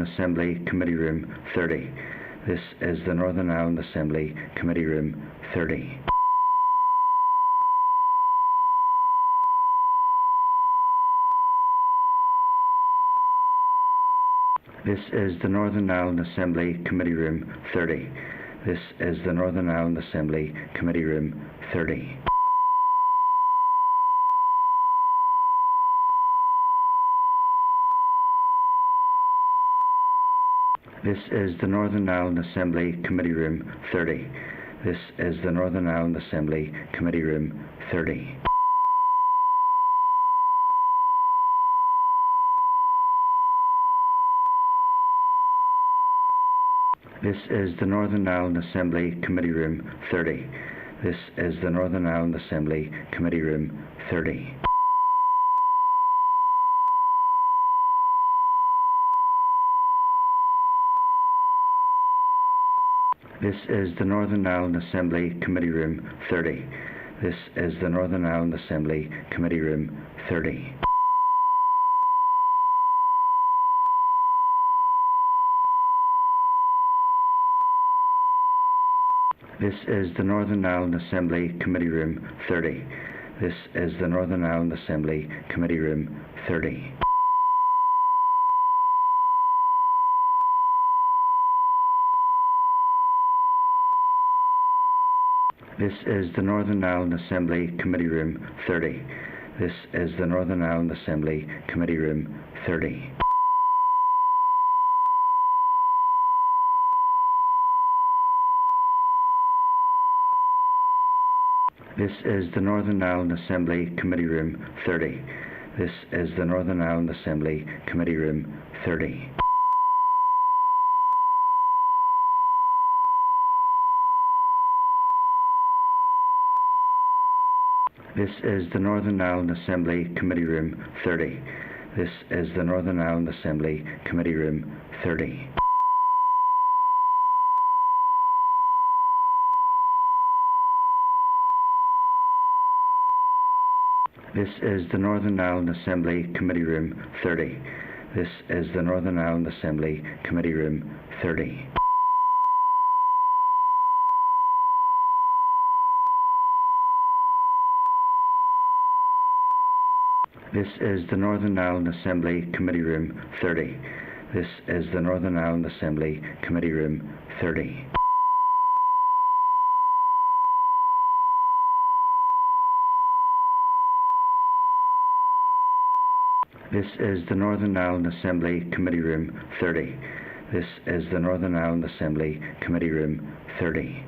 Assembly Committee Room 30. This is the Northern Ireland Assembly Committee Room 30. This is the Northern Ireland Assembly Committee Room 30. This is the Northern Ireland Assembly Committee Room 30. This is the Northern Ireland Assembly Committee Room 30. This is the Northern Ireland Assembly Committee Room 30. This is the Northern Ireland Assembly Committee Room 30. This is the Northern Ireland Assembly Committee Room 30. This is the Northern Ireland Assembly Committee Room 30. This is the Northern Ireland Assembly Committee Room 30. This is the Northern Ireland Assembly Committee Room 30. This is the Northern Ireland Assembly Committee Room 30. This is the Northern Ireland Assembly Committee Room 30. This is the Northern Ireland Assembly Committee Room 30. This is the Northern Ireland Assembly Committee Room 30. This is the Northern Ireland Assembly Committee Room 30. This is the Northern Ireland Assembly Committee Room 30. This is the Northern Ireland Assembly Committee Room 30. This is the Northern Ireland Assembly Committee Room 30. This is the Northern Ireland Assembly Committee Room 30. This is the Northern Ireland Assembly Committee Room 30. This is the Northern Ireland Assembly Committee Room 30. This is the Northern Ireland Assembly Committee Room 30. This is the Northern Ireland Assembly Committee Room 30.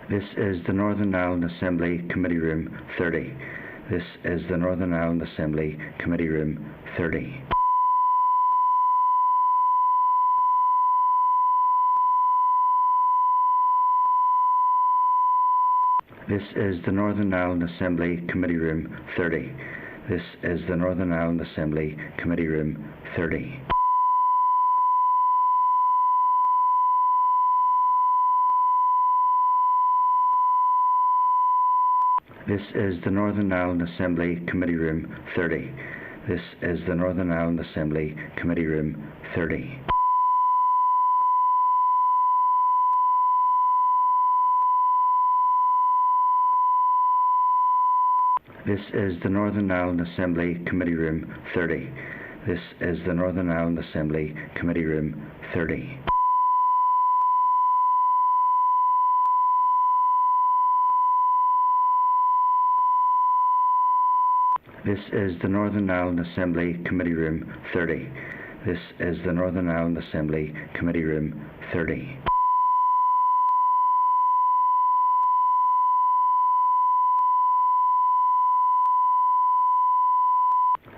This is the Northern Ireland Assembly Committee Room 30. This is the Northern Ireland Assembly Committee Room 30. This is the Northern Ireland Assembly Committee Room 30. This is the Northern Ireland Assembly Committee Room 30. This is the Northern Ireland Assembly Committee Room 30. This is the Northern Ireland Assembly Committee Room 30. This is the Northern Ireland Assembly Committee Room 30. This is the Northern Ireland Assembly Committee Room 30. This is the Northern Ireland Assembly Committee Room 30. This is the Northern Ireland Assembly Committee Room 30.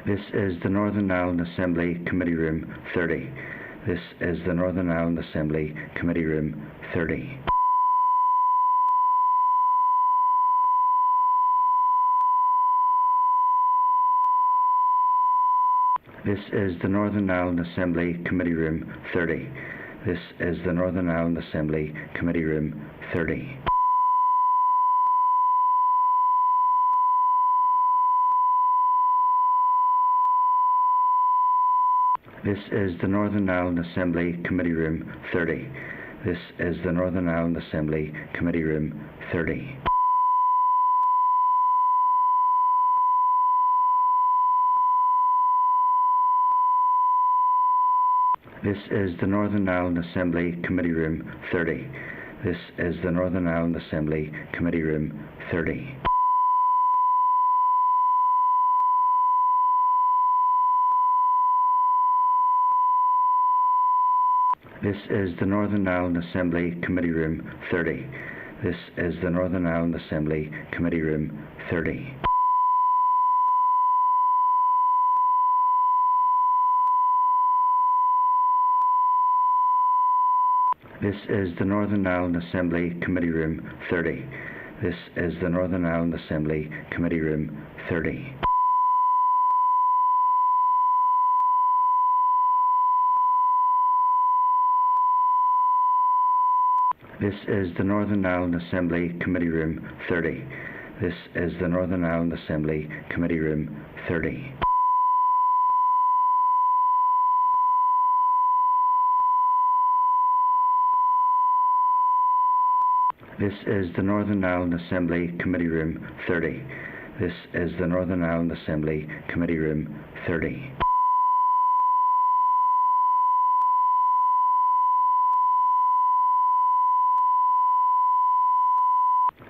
This is the Northern Ireland Assembly Committee Room 30. This is the Northern Ireland Assembly Committee Room 30. This is the Northern Ireland Assembly Committee Room 30. This is the Northern Ireland Assembly Committee Room 30. This is the Northern Ireland Assembly Committee Room 30. This is the Northern Ireland Assembly Committee Room 30. This is the Northern Ireland Assembly Committee Room 30. This is the Northern Ireland Assembly Committee Room 30. This is the Northern Ireland Assembly Committee Room 30. This is the Northern Ireland Assembly Committee Room 30. This is the Northern Ireland Assembly Committee Room 30. This is the Northern Ireland Assembly Committee Room 30. This is the Northern Ireland Assembly Committee Room 30. This is the Northern Ireland Assembly Committee Room 30. This is the Northern Ireland Assembly Committee Room 30. This is the Northern Ireland Assembly Committee Room 30.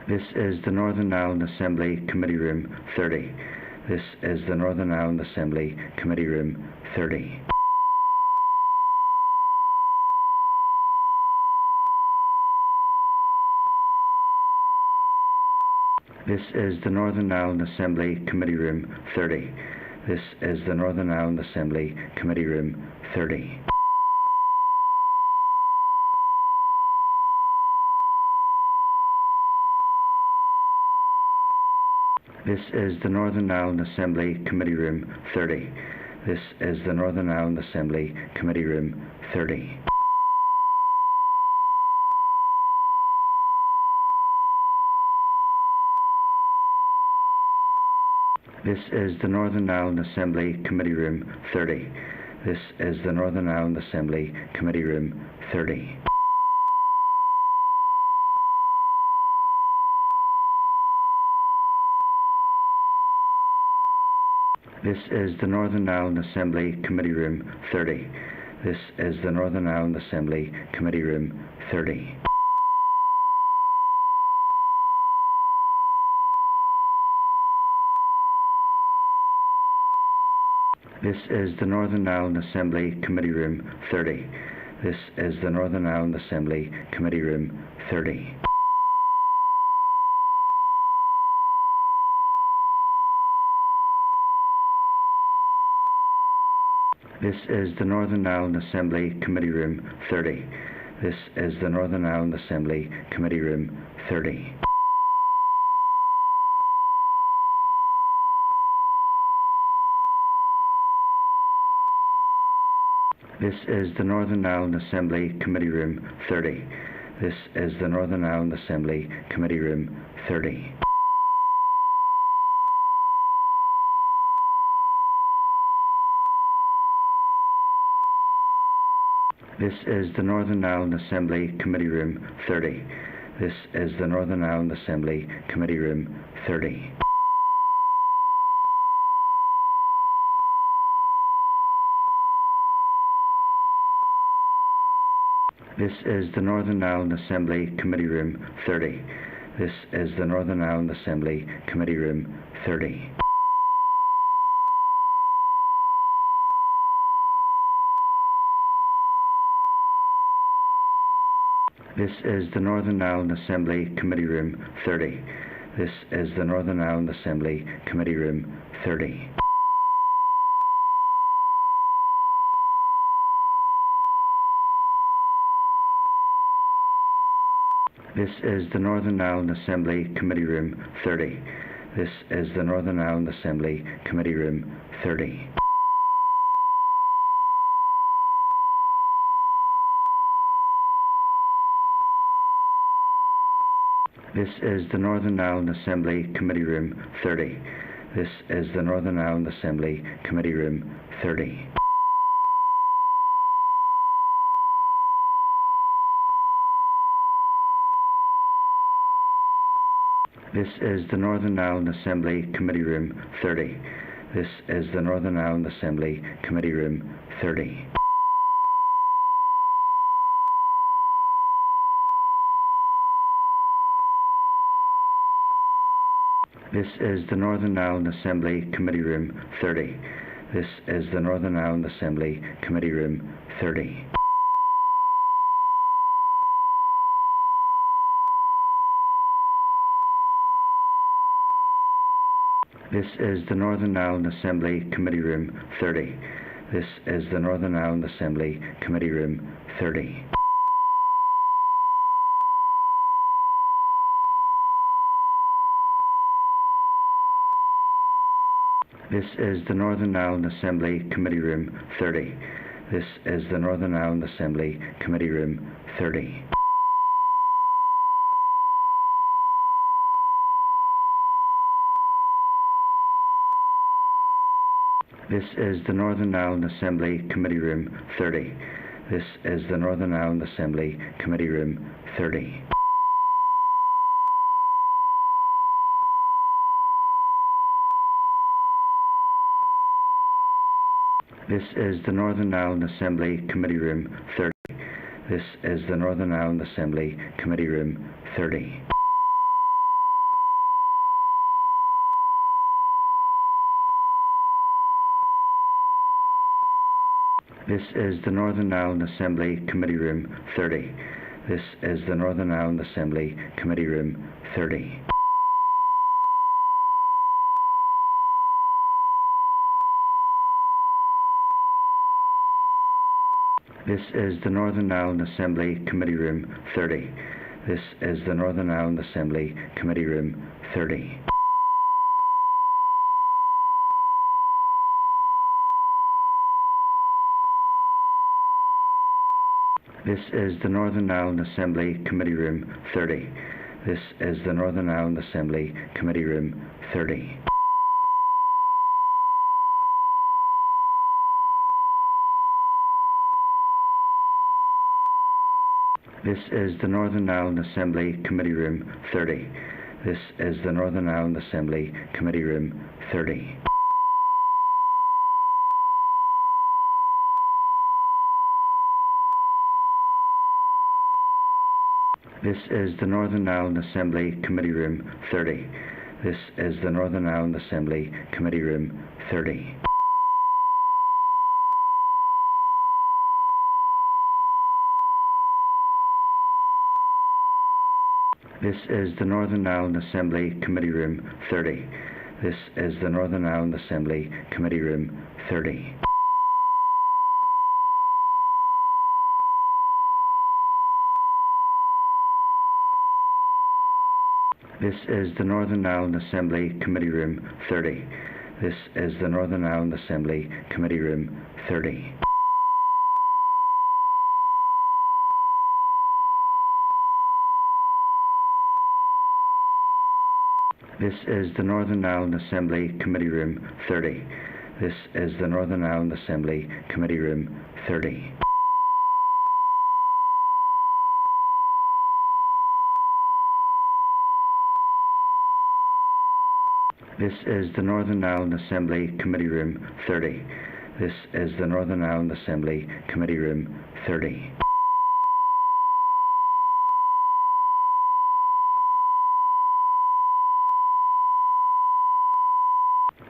This is the Northern Ireland Assembly Committee Room 30. This is the Northern Ireland Assembly Committee Room 30. This is the Northern Ireland Assembly Committee Room 30. This is the Northern Ireland Assembly Committee Room 30. This is the Northern Ireland Assembly Committee Room 30. This is the Northern Ireland Assembly Committee Room 30. This is the Northern Ireland Assembly Committee Room 30. This is the Northern Ireland Assembly Committee Room 30. This is the Northern Ireland Assembly Committee Room 30. This is the Northern Ireland Assembly Committee Room 30. This is the Northern Ireland Assembly Committee Room 30. This is the Northern Ireland Assembly Committee Room 30. This is the Northern Ireland Assembly Committee Room 30. This is the Northern Ireland Assembly Committee Room 30. This is the Northern Ireland Assembly Committee Room 30. This is the Northern Ireland Assembly Committee Room 30. This is the Northern Ireland Assembly Committee Room 30. This is the Northern Ireland Assembly Committee Room 30. This is the Northern Ireland Assembly Committee Room 30. This is the Northern Ireland Assembly Committee Room 30. This is the Northern Ireland Assembly Committee Room 30. This is the Northern Ireland Assembly Committee Room 30. This is the Northern Ireland Assembly Committee Room 30. This is the Northern Ireland Assembly Committee Room 30. This is the Northern Ireland Assembly Committee Room 30. This is the Northern Ireland Assembly Committee Room 30. This is the Northern Ireland Assembly Committee Room 30. This is the Northern Ireland Assembly Committee Room 30. This is the Northern Ireland Assembly Committee Room 30. This is the Northern Ireland Assembly Committee Room 30. This is the Northern Ireland Assembly Committee Room 30. This is the Northern Ireland Assembly Committee Room 30. This is the Northern Ireland Assembly Committee Room 30. This is the Northern Ireland Assembly Committee Room 30. This is the Northern Ireland Assembly Committee Room 30. This is the Northern Ireland Assembly Committee Room 30. This is the Northern Ireland Assembly Committee Room 30. This is the Northern Ireland Assembly Committee Room 30. This is the Northern Ireland Assembly Committee Room 30. This is the Northern Ireland Assembly Committee Room 30. This is the Northern Ireland Assembly Committee Room 30. This is the Northern Ireland Assembly Committee Room 30. This is the Northern Ireland Assembly Committee Room 30. This is the Northern Ireland Assembly Committee Room 30. This is the Northern Ireland Assembly Committee Room 30. This is the Northern Ireland Assembly Committee Room 30. This is the Northern Ireland Assembly Committee Room 30. This is the Northern Ireland Assembly Committee Room 30. This is the Northern Ireland Assembly Committee Room 30. This is the Northern Ireland Assembly Committee Room 30. This is the Northern Ireland Assembly Committee Room 30. This is the Northern Ireland Assembly Committee Room 30. This is the Northern Ireland Assembly Committee Room 30. This is the Northern Ireland Assembly Committee Room 30. This is the Northern Ireland Assembly Committee Room 30. This is the Northern Ireland Assembly Committee Room 30.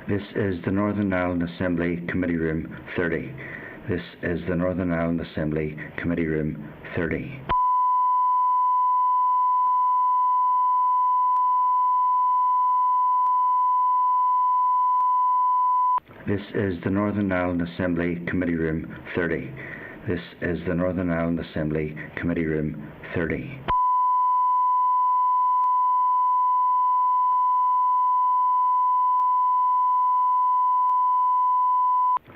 This is the Northern Ireland Assembly Committee Room 30. This is the Northern Ireland Assembly Committee Room 30. This is the Northern Ireland Assembly Committee Room 30. This is the Northern Ireland Assembly Committee Room 30.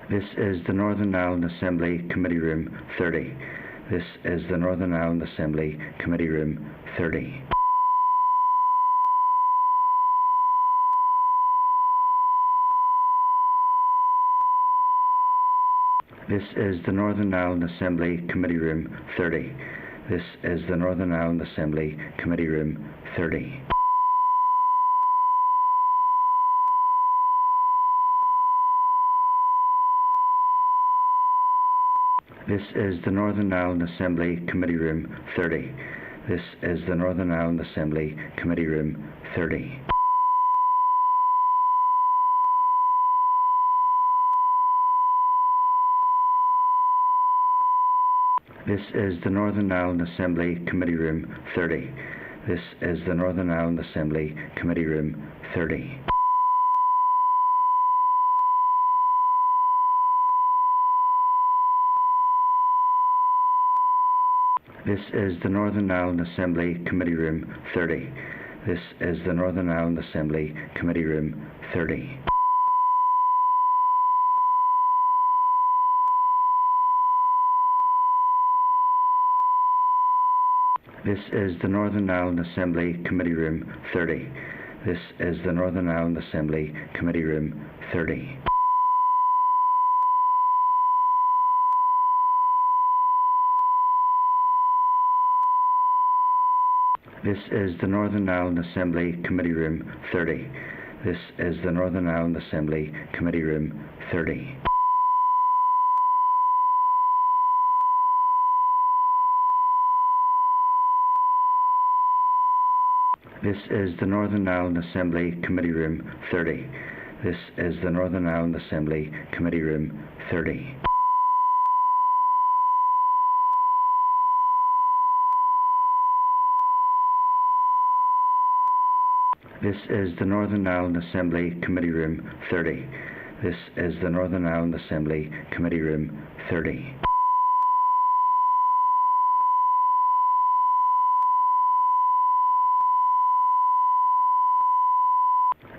This is the Northern Ireland Assembly Committee Room 30. This is the Northern Ireland Assembly Committee Room 30. This is the Northern Ireland Assembly Committee Room 30. This is the Northern Ireland Assembly Committee Room 30. This is the Northern Ireland Assembly Committee Room 30. This is the Northern Ireland Assembly Committee Room 30. This is the Northern Ireland Assembly Committee Room 30. This is the Northern Ireland Assembly Committee Room 30. This is the Northern Ireland Assembly Committee Room 30. This is the Northern Ireland Assembly Committee Room 30. This is the Northern Ireland Assembly Committee Room 30. This is the Northern Ireland Assembly Committee Room 30. This is the Northern Ireland Assembly Committee Room 30. This is the Northern Ireland Assembly Committee Room 30. This is the Northern Ireland Assembly Committee Room 30. This is the Northern Ireland Assembly Committee Room 30. This is the Northern Ireland Assembly Committee Room 30. This is the Northern Ireland Assembly Committee Room 30.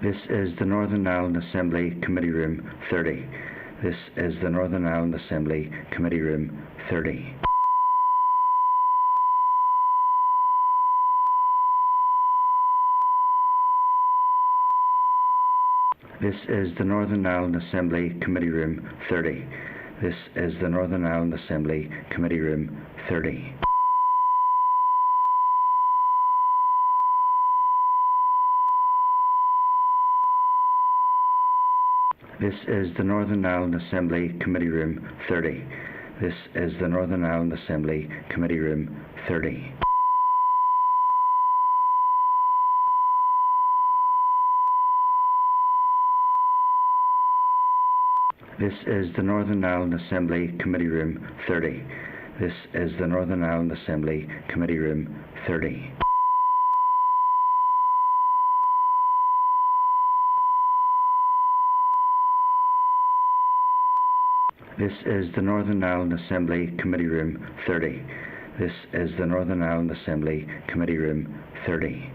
This is the Northern Ireland Assembly Committee Room 30. This is the Northern Ireland Assembly Committee Room 30. This is the Northern Ireland Assembly Committee Room 30. This is the Northern Ireland Assembly Committee Room 30. This is the Northern Ireland Assembly Committee Room 30. This is the Northern Ireland Assembly Committee Room 30. This is the Northern Ireland Assembly Committee Room 30. This is the Northern Ireland Assembly Committee Room 30. This is the Northern Ireland Assembly Committee Room 30. This is the Northern Ireland Assembly Committee Room 30.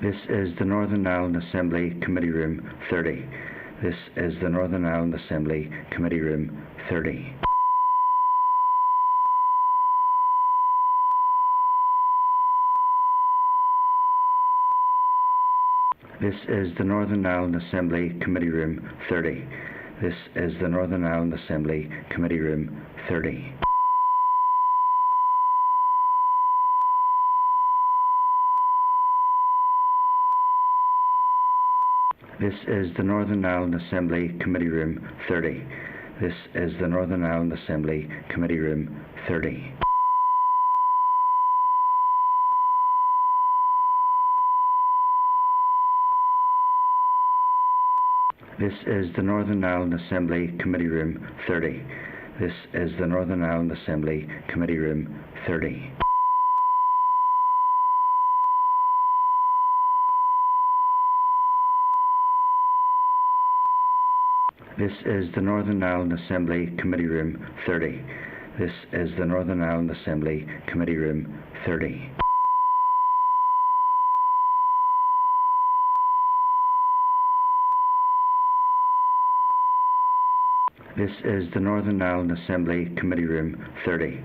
This is the Northern Ireland Assembly Committee Room 30. This is the Northern Ireland Assembly Committee Room 30. This is the Northern Ireland Assembly Committee Room 30. This is the Northern Ireland Assembly Committee Room 30. This is the Northern Ireland Assembly Committee Room 30. This is the Northern Ireland Assembly Committee Room 30. This is the Northern Ireland Assembly Committee Room 30. This is the Northern Ireland Assembly Committee Room 30. This is the Northern Ireland Assembly Committee Room 30. This is the Northern Ireland Assembly Committee Room 30. This is the Northern Ireland Assembly Committee Room 30.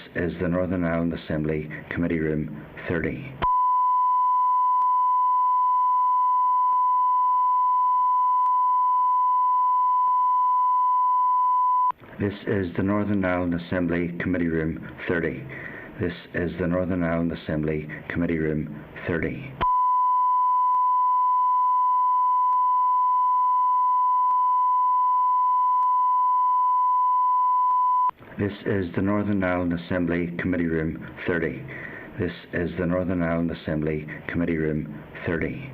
This is the Northern Ireland Assembly Committee Room 30. This is the Northern Ireland Assembly Committee Room 30. This is the Northern Ireland Assembly Committee Room 30. This is the Northern Ireland Assembly Committee Room 30. This is the Northern Ireland Assembly Committee Room 30.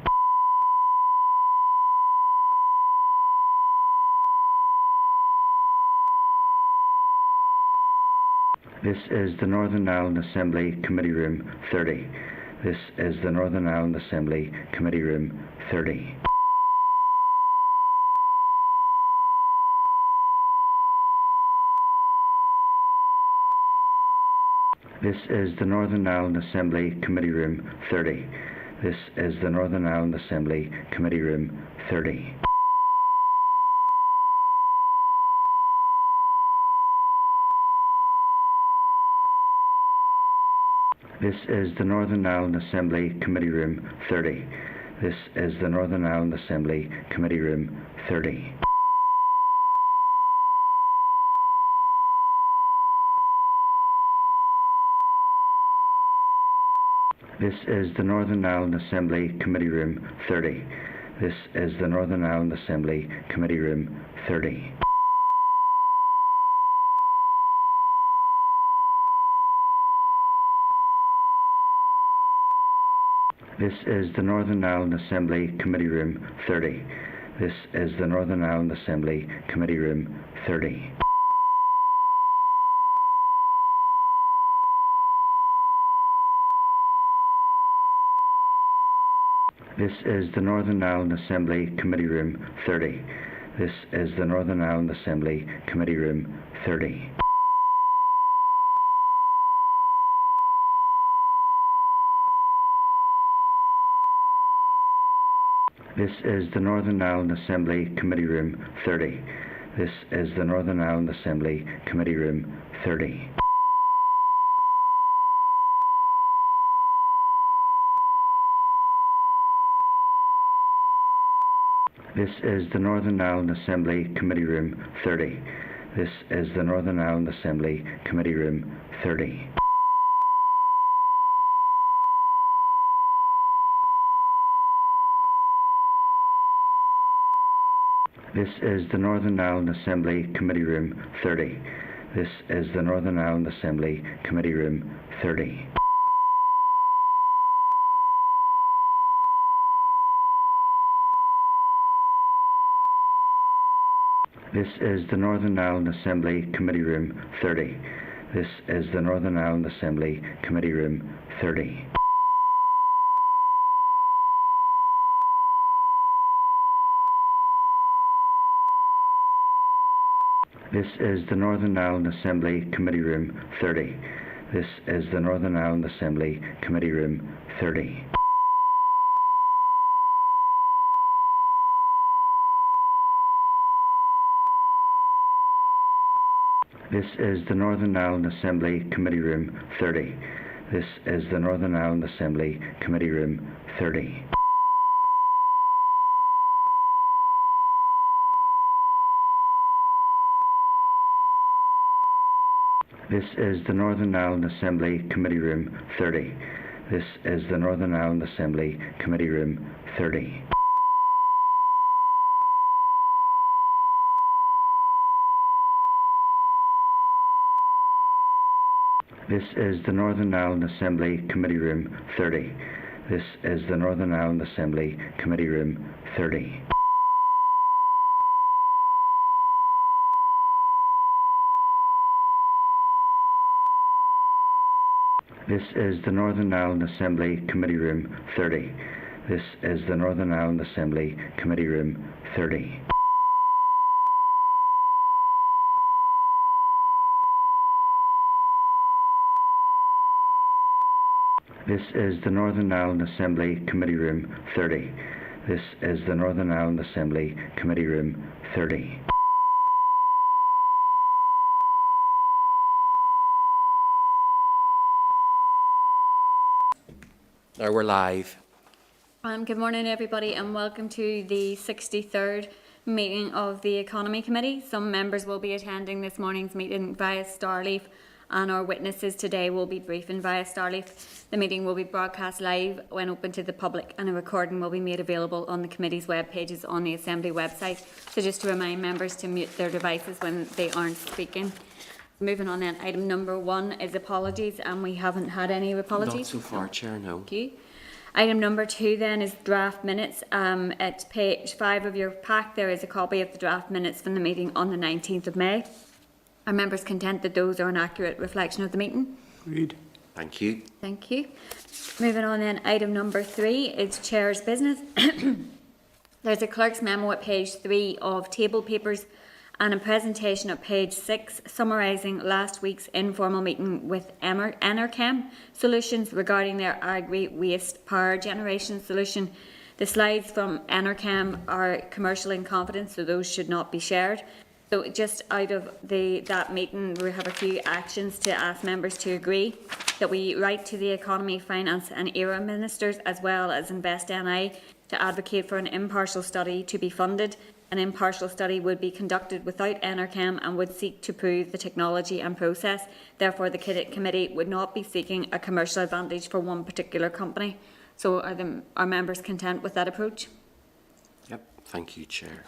This is the Northern Ireland Assembly Committee Room 30. This is the Northern Ireland Assembly Committee Room 30. This is the Northern Ireland Assembly Committee Room 30. This is the Northern Ireland Assembly Committee Room 30. This is the Northern Ireland Assembly Committee Room 30. This is the Northern Ireland Assembly Committee Room 30. This is the Northern Ireland Assembly Committee Room 30. This is the Northern Ireland Assembly Committee Room 30. This is the Northern Ireland Assembly Committee Room 30. This is the Northern Ireland Assembly Committee Room 30. This is the Northern Ireland Assembly Committee Room 30. This is the Northern Ireland Assembly Committee Room 30. This is the Northern Ireland Assembly Committee Room 30. This is the Northern Ireland Assembly Committee Room 30. This is the Northern Ireland Assembly Committee Room 30. This is the Northern Ireland Assembly Committee Room 30. This is the Northern Ireland Assembly Committee Room 30. This is the Northern Ireland Assembly Committee Room 30. This is the Northern Ireland Assembly Committee Room 30. This is the Northern Ireland Assembly Committee Room 30. This is the Northern Ireland Assembly Committee Room 30. This is the Northern Ireland Assembly Committee Room 30. This is the Northern Ireland Assembly Committee Room 30. This is the Northern Ireland Assembly Committee Room 30. This is the Northern Ireland Assembly Committee Room 30. This is the Northern Ireland Assembly Committee Room 30. This is the Northern Ireland Assembly Committee Room 30. This is the Northern Ireland Assembly Committee Room 30. This is the Northern Ireland Assembly Committee Room 30. This is the Northern Ireland Assembly Committee Room 30. This is the Northern Ireland Assembly Committee Room 30. This is the Northern Ireland Assembly Committee Room 30. Now we're live. Good morning everybody and welcome to the 63rd meeting of the Economy Committee. Some members will be attending this morning's meeting via Starleaf and our witnesses today will be briefing via Starleaf. The meeting will be broadcast live when open to the public and a recording will be made available on the committee's web pages on the Assembly website. So just to remind members to mute their devices when they aren't speaking. Moving on then, item number 1 is apologies, and we haven't had any apologies. Not so far, Chair, no. Thank you. Item number 2 then is draft minutes. At page 5 of your pack, there is a copy of the draft minutes from the meeting on the 19th of May. Are members content that those are an accurate reflection of the meeting? Agreed. Thank you. Thank you. Moving on then, item number 3 is Chair's business. There's a clerk's memo at page 3 of table papers and a presentation at page 6 summarising last week's informal meeting with Enerchem Solutions regarding their agri-waste power generation solution. The slides from Enerchem are commercial in confidence, so those should not be shared. So just out of that meeting, we have a few actions to ask members to agree that we write to the Economy, Finance and ERA Ministers as well as Invest NI to advocate for an impartial study to be funded. An impartial study would be conducted without Enerchem and would seek to prove the technology and process. Therefore, the committee would not be seeking a commercial advantage for one particular company. So are members content with that approach? Yep. Thank you, Chair.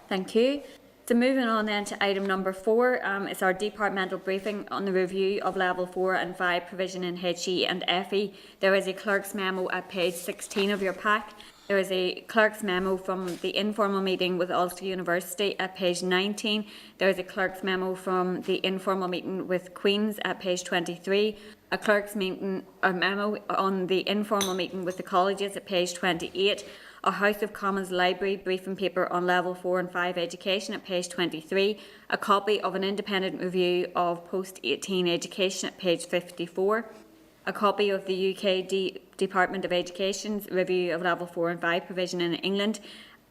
Thank you. So moving on then to item number 4, it's our departmental briefing on the review of level 4 and 5 provision in HE and FE. There is a clerk's memo at page 16 of your pack. There is a clerk's memo from the informal meeting with Ulster University at page 19. There is a clerk's memo from the informal meeting with Queen's at page 23. A clerk's memo on the informal meeting with the colleges at page 28. A House of Commons Library briefing paper on level 4 and 5 education at page 23. A copy of an independent review of post-18 education at page 54. A copy of the UK Department of Education's review of level 4 and 5 provision in England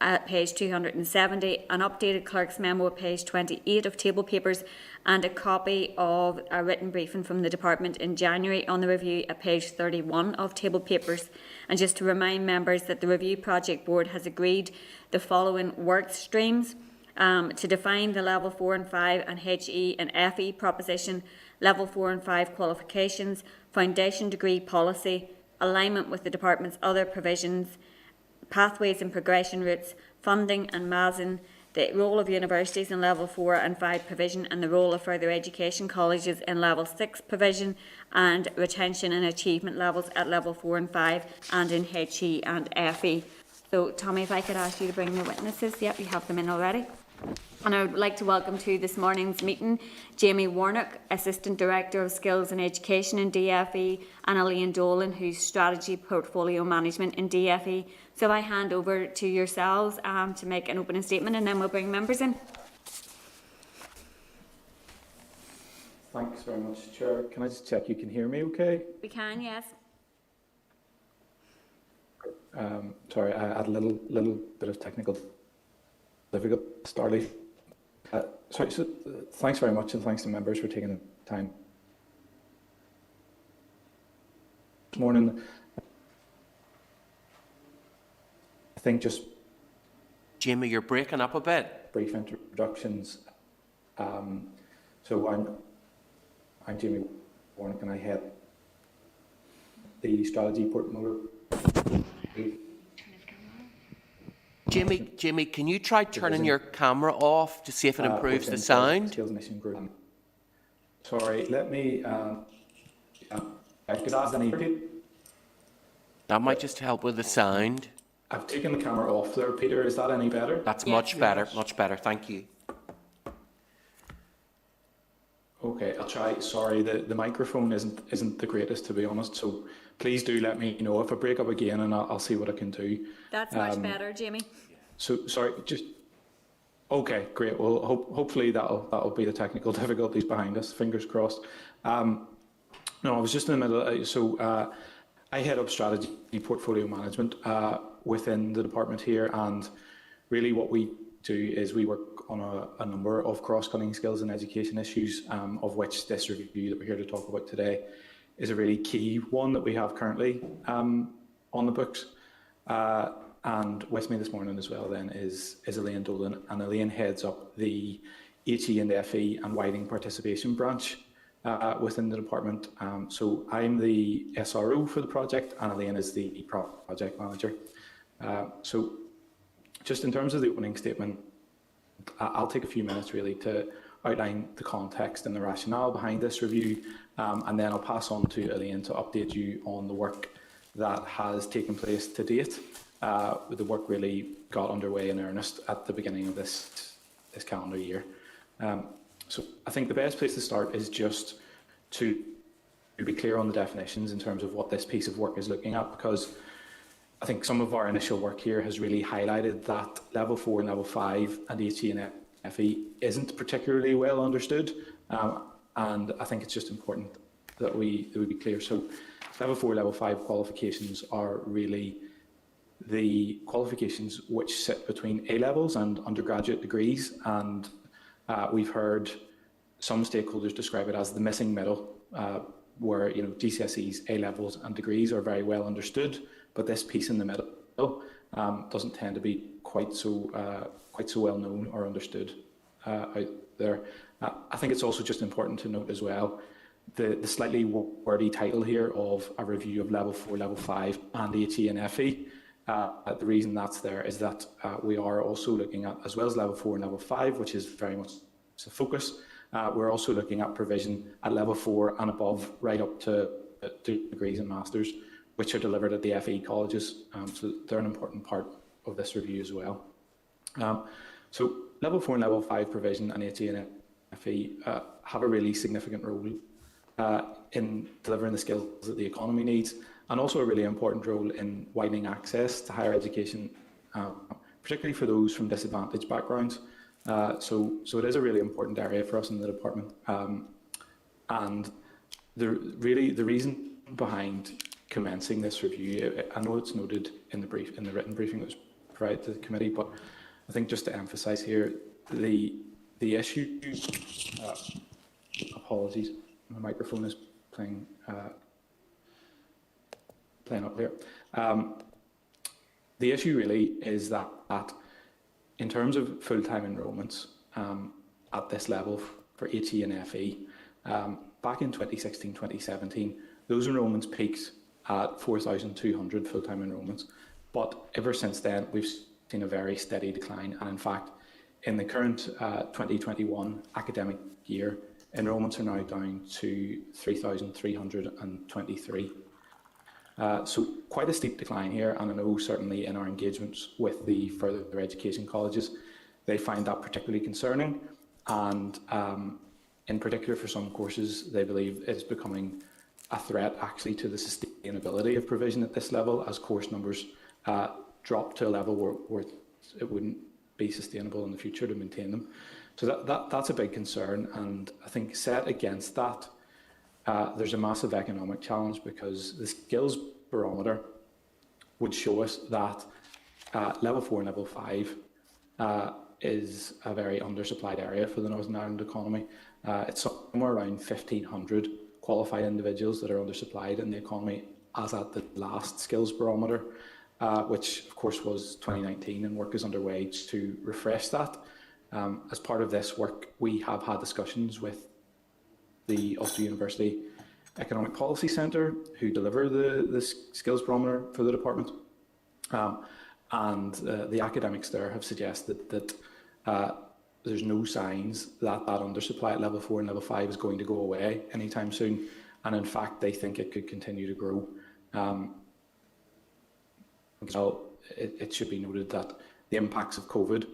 at page 270, an updated clerk's memo at page 28 of table papers, and a copy of a written briefing from the department in January on the review at page 31 of table papers. And just to remind members that the Review Project Board has agreed the following work streams to define the level 4 and 5 and HE and FE proposition, level 4 and 5 qualifications, foundation degree policy, alignment with the department's other provisions, pathways and progression routes, funding and MASN, the role of universities in level 4 and 5 provision and the role of further education colleges in level 6 provision, and retention and achievement levels at level 4 and 5 and in HE and FE. So Tommy, if I could ask you to bring the witnesses. Yep, you have them in already. And I would like to welcome to this morning's meeting Jamie Warnock, Assistant Director of Skills and Education in DFE, and Elaine Dolan, who's Strategy Portfolio Management in DFE. So I hand over to yourselves to make an opening statement, and then we'll bring members in. Thanks very much, Chair. Can I just check you can hear me okay? We can, yes. Sorry, I had a little bit of technical difficulty. Starleaf. So thanks very much, and thanks to members for taking the time this morning. I think just Jamie, you're breaking up a bit. brief introductions. So I'm Jamie Warnock, and I head the strategy portfolio. Jamie, can you try turning your camera off to see if it improves the sound? Skills Mission Group. Sorry, let me. Could ask any. That might just help with the sound. I've taken the camera off there, Peter. Is that any better? That's Yes. much better, much better. Thank you. Okay, I'll try. Sorry, the microphone isn't the greatest, to be honest. So please do let me know if I break up again, and I'll see what I can do. That's much better, Jamie. So sorry, just okay, great. Well, hopefully that'll be the technical difficulties behind us. Fingers crossed. No, I was just in the middle. I head up strategy portfolio management within the department here, and really what we do is we work on a number of cross-cutting skills and education issues, of which this review that we're here to talk about today is a really key one that we have currently on the books. And with me this morning as well then is Elaine Dolan, and Elaine heads up the HE and FE and widening participation branch within the department. So I'm the SRO for the project, and Elaine is the project manager. So just in terms of the opening statement, I'll take a few minutes really to outline the context and the rationale behind this review, and then I'll pass on to Elaine to update you on the work that has taken place to date. The work really got underway in earnest at the beginning of this calendar year. So I think the best place to start is just to be clear on the definitions in terms of what this piece of work is looking at, because I think some of our initial work here has really highlighted that Level 4 and Level 5 and HE and FE isn't particularly well understood, and I think it's just important that we be clear. So Level 4, Level 5 qualifications are really the qualifications which sit between A-levels and undergraduate degrees, and we've heard some stakeholders describe it as the missing middle, where GCSEs, A-levels and degrees are very well understood, but this piece in the middle doesn't tend to be quite so well known or understood out there. I think it's also just important to note as well the slightly wordy title here of a review of Level 4, Level 5 and HE and FE. The reason that's there is that we are also looking at, as well as Level 4 and Level 5, which is very much the focus, we're also looking at provision at Level 4 and above, right up to degrees and masters, which are delivered at the FE colleges. So they're an important part of this review as well. So Level 4 and Level 5 provision and HE and FE have a really significant role in delivering the skills that the economy needs, and also a really important role in widening access to higher education, particularly for those from disadvantaged backgrounds. So it is a really important area for us in the department. And the reason behind commencing this review, I know it's noted in the written briefing that was provided to the committee, but I think just to emphasise here, the issue. Apologies, my microphone is playing up here. The issue really is that in terms of full-time enrolments at this level for HE and FE, back in 2016-2017, those enrolments peaked at 4,200 full-time enrolments. But ever since then, we've seen a very steady decline. And in fact, in the current 2021 academic year, enrolments are now down to 3,323. So quite a steep decline here, and I know certainly in our engagements with the further education colleges, they find that particularly concerning, and in particular for some courses, they believe it is becoming a threat actually to the sustainability of provision at this level, as course numbers drop to a level where it wouldn't be sustainable in the future to maintain them. So that's a big concern, and I think set against that, there's a massive economic challenge, because the skills barometer would show us that Level 4 and Level 5 is a very undersupplied area for the Northern Ireland economy. It's somewhere around 1,500 qualified individuals that are undersupplied in the economy as at the last skills barometer, which of course was 2019, and work is underway to refresh that. As part of this work, we have had discussions with the Ulster University Economic Policy Centre, who deliver the skills barometer for the department. And the academics there have suggested that there's no signs that undersupply at Level 4 and Level 5 is going to go away anytime soon. And in fact, they think it could continue to grow. So it should be noted that the impacts of COVID,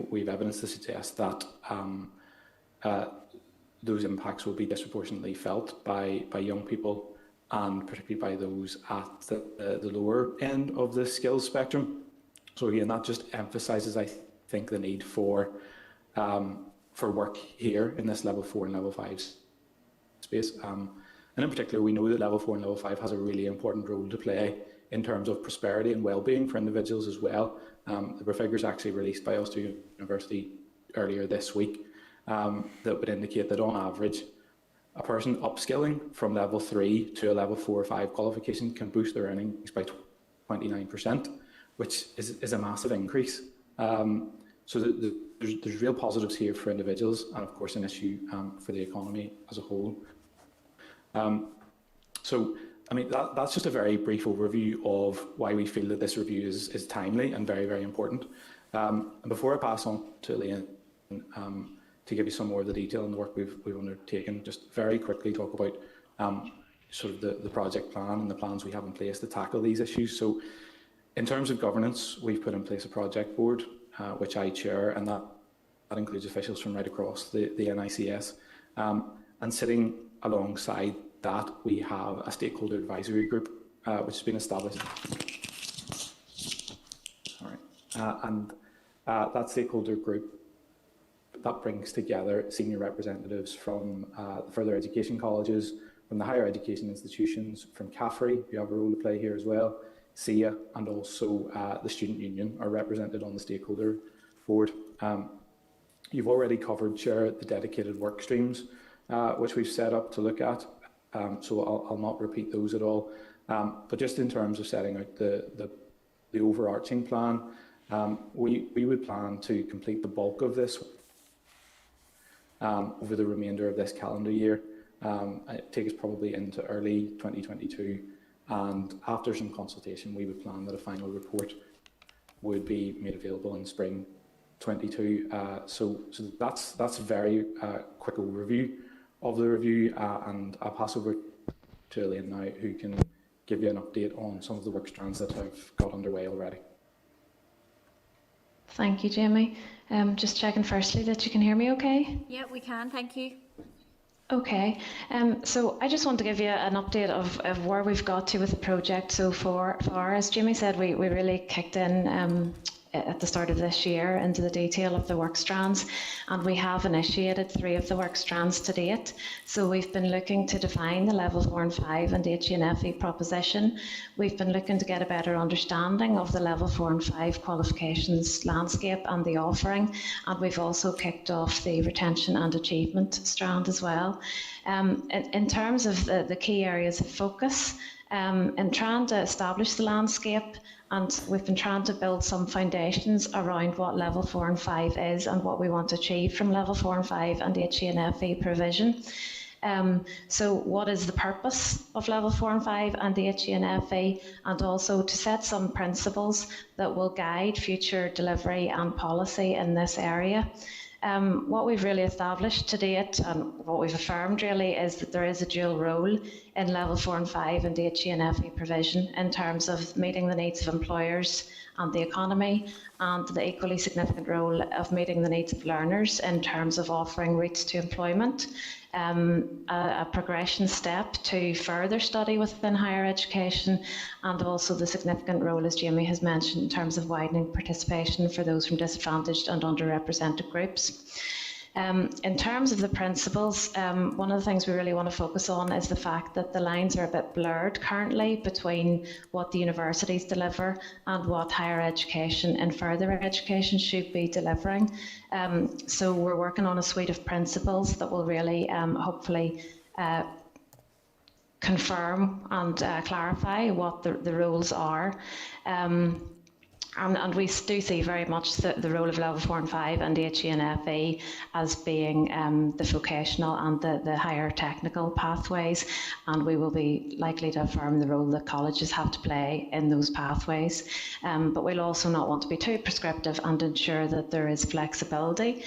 we have evidence to suggest that those impacts will be disproportionately felt by young people, and particularly by those at the lower end of the skills spectrum. So again, that just emphasises, I think, the need for work here in this Level 4 and Level 5 space. And in particular, we know that Level 4 and Level 5 has a really important role to play in terms of prosperity and well-being for individuals as well. There were figures actually released by Ulster University earlier this week that would indicate that on average, a person upskilling from Level 3 to a Level 4 or 5 qualification can boost their earnings by 29%, which is a massive increase. So there's real positives here for individuals, and of course an issue for the economy as a whole. So I mean, that's just a very brief overview of why we feel that this review is timely and very, very important. And before I pass on to Elaine, to give you some more of the detail on the work we've undertaken, just very quickly talk about sort of the project plan and the plans we have in place to tackle these issues. So in terms of governance, we've put in place a project board, which I chair, and that includes officials from right across the NICS. And sitting alongside that, we have a stakeholder advisory group, which has been established. That stakeholder group, that brings together senior representatives from the further education colleges, from the higher education institutions, from CAFRI, who have a role to play here as well, SIA, and also the student union are represented on the stakeholder board. You've already covered, Chair, the dedicated work streams, which we've set up to look at, so I'll not repeat those at all. But just in terms of setting out the overarching plan, we would plan to complete the bulk of this over the remainder of this calendar year. It takes us probably into early 2022, and after some consultation, we would plan that a final report would be made available in spring 22. So that's a very quick overview of the review, and I'll pass over to Elaine now, who can give you an update on some of the work strands that have got underway already. Thank you, Jamie. Just checking firstly that you can hear me okay? Yeah, we can, thank you. Okay, so I just want to give you an update of where we've got to with the project so far. As Jamie said, we really kicked in at the start of this year into the detail of the work strands, and we have initiated 3 of the work strands to date. So we've been looking to define the level 4 and 5 and HENFE proposition. We've been looking to get a better understanding of the level 4 and 5 qualifications landscape and the offering, and we've also kicked off the retention and achievement strand as well. In terms of the key areas of focus, in trying to establish the landscape, and we've been trying to build some foundations around what level 4 and 5 is and what we want to achieve from level 4 and 5 and HENFE provision. So what is the purpose of level 4 and 5 and the HENFE, and also to set some principles that will guide future delivery and policy in this area. What we've really established to date, and what we've affirmed really, is that there is a dual role in level 4 and 5 and the HENFE provision in terms of meeting the needs of employers and the economy, and the equally significant role of meeting the needs of learners in terms of offering routes to employment, a progression step to further study within higher education, and also the significant role, as Jamie has mentioned, in terms of widening participation for those from disadvantaged and underrepresented groups. In terms of the principles, one of the things we really want to focus on is the fact that the lines are a bit blurred currently between what the universities deliver and what higher education and further education should be delivering. So we're working on a suite of principles that will really hopefully confirm and clarify what the rules are. And we do see very much the role of level 4 and 5 and the HENFE as being the vocational and the higher technical pathways, and we will be likely to affirm the role that colleges have to play in those pathways. But we'll also not want to be too prescriptive and ensure that there is flexibility,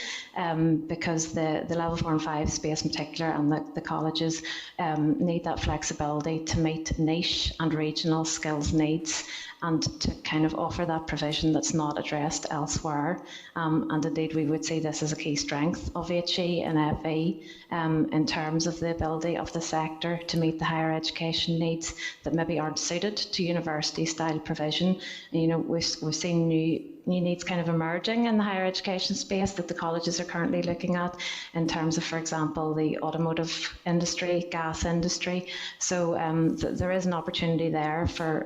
because the level 4 and 5 space in particular and the colleges need that flexibility to meet niche and regional skills needs, and to kind of offer that provision that's not addressed elsewhere. And indeed, we would see this as a key strength of HE and FE in terms of the ability of the sector to meet the higher education needs that maybe aren't suited to university-style provision. And, you know, we've seen new needs kind of emerging in the higher education space that the colleges are currently looking at in terms of, for example, the automotive industry, gas industry. So there is an opportunity there for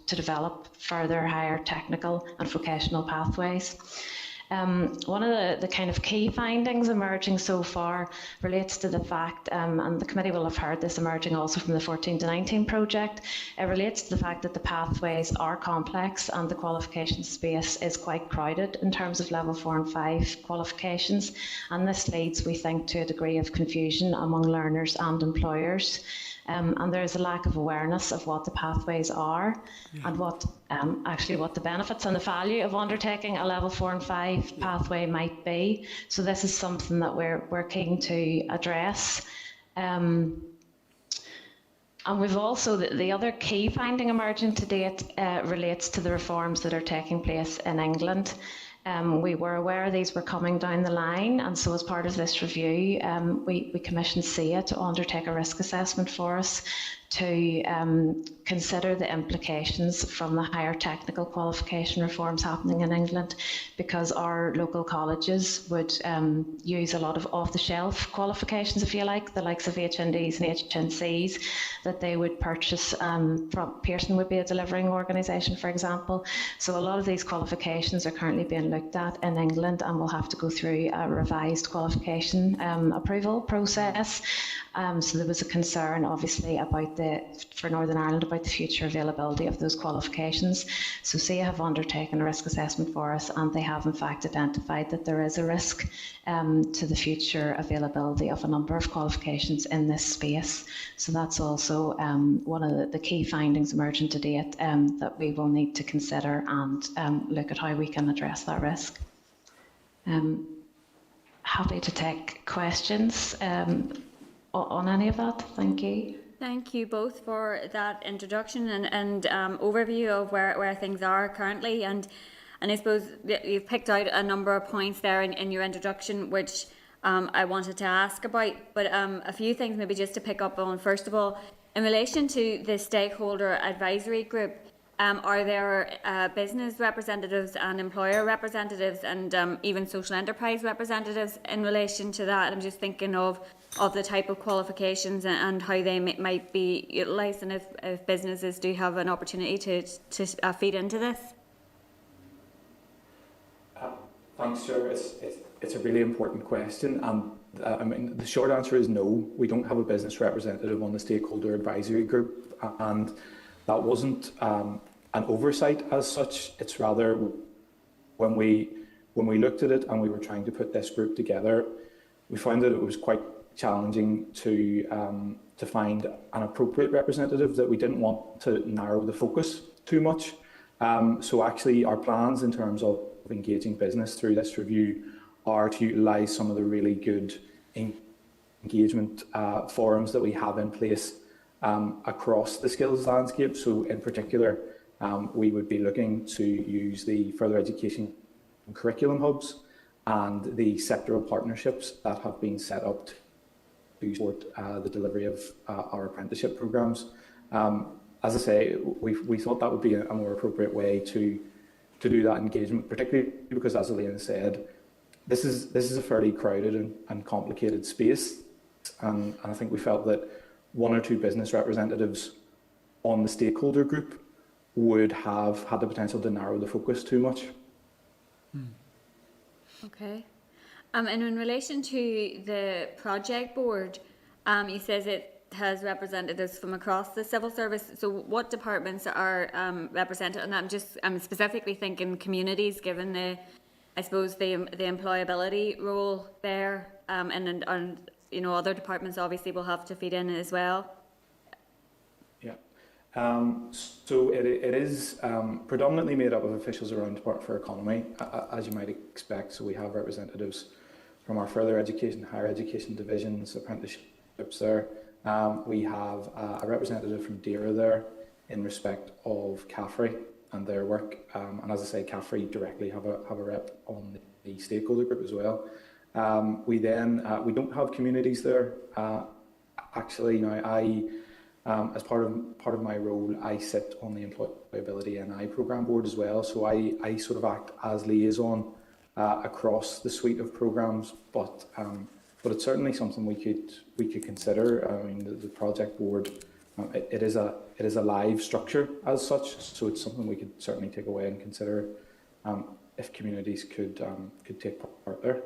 to develop further higher technical and vocational pathways. One of the kind of key findings emerging so far relates to the fact, and the committee will have heard this emerging also from the 14 to 19 project, it relates to the fact that the pathways are complex and the qualification space is quite crowded in terms of level 4 and 5 qualifications, and this leads, we think, to a degree of confusion among learners and employers. and there is a lack of awareness of what the pathways are and what what the benefits and the value of undertaking a level 4 and 5 pathway might be. So this is something that we're keen to address. And we've also, the other key finding emerging to date relates to the reforms that are taking place in England. We were aware these were coming down the line, and so as part of this review, we commissioned SIA to undertake a risk assessment for us to consider the implications from the higher technical qualification reforms happening in England, because our local colleges would use a lot of off-the-shelf qualifications, if you like, the likes of HNDs and HNCs that they would purchase from Pearson would be a delivering organisation, for example. So a lot of these qualifications are currently being looked at in England and will have to go through a revised qualification approval process. So there was a concern, obviously, for Northern Ireland about the future availability of those qualifications. So SIA have undertaken a risk assessment for us, and they have in fact identified that there is a risk to the future availability of a number of qualifications in this space. So that's also one of the key findings emerging to date that we will need to consider and look at how we can address that risk. Happy to take questions on any of that. Thank you. Thank you both for that introduction and overview of where things are currently. And I suppose you've picked out a number of points there in your introduction, which I wanted to ask about. But a few things maybe just to pick up on. First of all, in relation to the stakeholder advisory group, are there business representatives and employer representatives and even social enterprise representatives in relation to that? I'm just thinking of the type of qualifications and how they might be utilised, and if businesses do have an opportunity to feed into this. Thanks, Chair. It's a really important question, and I mean the short answer is no. We don't have a business representative on the stakeholder advisory group, and that wasn't an oversight as such. It's rather when we looked at it and we were trying to put this group together, we found that it was quite challenging to find an appropriate representative, that we didn't want to narrow the focus too much. So actually our plans in terms of engaging business through this review are to utilise some of the really good engagement forums that we have in place across the skills landscape. So in particular, we would be looking to use the further education curriculum hubs and the sectoral partnerships that have been set up to support the delivery of our apprenticeship programmes. As I say, we thought that would be a more appropriate way to do that engagement, particularly because, as Elaine said, this is a fairly crowded and complicated space, and I think we felt that one or two business representatives on the stakeholder group would have had the potential to narrow the focus too much. Okay. And in relation to the project board, he says it has representatives from across the civil service. So what departments are represented? And I'm specifically thinking communities, given the employability role there, and other departments obviously will have to feed in as well. Yeah. So it is predominantly made up of officials around Department for Economy, as you might expect. So we have representatives from our further education, higher education divisions, apprenticeships there. We have a representative from DERA there in respect of CAFRE and their work. And as I say, CAFRE directly have a rep on the stakeholder group as well. We don't have communities there. Actually, now as part of my role, I sit on the Employability NI programme board as well. So I sort of act as liaison across the suite of programmes, but it's certainly something we could consider. I mean, the project board, it is a live structure as such, so it's something we could certainly take away and consider if communities could take part there.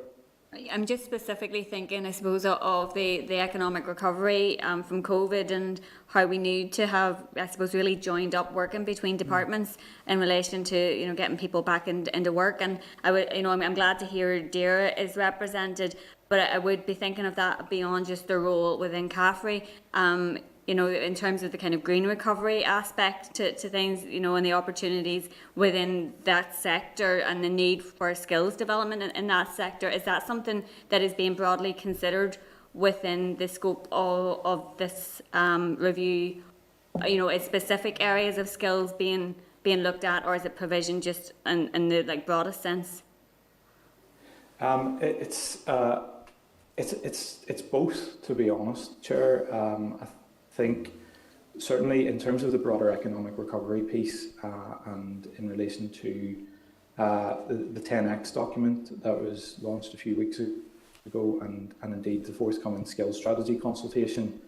I'm just specifically thinking, I suppose, of the economic recovery from COVID and how we need to have, I suppose, really joined up working between departments in relation to, getting people back into work. And I would, I'm glad to hear DERA is represented, but I would be thinking of that beyond just the role within CAFRE. you know, in terms of the kind of green recovery aspect to things, you know, and the opportunities within that sector and the need for skills development in that sector, is that something that is being broadly considered within the scope of this review? You know, is specific areas of skills being looked at, or is it provision just in the like broadest sense? It's both, to be honest, Chair. I think certainly in terms of the broader economic recovery piece and in relation to the 10X document that was launched a few weeks ago, and indeed the forthcoming skills strategy consultation,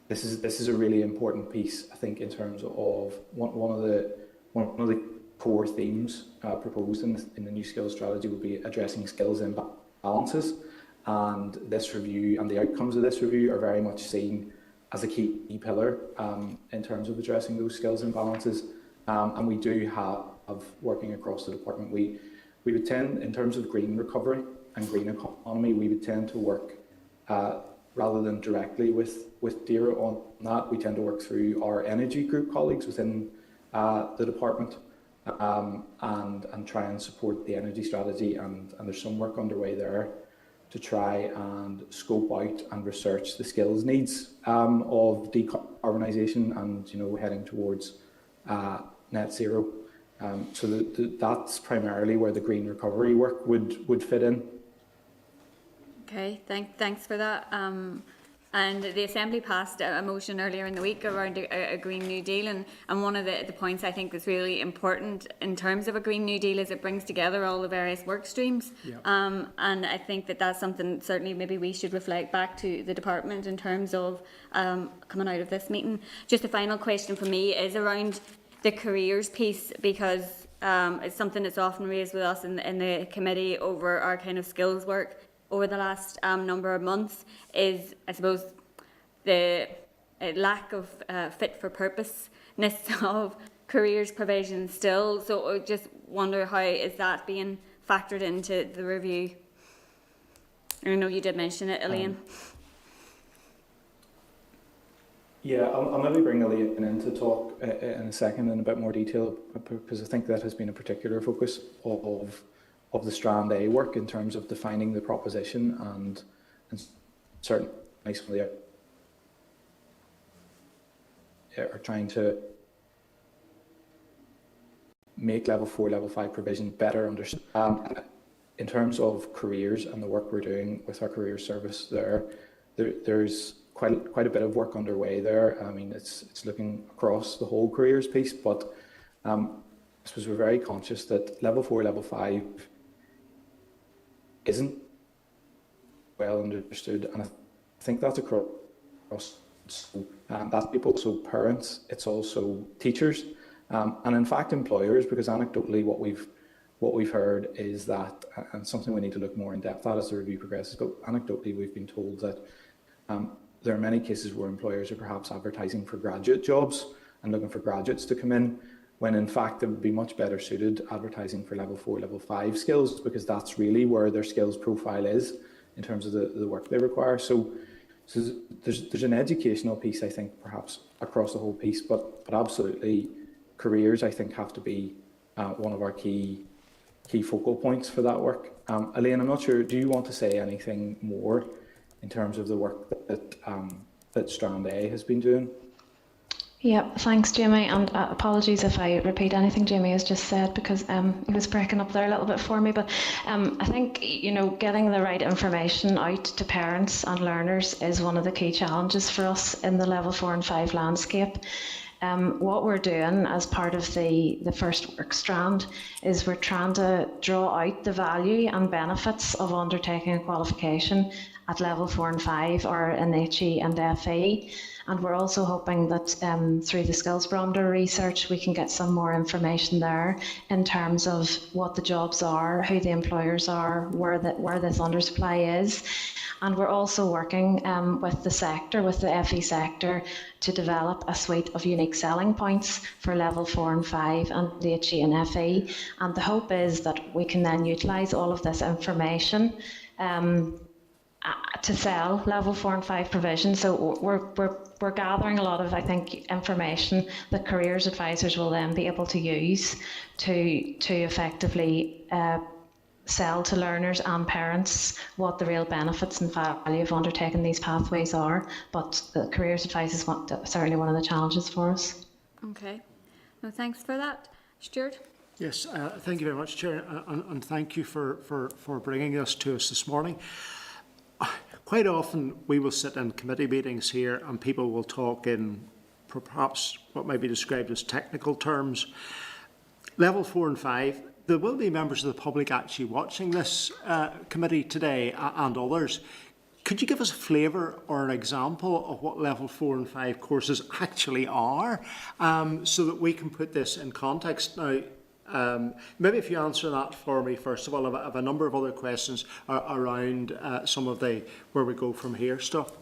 this is a really important piece, I think, in terms of one of the core themes proposed in the new skills strategy will be addressing skills imbalances, and this review and the outcomes of this review are very much seen as a key pillar in terms of addressing those skills imbalances, and we do have working across the department. We would tend, in terms of green recovery and green economy, we would tend to work rather than directly with DERA on that. We tend to work through our energy group colleagues within the department and try and support the energy strategy, and there's some work underway there to try and scope out and research the skills needs of decarbonisation and, you know, heading towards net zero. So that's primarily where the green recovery work would fit in. Okay, thanks for that. And the Assembly passed a motion earlier in the week around a Green New Deal, and one of the points I think that's really important in terms of a Green New Deal is it brings together all the various work streams. Yeah. And I think that's something certainly maybe we should reflect back to the department in terms of coming out of this meeting. Just a final question for me is around the careers piece, because it's something that's often raised with us in the committee over our kind of skills work over the last number of months, is, I suppose, the lack of fit for purposeness of careers provision still. So I just wonder, how is that being factored into the review? I know you did mention it, Elaine. Yeah, I'll maybe bring Elaine in to talk in a second in a bit more detail, because I think that has been a particular focus of the Strand A work in terms of defining the proposition and certainly some of the are trying to make level 4, level 5 provision better understood. In terms of careers and the work we're doing with our career service there's quite a bit of work underway there. I mean, it's looking across the whole careers piece, but I suppose we're very conscious that level 4, level 5 isn't well understood, and I think that's across that's people, so parents, it's also teachers, and in fact employers, because anecdotally what we've heard is that, and something we need to look more in depth at as the review progresses, but anecdotally we've been told that there are many cases where employers are perhaps advertising for graduate jobs and looking for graduates to come in, when in fact it would be much better suited advertising for level 4, level 5 skills, because that's really where their skills profile is in terms of the work they require. So there's an educational piece, I think, perhaps across the whole piece, but absolutely careers, I think, have to be one of our key focal points for that work. Elaine, I'm not sure, do you want to say anything more in terms of the work that Strand A has been doing? Yeah, thanks, Jamie, and apologies if I repeat anything Jamie has just said, because he was breaking up there a little bit for me. But I think, you know, getting the right information out to parents and learners is one of the key challenges for us in the level 4 and 5 landscape. What we're doing as part of the first work strand is we're trying to draw out the value and benefits of undertaking a qualification at level 4 and 5, or in HE and FE. And we're also hoping that through the skills barometer research, we can get some more information there in terms of what the jobs are, who the employers are, where this undersupply is. And we're also working with the sector, with the FE sector, to develop a suite of unique selling points for level 4 and 5 and the HE and FE. And the hope is that we can then utilise all of this information to sell level 4 and 5 provision. So we're gathering a lot of, I think, information that careers advisors will then be able to use to effectively sell to learners and parents what the real benefits and value of undertaking these pathways are. But the careers advisors certainly one of the challenges for us. Okay. No, thanks for that. Stuart? Yes, thank you very much, Chair, and thank you for bringing this to us this morning. Quite often we will sit in committee meetings here and people will talk in perhaps what might be described as technical terms. Level 4 and 5, there will be members of the public actually watching this committee today and others. Could you give us a flavour or an example of what level 4 and 5 courses actually are, so that we can put this in context? Now, maybe if you answer that for me first of all, I have a number of other questions around some of the where we go from here stuff.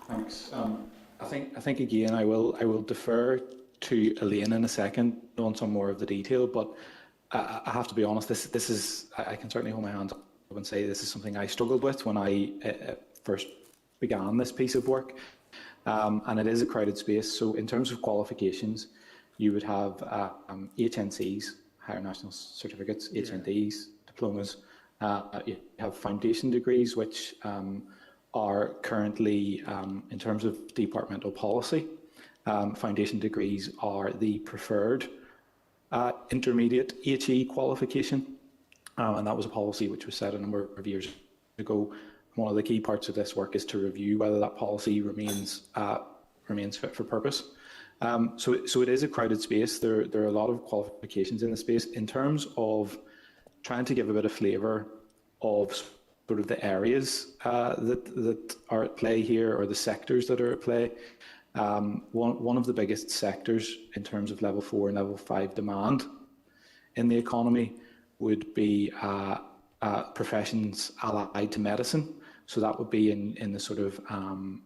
Thanks. I think again I will defer to Elaine in a second on some more of the detail, but I have to be honest. This is I can certainly hold my hands up and say this is something I struggled with when I first began this piece of work, and it is a crowded space. So in terms of qualifications, you would have HNCs, Higher National Certificates, HNDs, diplomas. You have foundation degrees, which are currently, in terms of departmental policy, foundation degrees are the preferred intermediate HE qualification. And that was a policy which was set a number of years ago. One of the key parts of this work is to review whether that policy remains fit for purpose. So it is a crowded space. There are a lot of qualifications in the space. In terms of trying to give a bit of flavour of sort of the areas that are at play here, or the sectors that are at play, one of the biggest sectors in terms of level 4 and level 5 demand in the economy would be professions allied to medicine. So that would be in the sort of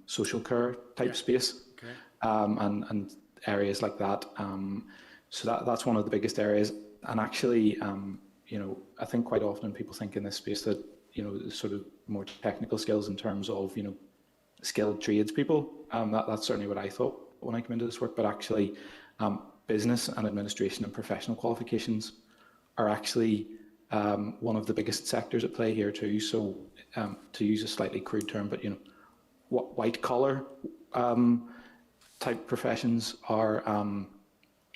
social care type space. Okay. And areas like that. So that's one of the biggest areas. And actually, I think quite often people think in this space that, sort of more technical skills in terms of, skilled tradespeople. That's certainly what I thought when I came into this work. But actually, business and administration and professional qualifications are actually one of the biggest sectors at play here too. So to use a slightly crude term, but, white collar type professions are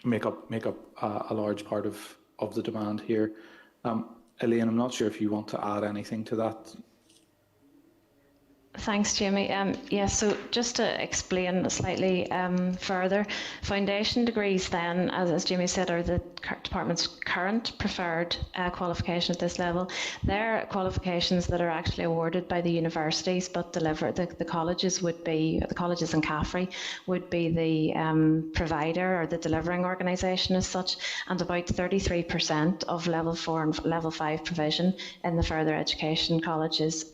make up a large part of the demand here. Elaine, I'm not sure if you want to add anything to that. Thanks, Jamie. So just to explain slightly further, foundation degrees then, as Jamie said, are the department's current preferred qualification at this level. They're qualifications that are actually awarded by the universities, but delivered. The colleges would be, the colleges in CAFRE would be the provider or the delivering organisation as such, and about 33% of level 4 and level 5 provision in the further education colleges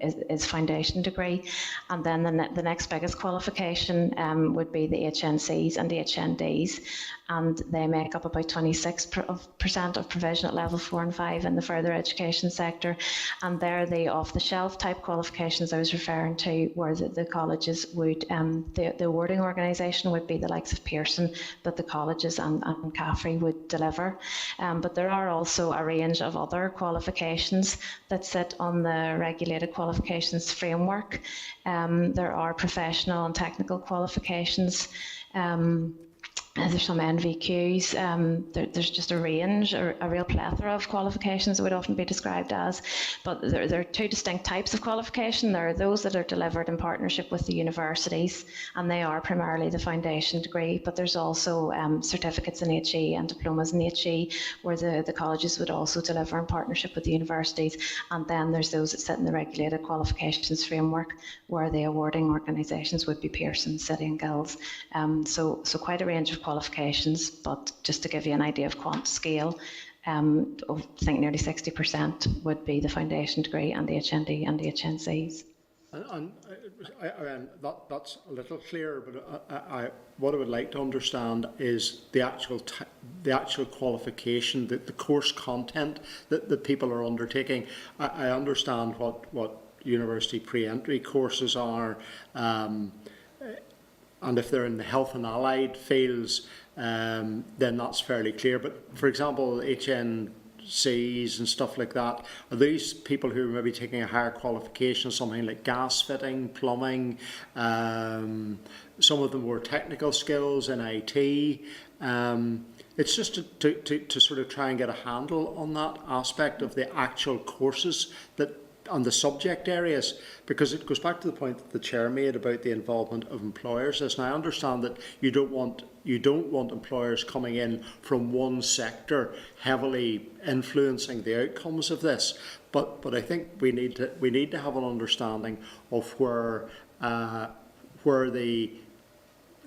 is foundation degree. And then the next biggest qualification would be the HNCs and the HNDs, and they make up about 26% of provision at level 4 and 5 in the further education sector. And they're the off-the-shelf type qualifications I was referring to, where the colleges would, the awarding organisation would be the likes of Pearson, but the colleges and CAFRE would deliver. But there are also a range of other qualifications that sit on the regulated qualifications framework. There are professional and technical qualifications. There's some NVQs, there's just a range, or a real plethora of qualifications that would often be described as, but there are two distinct types of qualification. There are those that are delivered in partnership with the universities, and they are primarily the foundation degree, but there's also certificates in HE and diplomas in HE, where the colleges would also deliver in partnership with the universities, and then there's those that sit in the regulated qualifications framework, where the awarding organisations would be Pearson, City and Guilds. So quite a range of qualifications, but just to give you an idea of scale, I think nearly 60% would be the foundation degree and the HND and the HNCs. And that's a little clearer, but what I would like to understand is the actual the actual qualification, the course content that people are undertaking. I understand what university pre-entry courses are, and if they're in the health and allied fields, then that's fairly clear. But for example, HNCs and stuff like that, are these people who are maybe taking a higher qualification, something like gas fitting, plumbing, some of the more technical skills in IT? It's just to sort of try and get a handle on that aspect of the actual courses on the subject areas, because it goes back to the point that the chair made about the involvement of employers. And I understand that you don't want employers coming in from one sector heavily influencing the outcomes of this, but I think we need to have an understanding of where the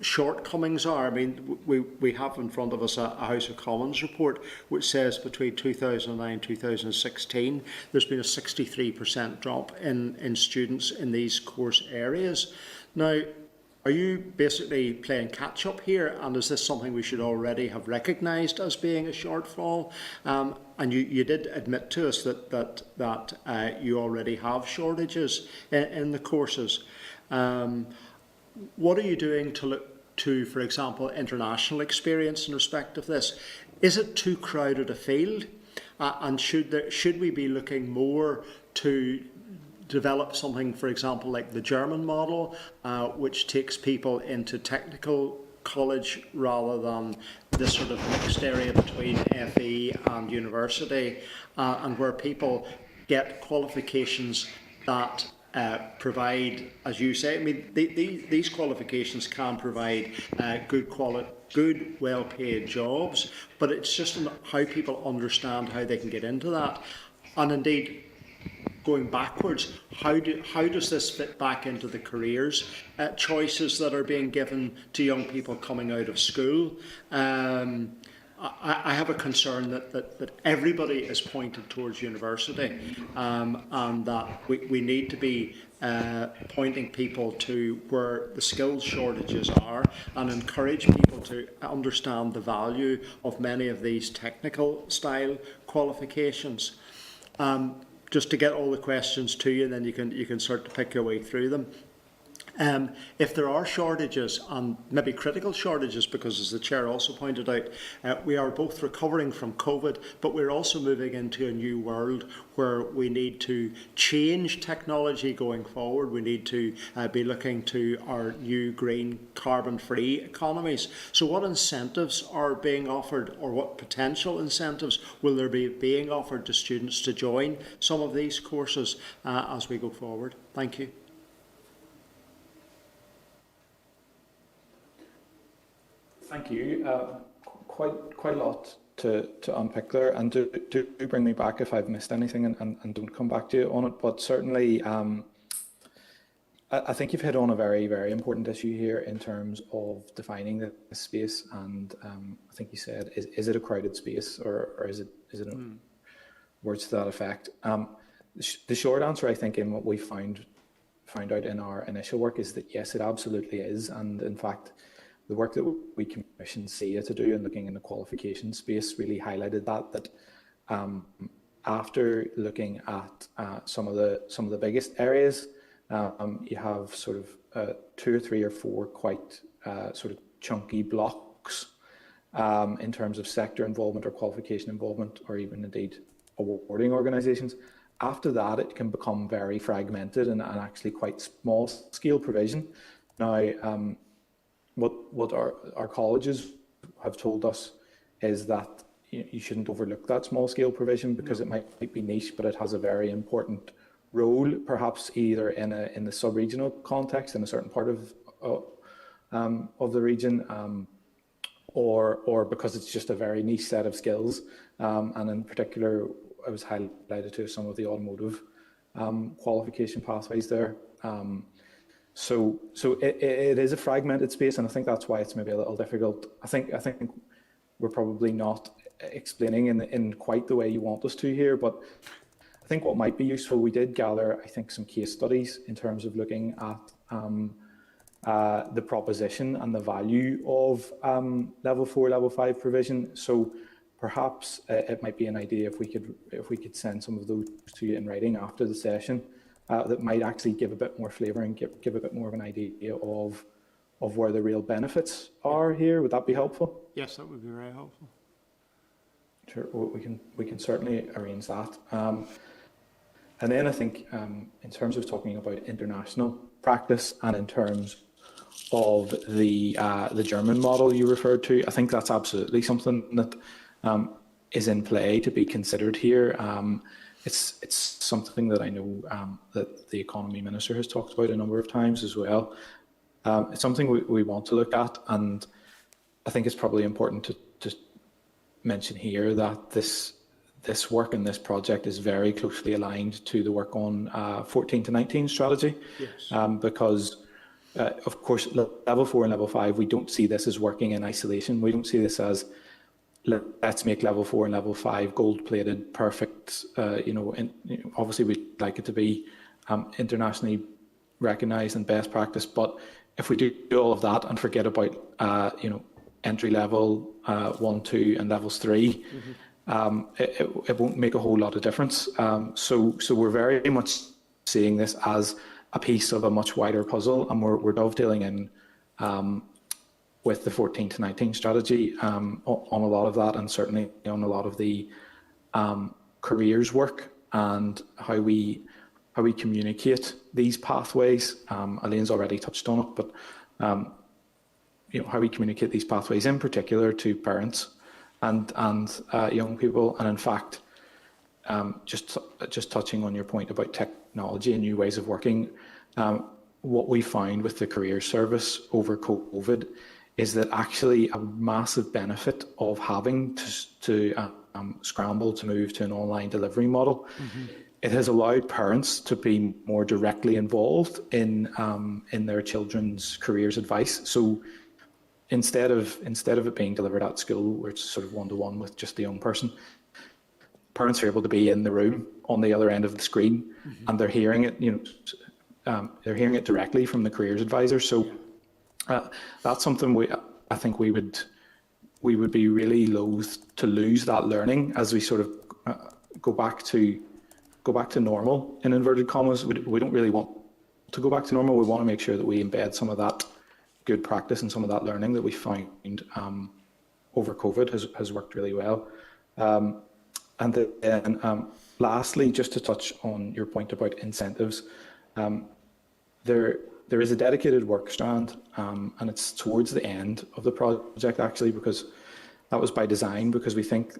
shortcomings are. I mean, we have in front of us a House of Commons report which says between 2009 and 2016 there's been a 63% drop in students in these course areas. Now, are you basically playing catch up here, and is this something we should already have recognised as being a shortfall? And you did admit to us that you already have shortages in the courses. What are you doing to look to, for example, international experience in respect of this? Is it too crowded a field? And should we be looking more to develop something, for example, like the German model, which takes people into technical college rather than this sort of mixed area between FE and university, and where people get qualifications that provide, as you say, I mean, these qualifications can provide good, well-paid jobs, but it's just how people understand how they can get into that. And indeed, going backwards, how does this fit back into the careers choices that are being given to young people coming out of school? I have a concern that everybody is pointed towards university, and that we need to be pointing people to where the skills shortages are, and encourage people to understand the value of many of these technical style qualifications. Just to get all the questions to you, and then you can start to pick your way through them. If there are shortages, and maybe critical shortages, because as the chair also pointed out, we are both recovering from COVID, but we're also moving into a new world where we need to change technology going forward. We need to be looking to our new green carbon-free economies. So what incentives are being offered, or what potential incentives will there be being offered to students to join some of these courses as we go forward? Thank you. Thank you. Quite a lot to unpick there, and do bring me back if I've missed anything, and don't come back to you on it. But certainly, I think you've hit on a very, very important issue here in terms of defining the space. And I think you said, is it a crowded space, or is it words to that effect? The short answer, I think, in what we found out in our initial work is that yes, it absolutely is, and in fact, the work that we commissioned SIA to do in looking in the qualification space really highlighted that after looking at some of the biggest areas, you have sort of 2 or 3 or 4 quite sort of chunky blocks in terms of sector involvement or qualification involvement, or even indeed awarding organisations. After that, it can become very fragmented and actually quite small scale provision. Now, what our colleges have told us is that you shouldn't overlook that small scale provision, because it might be niche, but it has a very important role, perhaps either in the sub-regional context in a certain part of the region, or because it's just a very niche set of skills, and in particular, I was highlighted to some of the automotive qualification pathways there. So it is a fragmented space, and I think that's why it's maybe a little difficult. I think we're probably not explaining in quite the way you want us to here, but I think what might be useful, we did gather, I think, some case studies in terms of looking at the proposition and the value of level 4, level 5 provision. So perhaps it might be an idea if we could send some of those to you in writing after the session that might actually give a bit more flavour and give a bit more of an idea of where the real benefits are here. Would that be helpful? Yes, that would be very helpful. Sure, we can certainly arrange that. And then I think in terms of talking about international practice and in terms of the German model you referred to, I think that's absolutely something that is in play to be considered here. It's something that I know that the Economy Minister has talked about a number of times as well. It's something we want to look at, and I think it's probably important to mention here that this work and this project is very closely aligned to the work on 14 to 19 strategy. Yes. Because of course, level 4 and level 5, we don't see this as working in isolation. We don't see this as let's make level 4 and level 5 gold-plated, perfect. Obviously we'd like it to be internationally recognised and best practice. But if we do all of that and forget about entry level 1, 2, and levels 3, it won't make a whole lot of difference. So we're very much seeing this as a piece of a much wider puzzle, and we're dovetailing in with the 14 to 19 strategy on a lot of that, and certainly on a lot of the careers work and how we communicate these pathways. Elaine's already touched on it, but how we communicate these pathways in particular to parents and young people. And in fact, just touching on your point about technology and new ways of working, what we found with the career service over COVID is that actually a massive benefit of having to scramble to move to an online delivery model. It has allowed parents to be more directly involved in their children's careers advice. So instead of it being delivered at school, where it's sort of one-to-one with just the young person, parents are able to be in the room on the other end of the screen, and they're hearing it. They're hearing it directly from the careers advisor. So that's something I think we would be really loath to lose that learning as we sort of go back to normal, in inverted commas. We don't really want to go back to normal. We want to make sure that we embed some of that good practice and some of that learning that we found over COVID has worked really well. And then lastly, just to touch on your point about incentives, there is a dedicated work strand, and it's towards the end of the project actually, because that was by design, because we think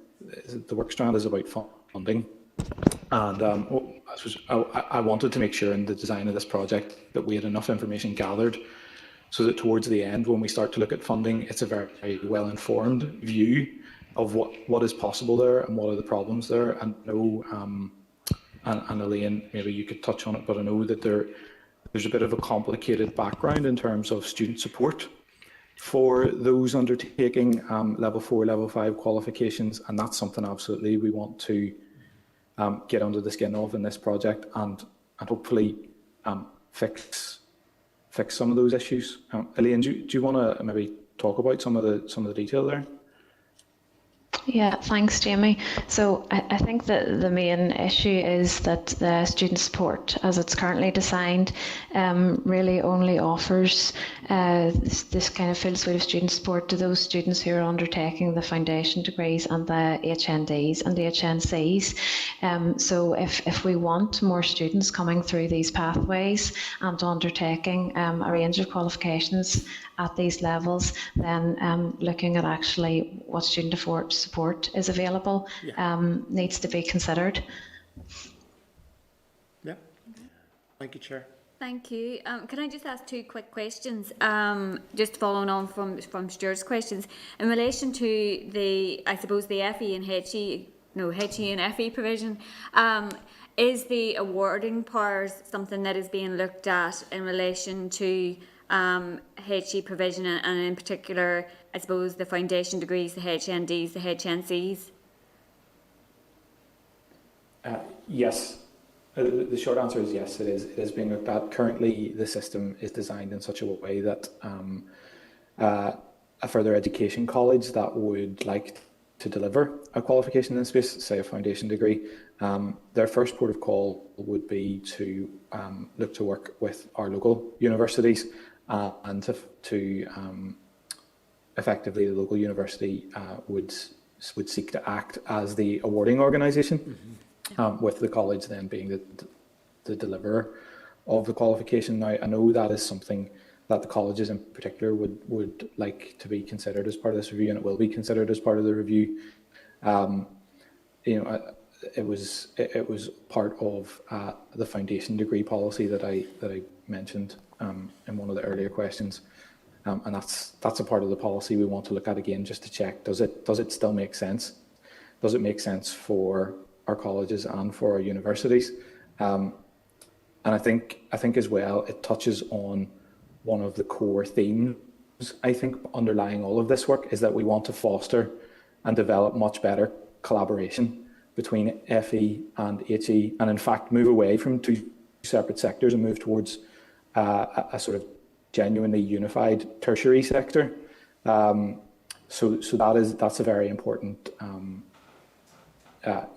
the work strand is about funding. And I wanted to make sure in the design of this project that we had enough information gathered so that towards the end, when we start to look at funding, it's a very, very well-informed view of what is possible there and what are the problems there. And and Elaine, maybe you could touch on it, but I know that there's a bit of a complicated background in terms of student support for those undertaking level 4, level 5 qualifications, and that's something absolutely we want to get under the skin of in this project, and hopefully fix some of those issues. Elaine, do you want to maybe talk about some of the detail there? Yeah, thanks, Jamie. So I think that the main issue is that the student support, as it's currently designed, really only offers this kind of full suite of student support to those students who are undertaking the foundation degrees and the HNDs and the HNCs. So if we want more students coming through these pathways and undertaking a range of qualifications at these levels, then looking at actually what student support is available needs to be considered. Yeah. Thank you, Chair. Thank you. Can I just ask two quick questions? Just following on from Stuart's questions in relation to the FE and HE and FE provision. Is the awarding powers something that is being looked at in relation to HE provision, and in particular, I suppose, the foundation degrees, the HNDs, the HNCs? Yes. The short answer is yes, it is. It is being looked at. Currently, the system is designed in such a way that a further education college that would like to deliver a qualification in this space, say a foundation degree, their first port of call would be to look to work with our local universities and to effectively the local university would seek to act as the awarding organisation, with the college then being the deliverer of the qualification. Now, I know that is something that the colleges in particular would like to be considered as part of this review, and it will be considered as part of the review. It was part of the foundation degree policy that I mentioned in one of the earlier questions, and that's a part of the policy we want to look at again, just to check, does it still make sense? Does it make sense for our colleges and for our universities? And I think as well, it touches on one of the core themes, I think, underlying all of this work, is that we want to foster and develop much better collaboration between FE and HE, and in fact move away from two separate sectors and move towards a sort of genuinely unified tertiary sector. So that's a very important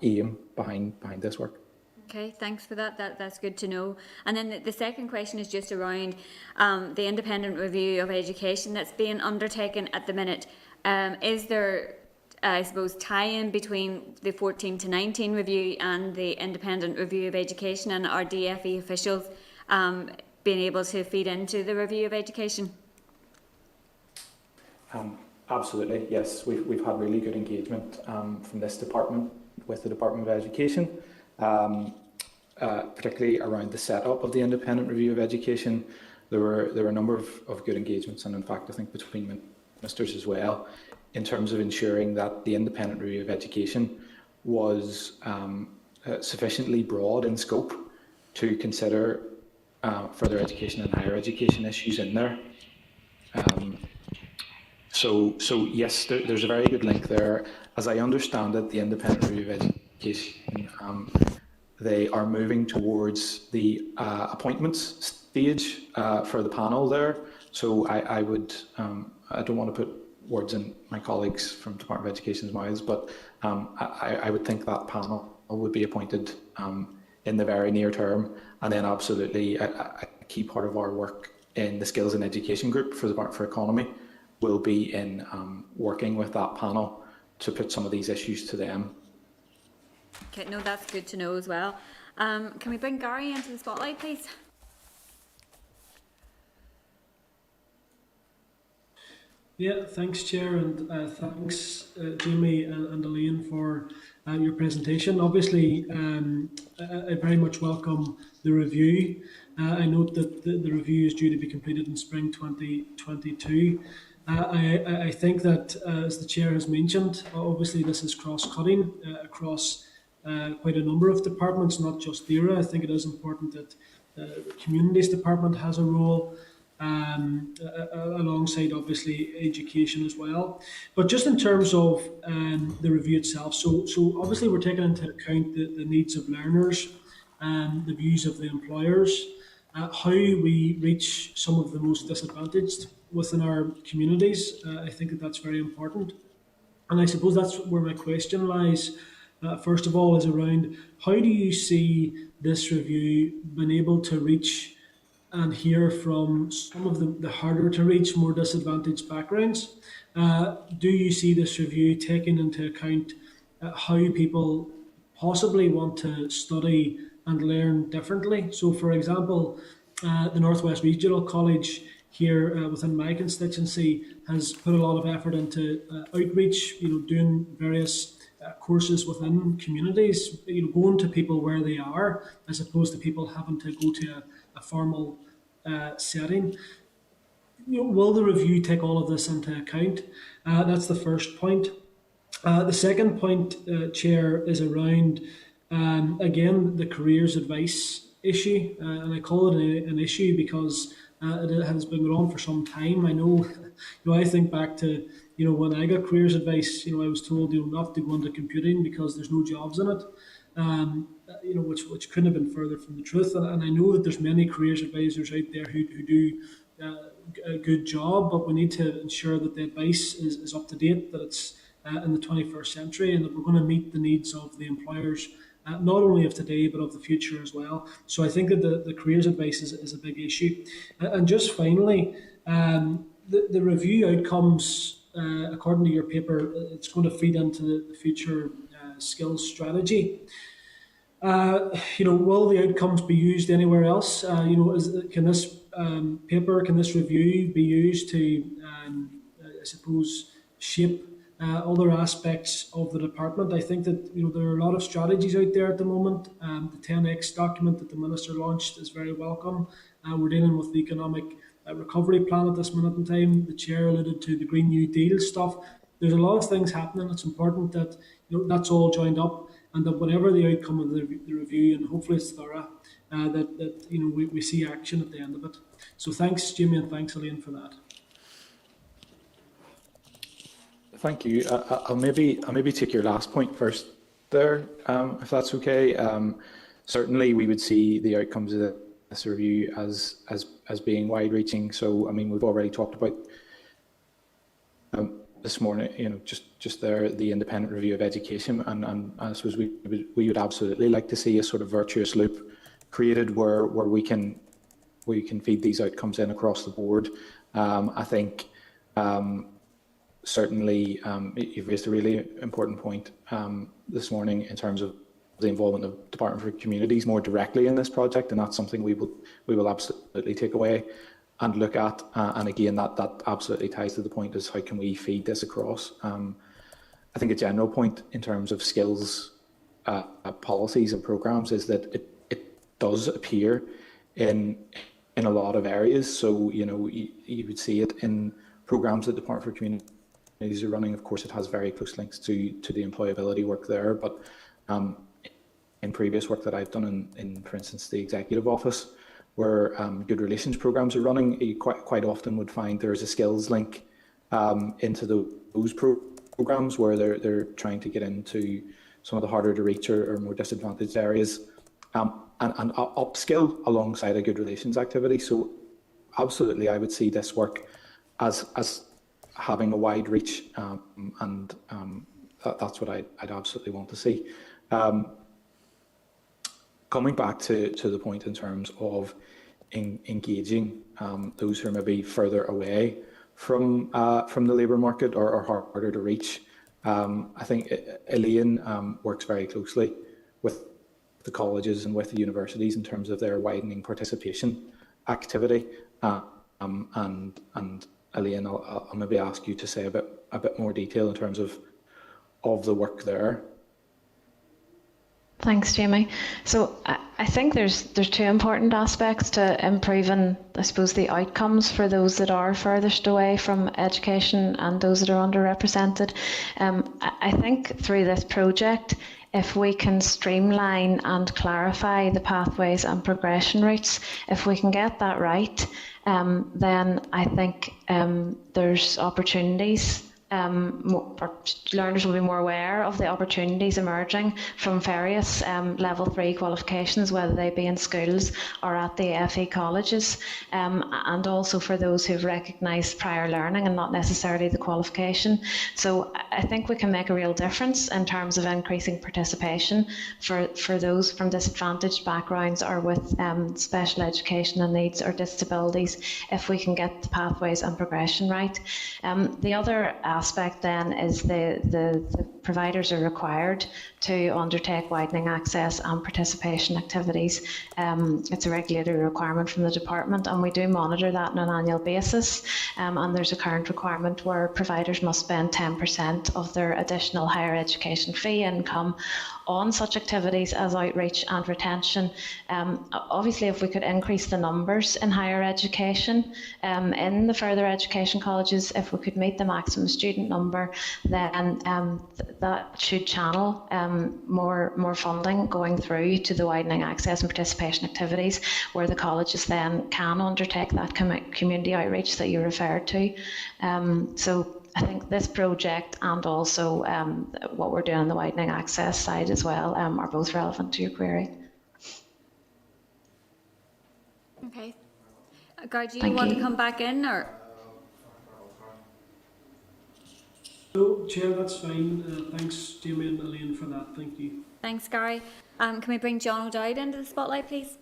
aim behind this work. Okay, thanks for that. That's good to know. And then the second question is just around the independent review of education that's being undertaken at the minute. Is there, I suppose, tie-in between the 14 to 19 review and the independent review of education, and are DFE officials being able to feed into the review of education? Absolutely, yes. We've had really good engagement from this department with the Department of Education. Particularly around the setup of the independent review of education, there were a number of good engagements, and in fact I think between ministers as well, in terms of ensuring that the independent review of education was sufficiently broad in scope to consider further education and higher education issues in there. So yes, there's a very good link there. As I understand it, the independent review of education, they are moving towards the appointments stage for the panel there. So I don't want to put words in my colleagues from Department of Education's mouths, but I would think that panel would be appointed in the very near term. And then absolutely a key part of our work in the Skills and Education Group for the Department for Economy will be in working with that panel to put some of these issues to them. Okay, no, that's good to know as well. Can we bring Gary into the spotlight, please? Yeah, thanks, Chair, and thanks, Jamie and Elaine, for your presentation. Obviously, I very much welcome the review. I note that the review is due to be completed in spring 2022. I think that, as the Chair has mentioned, obviously this is cross-cutting across quite a number of departments, not just DERA. I think it is important that the Communities Department has a role, alongside obviously education as well. But just in terms of the review itself, so obviously we're taking into account the needs of learners and the views of the employers, how we reach some of the most disadvantaged within our communities. I think that's very important. And I suppose that's where my question lies. First of all, is around how do you see this review being able to reach and hear from some of the harder to reach, more disadvantaged backgrounds? Do you see this review taking into account how people possibly want to study and learn differently? So, for example, the Northwest Regional College here within my constituency has put a lot of effort into outreach, doing various courses within communities, going to people where they are, as opposed to people having to go to a formal setting. Will the review take all of this into account? That's the first point. The second point, Chair, is around, again, the careers advice issue. And I call it an issue because it has been going on for some time. I know, I think back to, when I got careers advice, I was told, not to go into computing because there's no jobs in it. which couldn't have been further from the truth. And I know that there's many careers advisors out there who do a good job, but we need to ensure that the advice is up to date, that it's in the 21st century, and that we're going to meet the needs of the employers, not only of today, but of the future as well. So I think that the careers advice is a big issue. And just finally, the review outcomes, according to your paper, it's going to feed into the future skills strategy. Will the outcomes be used anywhere else? Can this can this review be used to, I suppose, shape other aspects of the department? I think that there are a lot of strategies out there at the moment. The 10X document that the Minister launched is very welcome. We're dealing with the economic recovery plan at this minute in time. The Chair alluded to the Green New Deal stuff. There's a lot of things happening. It's important that that's all joined up, and that whatever the outcome of the review, and hopefully it's thorough, that we see action at the end of it. So thanks, Jimmy, and thanks, Elaine, for that. Thank you. I'll maybe take your last point first there, if that's okay. Certainly, we would see the outcomes of this review as being wide-reaching. So, I mean, we've already talked about this morning, just there, the independent review of education, and I suppose we would absolutely like to see a sort of virtuous loop created where we can feed these outcomes in across the board. I think certainly you've raised a really important point this morning in terms of the involvement of Department for Communities more directly in this project, and that's something we will absolutely take away and look at. And again, that absolutely ties to the point is how can we feed this across. I think a general point in terms of skills policies and programs is that it does appear in a lot of areas. So you would see it in programs that Department for Communities are running. Of course, it has very close links to the employability work there, but in previous work that I've done in for instance, the Executive Office, where good relations programs are running, you quite often would find there's a skills link into those programs where they're trying to get into some of the harder to reach or more disadvantaged areas and upskill alongside a good relations activity. So absolutely, I would see this work as having a wide reach, and that's what I'd absolutely want to see. Coming back to the point in terms of engaging those who are maybe further away from the labour market or harder to reach, I think Elaine works very closely with the colleges and with the universities in terms of their widening participation activity. And Elaine, I'll maybe ask you to say a bit more detail in terms of the work there. Thanks, Jamie. So I think there's two important aspects to improving, I suppose, the outcomes for those that are furthest away from education and those that are underrepresented. I think through this project, if we can streamline and clarify the pathways and progression routes, if we can get that right, then I think there's opportunities. Learners will be more aware of the opportunities emerging from various level 3 qualifications, whether they be in schools or at the FE colleges, and also for those who've recognised prior learning and not necessarily the qualification. So I think we can make a real difference in terms of increasing participation for those from disadvantaged backgrounds or with special educational needs or disabilities, if we can get the pathways and progression right. The other aspect then is the providers are required to undertake widening access and participation activities. It's a regulatory requirement from the department, and we do monitor that on an annual basis. And there's a current requirement where providers must spend 10% of their additional higher education fee income on such activities as outreach and retention. Obviously, if we could increase the numbers in higher education, in the further education colleges, if we could meet the maximum student number, then that should channel more funding going through to the widening access and participation activities, where the colleges then can undertake that community outreach that you referred to. So I think this project and also what we're doing on the widening access side as well are both relevant to your query. Okay. Guy, do you Thank want you. to come back in, or? No, Chair, that's fine. Thanks, Jamie and Elaine, for that. Thank you. Thanks, Gary. Can we bring John O'Dowd into the spotlight, please?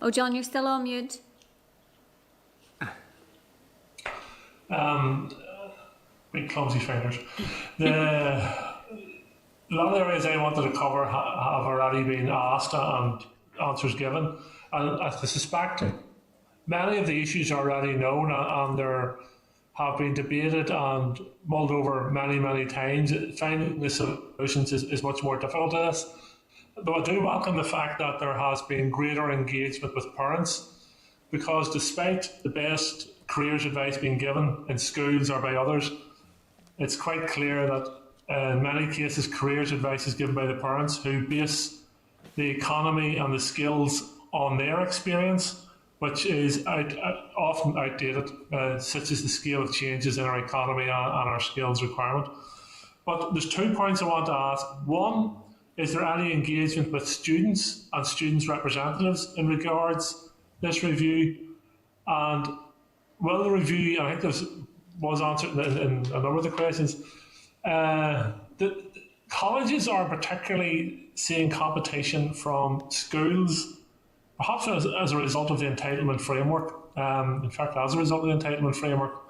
Oh, John, you're still on mute. Big clumsy fingers. A lot of the areas I wanted to cover have already been asked and answers given. And I suspect many of the issues are already known and there have been debated and mulled over many, many times. Finding the solutions is much more difficult to this. Though I do welcome the fact that there has been greater engagement with parents, because despite the best careers advice being given in schools or by others, it's quite clear that in many cases careers advice is given by the parents who base the economy and the skills on their experience, which is often outdated, such as the scale of changes in our economy and our skills requirement. But there's 2 points I want to ask. One, is there any engagement with students and students' representatives in regards to this review? And will the review, and I think this was answered in a number of the questions, the colleges are particularly seeing competition from schools, perhaps as a result of the entitlement framework. In fact, as a result of the entitlement framework,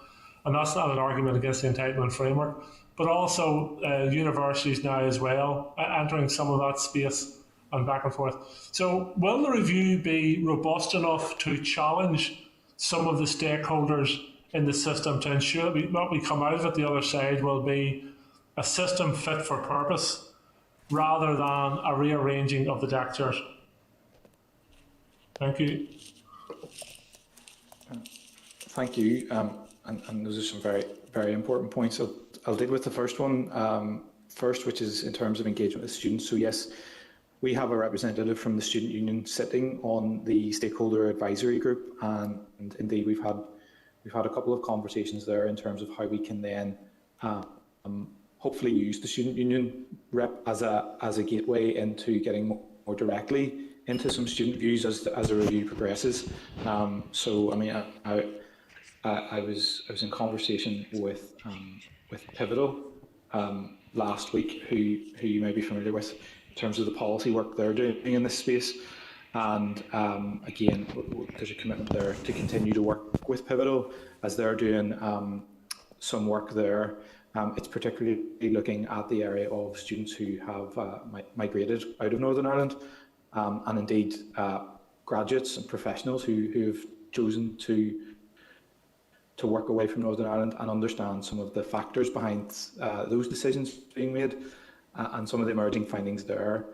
and that's not an argument against the entitlement framework, but also universities now as well, entering some of that space and back and forth. So will the review be robust enough to challenge some of the stakeholders in the system to ensure that what we come out of it the other side will be a system fit for purpose rather than a rearranging of the deck chairs? Thank you. Thank you. And those are some very, very important points. I'll deal with the first one first, which is in terms of engagement with students. So yes, we have a representative from the student union sitting on the stakeholder advisory group, and indeed we've had a couple of conversations there in terms of how we can then hopefully use the student union rep as a gateway into getting more directly into some student views as the review progresses. So I mean, I was in conversation with Pivotal last week, who you may be familiar with in terms of the policy work they're doing in this space. And again, there's a commitment there to continue to work with Pivotal as they're doing some work there. It's particularly looking at the area of students who have migrated out of Northern Ireland, and indeed graduates and professionals who have chosen to work away from Northern Ireland and understand some of the factors behind those decisions being made, and some of the emerging findings there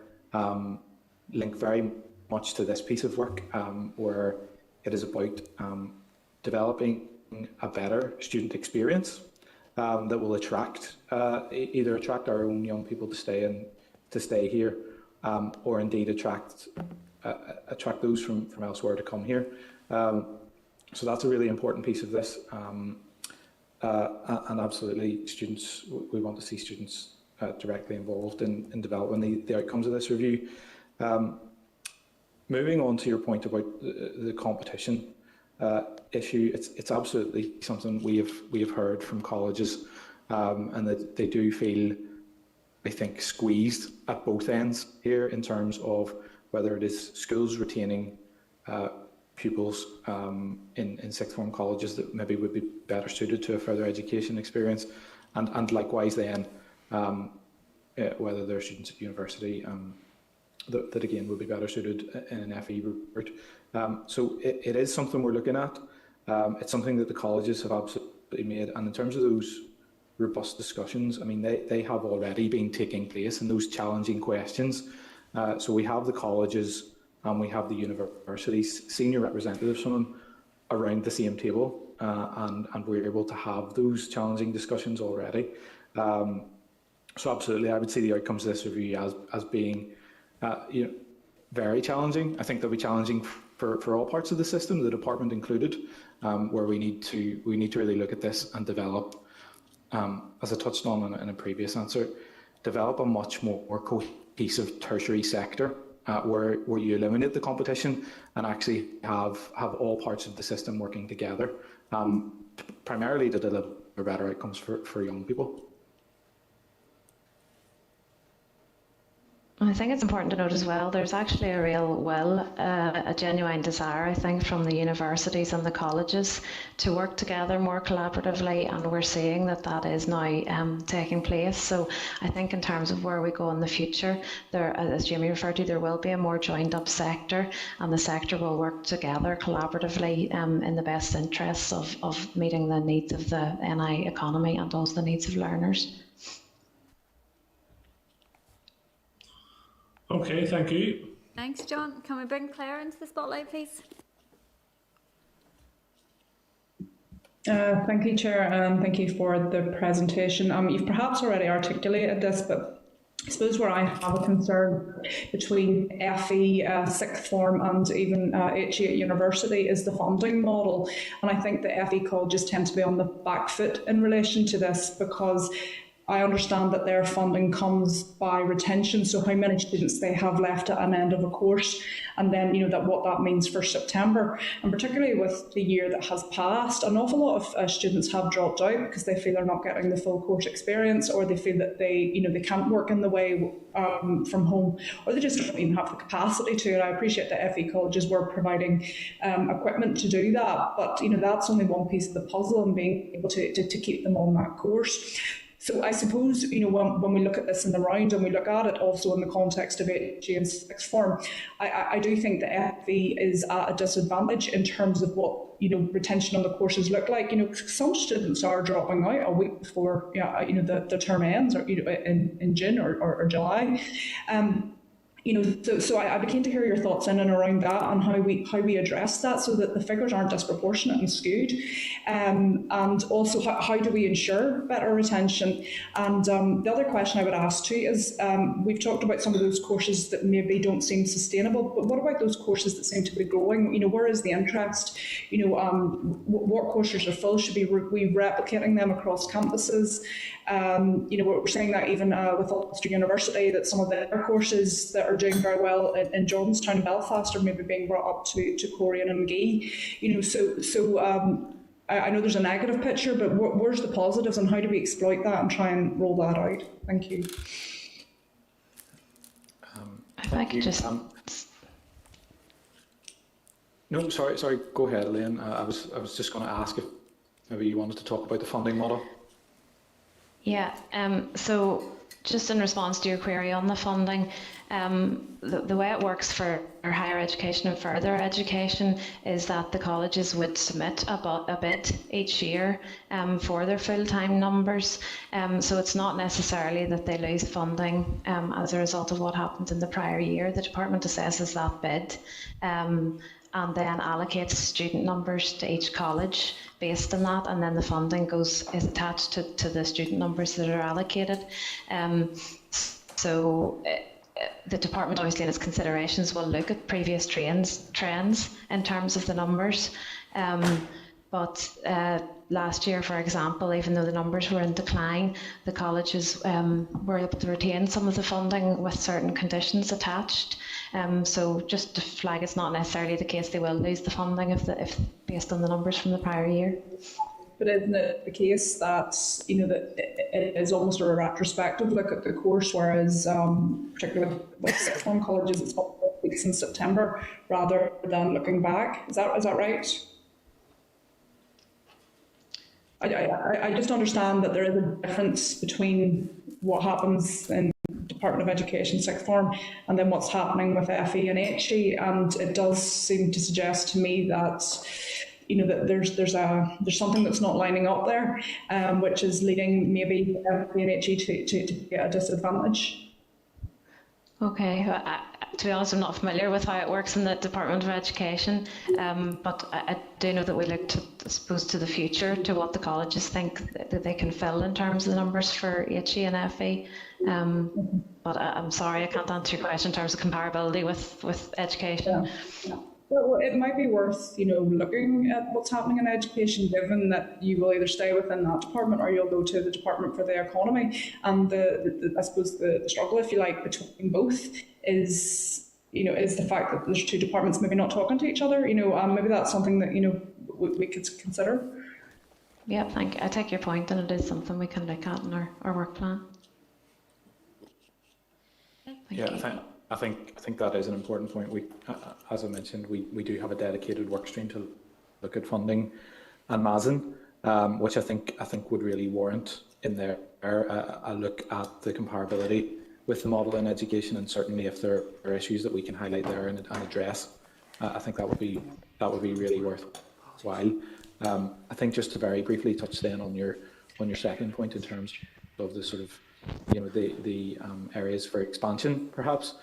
link very much to this piece of work, where it is about developing a better student experience that will either attract our own young people to stay here, or indeed attract those from elsewhere to come here. So that's a really important piece of this, and absolutely, we want to see students directly involved in developing the outcomes of this review. Moving on to your point about the competition issue, it's absolutely something we have heard from colleges, and that they do feel, I think, squeezed at both ends here in terms of whether it is schools retaining pupils in sixth form colleges that maybe would be better suited to a further education experience, and likewise then whether there are students at university that again would be better suited in an FE route. So it is something we're looking at. It's something that the colleges have absolutely made, and in terms of those robust discussions, I mean, they have already been taking place in those challenging questions. So we have the colleges and we have the universities, senior representatives from them, around the same table, and we're able to have those challenging discussions already. So absolutely, I would see the outcomes of this review as being, very challenging. I think they'll be challenging for all parts of the system, the department included, where we need to really look at this and develop, as I touched on in a previous answer, develop a much more cohesive tertiary sector where you eliminate the competition and actually have all parts of the system working together, primarily to deliver better outcomes for young people. I think it's important to note as well, there's actually a real will, a genuine desire, I think, from the universities and the colleges to work together more collaboratively, and we're seeing that is now taking place. So I think in terms of where we go in the future, there, as Jamie referred to, there will be a more joined up sector, and the sector will work together collaboratively in the best interests of meeting the needs of the NI economy and also the needs of learners. Okay, thank you. Thanks, John. Can we bring Claire into the spotlight, please? Thank you, Chair, and thank you for the presentation. You've perhaps already articulated this, but I suppose where I have a concern between FE, sixth form, and even HE at university is the funding model. And I think the FE colleges tend to be on the back foot in relation to this, because I understand that their funding comes by retention, so how many students they have left at an end of a course, and then that what that means for September. And particularly with the year that has passed, an awful lot of students have dropped out because they feel they're not getting the full course experience, or they feel that they can't work in the way from home, or they just don't even have the capacity to. And I appreciate that FE colleges were providing equipment to do that, but that's only one piece of the puzzle, and being able to keep them on that course. So I suppose, when we look at this in the round, and we look at it also in the context of HE and sixth form, I do think that FE is at a disadvantage in terms of what retention on the courses look like. Some students are dropping out a week before the term ends, or in June or July. So I'd be keen to hear your thoughts in and around that, and how we address that so that the figures aren't disproportionate and skewed, and also how do we ensure better retention. And the other question I would ask too is, we've talked about some of those courses that maybe don't seem sustainable, but what about those courses that seem to be growing? Where is the interest? What courses are full? Should we replicating them across campuses? We're saying that even with Ulster University, that some of their courses that are doing very well in Jordanstown and Belfast are maybe being brought up to Corian and McGee. I know there's a negative picture, but where's the positives, and how do we exploit that and try and roll that out? Thank you. If I could just... No, sorry. Go ahead, Elaine. I was just going to ask if maybe you wanted to talk about the funding model. Yeah. So just in response to your query on the funding, the way it works for higher education and further education is that the colleges would submit a bid each year for their full-time numbers. So it's not necessarily that they lose funding as a result of what happened in the prior year. The department assesses that bid and then allocates student numbers to each college based on that, and then the funding is attached to the student numbers that are allocated. The department, obviously in its considerations, will look at previous trends in terms of the numbers. But last year, for example, even though the numbers were in decline, the colleges were able to retain some of the funding with certain conditions attached. So just to flag, it's not necessarily the case they will lose the funding if based on the numbers from the prior year. But isn't it the case that that it is almost a retrospective look at the course, whereas particularly with sixth form colleges, it's all weeks in September rather than looking back? Is that right? I just understand that there is a difference between what happens in Department of Education sixth form and then what's happening with FE and HE, and it does seem to suggest to me that that there's something that's not lining up there, which is leading maybe FE and HE to get a disadvantage. Okay, to be honest, I'm not familiar with how it works in the Department of Education, but I do know that we look to, I suppose, to the future, to what the colleges think that they can fill in terms of the numbers for HE and FE. But I'm sorry, I can't answer your question in terms of comparability with education. Yeah. Well, it might be worth, looking at what's happening in education, given that you will either stay within that department or you'll go to the Department for the Economy. And I suppose the struggle, if you like, between both is, is the fact that there's two departments maybe not talking to each other. Maybe that's something that we could consider. Yeah, I take your point, and it is something we can look at in our work plan. I think that is an important point. We, as I mentioned, we do have a dedicated work stream to look at funding and MASN, which I think would really warrant in there a look at the comparability with the model in education, and certainly if there are issues that we can highlight there and address, I think that would be really worthwhile. I think just to very briefly touch then on your second point in terms of the sort of the areas for expansion, perhaps.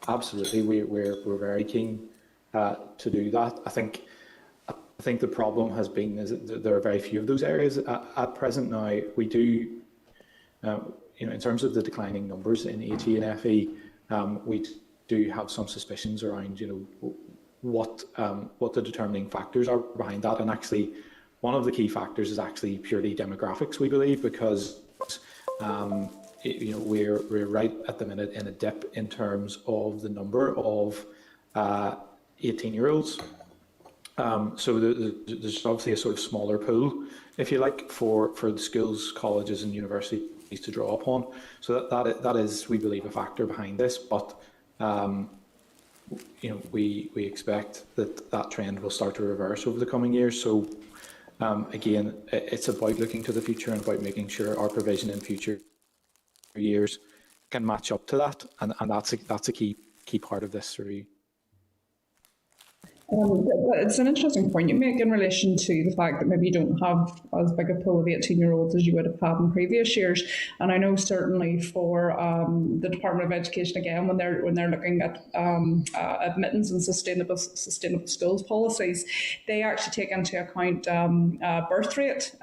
Absolutely, we're very keen to do that. I think the problem has been is that there are very few of those areas at present. Now we do, in terms of the declining numbers in HE and FE, we do have some suspicions around what the determining factors are behind that, and actually one of the key factors is actually purely demographics, we believe, because we're right at the minute in a dip in terms of the number of 18-year-olds. So there's obviously a sort of smaller pool, if you like, for the schools, colleges, and universities to draw upon. So that is, we believe, a factor behind this. But we expect that trend will start to reverse over the coming years. So again, it's about looking to the future and about making sure our provision in future years can match up to that, and that's a key part of this review. It's an interesting point you make in relation to the fact that maybe you don't have as big a pool of 18-year-olds as you would have had in previous years. And I know certainly for the Department of Education, again, when they're looking at admittance and sustainable schools policies, they actually take into account birth rate.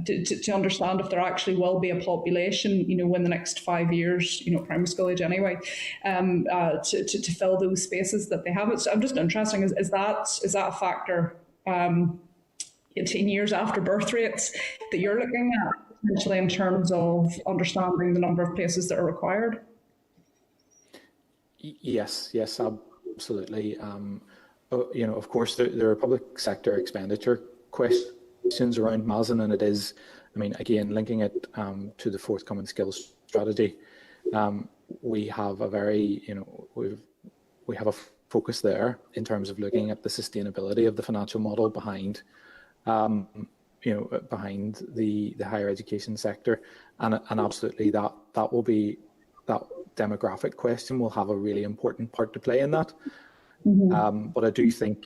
To understand if there actually will be a population, in the next 5 years, primary school age anyway, to fill those spaces that they have. So I'm just interested, is that a factor 18 years after birth rates that you're looking at, potentially in terms of understanding the number of places that are required? Yes, absolutely. Of course, there are public sector expenditure questions around MASN, and it is, again, linking it to the forthcoming skills strategy. We have a very, we have a focus there in terms of looking at the sustainability of the financial model behind, behind the higher education sector, and absolutely that demographic question will have a really important part to play in that. Mm-hmm. But I do think.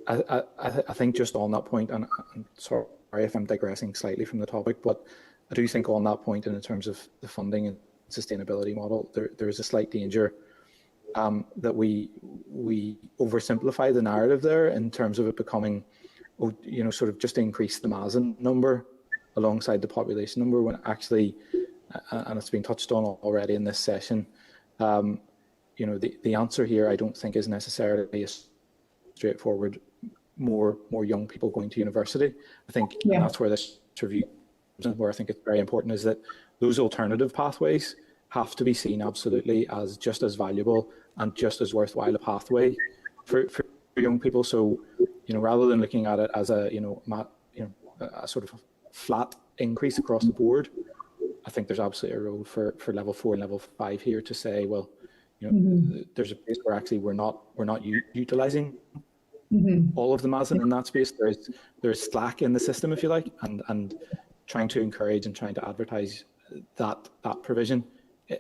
I think just on that point, and I'm sorry if I'm digressing slightly from the topic, but I do think on that point, and in terms of the funding and sustainability model, there is a slight danger that we oversimplify the narrative there in terms of it becoming, sort of just increase the MASN number alongside the population number, when actually, and it's been touched on already in this session, the answer here I don't think is necessarily a straightforward more young people going to university. I think and that's where this review, where I think it's very important, is that those alternative pathways have to be seen absolutely as just as valuable and just as worthwhile a pathway for young people. So, rather than looking at it as a a sort of flat increase across the board, I think there's absolutely a role for level 4 and level 5 here to say, well, there's a place where actually we're not utilising all of the MASN in that space. There's slack in the system, if you like, and trying to encourage and trying to advertise that provision,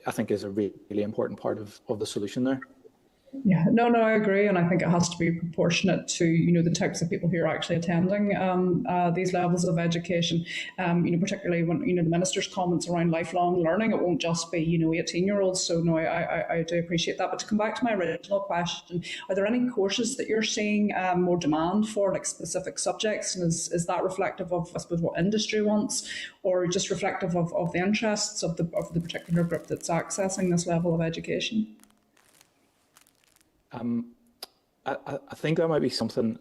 I think, is a really important part of the solution there. Yeah, no, I agree, and I think it has to be proportionate to the types of people who are actually attending these levels of education. Particularly when the minister's comments around lifelong learning, it won't just be 18-year-olds. So no, I do appreciate that. But to come back to my original question, are there any courses that you're seeing more demand for, like specific subjects, and is that reflective of, I suppose, what industry wants, or just reflective of the interests of the particular group that's accessing this level of education? I think that might be something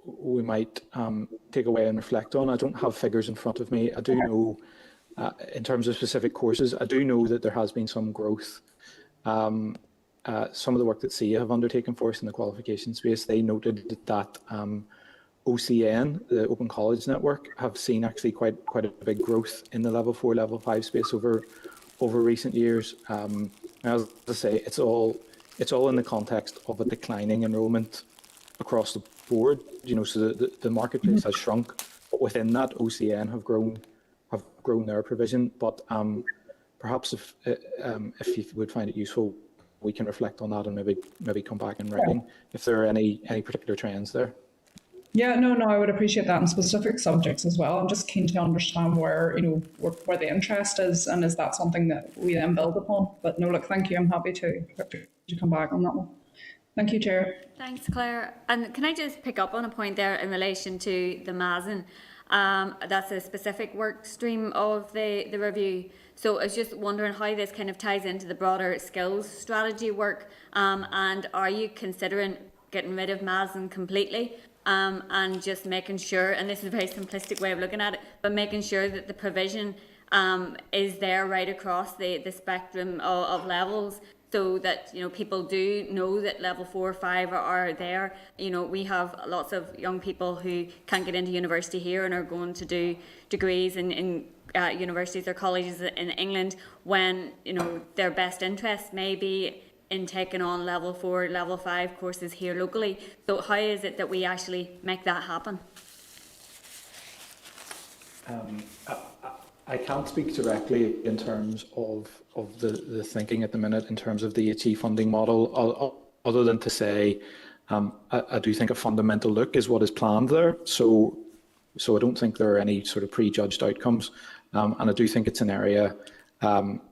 we might take away and reflect on. I don't have figures in front of me. I do know, in terms of specific courses, I do know that there has been some growth. Some of the work that SIA have undertaken for us in the qualification space, they noted that OCN, the Open College Network, have seen actually quite a big growth in the level 4, level 5 space over recent years. As I say, it's all in the context of a declining enrolment across the board. So the marketplace has shrunk, but within that, OCN have grown their provision. But perhaps if you would find it useful, we can reflect on that and maybe come back in writing if there are any particular trends there. Yeah, no, I would appreciate that in specific subjects as well. I'm just keen to understand where the interest is, and is that something that we then build upon? But no, look, thank you. I'm happy to come back on that one. Thank you, Chair. Thanks, Claire. And can I just pick up on a point there in relation to the MASN? That's a specific work stream of the review. So I was just wondering how this kind of ties into the broader skills strategy work. And are you considering getting rid of MASN completely? And just making sure, and this is a very simplistic way of looking at it, but making sure that the provision is there right across the spectrum of levels, so that people do know that level 4 or 5 are there. We have lots of young people who can't get into university here and are going to do degrees in universities or colleges in England, when their best interest may be in taking on level 4, level 5 courses here locally. So how is it that we actually make that happen? I can't speak directly in terms of the thinking at the minute in terms of the HE funding model, other than to say I do think a fundamental look is what is planned there. So I don't think there are any sort of prejudged outcomes, and I do think it's an area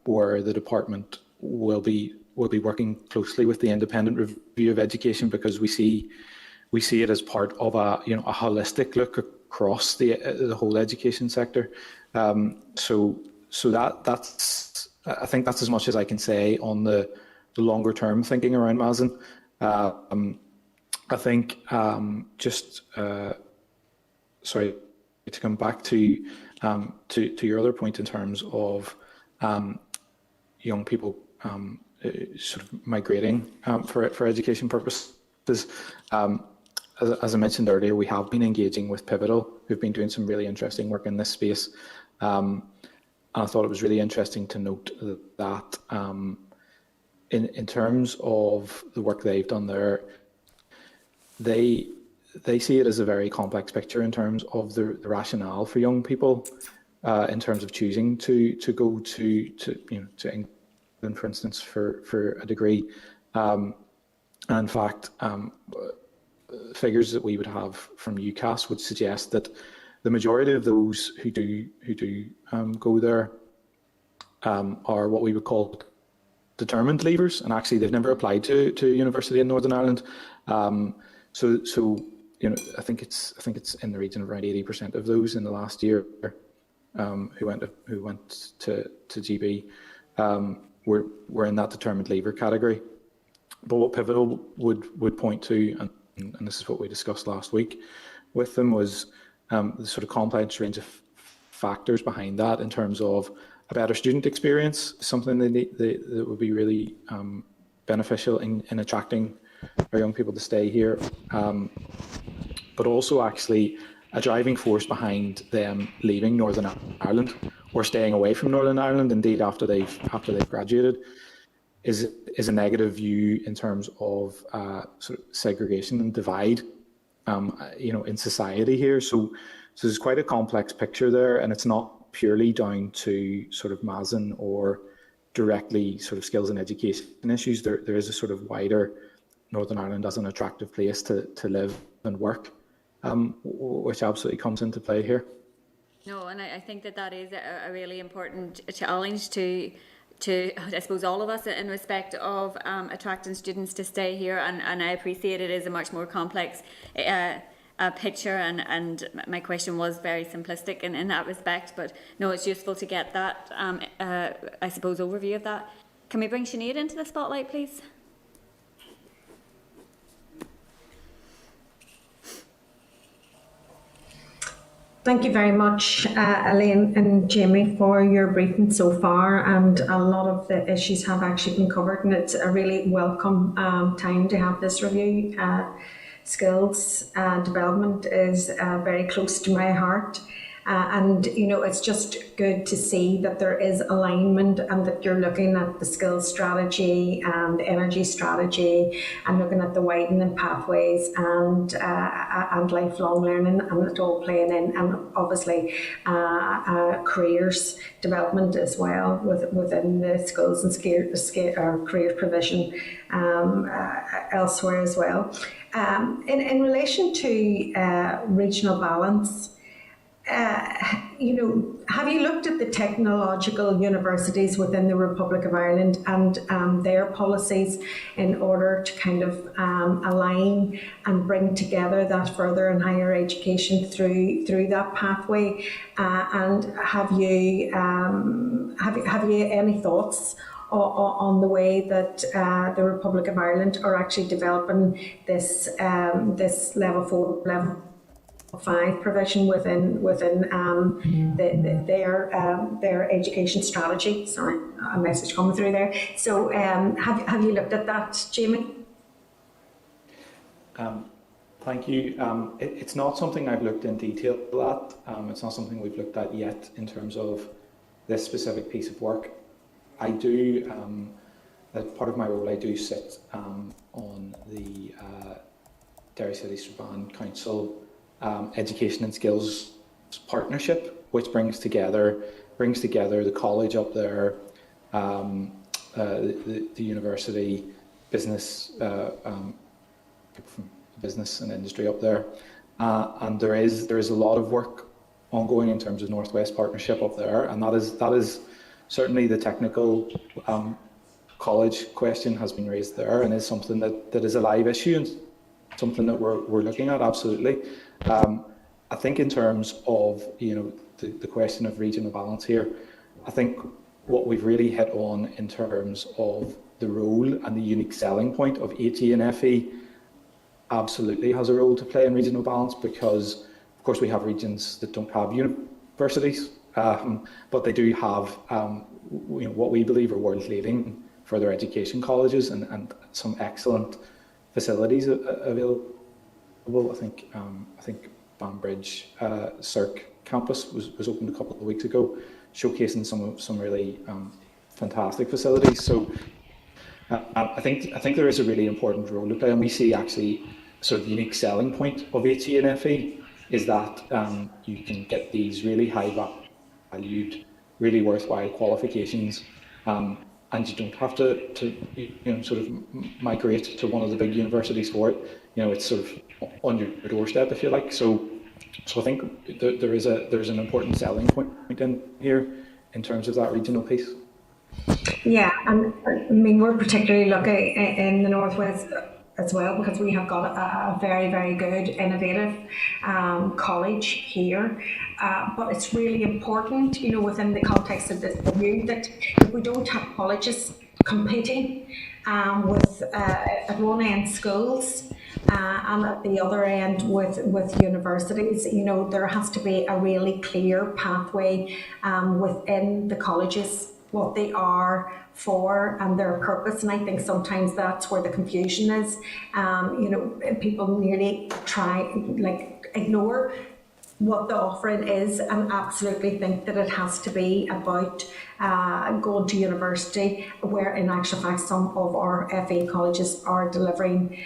where the department will be working closely with the independent review of education, because we see it as part of a holistic look across the whole education sector. So that's I think that's as much as I can say on the longer term thinking around MASN. I think sorry, to come back to your other point in terms of young people sort of migrating for education purposes. As I mentioned earlier, we have been engaging with Pivotal, who've been doing some really interesting work in this space. And I thought it was really interesting to note that in terms of the work they've done there, they see it as a very complex picture in terms of the rationale for young people in terms of choosing to go to England, for instance, for a degree. And in fact, figures that we would have from UCAS would suggest that the majority of those who do go there are what we would call determined leavers, and actually they've never applied to university in Northern Ireland. So I think it's in the region of around 80% of those in the last year who went to GB were in that determined leaver category. But what Pivotal would point to, and this is what we discussed last week with them, was the sort of complex range of factors behind that in terms of a better student experience, something that would be really beneficial in attracting our young people to stay here, but also actually a driving force behind them leaving Northern Ireland or staying away from Northern Ireland, indeed after they've graduated, is a negative view in terms of sort of segregation and divide, in society here. So there's quite a complex picture there, and it's not purely down to sort of MASN or directly sort of skills and education issues. There is a sort of wider Northern Ireland as an attractive place to live and work, which absolutely comes into play here. No, and I think that is a really important challenge to I suppose all of us in respect of attracting students to stay here, and I appreciate it is a much more complex picture, and my question was very simplistic in that respect, but no, it's useful to get that I suppose overview of that. Can we bring Sinead into the spotlight, please? Thank you very much, Elaine and Jamie, for your briefing so far, and a lot of the issues have actually been covered, and it's a really welcome time to have this review. Skills development is very close to my heart. And it's just good to see that there is alignment, and that you're looking at the skills strategy and the energy strategy, and looking at the widening pathways and lifelong learning, and it all playing in, and obviously careers development as well within the skills and career provision elsewhere as well. In relation to regional balance, have you looked at the technological universities within the Republic of Ireland and their policies in order to kind of align and bring together that further and higher education through that pathway? And have you any thoughts on the way that the Republic of Ireland are actually developing this level 4, level 5 provision within their education strategy? Sorry, a message coming through there. So have you looked at that, Jamie? Thank you. It's not something I've looked in detail at. It's not something we've looked at yet in terms of this specific piece of work. I do, as part of my role, I do sit on the Derry City Strabane Council Education and Skills Partnership, which brings together the college up there, the university, business, from business and industry up there, and there is a lot of work ongoing in terms of Northwest Partnership up there, and that is certainly the technical college question has been raised there, and is something that is a live issue and something that we're looking at, absolutely. I think in terms of the question of regional balance here, I think what we've really hit on in terms of the role and the unique selling point of HE and FE absolutely has a role to play in regional balance, because of course we have regions that don't have universities, but they do have what we believe are world-leading further education colleges and some excellent facilities available. I think Banbridge Circ campus was opened a couple of weeks ago, showcasing some really fantastic facilities. So I think there is a really important role to play, and we see actually sort of the unique selling point of HE and FE is that you can get these really high valued, really worthwhile qualifications, and you don't have to sort of migrate to one of the big universities for it. It's sort of on your doorstep, if you like. So I think there's an important selling point in here in terms of that regional piece. Yeah, and I mean we're particularly lucky in the Northwest as well, because we have got a very, very good, innovative college here. But it's really important, within the context of this review, that if we don't have colleges competing with at one end schools and at the other end with universities, there has to be a really clear pathway within the colleges, what they are for and their purpose. And I think sometimes that's where the confusion is. People nearly ignore what the offering is, and absolutely think that it has to be about going to university, where in actual fact some of our FE colleges are delivering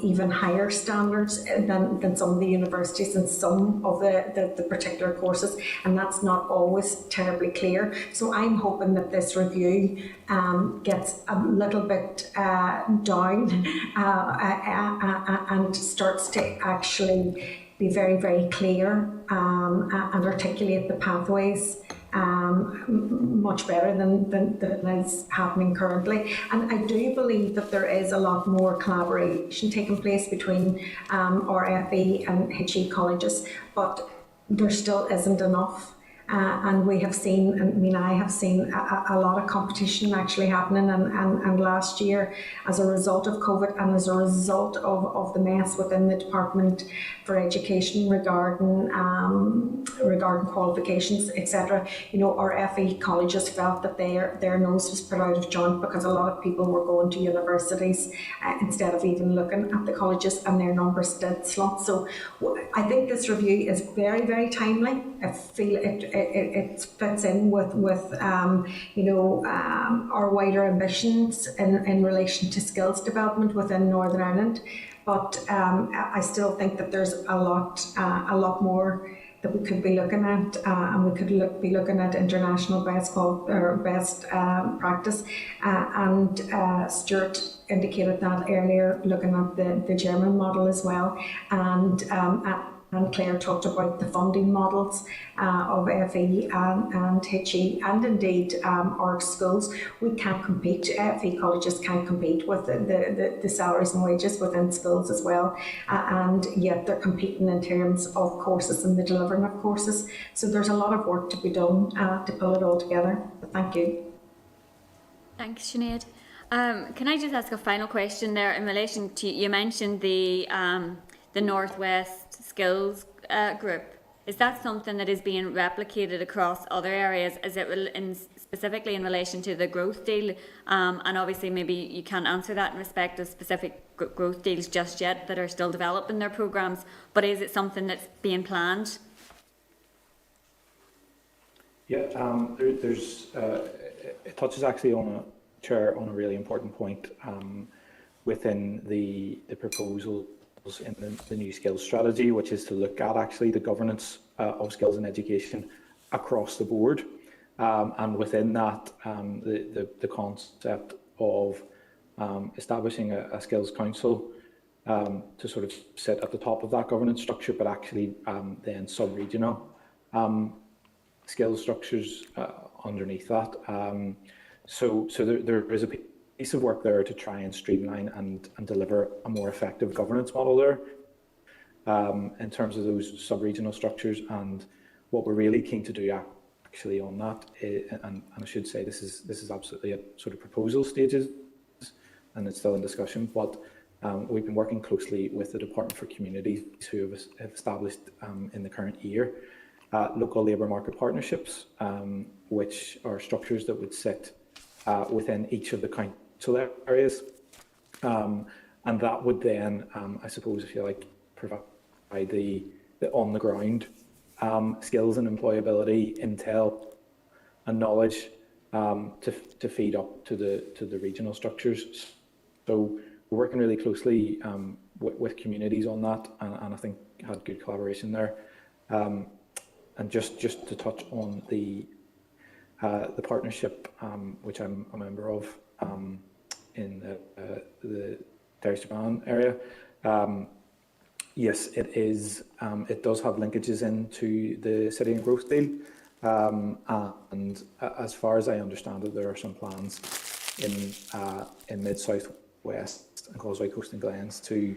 even higher standards than some of the universities in some of the particular courses, and that's not always terribly clear. So I'm hoping that this review gets a little bit down and starts to actually be very, very clear and articulate the pathways much better than is happening currently. And I do believe that there is a lot more collaboration taking place between our FE and HE colleges, but there still isn't enough. And we have seen, I have seen a lot of competition actually happening, and last year, as a result of COVID and as a result of the mess within the Department for Education regarding qualifications, etc., our FE colleges felt that their nose was put out of joint because a lot of people were going to universities instead of even looking at the colleges, and their numbers did slump. So I think this review is very, very timely. I feel it fits in with our wider ambitions in relation to skills development within Northern Ireland. But I still think that there's a lot more that we could be looking at, and we could be looking at international best practice. And Stuart indicated that earlier, looking at the German model as well, and Claire talked about the funding models of FE and HE, and indeed our schools. We can't compete, FE colleges can't compete with the salaries and wages within schools as well, and yet they're competing in terms of courses and the delivering of courses. So there's a lot of work to be done to pull it all together. But thank you. Thanks, Sinead. Can I just ask a final question there in relation to, you mentioned the Northwest Skills Group. Is that something that is being replicated across other areas? Is it specifically in relation to the growth deal? And obviously maybe you can't answer that in respect of specific growth deals just yet that are still developing their programmes, but is it something that's being planned? Yeah, there's it touches actually on a really important point within the proposal in the new skills strategy, which is to look at actually the governance of skills in education across the board, and within that the concept of establishing a skills council to sort of sit at the top of that governance structure, but actually then sub-regional skills structures underneath that. So there is a piece of work there to try and streamline and deliver a more effective governance model there in terms of those sub-regional structures. And what we're really keen to do actually on that, and I should say this is absolutely at sort of proposal stages and it's still in discussion, but we've been working closely with the Department for Communities, who have established in the current year local labour market partnerships, which are structures that would sit within each of the council areas, and that would then, I suppose, if you like, provide the on the ground skills and employability intel and knowledge to feed up to the regional structures. So we're working really closely with communities on that, and I think had good collaboration there. And just to touch on the partnership, which I'm a member of in the Derry-Strabane area. Yes, it is. It does have linkages into the City and Growth deal, and as far as I understand it, there are some plans in Mid South West and Causeway Coast and Glens to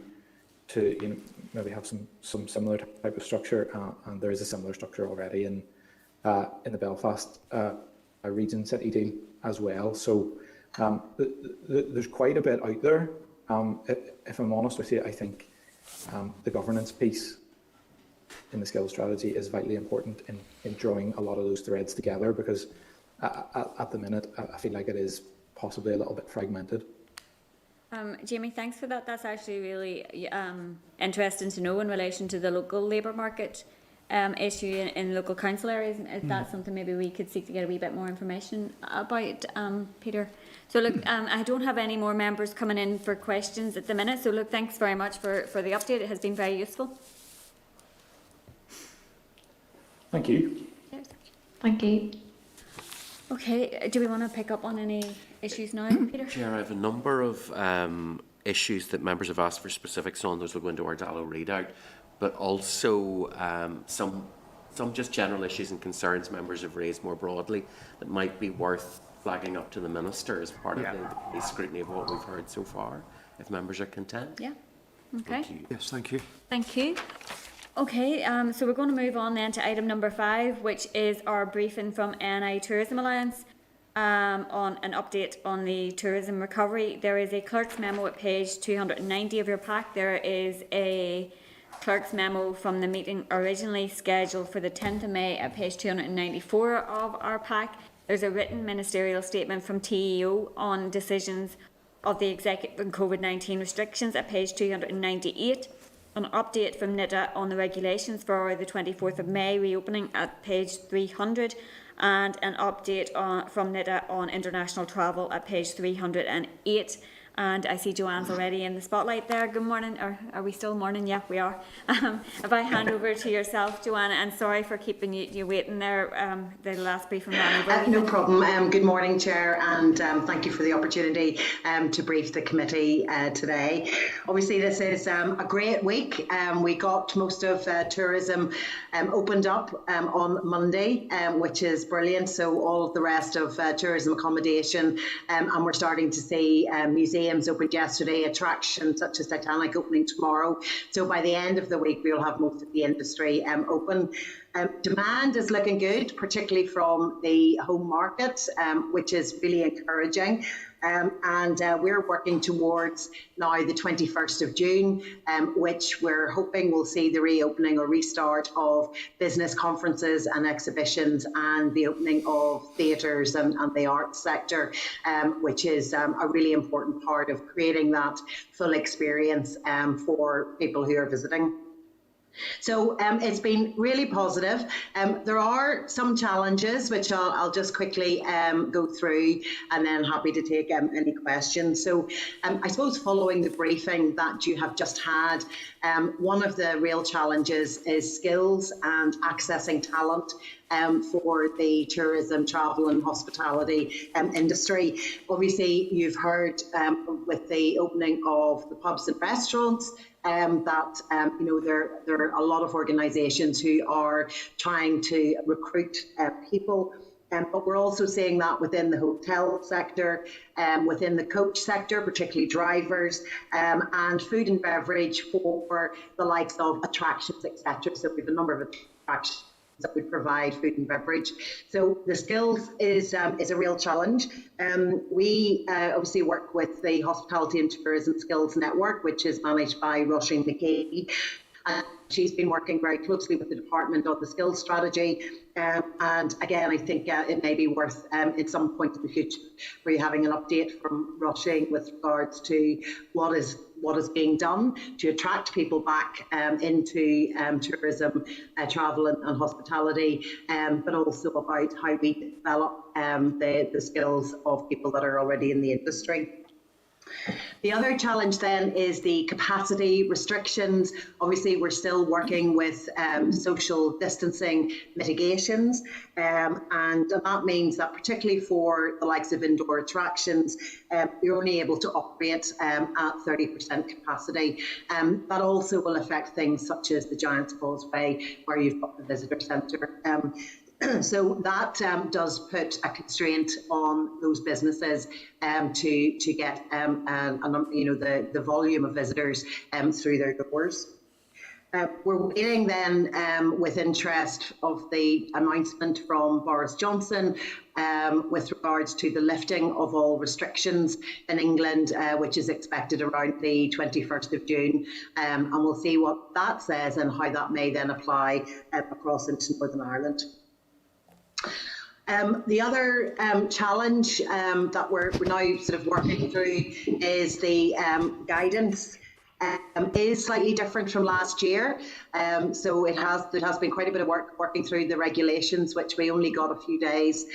maybe have some similar type of structure, and there is a similar structure already in the Belfast region city deal as well. So there's quite a bit out there. If I'm honest with you, I think the governance piece in the skills strategy is vitally important in drawing a lot of those threads together, because at the minute I feel like it is possibly a little bit fragmented. Jamie, thanks for that. That's actually really interesting to know in relation to the local labour market issue in local council areas. Is that something maybe we could seek to get a wee bit more information about, Peter? So look, I don't have any more members coming in for questions at the minute. So look, thanks very much for the update. It has been very useful. Thank you. Thank you. Okay, do we want to pick up on any issues now, Peter? Chair, I have a number of issues that members have asked for specifics on. Those will go into our Dallo readout, but also some just general issues and concerns members have raised more broadly that might be worth flagging up to the Minister as part of the scrutiny of what we've heard so far, if members are content. Yeah. Okay. Thank you. Yes, thank you. Thank you. Okay, so we're going to move on then to item number 5, which is our briefing from NI Tourism Alliance on an update on the tourism recovery. There is a clerk's memo at page 290 of your pack. There is a clerk's memo from the meeting originally scheduled for the 10th of May at page 294 of our pack. There's a written ministerial statement from TEO on decisions of the executive and COVID-19 restrictions at page 298. An update from NITA on the regulations for the 24th of May reopening at page 300, and an update from NITA on international travel at page 308. And I see Joanne's already in the spotlight there. Good morning, or are we still morning? Yeah, we are. If I hand over to yourself, Joanna, and sorry for keeping you waiting there. The last briefing ran over. No problem. Good morning, Chair, and thank you for the opportunity to brief the committee today. Obviously, this is a great week. We got most of tourism opened up on Monday, which is brilliant. So all of the rest of tourism accommodation, and we're starting to see museums opened yesterday, attractions such as Titanic opening tomorrow. So by the end of the week, we'll have most of the industry open. Demand is looking good, particularly from the home market, which is really encouraging. And we're working towards now the 21st of June, which we're hoping will see the reopening or restart of business conferences and exhibitions, and the opening of theatres and the arts sector, which is a really important part of creating that full experience for people who are visiting. So it's been really positive. There are some challenges which I'll just quickly go through, and then happy to take any questions. So I suppose following the briefing that you have just had, one of the real challenges is skills and accessing talent for the tourism, travel and hospitality industry. Obviously, you've heard with the opening of the pubs and restaurants, that you know, there are a lot of organisations who are trying to recruit people, but we're also seeing that within the hotel sector, within the coach sector, particularly drivers, and food and beverage for the likes of attractions, etc. So we have a number of attractions that would provide food and beverage. So the skills is a real challenge. We obviously work with the Hospitality and Tourism Skills Network, which is managed by Roisin McGarrigle. She's been working very closely with the department on the skills strategy. And again, I think it may be worth at some point in the future for you having an update from Roisin with regards to what is being done to attract people back into tourism, travel and hospitality, but also about how we develop the skills of people that are already in the industry. The other challenge then is the capacity restrictions. Obviously, we're still working with social distancing mitigations, and that means that particularly for the likes of indoor attractions, you're only able to operate at 30% capacity. That also will affect things such as the Giant's Causeway, where you've got the visitor centre. So that does put a constraint on those businesses to get the volume of visitors through their doors. We're waiting then with interest of the announcement from Boris Johnson with regards to the lifting of all restrictions in England, which is expected around the 21st of June. And we'll see what that says and how that may then apply across into Northern Ireland. The other challenge that we're now sort of working through is the guidance is slightly different from last year. So there has been quite a bit of work working through the regulations, which we only got a few days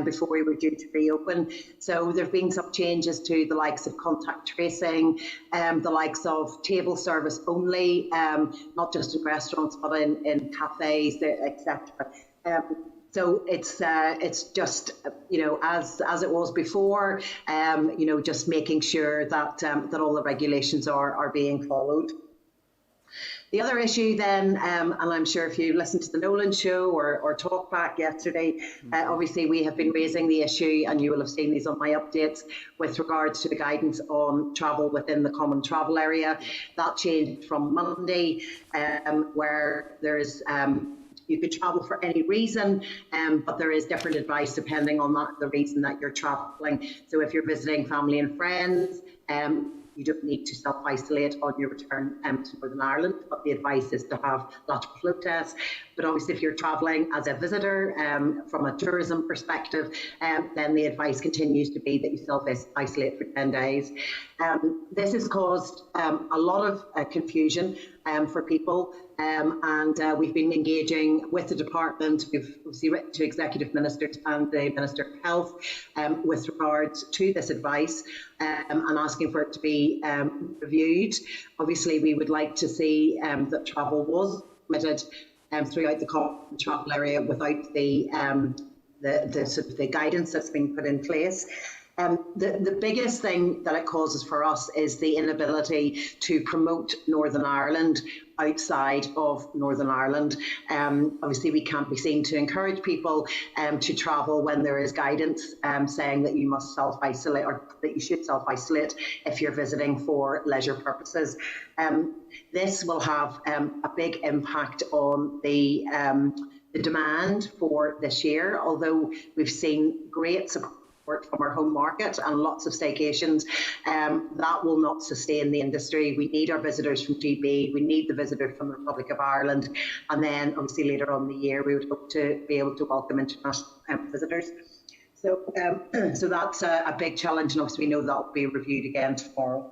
before we were due to reopen. So there have been some changes to the likes of contact tracing, the likes of table service only, not just in restaurants but in cafes, etc. So it's just, as it was before, just making sure that all the regulations are being followed. The other issue then, and I'm sure if you listened to the Nolan show or talk back yesterday, obviously we have been raising the issue, and you will have seen these on my updates, with regards to the guidance on travel within the common travel area. That changed from Monday, where there's you could travel for any reason, but there is different advice depending on the reason that you're travelling. So if you're visiting family and friends, you don't need to self-isolate on your return to Northern Ireland, but the advice is to have lateral flow tests. But obviously if you're travelling as a visitor from a tourism perspective, then the advice continues to be that you self-isolate for 10 days. This has caused a lot of confusion for people, and we've been engaging with the department. We've obviously written to executive ministers and the Minister of Health with regards to this advice and asking for it to be reviewed. Obviously we would like to see that travel was permitted throughout the common travel area without the sort of the guidance that's been put in place. The biggest thing that it causes for us is the inability to promote Northern Ireland outside of Northern Ireland. Obviously we can't be seen to encourage people to travel when there is guidance saying that you must self-isolate, or that you should self-isolate if you're visiting for leisure purposes. This will have a big impact on the demand for this year, although we've seen great support from our home market and lots of staycations, that will not sustain the industry. We need our visitors from GB, we need the visitors from the Republic of Ireland, and then obviously later on in the year we would hope to be able to welcome international visitors. So that's a big challenge, and obviously we know that will be reviewed again tomorrow.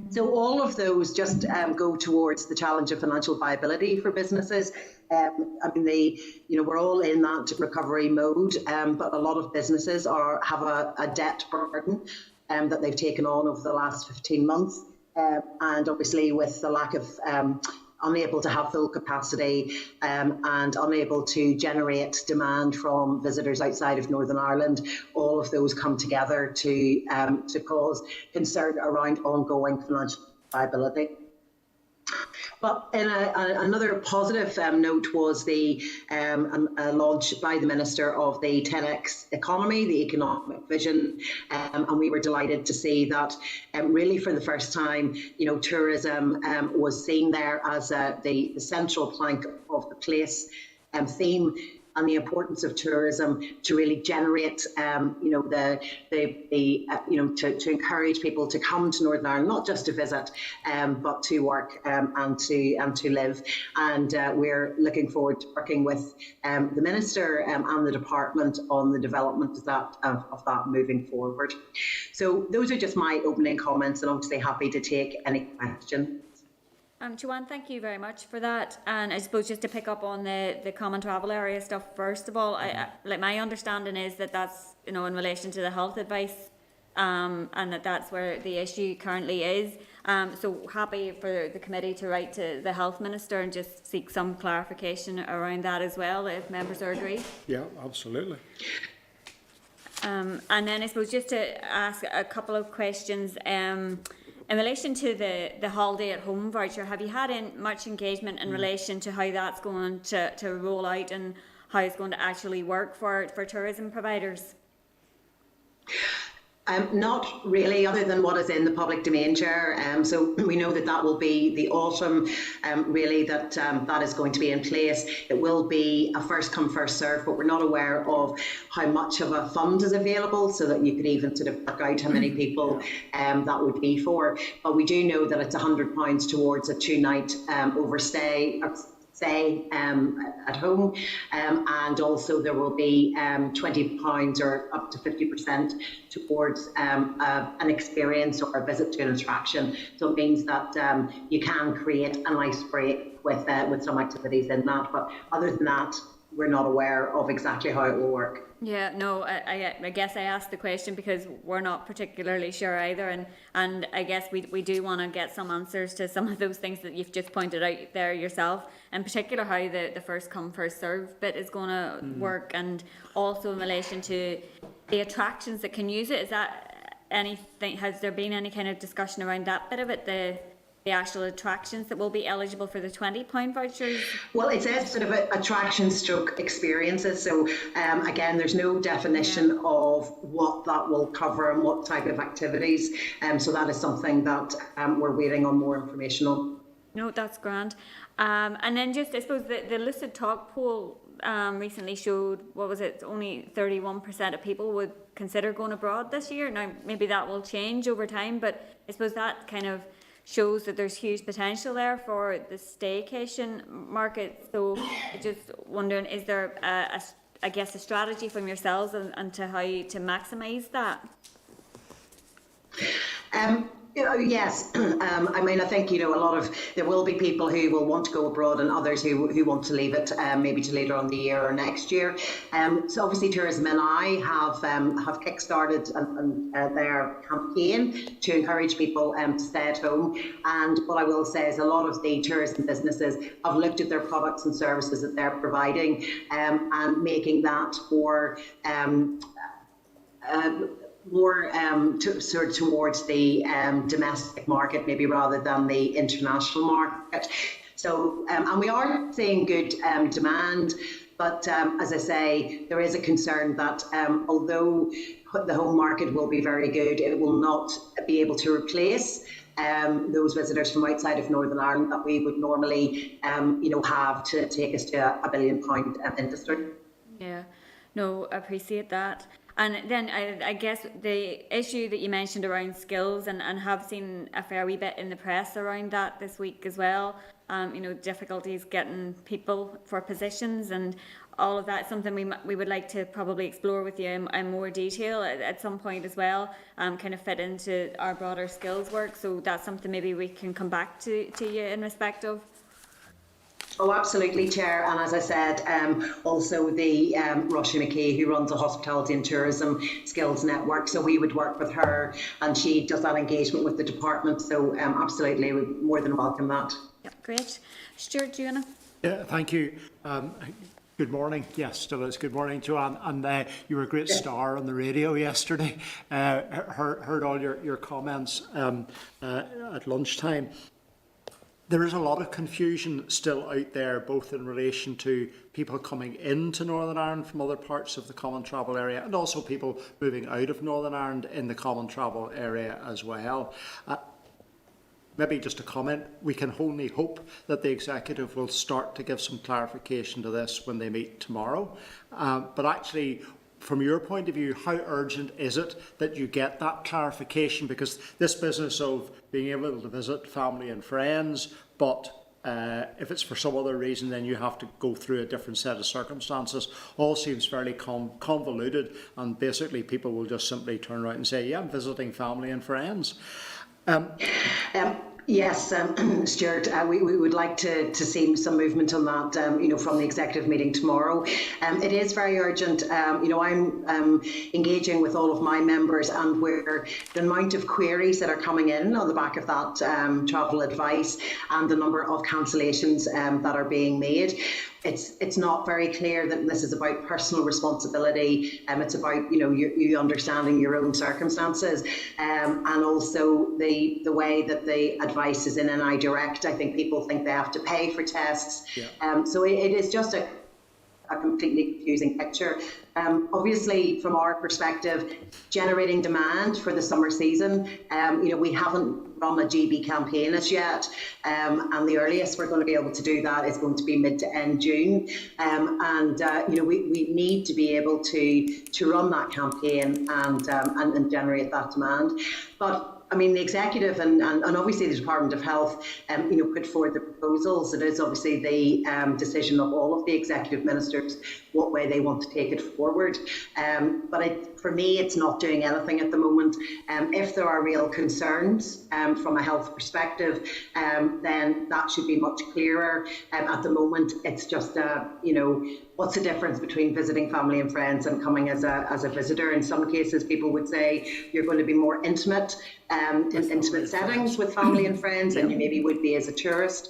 So all of those just go towards the challenge of financial viability for businesses. We're all in that recovery mode, but a lot of businesses have a debt burden that they've taken on over the last 15 months. And obviously with the lack of unable to have full capacity and unable to generate demand from visitors outside of Northern Ireland, all of those come together to cause concern around ongoing financial viability. But in another positive note was the launch by the Minister of the 10X economy, the economic vision, and we were delighted to see that really for the first time, tourism was seen there as the central plank of the place theme, and the importance of tourism to really generate, to encourage people to come to Northern Ireland, not just to visit, but to work and to live. And we're looking forward to working with the Minister and the Department on the development of that moving forward. So those are just my opening comments, and obviously happy to take any questions. Joanne, thank you very much for that. And I suppose just to pick up on the common travel area stuff, first of all, my understanding is that that's, in relation to the health advice, and that's where the issue currently is. So happy for the committee to write to the Health Minister and just seek some clarification around that as well, if members are agreed. Yeah, absolutely. And then I suppose just to ask a couple of questions. In relation to the holiday at home voucher, have you had much engagement in relation to how that's going to roll out and how it's going to actually work for tourism providers? Not really, other than what is in the public domain, Chair. So we know that will be the autumn, really, that is going to be in place. It will be a first come, first serve, but we're not aware of how much of a fund is available, so that you could even sort of work out how many people that would be for. But we do know that it's £100 towards a 2-night overstay, stay at home, and also there will be £20 or up to 50% towards an experience or a visit to an attraction. So it means that you can create a nice break with some activities in that. But other than that, we're not aware of exactly how it will work. Yeah, no, I guess I asked the question because we're not particularly sure either, and I guess we do want to get some answers to some of those things that you've just pointed out there yourself, in particular how the first come first serve bit is going to work, and also in relation to the attractions that can use it. Is that anything? Has there been any kind of discussion around that bit of it? The actual attractions that will be eligible for the £20 vouchers? Well, it says sort of attraction stroke experiences. So again, there's no definition of what that will cover and what type of activities. So that is something that we're waiting on more information on. No, that's grand. And then just, I suppose, the Lucid Talk poll recently showed, what was it, only 31% of people would consider going abroad this year. Now, maybe that will change over time, but I suppose that kind of shows that there's huge potential there for the staycation market. So just wondering, is there a strategy from yourselves and to how to maximise that? Yes, I mean, I think, there will be people who will want to go abroad and others who want to leave it maybe to later on the year or next year. So obviously Tourism NI have kick-started their campaign to encourage people to stay at home. And what I will say is a lot of the tourism businesses have looked at their products and services that they're providing and making that more towards the domestic market, maybe rather than the international market. So, and we are seeing good demand, but as I say, there is a concern that although the home market will be very good, it will not be able to replace those visitors from outside of Northern Ireland that we would normally, have to take us to a £1 billion industry. Yeah, no, I appreciate that. And then I guess the issue that you mentioned around skills, and have seen a fair wee bit in the press around that this week as well, difficulties getting people for positions and all of that, something we would like to probably explore with you in more detail at some point as well, kind of fit into our broader skills work. So that's something maybe we can come back to you in respect of. Oh, absolutely, Chair. And as I said, also the Roisin McKee, who runs a hospitality and tourism skills network. So we would work with her, and she does that engagement with the department. So absolutely, we more than welcome that. Yep, great. Stuart, Gina. Yeah, thank you. Good morning. Yes, still is. Good morning, Joanne. And you were a great star on the radio yesterday. Heard all your comments at lunchtime. There is a lot of confusion still out there, both in relation to people coming into Northern Ireland from other parts of the Common Travel Area and also people moving out of Northern Ireland in the Common Travel Area as well. Maybe just a comment, we can only hope that the Executive will start to give some clarification to this when they meet tomorrow. But actually, from your point of view, how urgent is it that you get that clarification? Because this business of being able to visit family and friends, but if it's for some other reason, then you have to go through a different set of circumstances, all seems fairly convoluted, and basically people will just simply turn around and say, yeah, I'm visiting family and friends. Yes, Stuart, we would like to see some movement on that, from the executive meeting tomorrow. It is very urgent. I'm engaging with all of my members, and where the amount of queries that are coming in on the back of that travel advice and the number of cancellations that are being made. It's not very clear that this is about personal responsibility. It's about you understanding your own circumstances, and also the way that the advice is in NI Direct. I think people think they have to pay for tests. Yeah. So it is just a completely confusing picture. Obviously, from our perspective, generating demand for the summer season, we haven't run a GB campaign as yet, and the earliest we're going to be able to do that is going to be mid to end June, we need to be able to run that campaign and generate that demand. But I mean, the executive and obviously the Department of Health, put forward the proposals. It is obviously the decision of all of the executive ministers what way they want to take it forward. But for me, it's not doing anything at the moment. If there are real concerns from a health perspective, then that should be much clearer. At the moment, it's just what's the difference between visiting family and friends and coming as a visitor? In some cases, people would say you're going to be more intimate in intimate settings with family and friends than you maybe would be as a tourist.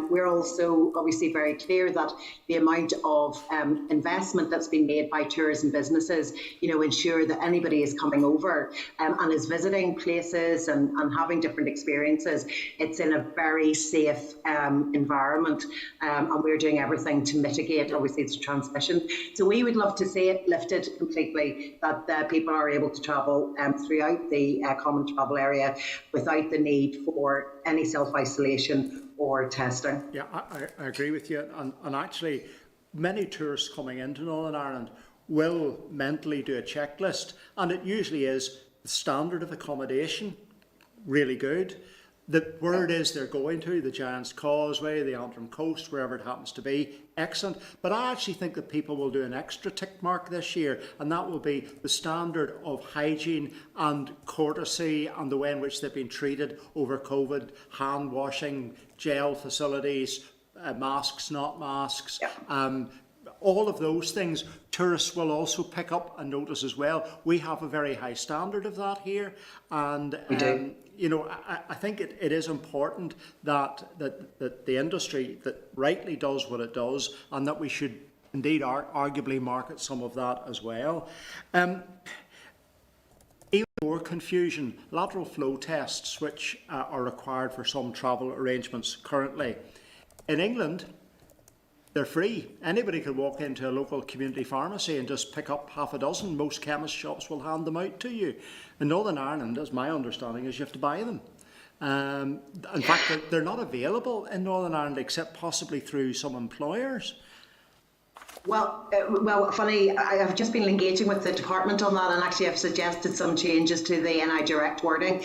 We're also obviously very clear that the amount of investment that's been made by tourism businesses, ensure that anybody is coming over and is visiting places and having different experiences, it's in a very safe environment, and we're doing everything to mitigate, obviously, its transmission. So we would love to see it lifted completely, that people are able to travel throughout the common travel area without the need for any self-isolation or testing. Yeah, I agree with you. And actually, many tourists coming into Northern Ireland will mentally do a checklist, and it usually is the standard of accommodation, really good. Where it is they're going to, the Giant's Causeway, the Antrim Coast, wherever it happens to be, excellent. But I actually think that people will do an extra tick mark this year, and that will be the standard of hygiene and courtesy and the way in which they've been treated over COVID, hand washing, gel facilities, masks, not masks. All of those things, tourists will also pick up and notice as well. We have a very high standard of that here, and we do. I think it is important that the industry that rightly does what it does, and that we should indeed arguably market some of that as well. Even more confusion, lateral flow tests, which are required for some travel arrangements currently. In England, they're free. Anybody can walk into a local community pharmacy and just pick up half a dozen. Most chemist shops will hand them out to you. In Northern Ireland, as my understanding is, you have to buy them. In fact, they're not available in Northern Ireland except possibly through some employers. Well, funny, I've just been engaging with the department on that, and actually I've suggested some changes to the NI Direct wording.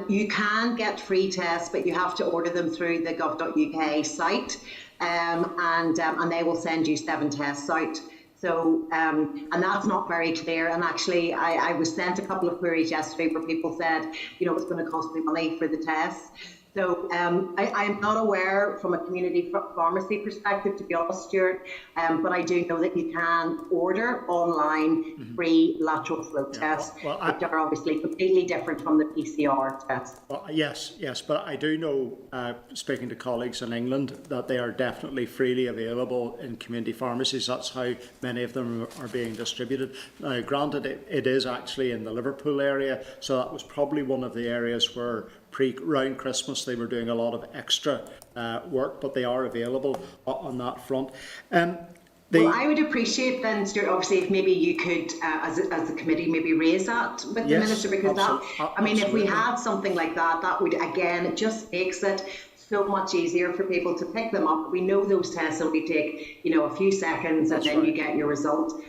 You can get free tests, but you have to order them through the gov.uk site. And they will send you 7 tests out. So, and that's not very clear. And actually, I was sent a couple of queries yesterday where people said, it's going to cost me money for the tests. So I am not aware from a community pharmacy perspective, to be honest, Stuart, but I do know that you can order online free lateral flow tests, which are obviously completely different from the PCR tests. Well, yes, but I do know, speaking to colleagues in England, that they are definitely freely available in community pharmacies. That's how many of them are being distributed. Now, granted, it is actually in the Liverpool area, so that was probably one of the areas where around Christmas they were doing a lot of extra work, but they are available on that front. Well, I would appreciate then, Stuart, obviously, if maybe you could, as a committee, maybe raise that with the Minister, because if we had something like that, that would, again, it just makes it so much easier for people to pick them up. We know those tests only take, a few seconds, and then you get your result.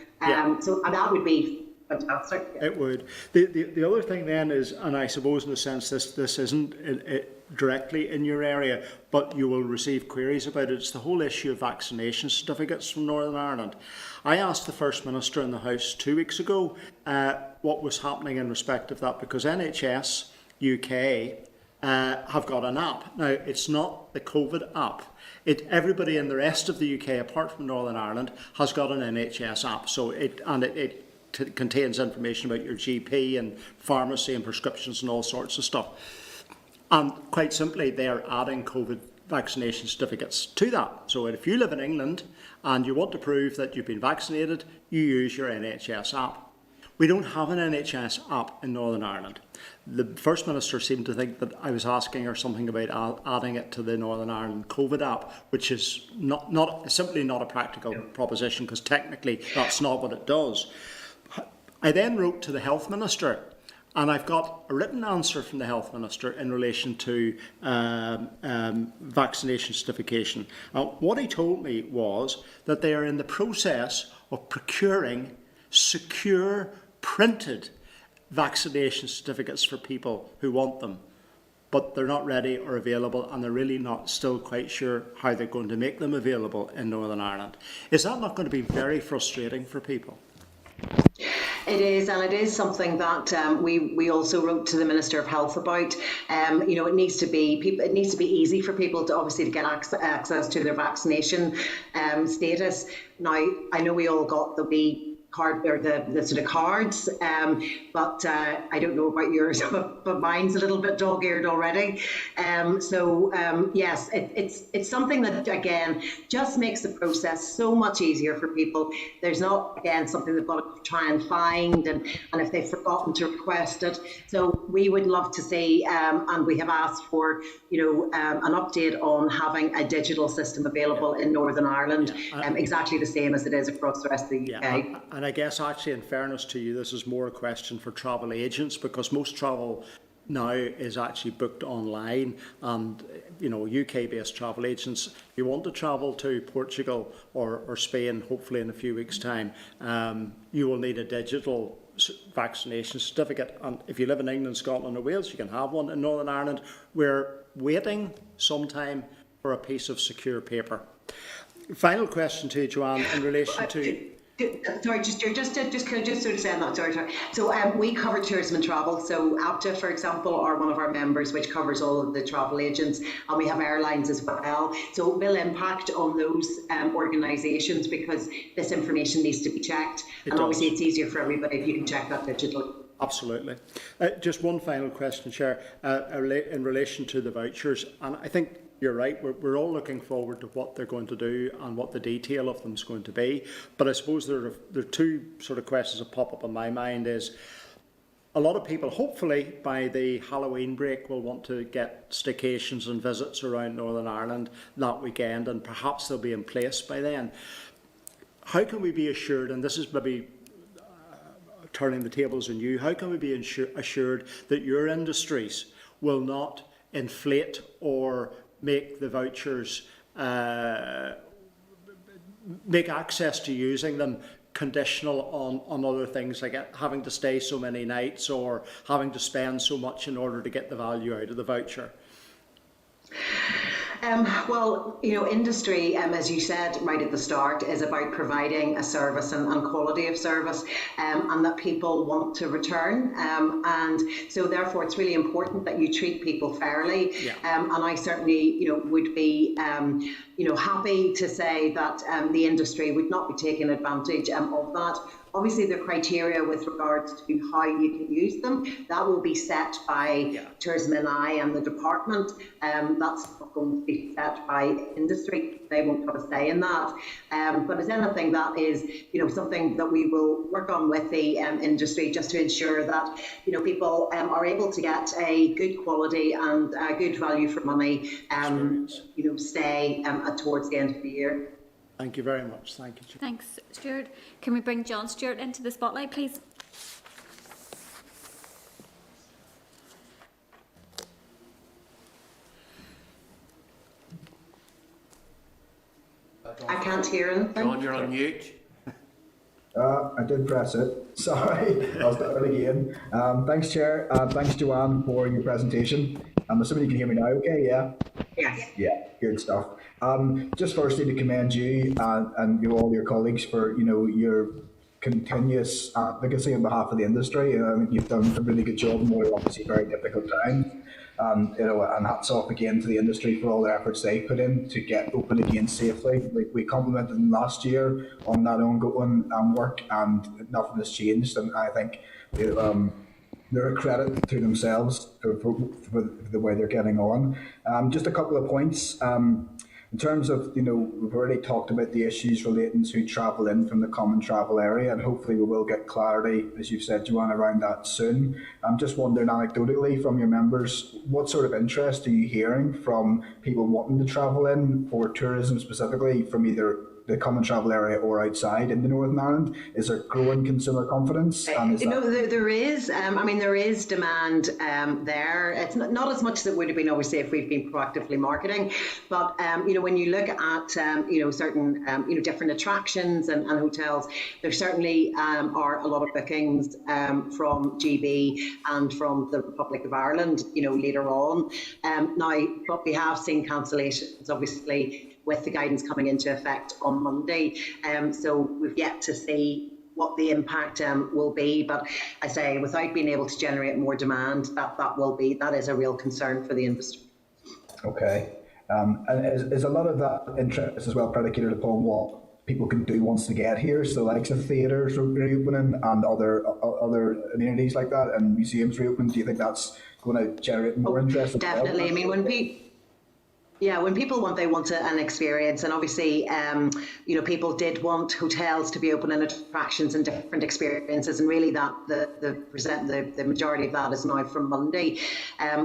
So that would be fantastic. It would. The other thing then is, and I suppose in a sense this isn't directly in your area, but you will receive queries about it. It's the whole issue of vaccination certificates from Northern Ireland. I asked the First Minister in the House 2 weeks ago what was happening in respect of that, because NHS UK have got an app. Now, it's not the COVID app. Everybody in the rest of the UK, apart from Northern Ireland, has got an NHS app. So it contains information about your GP and pharmacy and prescriptions and all sorts of stuff. And quite simply, they're adding COVID vaccination certificates to that. So if you live in England and you want to prove that you've been vaccinated, you use your NHS app. We don't have an NHS app in Northern Ireland. The First Minister seemed to think that I was asking her something about adding it to the Northern Ireland COVID app, which is simply not a practical proposition, because technically that's not what it does. I then wrote to the Health Minister, and I've got a written answer from the Health Minister in relation to vaccination certification. What he told me was that they are in the process of procuring secure printed vaccination certificates for people who want them, but they're not ready or available, and they're really not still quite sure how they're going to make them available in Northern Ireland. Is that not going to be very frustrating for people? It is, and it is something that we also wrote to the Minister of Health about. It needs to be easy for people to get access to their vaccination status. Now, I know we all got the wee card or the sort of cards, but I don't know about yours, but mine's a little bit dog-eared already. Yes, it's something that again just makes the process so much easier for people. There's not again something they've got to try and find, and if they've forgotten to request it. So we would love to see, and we have asked for an update on having a digital system available in Northern Ireland, exactly the same as it is across the rest of the UK. And I guess actually, in fairness to you, this is more a question for travel agents, because most travel now is actually booked online, and UK-based travel agents, if you want to travel to Portugal or Spain, hopefully in a few weeks' time, you will need a digital vaccination certificate. And if you live in England, Scotland or Wales, you can have one. In Northern Ireland, we're waiting some time for a piece of secure paper. Final question to you, Joanne, in relation to... Sorry, just sort of saying that. Sorry. So we cover tourism and travel. So APTA, for example, are one of our members, which covers all of the travel agents, and we have airlines as well. So it will impact on those organisations, because this information needs to be checked, and obviously it's easier for everybody if you can check that digitally. Absolutely. Just one final question, Chair, in relation to the vouchers, and I think you're right, we're all looking forward to what they're going to do and what the detail of them is going to be. But I suppose there are two sort of questions that pop up in my mind. Is a lot of people, hopefully by the Halloween break, will want to get staycations and visits around Northern Ireland that weekend, and perhaps they'll be in place by then. How can we be assured, and this is maybe turning the tables on you, how can we be assured that your industries will not inflate or make the vouchers, make access to using them conditional on other things, like having to stay so many nights or having to spend so much in order to get the value out of the voucher? Well, industry, as you said right at the start, is about providing a service and quality of service, and that people want to return. And so therefore it's really important that you treat people fairly. Yeah. And I certainly, would be, happy to say that the industry would not be taking advantage of that. Obviously, the criteria with regards to how you can use them, that will be set by Tourism and I and the department. That's not going to be set by industry. They won't have a say in that. But as anything, that is, something that we will work on with the industry, just to ensure that, people are able to get a good quality and a good value for money, stay towards the end of the year. Thank you very much. Thank you. Thanks, Stuart. Can we bring John Stewart into the spotlight, please? I can't hear anything. John, you're on mute. I did press it. Sorry, I'll start it again. Thanks, Chair. Thanks, Joanne, for your presentation. I'm assuming you can hear me now, okay? Yeah? Yes. Yeah, good stuff. Just firstly to commend you and all your colleagues for, your continuous advocacy on behalf of the industry. I think you've done a really good job in what are obviously very difficult times. And hats off again to the industry for all the efforts they put in to get open again safely. We complimented them last year on that ongoing work, and nothing has changed. And I think they're a credit to themselves for the way they're getting on. Just a couple of points. In terms of, we've already talked about the issues relating to travel in from the common travel area, and hopefully we will get clarity, as you've said, Joanne, around that soon. I'm just wondering anecdotally from your members, what sort of interest are you hearing from people wanting to travel in for tourism specifically, from either the common travel area or outside in the Northern Ireland? Is there growing consumer confidence? There is. There is demand there. It's not as much as it would have been, obviously, if we've been proactively marketing. But when you look at certain different attractions and hotels, there certainly are a lot of bookings from GB and from the Republic of Ireland. Later on. Now, but we have seen cancellations, obviously, with the guidance coming into effect on Monday. So we've yet to see what the impact will be. But I say, without being able to generate more demand, that is a real concern for the industry. Okay. And is a lot of that interest as well predicated upon what people can do once they get here? So like the theatres reopening and other amenities like that, and museums reopening. Do you think that's going to generate more interest? Definitely. When people want an experience, and obviously, people did want hotels to be open and attractions and different experiences, and really that the majority of that is now from Monday.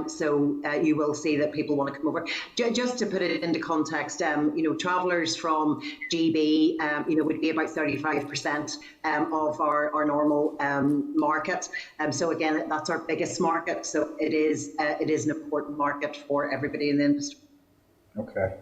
So you will see that people want to come over. Just to put it into context, travellers from GB, would be about 35% of our normal market. So again, that's our biggest market. So it is an important market for everybody in the industry. Okay.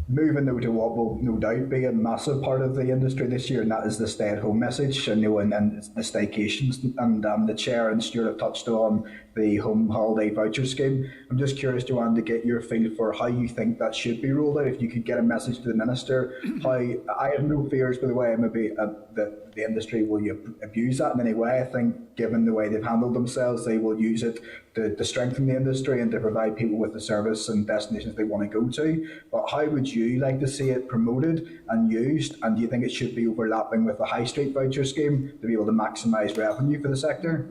Moving though to what will no doubt be a massive part of the industry this year, and that is the stay-at-home message, and the staycations. And the Chair and Stuart have touched on the home holiday voucher scheme. I'm just curious, Joanne, to get your feel for how you think that should be rolled out. If you could get a message to the Minister, I have no fears, by the way, maybe that the industry will abuse that in any way. I think, given the way they've handled themselves, they will use it to strengthen the industry and to provide people with the service and destinations they want to go to. But how would you like to see it promoted and used? And do you think it should be overlapping with the High Street voucher scheme to be able to maximise revenue for the sector?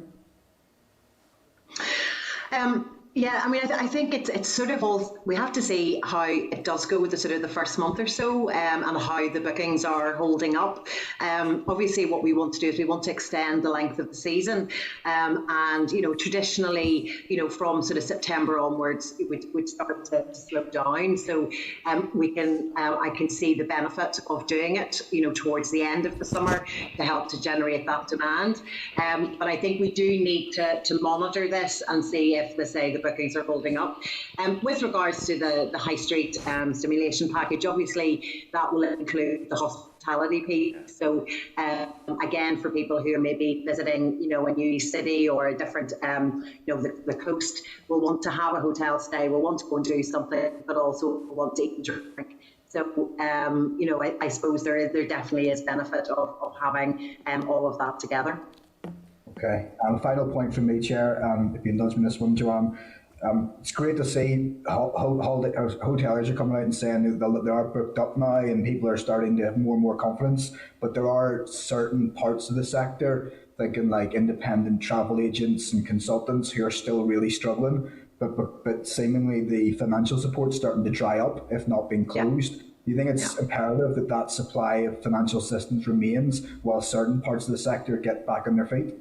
I think it's sort of all, we have to see how it does go with the first month or so, and how the bookings are holding up. Obviously what we want to do is we want to extend the length of the season, and traditionally, from sort of September onwards, it would start to slow down. So I can see the benefit of doing it, towards the end of the summer to help to generate that demand. But I think we do need to monitor this and see if the bookings are holding up. With regards to the High Street stimulation package, obviously that will include the hospitality piece. So again, for people who are maybe visiting, a new city or a different, the coast, will want to have a hotel stay, will want to go and do something, but also want to eat and drink. So, I suppose there definitely is benefit of having all of that together. Okay. Final point from me, Chair, if you indulge me in this one, Joanne. It's great to see hoteliers are coming out and saying that they are booked up now and people are starting to have more and more confidence. But there are certain parts of the sector, thinking like independent travel agents and consultants, who are still really struggling. But seemingly the financial support's starting to dry up, if not being closed. Yeah. Do you think it's imperative that supply of financial assistance remains while certain parts of the sector get back on their feet?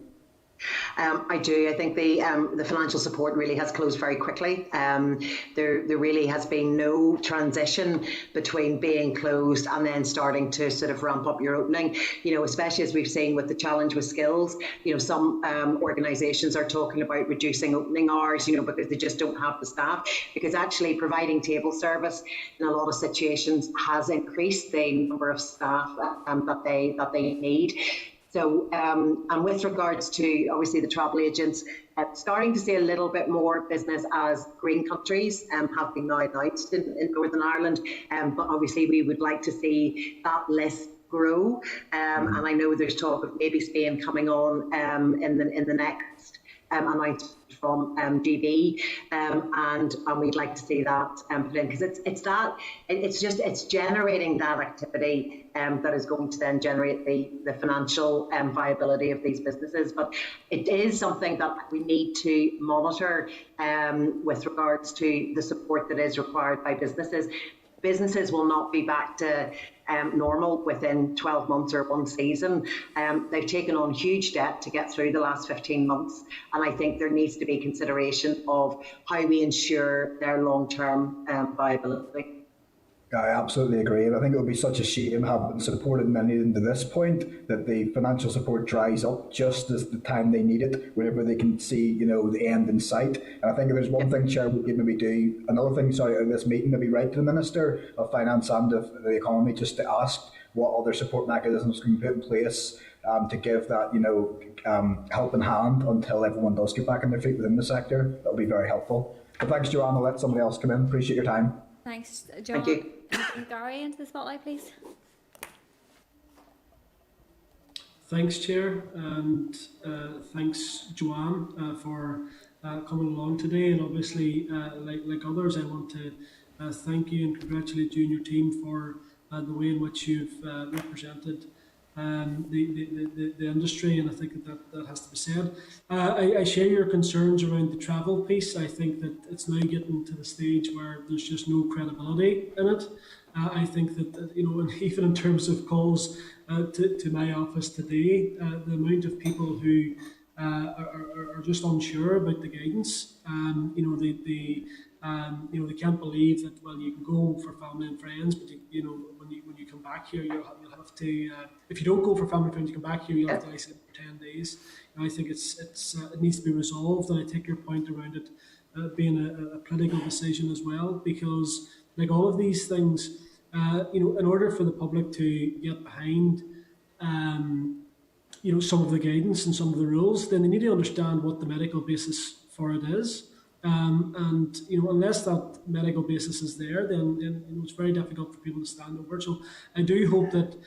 I do. I think the financial support really has closed very quickly. There really has been no transition between being closed and then starting to sort of ramp up your opening. Especially as we've seen with the challenge with skills. Some organisations are talking about reducing opening hours. Because they just don't have the staff. Because actually providing table service in a lot of situations has increased the number of staff that they need. So, and with regards to obviously the travel agents, starting to see a little bit more business as green countries have been now announced in Northern Ireland, but obviously we would like to see that list grow. And I know there's talk of maybe Spain coming on in the next announcement from GB, and we'd like to see that put in, because it's generating that activity that is going to then generate the financial viability of these businesses. But it is something that we need to monitor with regards to the support that is required by businesses. Businesses will not be back to normal within 12 months or one season. They've taken on huge debt to get through the last 15 months. And I think there needs to be consideration of how we ensure their long-term viability. I absolutely agree, and I think it would be such a shame, having supported many to this point, that the financial support dries up just as the time they need it, whenever they can see, the end in sight. And I think if there's one thing, Chair, we could maybe do, another thing, sorry, in this meeting, maybe write to the Minister of Finance and of the Economy just to ask what other support mechanisms can be put in place to give that, helping hand until everyone does get back on their feet within the sector. That would be very helpful. But thanks, Joanne. I'll let somebody else come in. Appreciate your time. Thanks, John. Thank you. Gary, into the spotlight, please. Thanks, Chair, and thanks, Joanne, for coming along today. And obviously, like others, I want to thank you and congratulate you and your team for the way in which you've represented the industry, and I think that has to be said. I share your concerns around the travel piece. I think that it's now getting to the stage where there's just no credibility in it. I think that, and even in terms of calls to my office today, the amount of people who are just unsure about the guidance. They can't believe that. Well, you can go for family and friends, but when you come back here, you'll have to. If you don't go for family and friends, you come back here, you'll have to isolate for 10 days. And I think it needs to be resolved. And I take your point around it being a political decision as well, because like all of these things, in order for the public to get behind, some of the guidance and some of the rules, then they need to understand what the medical basis for it is. And unless that medical basis is there, then it's very difficult for people to stand over. So I do hope that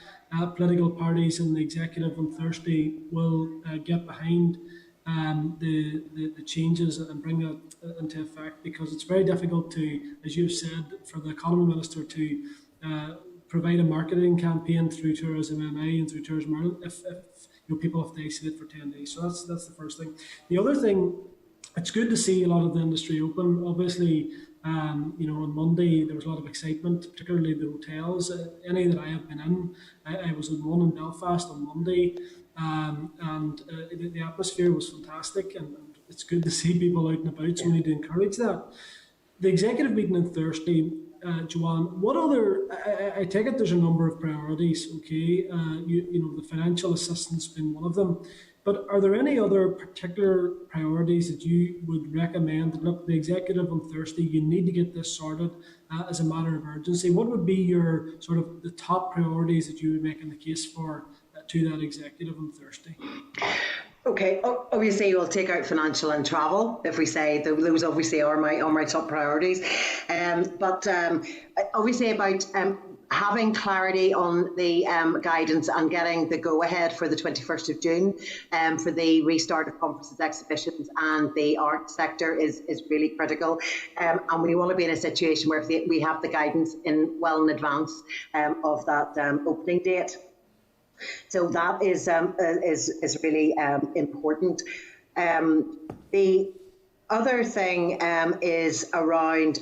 political parties and the executive on Thursday will get behind the changes and bring that into effect, because it's very difficult to, as you've said, for the economy minister to provide a marketing campaign through Tourism MA and through Tourism Ireland if people have to isolate for 10 days. So that's the first thing. The other thing, it's good to see a lot of the industry open. Obviously, on Monday there was a lot of excitement, particularly the hotels. Any that I have been in, I was in one in Belfast on Monday, and the atmosphere was fantastic, and it's good to see people out and about, so we need to encourage that. The executive meeting on Thursday, Joanne, what other, I take it there's a number of priorities, okay? The financial assistance being one of them. But are there any other particular priorities that you would recommend that, look, the executive on Thursday, you need to get this sorted as a matter of urgency? What would be your sort of the top priorities that you would make in the case for to that executive on Thursday? Okay, obviously we'll take out financial and travel if we say those obviously are my top priorities. But obviously about having clarity on the guidance and getting the go-ahead for the 21st of June for the restart of conferences, exhibitions and the art sector is really critical. And we want to be in a situation where we have the guidance well in advance of that opening date. So that is really important. The other thing is around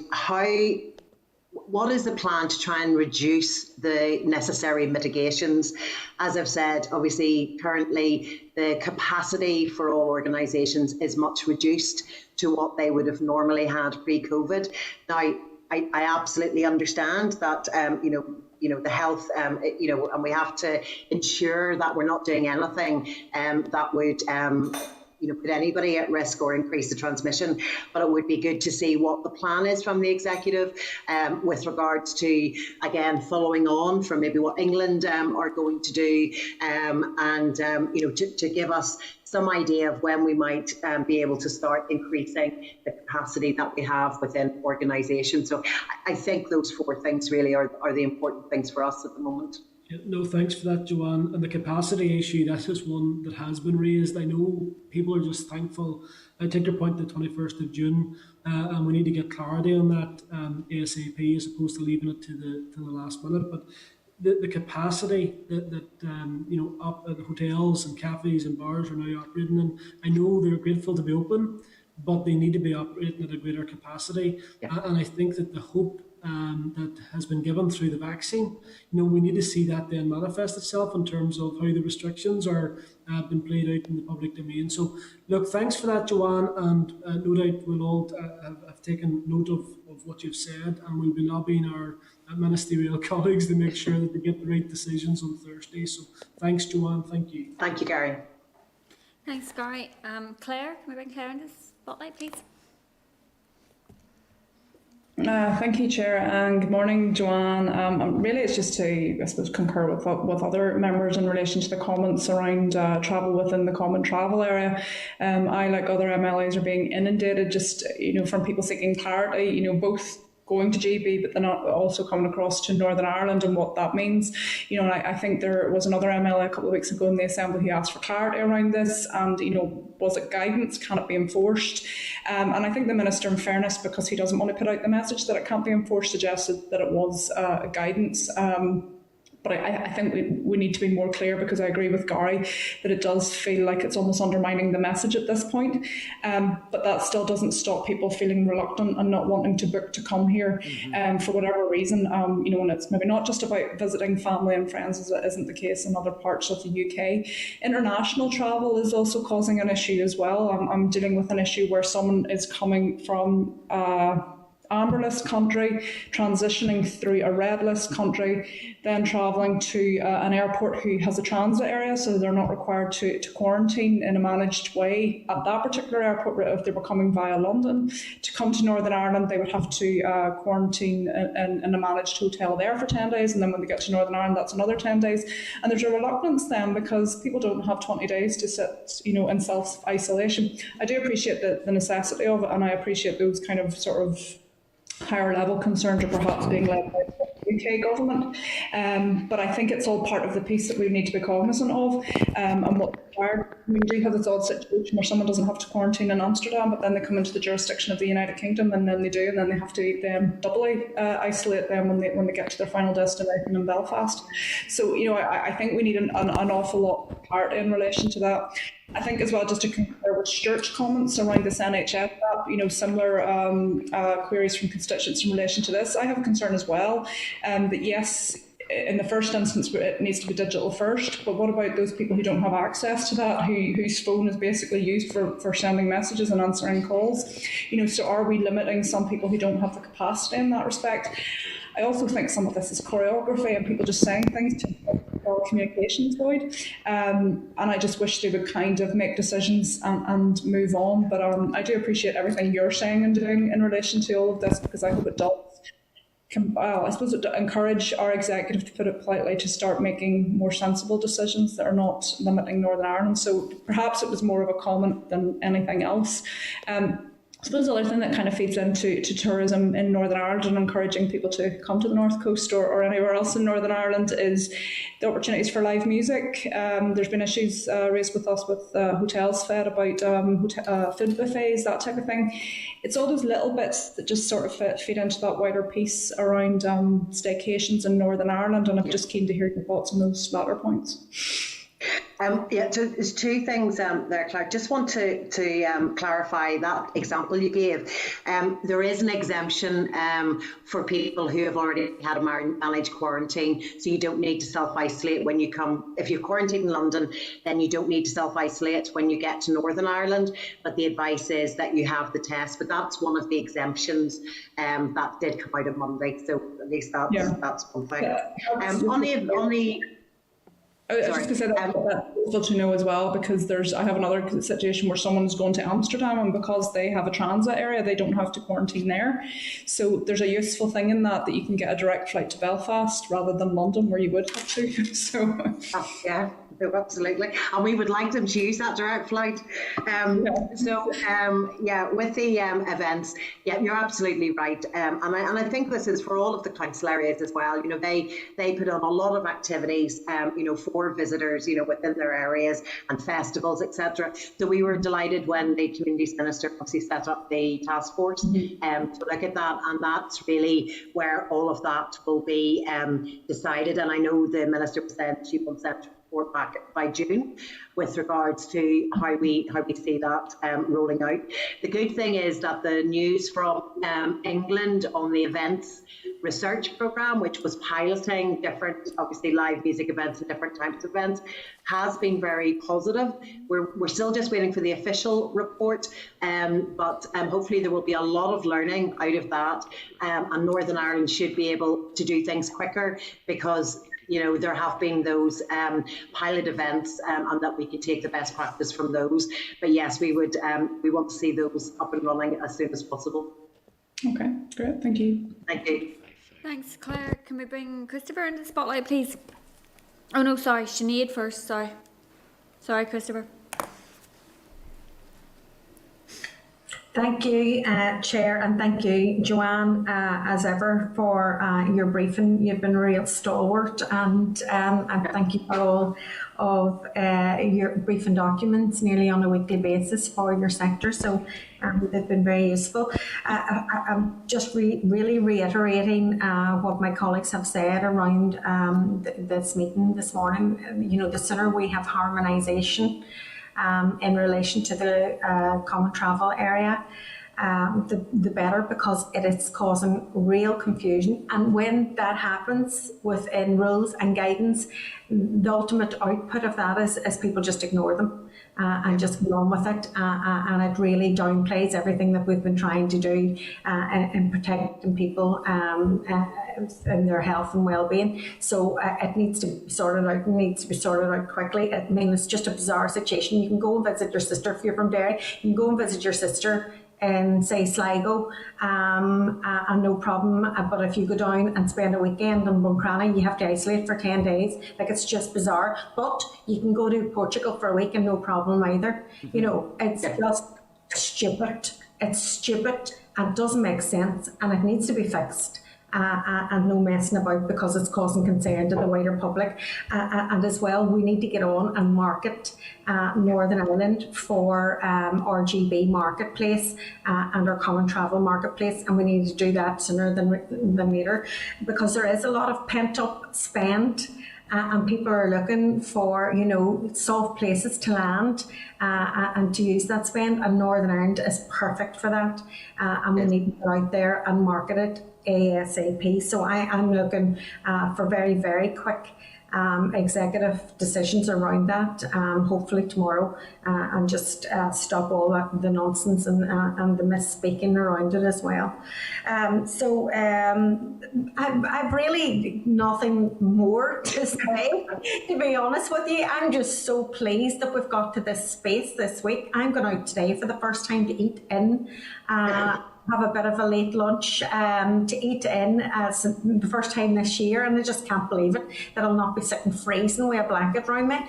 what is the plan to try and reduce the necessary mitigations? As I've said, obviously, currently the capacity for all organisations is much reduced to what they would have normally had pre-COVID. Now, I absolutely understand that, the health, and we have to ensure that we're not doing anything that would put anybody at risk or increase the transmission. But it would be good to see what the plan is from the executive with regards to, again, following on from maybe what England are going to do, to give us some idea of when we might be able to start increasing the capacity that we have within organisations. So I think those four things really are the important things for us at the moment. Yeah, no, thanks for that, Joanne. And the capacity issue, that is one that has been raised. I know people are just thankful. I take your point, the 21st of June, and we need to get clarity on that ASAP as opposed to leaving it to the last minute. But the capacity that the hotels and cafes and bars are now operating in, I know they're grateful to be open, but they need to be operating at a greater capacity. And I think that the hope that has been given through the vaccine, we need to see that then manifest itself in terms of how the restrictions are been played out in the public domain. So, look, thanks for that, Joanne, and no doubt we'll all have taken note of what you've said, and we'll be lobbying our ministerial colleagues to make sure that they get the right decisions on Thursday. So, thanks, Joanne. Thank you. Thank you, Gary. Thanks, Gary. Claire, can we bring Claire into the spotlight, please? Thank you, Chair, and good morning, Joanne. Really, it's just to, I suppose, concur with other members in relation to the comments around travel within the common travel area. I, like other MLAs, are being inundated just, from people seeking clarity, both going to GB, but then also coming across to Northern Ireland and what that means. And I think there was another MLA a couple of weeks ago in the Assembly who asked for clarity around this, and, was it guidance? Can it be enforced? And I think the Minister, in fairness, because he doesn't want to put out the message that it can't be enforced, suggested that it was guidance. But I think we need to be more clear, because I agree with Gary that it does feel like it's almost undermining the message at this point. But that still doesn't stop people feeling reluctant and not wanting to book to come here for whatever reason. And it's maybe not just about visiting family and friends, as it isn't the case in other parts of the UK. International travel is also causing an issue as well. I'm dealing with an issue where someone is coming from amber list country, transitioning through a red list country, then travelling to an airport who has a transit area, so they're not required to quarantine in a managed way at that particular airport. If they were coming via London to come to Northern Ireland, they would have to quarantine in a managed hotel there for 10 days, and then when they get to Northern Ireland, that's another 10 days. And there's a reluctance then, because people don't have 20 days to sit, in self-isolation. I do appreciate the necessity of it, and I appreciate those kind of sort of higher level concerns are perhaps being led by the UK government. But I think it's all part of the piece that we need to be cognizant of, and what we do have this odd situation where someone doesn't have to quarantine in Amsterdam, but then they come into the jurisdiction of the United Kingdom, and then they do, and then they have to then doubly isolate them when they get to their final destination in Belfast. So, I think we need an awful lot of clarity in relation to that. I think as well, just to concur with Stuart's comments around this NHS app, similar queries from constituents in relation to this. I have a concern as well, that yes, in the first instance, it needs to be digital first, but what about those people who don't have access to that, whose phone is basically used for sending messages and answering calls? So are we limiting some people who don't have the capacity in that respect? I also think some of this is choreography and people just saying things to our communications void. And I just wish they would kind of make decisions and move on. But I do appreciate everything you're saying and doing in relation to all of this, because I hope it does. I suppose it encourage our executive, to put it politely, to start making more sensible decisions that are not limiting Northern Ireland. So perhaps it was more of a comment than anything else. I suppose the other thing that kind of feeds into tourism in Northern Ireland and encouraging people to come to the North Coast or anywhere else in Northern Ireland is the opportunities for live music. There's been issues raised with us with hotels fed about food buffets, that type of thing. It's all those little bits that just sort of feed into that wider piece around staycations in Northern Ireland, and I'm just keen to hear your thoughts on those latter points. So there's two things there, Claire. Just want to clarify that example you gave. There is an exemption for people who have already had a managed quarantine, so you don't need to self-isolate when you come. If you're quarantined in London, then you don't need to self-isolate when you get to Northern Ireland, but the advice is that you have the test. But that's one of the exemptions that did come out on Monday, so at least that's one thing. I was just going to say that's useful to know as well, because I have another situation where someone's going to Amsterdam, and because they have a transit area, they don't have to quarantine there. So there's a useful thing in that you can get a direct flight to Belfast rather than London, where you would have to. So yeah. No, absolutely, and we would like them to use that direct flight. With the events, you're absolutely right, and I think this is for all of the council areas as well. They put on a lot of activities, for visitors, within their areas, and festivals, etc. So we were delighted when the Communities Minister obviously set up the task force to look at that, and that's really where all of that will be decided. And I know the Minister was saying she will set report back by June with regards to how we see that rolling out. The good thing is that the news from England on the events research programme, which was piloting different, obviously live music events and different types of events, has been very positive. We're still just waiting for the official report, but hopefully there will be a lot of learning out of that, and Northern Ireland should be able to do things quicker because there have been those pilot events, and that we could take the best practice from those. But yes, we want to see those up and running as soon as possible. Okay, great, thank you. Thank you. Thanks, Claire. Can we bring Christopher into the spotlight, please? Oh no, sorry, Sinead first. Sorry, Christopher. Thank you, Chair, and thank you, Joanne, as ever, for your briefing. You've been a real stalwart, and thank you for all of your briefing documents nearly on a weekly basis for your sector. So they've been very useful. I'm just really reiterating what my colleagues have said around this meeting this morning. The sooner we have harmonisation in relation to the common travel area, the better, because it is causing real confusion. And when that happens within rules and guidance, the ultimate output of that is people just ignore them and just go on with it, and it really downplays everything that we've been trying to do in protecting people and their health and well-being. So it needs to be sorted out. It needs to be sorted out quickly. I mean, it's just a bizarre situation. You can go and visit your sister if you're from Derry. You can go and visit your sister in, say, Sligo, and no problem. But if you go down and spend a weekend in Buncrana, you have to isolate for 10 days. Like, it's just bizarre. But you can go to Portugal for a week and no problem either. It's just stupid. It's stupid and doesn't make sense, and it needs to be fixed. And no messing about, because it's causing concern to the wider public. And as well, we need to get on and market Northern Ireland for RGB marketplace and our common travel marketplace, and we need to do that sooner than later, because there is a lot of pent up spend. And people are looking for, soft places to land and to use that spend, and Northern Ireland is perfect for that. And we need to go out there and market it ASAP. So I'm looking for very, very quick executive decisions around that, hopefully tomorrow, and just stop all the nonsense and the misspeaking around it as well. I've really nothing more to say, to be honest with you. I'm just so pleased that we've got to this space this week. I'm going out today for the first time to eat in. Have a bit of a late lunch to eat in as the first time this year, and I just can't believe it that I'll not be sitting freezing with a blanket around me,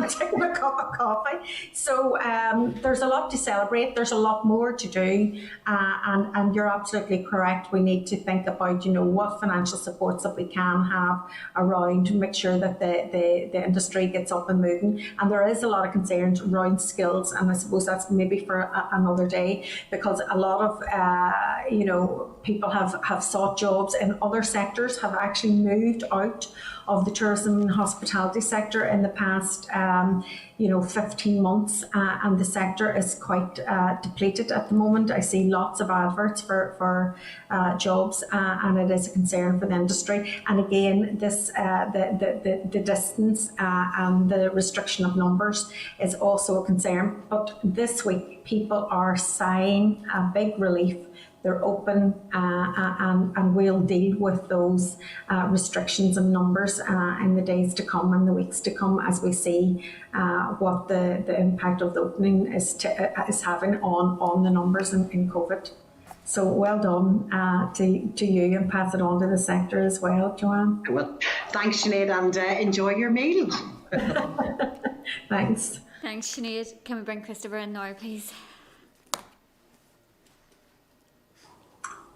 taking a cup of coffee. So there's a lot to celebrate. There's a lot more to do, and you're absolutely correct. We need to think about what financial supports that we can have around to make sure that the industry gets up and moving. And there is a lot of concerns around skills, and I suppose that's maybe for another day, because a lot of people have sought jobs in other sectors, have actually moved out of the tourism and hospitality sector in the past 15 months, and the sector is quite depleted at the moment. I see lots of adverts for jobs, and it is a concern for the industry. And again, this the distance and the restriction of numbers is also a concern. But this week, people are sighing a big relief. They're open, and we'll deal with those restrictions and numbers in the days to come and the weeks to come, as we see what the impact of the opening is having on the numbers in COVID. So well done to you, and pass it on to the sector as well, Joanne. Well, thanks, Sinead, and enjoy your meal. Thanks. Thanks, Sinead. Can we bring Christopher in now, please?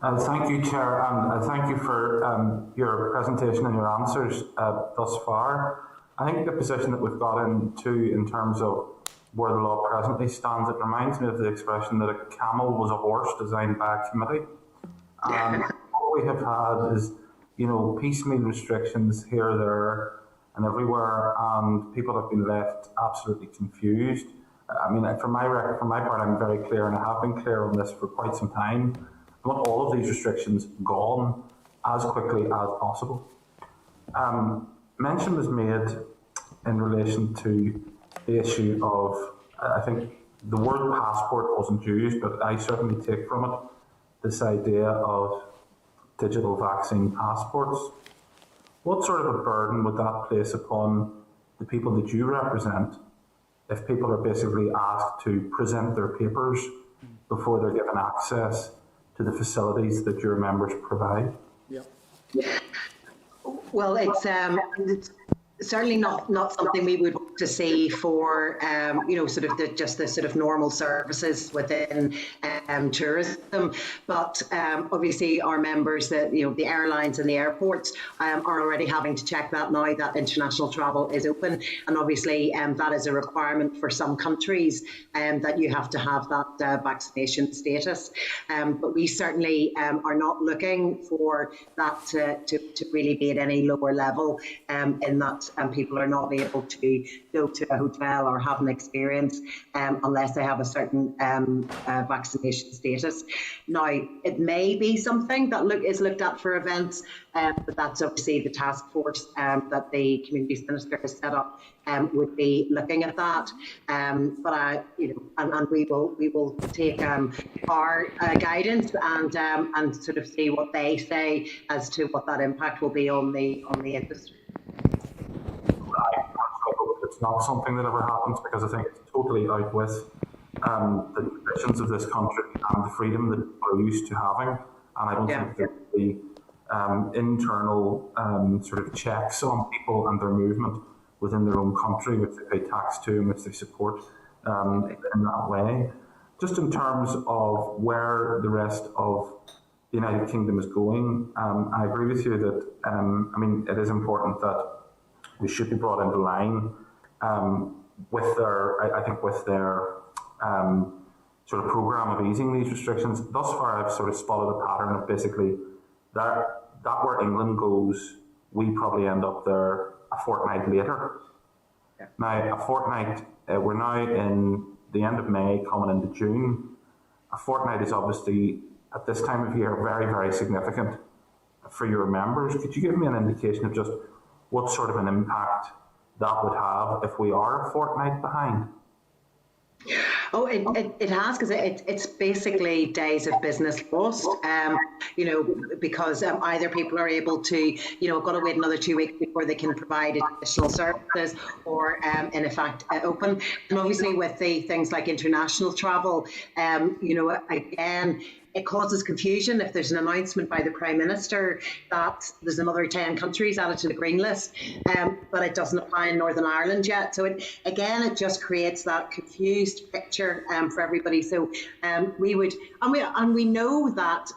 Thank you, Chair, and thank you for your presentation and your answers thus far. I think the position that we've got into in terms of where the law presently stands, it reminds me of the expression that a camel was a horse designed by a committee. And what we have had is, piecemeal restrictions here or there, and everywhere, and people have been left absolutely confused. I mean, for my part, I'm very clear, and I have been clear on this for quite some time. I want all of these restrictions gone as quickly as possible. Mention was made in relation to the issue of, I think the word passport wasn't used, but I certainly take from it this idea of digital vaccine passports. What sort of a burden would that place upon the people that you represent if people are basically asked to present their papers before they're given access to the facilities that your members provide? Yeah. Well, it's certainly not something we would want to see for sort of just the sort of normal services within tourism. But obviously our members, the airlines and the airports are already having to check that now that international travel is open, and obviously that is a requirement for some countries that you have to have that vaccination status. But we certainly are not looking for that to really be at any lower level in that people are not able to go to a hotel or have an experience unless they have a certain vaccination status. Now, it may be something that is looked at for events, but that's obviously the task force that the Communities Minister has set up would be looking at that. But and we will take our guidance and sort of see what they say as to what that impact will be on the industry. I hope it's not something that ever happens, because I think it's totally out with the traditions of this country and the freedom that people are used to having. And I don't think there will be internal sort of checks on people and their movement within their own country, which they pay tax to and which they support in that way. Just in terms of where the rest of the United Kingdom is going, I agree with you that it is important that we should be brought into line with their sort of programme of easing these restrictions. Thus far, I've sort of spotted a pattern of basically that where England goes, we probably end up there a fortnight later. Yeah. Now, a fortnight, we're now in the end of May, coming into June. A fortnight is obviously, at this time of year, very, very significant for your members. Could you give me an indication of just what sort of an impact that would have if we are a fortnight behind? Oh, it has, because it's basically days of business lost, because either people are able to, got to wait another 2 weeks before they can provide additional services, or in effect open. And obviously with the things like international travel, again, it causes confusion if there's an announcement by the Prime Minister that there's another 10 countries added to the green list, but it doesn't apply in Northern Ireland yet. So it just creates that confused picture for everybody. So we know that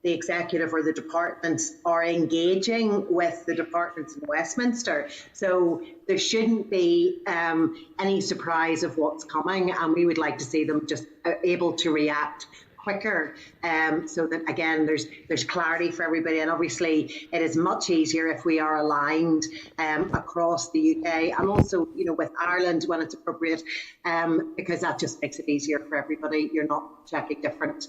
the executive or the departments are engaging with the departments in Westminster. So there shouldn't be any surprise of what's coming, and we would like to see them just able to react quicker, so that again there's clarity for everybody. And obviously it is much easier if we are aligned across the UK, and also with Ireland when it's appropriate, because that just makes it easier for everybody. You're not checking different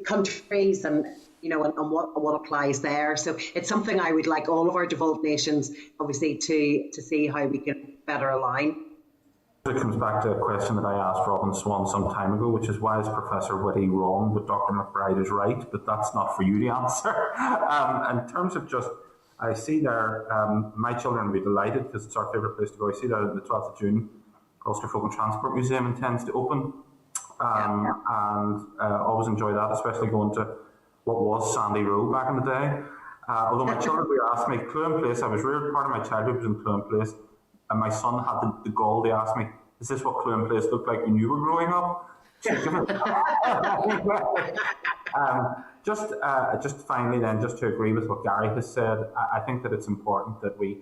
countries and and what applies there. So it's something I would like all of our devolved nations obviously to see how we can better align. It comes back to a question that I asked Robin Swan some time ago, which is, why is Professor Whitty wrong but Dr. McBride is right? But that's not for you to answer. In terms of just, I see there, my children will be delighted because it's our favourite place to go. I see that on the 12th of June, Ulster Folk and Transport Museum intends to open. And always enjoy that, especially going to what was Sandy Row back in the day. Although my children would ask me, Clun Place, I was reared, part of my childhood was in Clun Place. And my son had the gall to ask me, is this what Clun Place looked like when you were growing up? Just finally then, just to agree with what Gary has said, I think that it's important that we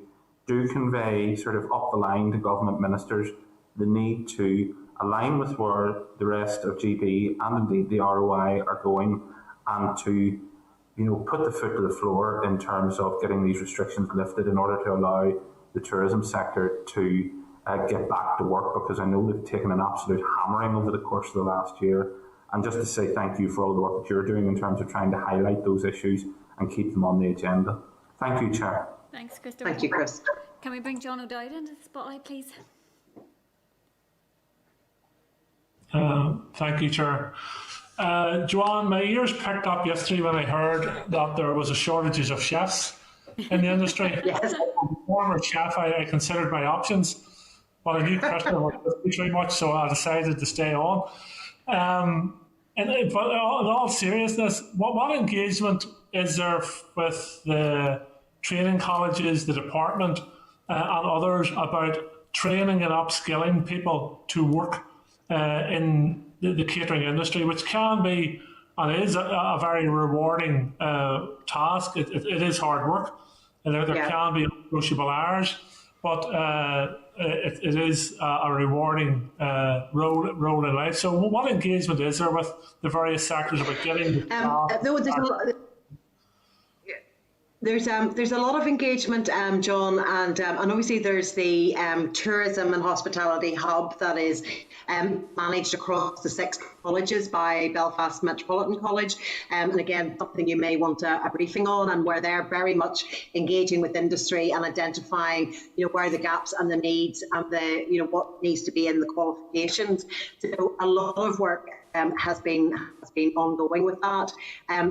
do convey sort of up the line to government ministers the need to align with where the rest of GB and indeed the ROI are going, and to put the foot to the floor in terms of getting these restrictions lifted in order to allow the tourism sector to get back to work, because I know they've taken an absolute hammering over the course of the last year. And just to say thank you for all the work that you're doing in terms of trying to highlight those issues and keep them on the agenda. Thank you, Chair. Thanks, Christopher. Thank you, Chris. Can we bring John O'Dowd into the spotlight, please? Thank you, Chair. Joanne, my ears picked up yesterday when I heard that there was a shortage of chefs in the industry. Yes. As a former chef, I considered my options, but I knew Christopher was very much, so I decided to stay on. But in all seriousness, what engagement is there with the training colleges, the department, and others about training and upskilling people to work in the catering industry, which can be and is a very rewarding task. It is hard work, and there can be negotiable hours, but it is a rewarding role in life. So what engagement is there with the various sectors about getting There's a lot of engagement, John, and obviously there's the tourism and hospitality hub that is managed across the 6 colleges by Belfast Metropolitan College, and again something you may want a briefing on, and where they're very much engaging with industry and identifying where the gaps and the needs and the what needs to be in the qualifications. So a lot of work has been ongoing with that.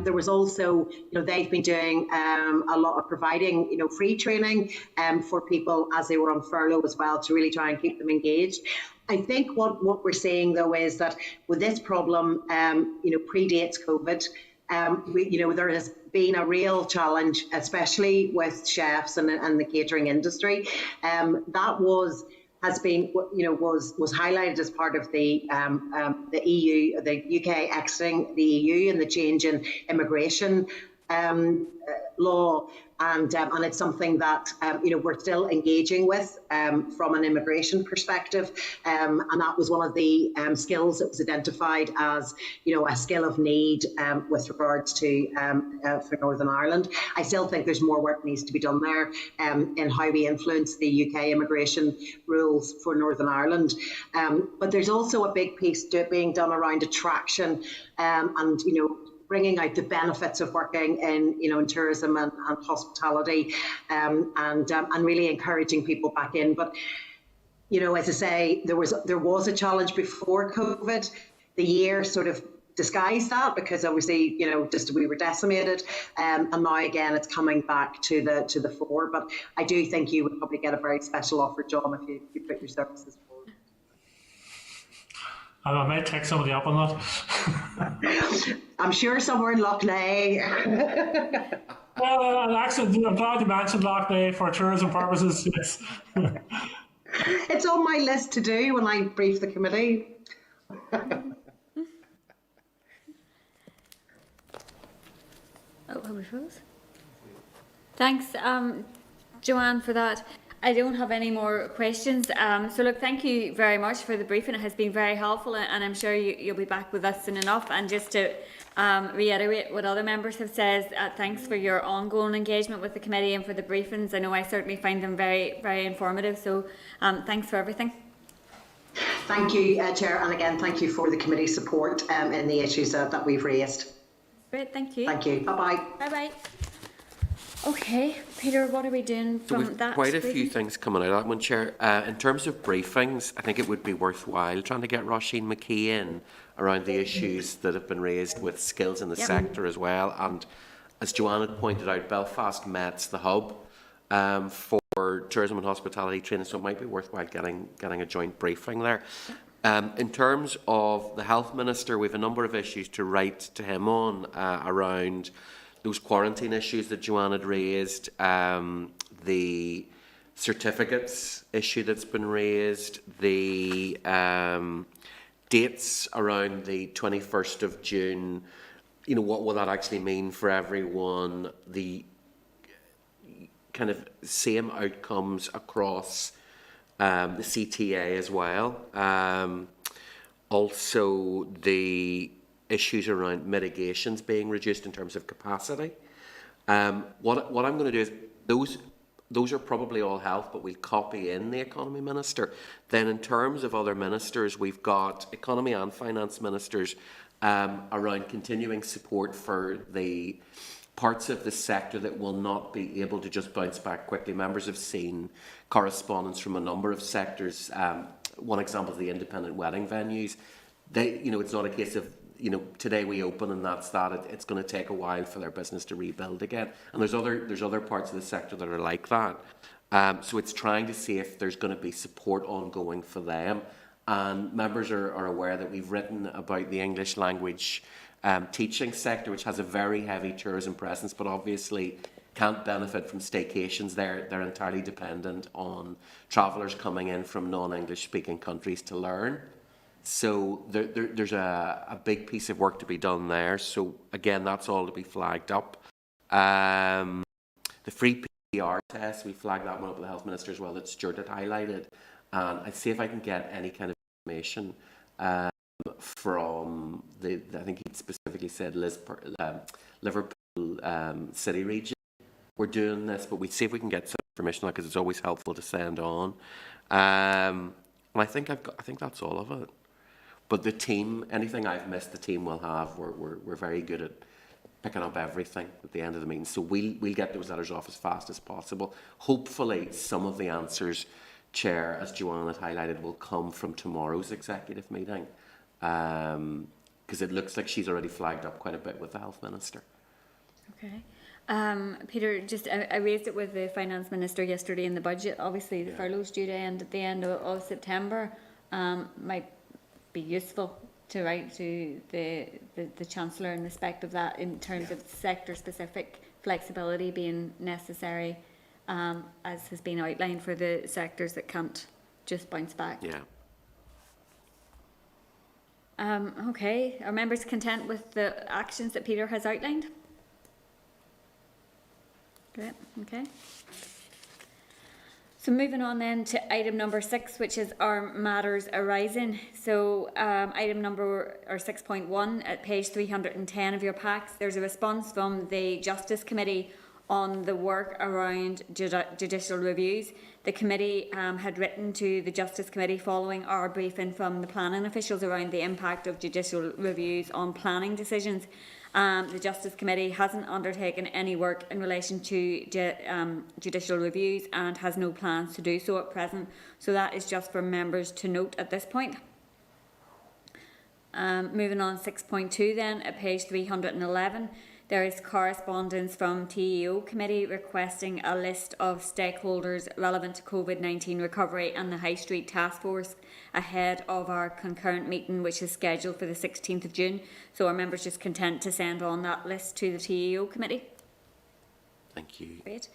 There was also, they've been doing a lot of providing, free training for people as they were on furlough as well, to really try and keep them engaged. I think what we're seeing though is that with this problem, predates COVID. There has been a real challenge, especially with chefs and the catering industry. That was highlighted as part of the EU, the UK exiting the EU and the change in immigration law, and it's something that we're still engaging with from an immigration perspective, and that was one of the skills that was identified as a skill of need with regards to for Northern Ireland. I still think there's more work needs to be done there in how we influence the UK immigration rules for Northern Ireland, but there's also a big piece being done around attraction and bringing out the benefits of working in tourism and hospitality, and really encouraging people back in. But as I say, there was a challenge before COVID. The year sort of disguised that, because obviously just we were decimated, and now again it's coming back to the fore. But I do think you would probably get a very special offer, John, if you put your services forward. I might take somebody up on that. I'm sure somewhere in Loughney. Well, actually, I'm glad you mentioned Loughney for tourism purposes. Yes. It's on my list to do when I brief the committee. Thanks, Joanne, for that. I don't have any more questions. So look, thank you very much for the briefing. It has been very helpful, and I'm sure you'll be back with us soon enough. And just to reiterate what other members have said, thanks for your ongoing engagement with the committee and for the briefings. I know I certainly find them very, very informative. So thanks for everything. Thank you, Chair, and again, thank you for the committee support in the issues that we've raised. Great, thank you. Thank you. Bye-bye. Bye-bye. Okay, Peter, what are we doing from that? Quite a few things coming out of that one, Chair. In terms of briefings, I think it would be worthwhile trying to get Roisin McKee in around the issues that have been raised with skills in the sector as well. And as Joanne had pointed out, Belfast Met's the hub for tourism and hospitality training, so it might be worthwhile getting a joint briefing there. In terms of the Health Minister, we have a number of issues to write to him on around those quarantine issues that Joanne had raised, the certificates issue that's been raised, the dates around the 21st of June, what will that actually mean for everyone, the kind of same outcomes across the CTA as well. Also, the issues around mitigations being reduced in terms of capacity. What I'm going to do is those are probably all health, but we'll copy in the economy minister. Then in terms of other ministers, we've got economy and finance ministers around continuing support for the parts of the sector that will not be able to just bounce back quickly. Members have seen correspondence from a number of sectors. One example is the independent wedding venues. It's not a case of, today we open and that's that. It's going to take a while for their business to rebuild again. And there's other parts of the sector that are like that. So it's trying to see if there's going to be support ongoing for them. And members are aware that we've written about the English language teaching sector, which has a very heavy tourism presence, but obviously can't benefit from staycations. They're entirely dependent on travellers coming in from non-English speaking countries to learn. So there's a big piece of work to be done there. So again, that's all to be flagged up. The free PCR test, we flagged that one up with the Health Minister as well, that Stuart had highlighted. And I'd see if I can get any kind of information from I think he specifically said Liverpool city region. We're doing this, but we'd see if we can get some information, because it's always helpful to send on. And I think that's all of it. But the team, anything I've missed, the team will have. We're very good at picking up everything at the end of the meeting. So we'll get those letters off as fast as possible. Hopefully, some of the answers, Chair, as Joanne had highlighted, will come from tomorrow's executive meeting. Because it looks like she's already flagged up quite a bit with the Health Minister. Okay. Peter, I raised it with the Finance Minister yesterday in the budget. Obviously, the furlough's due to end at the end of September. Might be useful to write to the Chancellor in respect of that, in terms of sector-specific flexibility being necessary, as has been outlined for the sectors that can't just bounce back. Yeah. Okay, are members content with the actions that Peter has outlined? Great, okay. So moving on then to item number 6, which is our matters arising. So item number 6.1 at page 310 of your packs, there's a response from the Justice Committee on the work around judicial reviews. The committee had written to the Justice Committee following our briefing from the planning officials around the impact of judicial reviews on planning decisions. The Justice Committee hasn't undertaken any work in relation to judicial reviews and has no plans to do so at present. So that is just for members to note at this point. Moving on 6.2 then at page 311. There is correspondence from TEO Committee requesting a list of stakeholders relevant to COVID-19 recovery and the High Street Task Force ahead of our concurrent meeting, which is scheduled for the 16th of June. So are members just content to send on that list to the TEO Committee? Thank you. Great.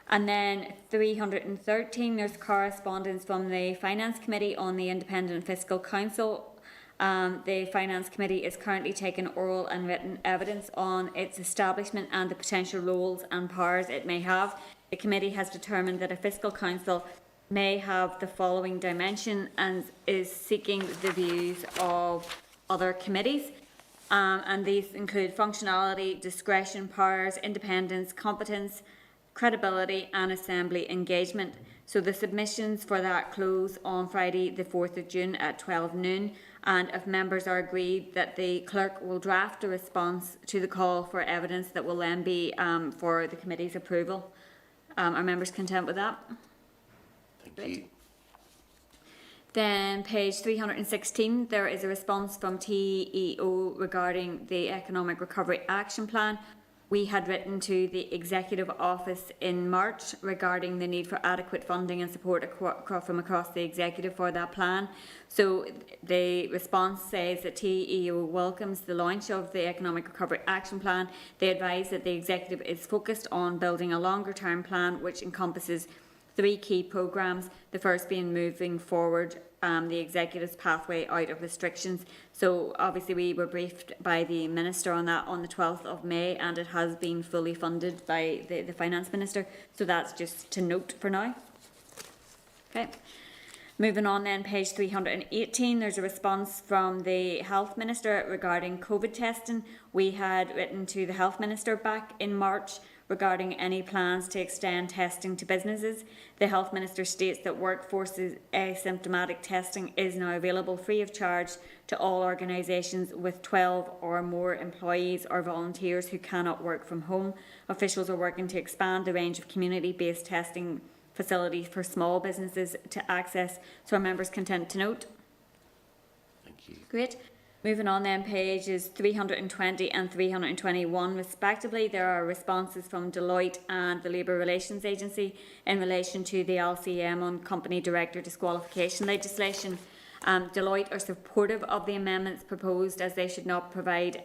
And then 313, there's correspondence from the Finance Committee on the Independent Fiscal Council. The Finance Committee is currently taking oral and written evidence on its establishment and the potential roles and powers it may have. The committee has determined that a fiscal council may have the following dimension and is seeking the views of other committees. And these include functionality, discretion, powers, independence, competence, credibility and assembly engagement. So the submissions for that close on Friday the 4th of June at 12 noon. And if members are agreed, that the clerk will draft a response to the call for evidence that will then be for the committee's approval. Are members content with that? Thank you. Then page 316, there is a response from TEO regarding the Economic Recovery Action Plan. We had written to the Executive Office in March regarding the need for adequate funding and support from across the Executive for that plan. So the response says that TEO welcomes the launch of the Economic Recovery Action Plan. They advise that the Executive is focused on building a longer term plan which encompasses 3 key programmes, the first being moving forward the Executive's pathway out of restrictions. So obviously we were briefed by the Minister on that on the 12th of May and it has been fully funded by the Finance Minister. So that's just to note for now. Okay. Moving on then, page 318, there's a response from the Health Minister regarding COVID testing. We had written to the Health Minister back in March regarding any plans to extend testing to businesses. The Health Minister states that workforce's asymptomatic testing is now available free of charge to all organisations with 12 or more employees or volunteers who cannot work from home. Officials are working to expand the range of community-based testing facilities for small businesses to access, so our members content to note. Thank you. Great. Moving on then, pages 320 and 321 respectively, there are responses from Deloitte and the Labour Relations Agency in relation to the LCM on company director disqualification legislation. Deloitte are supportive of the amendments proposed as they should provide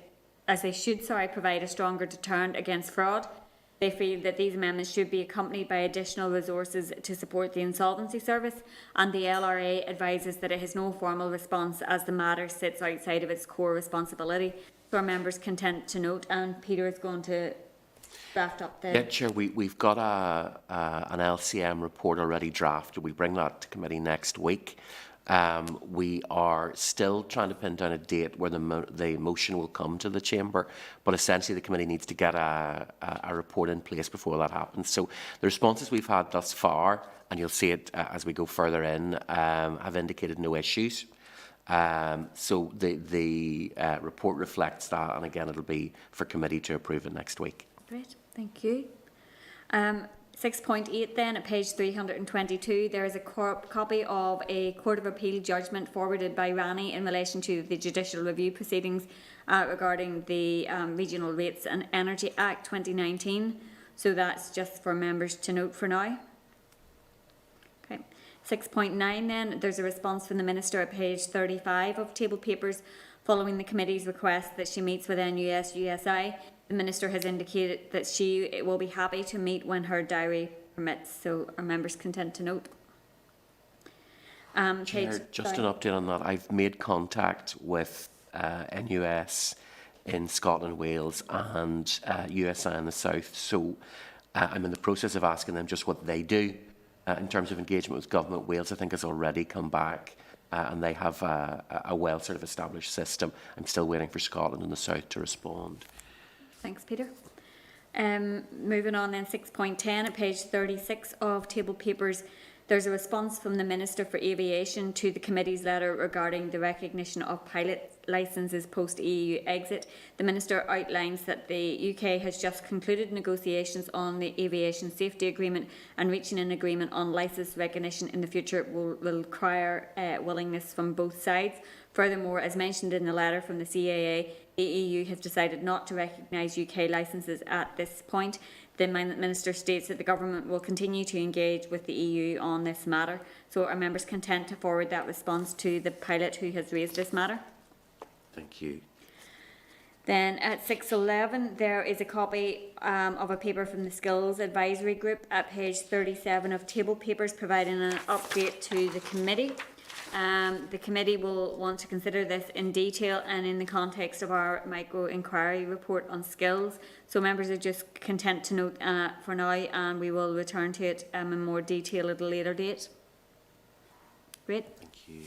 a stronger deterrent against fraud. They feel that these amendments should be accompanied by additional resources to support the insolvency service, and the LRA advises that it has no formal response as the matter sits outside of its core responsibility. So our members content to note, and Peter is going to draft up the... Yeah, Chair, we've got an LCM report already drafted. We bring that to committee next week. We are still trying to pin down a date where the motion will come to the Chamber, but essentially the committee needs to get a report in place before that happens. So the responses we've had thus far, and you'll see it as we go further in, have indicated no issues. So the report reflects that, and again it'll be for committee to approve it next week. Great, thank you. 6.8 then, at page 322, there is a copy of a Court of Appeal judgment forwarded by Rani in relation to the judicial review proceedings regarding the Regional Rates and Energy Act 2019. So that's just for members to note for now. Okay. 6.9 then, there's a response from the Minister at page 35 of table papers following the committee's request that she meets with NUS-USI. The Minister has indicated that she will be happy to meet when her diary permits, so our members content to note. Chair, just an update on that. I've made contact with NUS in Scotland, Wales and USI in the south, so I'm in the process of asking them just what they do in terms of engagement with government. Wales, I think, has already come back and they have a well sort of established system. I'm still waiting for Scotland and the south to respond. Thanks, Peter. Moving on then, 6.10 at page 36 of table papers, there's a response from the Minister for Aviation to the committee's letter regarding the recognition of pilot licences post-EU exit. The Minister outlines that the UK has just concluded negotiations on the Aviation Safety Agreement, and reaching an agreement on licence recognition in the future will require willingness from both sides. Furthermore, as mentioned in the letter from the CAA, the EU has decided not to recognise UK licences at this point. The Minister states that the Government will continue to engage with the EU on this matter. So are members content to forward that response to the pilot who has raised this matter? Thank you. Then at 6.11, there is a copy of a paper from the Skills Advisory Group at page 37 of table papers, providing an update to the committee. The committee will want to consider this in detail and in the context of our micro-inquiry report on skills. So members are just content to note for now, and we will return to it in more detail at a later date. Great. Thank you.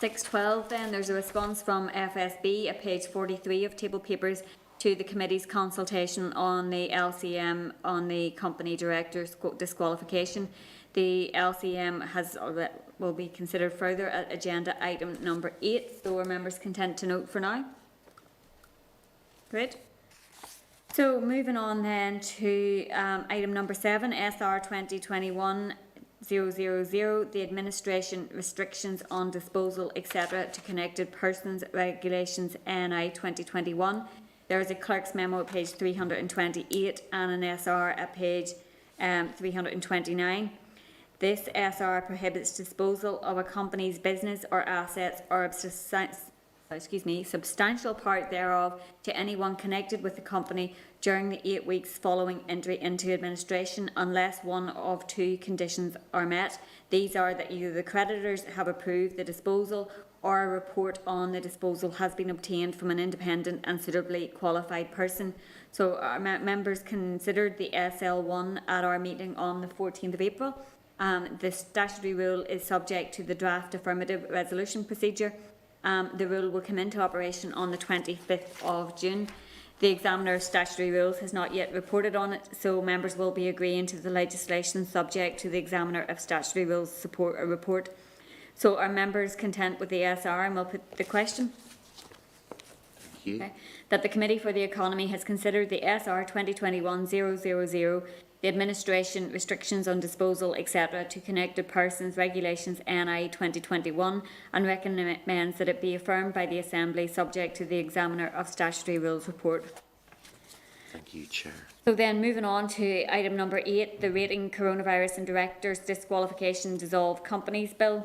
6.12 then, there's a response from FSB at page 43 of table papers to the committee's consultation on the LCM on the company director's disqualification. The LCM will be considered further at agenda item number 8, so are members content to note for now? Great. So moving on then to item number 7, SR 2021-000, the administration restrictions on disposal, etc. to connected persons regulations NI 2021. There is a clerk's memo at page 328 and an SR at page 329. This SR prohibits disposal of a company's business or assets or a substantial part thereof to anyone connected with the company during the 8 weeks following entry into administration, unless one of two conditions are met. These are that either the creditors have approved the disposal or a report on the disposal has been obtained from an independent and suitably qualified person. So our members considered the SL1 at our meeting on the 14th of April. The statutory rule is subject to the draft affirmative resolution procedure. The rule will come into operation on the 25th of June. The examiner of statutory rules has not yet reported on it, so members will be agreeing to the legislation subject to the examiner of statutory rules support a report. So are members content with the SR? And we'll put the question. Thank you. Okay. That the Committee for the Economy has considered the SR 2021-000, the administration, restrictions on disposal, etc. to connected persons regulations NI 2021 and recommends that it be affirmed by the Assembly subject to the examiner of statutory rules report. Thank you, Chair. So then moving on to item number 8, the Rating Coronavirus and Directors Disqualification Dissolve Companies Bill.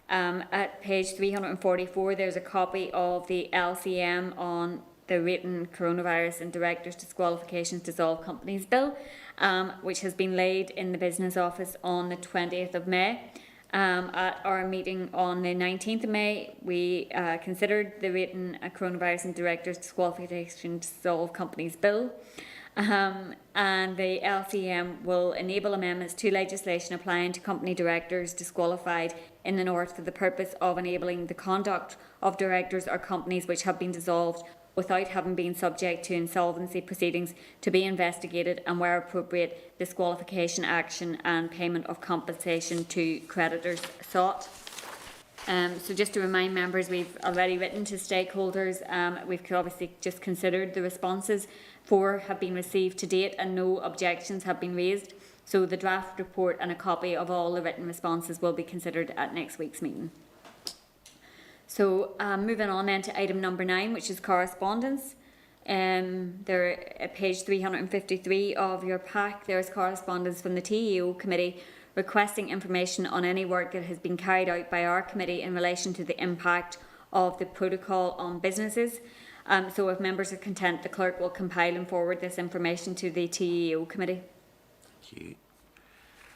At page 344 there's a copy of the LCM on the Rating Coronavirus and Directors Disqualifications Dissolve Companies Bill, which has been laid in the Business Office on the 20th of May. At our meeting on the 19th of May, we considered the Rating Coronavirus and Directors Disqualification Dissolve Companies Bill. And the LCM will enable amendments to legislation applying to company directors disqualified in the North for the purpose of enabling the conduct of directors or companies which have been dissolved without having been subject to insolvency proceedings to be investigated and, where appropriate, disqualification action and payment of compensation to creditors sought. So just to remind members, we've already written to stakeholders. We've obviously just considered the responses. 4 have been received to date and no objections have been raised. So the draft report and a copy of all the written responses will be considered at next week's meeting. So moving on then to item number 9, which is correspondence. There at page 353 of your pack, there is correspondence from the TEO committee requesting information on any work that has been carried out by our committee in relation to the impact of the protocol on businesses. So if members are content, the clerk will compile and forward this information to the TEO committee. Thank you.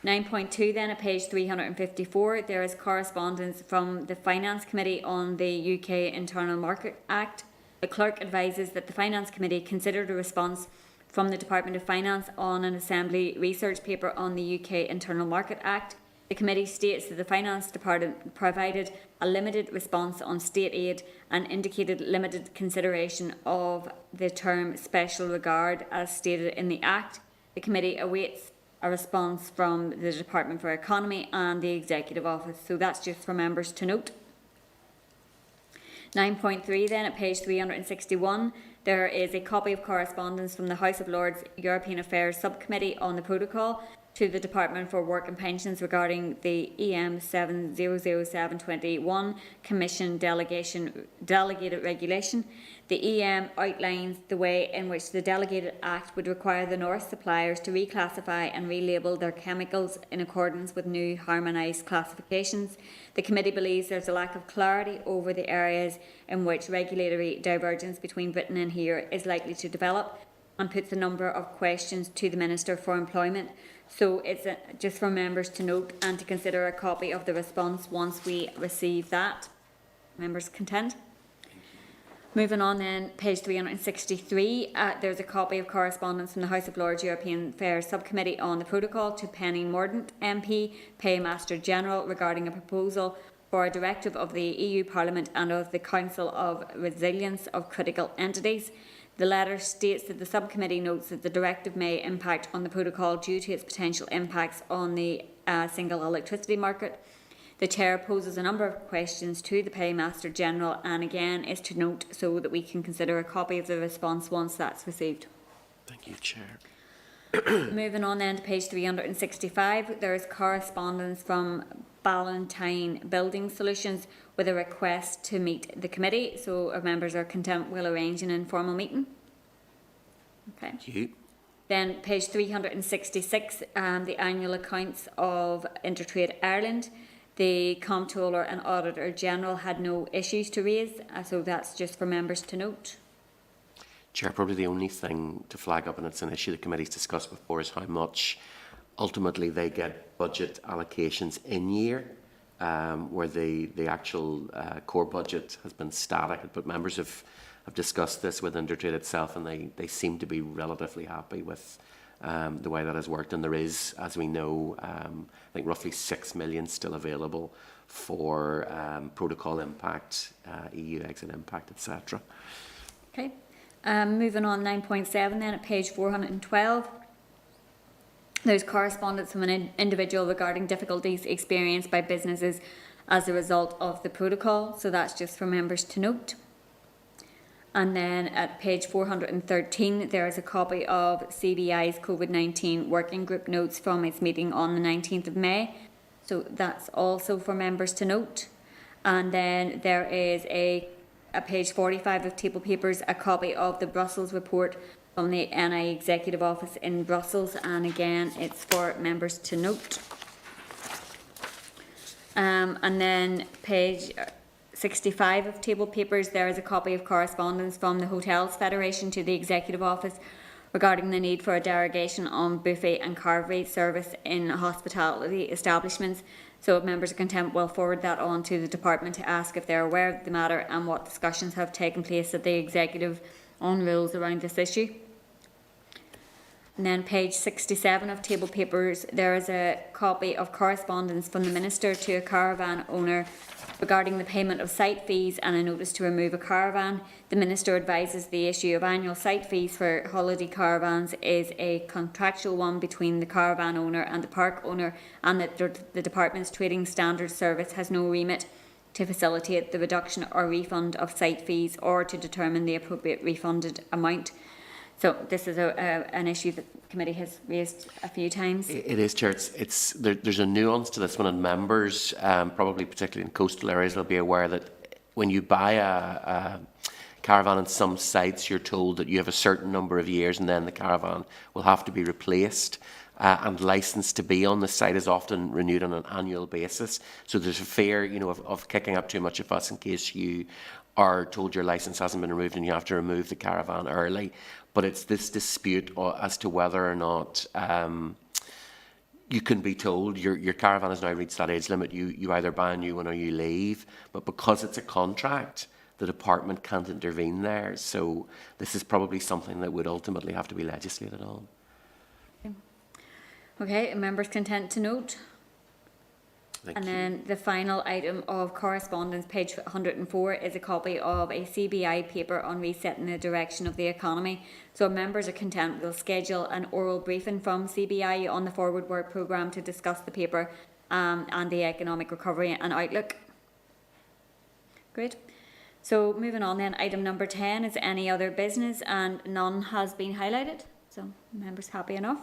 9.2 then at page 354, there is correspondence from the Finance Committee on the UK Internal Market Act. The clerk advises that the Finance Committee considered a response from the Department of Finance on an Assembly research paper on the UK Internal Market Act. The committee states that the Finance Department provided a limited response on state aid and indicated limited consideration of the term special regard as stated in the Act. The committee awaits a response from the Department for Economy and the Executive Office. So that's just for members to note. 9.3 then at page 361, there is a copy of correspondence from the House of Lords European Affairs Subcommittee on the Protocol to the Department for Work and Pensions regarding the EM 700721 Commission Delegated Regulation. The EM outlines the way in which the Delegated Act would require the North suppliers to reclassify and relabel their chemicals in accordance with new harmonised classifications. The committee believes there is a lack of clarity over the areas in which regulatory divergence between Britain and here is likely to develop, and puts a number of questions to the Minister for Employment. So it's just for members to note and to consider a copy of the response once we receive that. Members content? Moving on then, page 363, there's a copy of correspondence from the House of Lords European Affairs Subcommittee on the Protocol to Penny Mordaunt MP, Paymaster General, regarding a proposal for a directive of the EU Parliament and of the Council of Resilience of Critical Entities. The letter states that the subcommittee notes that the directive may impact on the protocol due to its potential impacts on the single electricity market. The Chair poses a number of questions to the Paymaster General and again is to note so that we can consider a copy of the response once that's received. Thank you, Chair. Moving on then to page 365, there is correspondence from Ballantyne Building Solutions with a request to meet the committee. So if members are content, we'll arrange an informal meeting. Okay. Thank you. Then page 366, the annual accounts of Intertrade Ireland. The Comptroller and Auditor General had no issues to raise, so that's just for members to note. Chair, probably the only thing to flag up, and it's an issue the committee's discussed before, is how much ultimately they get budget allocations in year, where the actual core budget has been static. But members have discussed this with Intertrade itself, and they seem to be relatively happy with the way that has worked. And there is, as we know, I think roughly 6 million still available for protocol impact, EU exit impact, etc. Okay. Moving on 9.7 then at page 412. There's correspondence from an individual regarding difficulties experienced by businesses as a result of the protocol. So that's just for members to note. And then at page 413, there is a copy of CBI's COVID-19 working group notes from its meeting on the 19th of May. So that's also for members to note. And then there is at page 45 of table papers, a copy of the Brussels report from the NI Executive Office in Brussels, and again it's for members to note. And then page 65 of table papers, there is a copy of correspondence from the Hotels Federation to the Executive Office regarding the need for a derogation on buffet and carvery service in hospitality establishments. So if members are content, we'll forward that on to the department to ask if they're aware of the matter and what discussions have taken place at the Executive on rules around this issue. And then page 67 of table papers, there is a copy of correspondence from the Minister to a caravan owner regarding the payment of site fees and a notice to remove a caravan. The Minister advises the issue of annual site fees for holiday caravans is a contractual one between the caravan owner and the park owner, and that the Department's Trading Standards Service has no remit to facilitate the reduction or refund of site fees or to determine the appropriate refunded amount. So this is an issue that the committee has raised a few times. It is, Chair. There's a nuance to this one, and members, probably particularly in coastal areas, will be aware that when you buy a caravan on some sites, you're told that you have a certain number of years and then the caravan will have to be replaced. And licence to be on the site is often renewed on an annual basis. So there's a fear, of kicking up too much of fuss in case you are told your licence hasn't been removed and you have to remove the caravan early. But it's this dispute as to whether or not you can be told your caravan has now reached that age limit. You either buy a new one or you leave. But because it's a contract, the department can't intervene there. So this is probably something that would ultimately have to be legislated on. Okay, members content to note? Thank you. Then the final item of correspondence, page 104, is a copy of a CBI paper on resetting the direction of the economy. So if members are content, we'll schedule an oral briefing from CBI on the forward work programme to discuss the paper and the economic recovery and outlook. Great. So moving on then, item number 10 is any other business, and none has been highlighted. So members happy enough.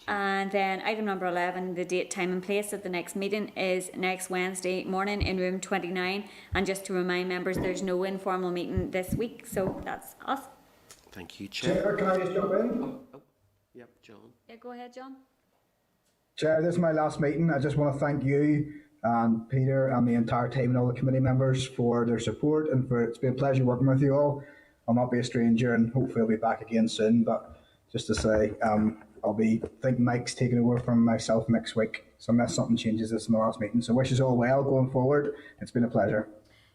And then item number 11, the date, time and place of the next meeting is next Wednesday morning in room 29. And just to remind members, there's no informal meeting this week, so that's us. Thank you, Chair. Chair, can I just jump in? Yep, John. Yeah, go ahead, John. Chair, this is my last meeting. I just want to thank you and Peter and the entire team and all the committee members for their support, and it's been a pleasure working with you all. I'll not be a stranger, and hopefully I'll be back again soon. But just to say, I think Mike's taking over from myself next week, so unless something changes this tomorrow's meeting. So wish us all well going forward. It's been a pleasure.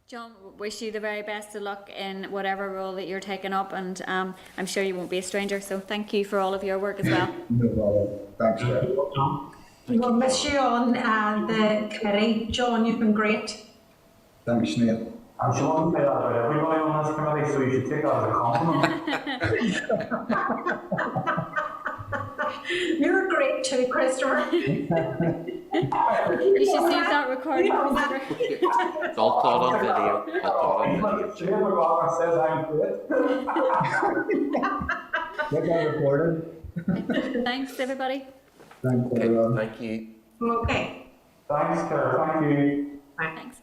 John, wish you the very best of luck in whatever role that you're taking up, and I'm sure you won't be a stranger, so thank you for all of your work as well. No problem. Thanks, Chair. We'll miss you on the committee. John, you've been great. Thanks, Sinead. I'm sure we say that about everybody on this committee, so you should take that as a compliment. You're great too, Christopher. You should save that recording. It's all caught on video. Jim McGarrigle says I'm good. Get that recorded. Thanks, everybody. Thanks, Okay, everyone. thank you. Okay. Thanks, Claire. Thank you. Thanks.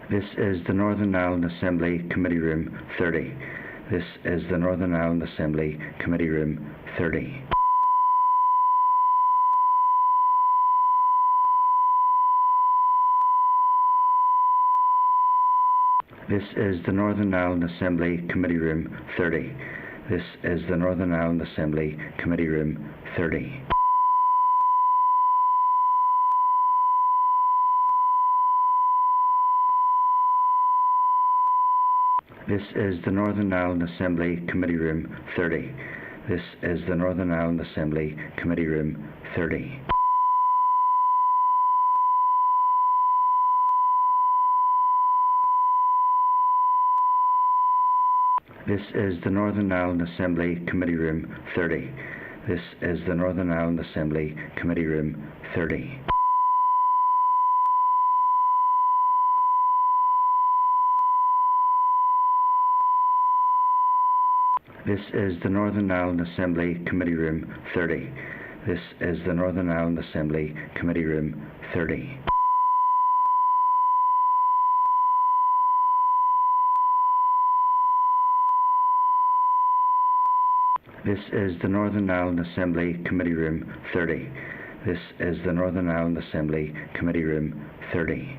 This is the Northern Ireland Assembly Committee Room 30. This is the Northern Ireland Assembly Committee Room 30. This is the Northern Ireland Assembly Committee Room 30. This is the Northern Ireland Assembly Committee Room 30. This is the Northern Ireland Assembly Committee Room 30. This is the Northern Ireland Assembly Committee Room 30. This is the Northern Ireland Assembly Committee Room 30. This is the Northern Ireland Assembly Committee Room 30. This is the Northern Ireland Assembly Committee Room 30. This is the Northern Ireland Assembly Committee Room 30. This is the Northern Ireland Assembly Committee Room 30. This is the Northern Ireland Assembly Committee Room 30.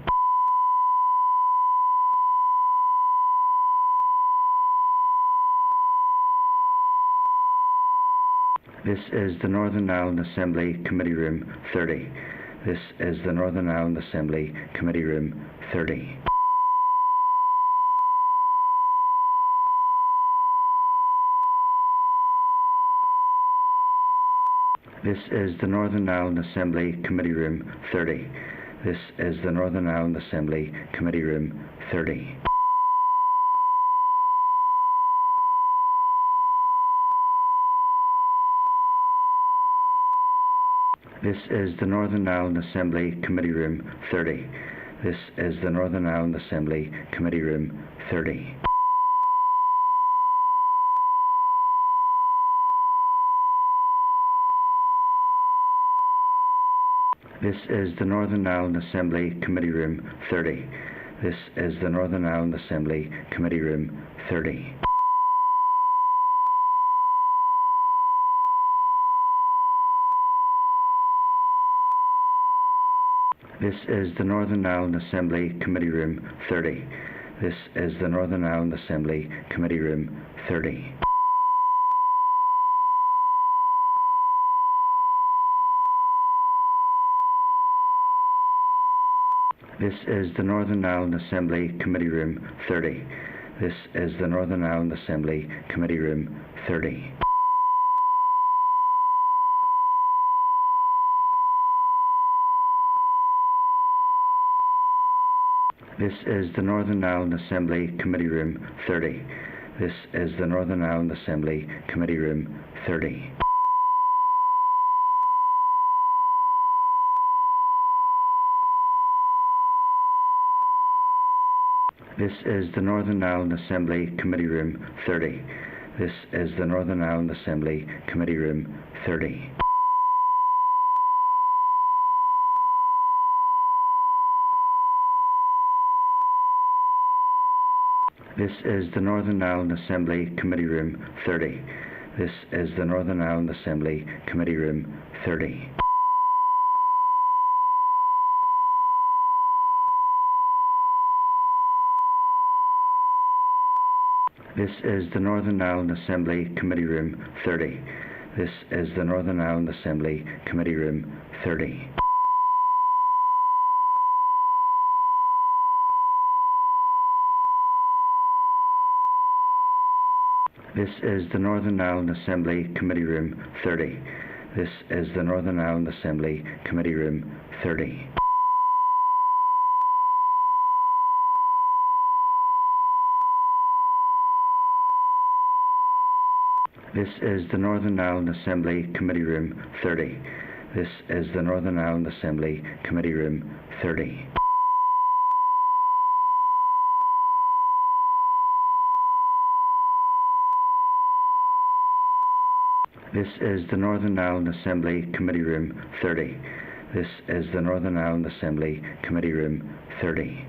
This is the Northern Ireland Assembly Committee Room 30. This is the Northern Ireland Assembly Committee Room 30. This is the Northern Ireland Assembly Committee Room 30. This is the Northern Ireland Assembly Committee Room 30. This is the Northern Ireland Assembly Committee Room 30. This is the Northern Ireland Assembly Committee Room 30. This is the Northern Ireland Assembly Committee Room 30. This is the Northern Ireland Assembly Committee Room 30. This is the Northern Ireland Assembly Committee Room 30. This is the Northern Ireland Assembly Committee Room 30. This is the Northern Ireland Assembly Committee Room 30. This is the Northern Ireland Assembly Committee Room 30. This is the Northern Ireland Assembly Committee Room 30. This is the Northern Ireland Assembly Committee Room 30. This is the Northern Ireland Assembly Committee Room 30. This is the Northern Ireland Assembly Committee Room 30. This is the Northern Ireland Assembly Committee Room 30. This is the Northern Ireland Assembly Committee Room 30. This is the Northern Ireland Assembly Committee Room 30. This is the Northern Ireland Assembly Committee Room 30. This is the Northern Ireland Assembly Committee Room 30. This is the Northern Ireland Assembly Committee Room 30. This is the Northern Ireland Assembly Committee Room 30. This is the Northern Ireland Assembly Committee Room 30. This is the Northern Ireland Assembly Committee Room 30. This is the Northern Ireland Assembly Committee Room 30.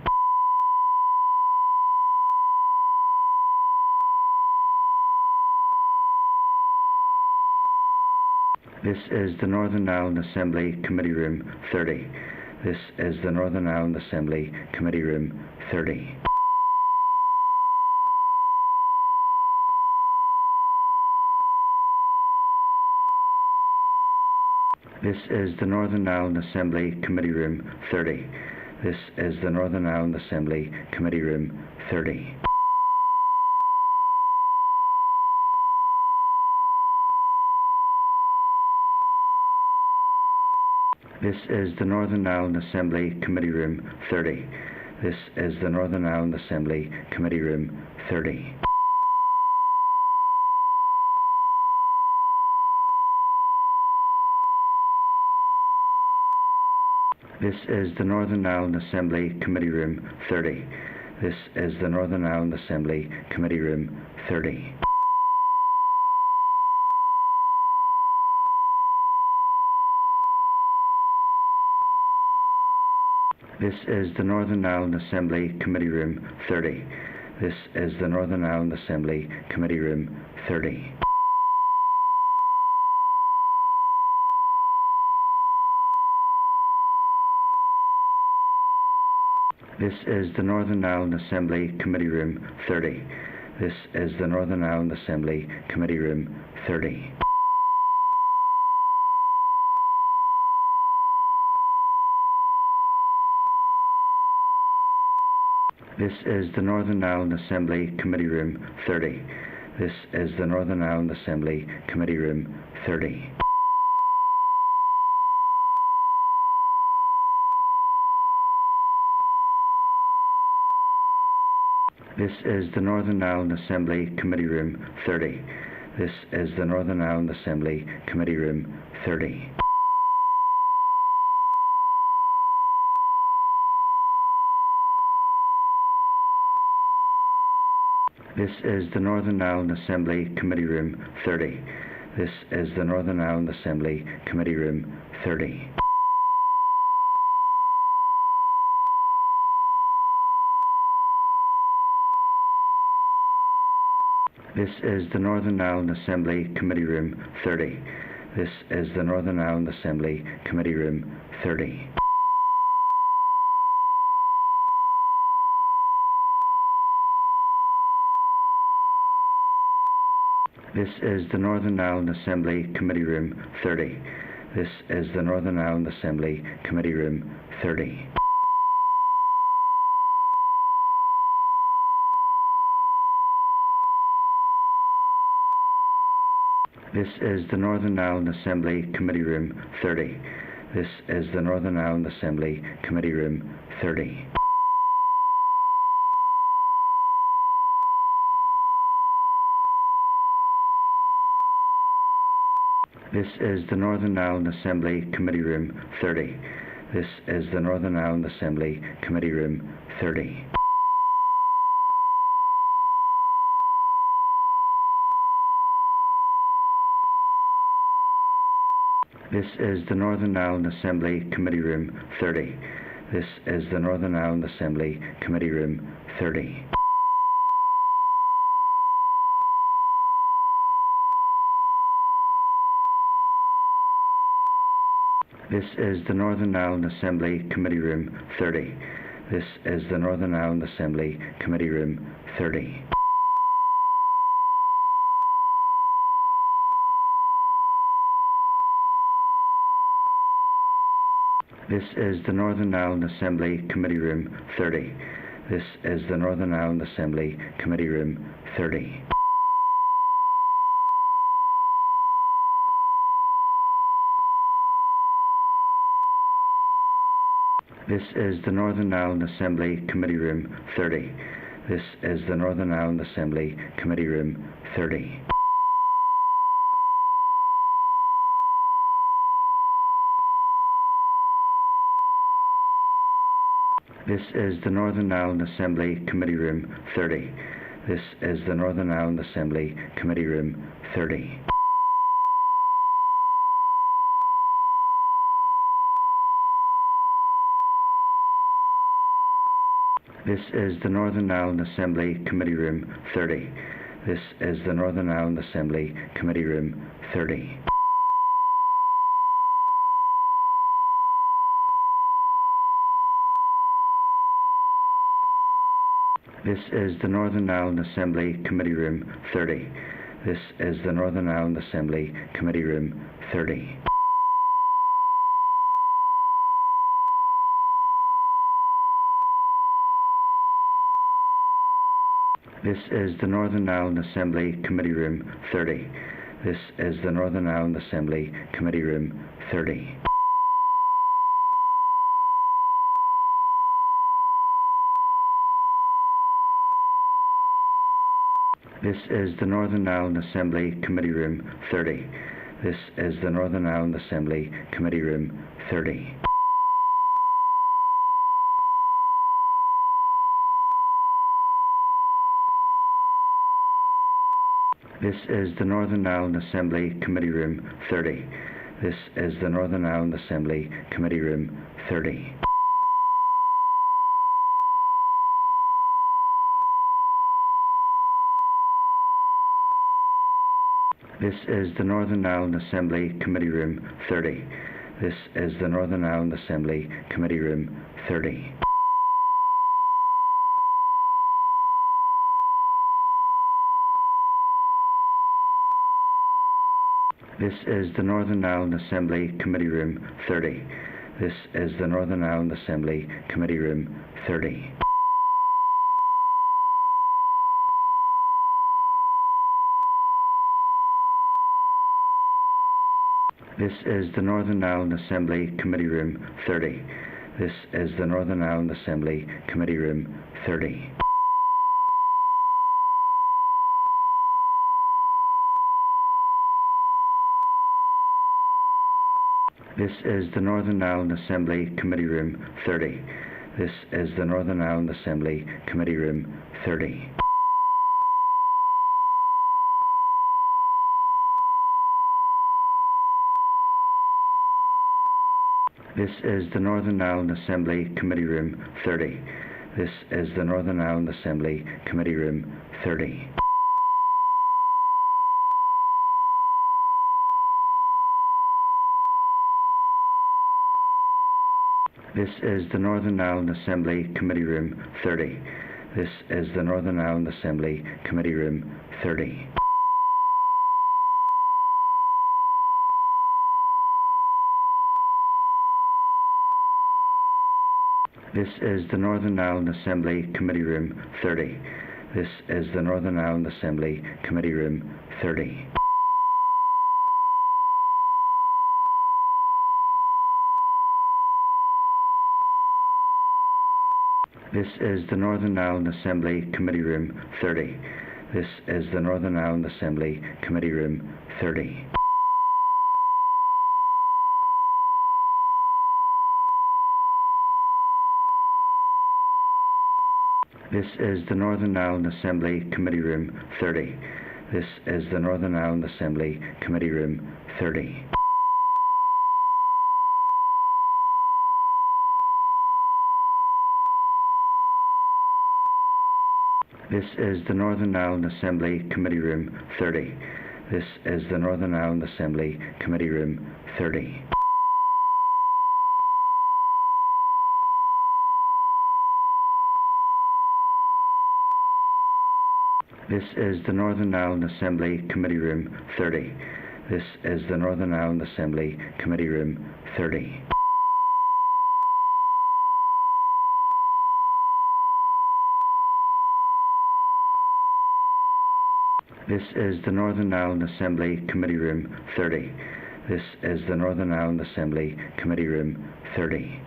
This is the Northern Ireland Assembly Committee Room 30. This is the Northern Ireland Assembly Committee Room 30. This is the Northern Ireland Assembly Committee Room 30. This is the Northern Ireland Assembly Committee Room 30. This is the Northern Ireland Assembly Committee Room 30. This is the Northern Ireland Assembly Committee Room 30. This is the Northern Ireland Assembly Committee Room 30. This is the Northern Ireland Assembly Committee Room 30. This is the Northern Ireland Assembly Committee Room 30. This is the Northern Ireland Assembly Committee Room 30. This is the Northern Ireland Assembly Committee Room 30. This is the Northern Ireland Assembly Committee Room 30. This is the Northern Ireland Assembly Committee Room 30. This is the Northern Ireland Assembly Committee Room 30. This is the Northern Ireland Assembly Committee Room 30. This is the Northern Ireland Assembly Committee Room 30. This is the Northern Ireland Assembly Committee Room 30. This is the Northern Ireland Assembly Committee Room 30. This is the Northern Ireland Assembly Committee Room 30. This is the Northern Ireland Assembly Committee Room 30. This is the Northern Ireland Assembly Committee Room 30. This is the Northern Ireland Assembly Committee Room 30. This is the Northern Ireland Assembly Committee Room 30. This is the Northern Ireland Assembly Committee Room 30. This is the Northern Ireland Assembly Committee Room 30. This is the Northern Ireland Assembly Committee Room 30. This is the Northern Ireland Assembly Committee Room 30. This is the Northern Ireland Assembly Committee Room 30. This is the Northern Ireland Assembly Committee Room 30. This is the Northern Ireland Assembly Committee Room 30. This is the Northern Ireland Assembly Committee Room 30. This is the Northern Ireland Assembly Committee Room 30. This is the Northern Ireland Assembly Committee Room 30. This is the Northern Ireland Assembly Committee Room 30. This is the Northern Ireland Assembly Committee Room 30. This is the Northern Ireland Assembly Committee Room 30. This is the Northern Ireland Assembly Committee Room 30. This is the Northern Ireland Assembly Committee Room 30. This is the Northern Ireland Assembly Committee Room 30. This is the Northern Ireland Assembly Committee Room 30. This is the Northern Ireland Assembly Committee Room 30. This is the Northern Ireland Assembly Committee Room 30. This is the Northern Ireland Assembly Committee Room 30. This is the Northern Ireland Assembly Committee Room 30. This is the Northern Ireland Assembly Committee Room 30. This is the Northern Ireland Assembly Committee Room 30. This is the Northern Ireland Assembly Committee Room 30. This is the Northern Ireland Assembly Committee Room 30. This is the Northern Ireland Assembly Committee Room 30. This is the Northern Ireland Assembly Committee Room 30. This is the Northern Ireland Assembly Committee Room 30. This is the Northern Ireland Assembly Committee Room 30. This is the Northern Ireland Assembly Committee Room 30. This is the Northern Ireland Assembly Committee Room 30. This is the Northern Ireland Assembly Committee Room 30. This is the Northern Ireland Assembly Committee Room 30. This is the Northern Ireland Assembly Committee Room 30. This is the Northern Ireland Assembly Committee Room 30. This is the Northern Ireland Assembly Committee Room 30. This is the Northern Ireland Assembly Committee Room 30. This is the Northern Ireland Assembly Committee Room 30. This is the Northern Ireland Assembly Committee Room 30. This is the Northern Ireland Assembly Committee Room 30. This is the Northern Ireland Assembly Committee Room 30. This is the Northern Ireland Assembly Committee Room 30. This is the Northern Ireland Assembly Committee Room 30. This is the Northern Ireland Assembly Committee Room 30. This is the Northern Ireland Assembly Committee Room 30. This is the Northern Ireland Assembly Committee Room 30. This is the Northern Ireland Assembly Committee Room 30.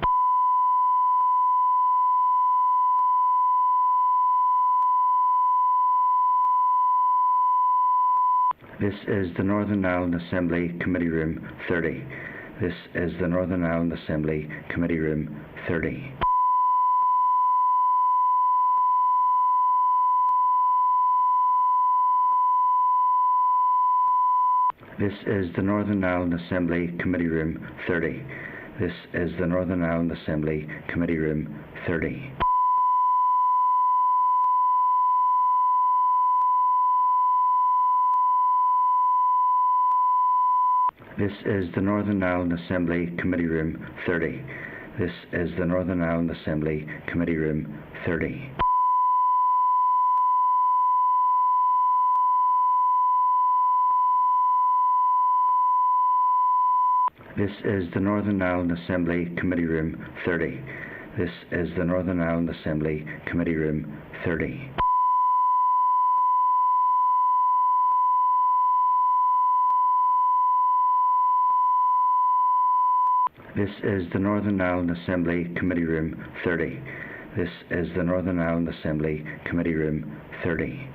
This is the Northern Ireland Assembly Committee Room 30. This is the Northern Ireland Assembly Committee Room 30. This is the Northern Ireland Assembly Committee Room 30. This is the Northern Ireland Assembly Committee Room 30. This is the Northern Ireland Assembly Committee Room 30. This is the Northern Ireland Assembly Committee Room 30. This is the Northern Ireland Assembly Committee Room 30. This is the Northern Ireland Assembly Committee Room 30. This is the Northern Ireland Assembly Committee Room 30. This is the Northern Ireland Assembly Committee Room 30.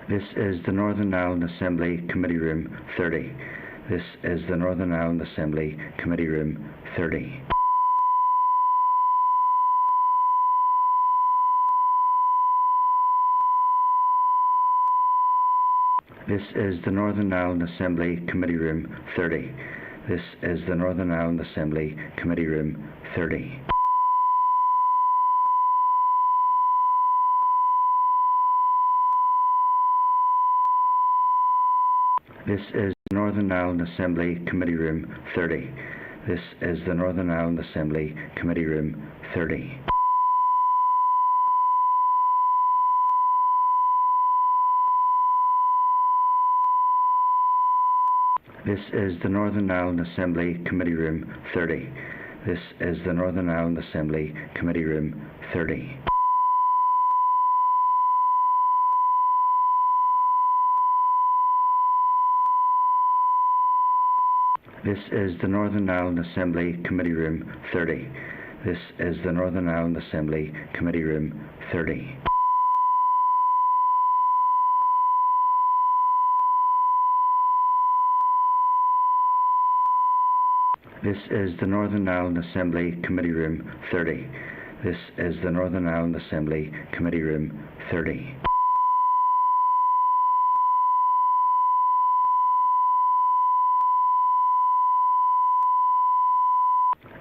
This is the Northern Ireland Assembly Committee Room 30. This is the Northern Ireland Assembly Committee Room 30. This is the Northern Ireland Assembly Committee Room 30. This is the Northern Ireland Assembly Committee Room 30. This is the Northern Ireland Assembly Committee Room 30. This is the Northern Ireland Assembly Committee Room 30. This is the Northern Ireland Assembly Committee Room 30. This is the Northern Ireland Assembly Committee Room 30. This is the Northern Ireland Assembly Committee Room 30. This is the Northern Ireland Assembly Committee Room 30. This is the Northern Ireland Assembly Committee Room 30. This is the Northern Ireland Assembly Committee Room 30.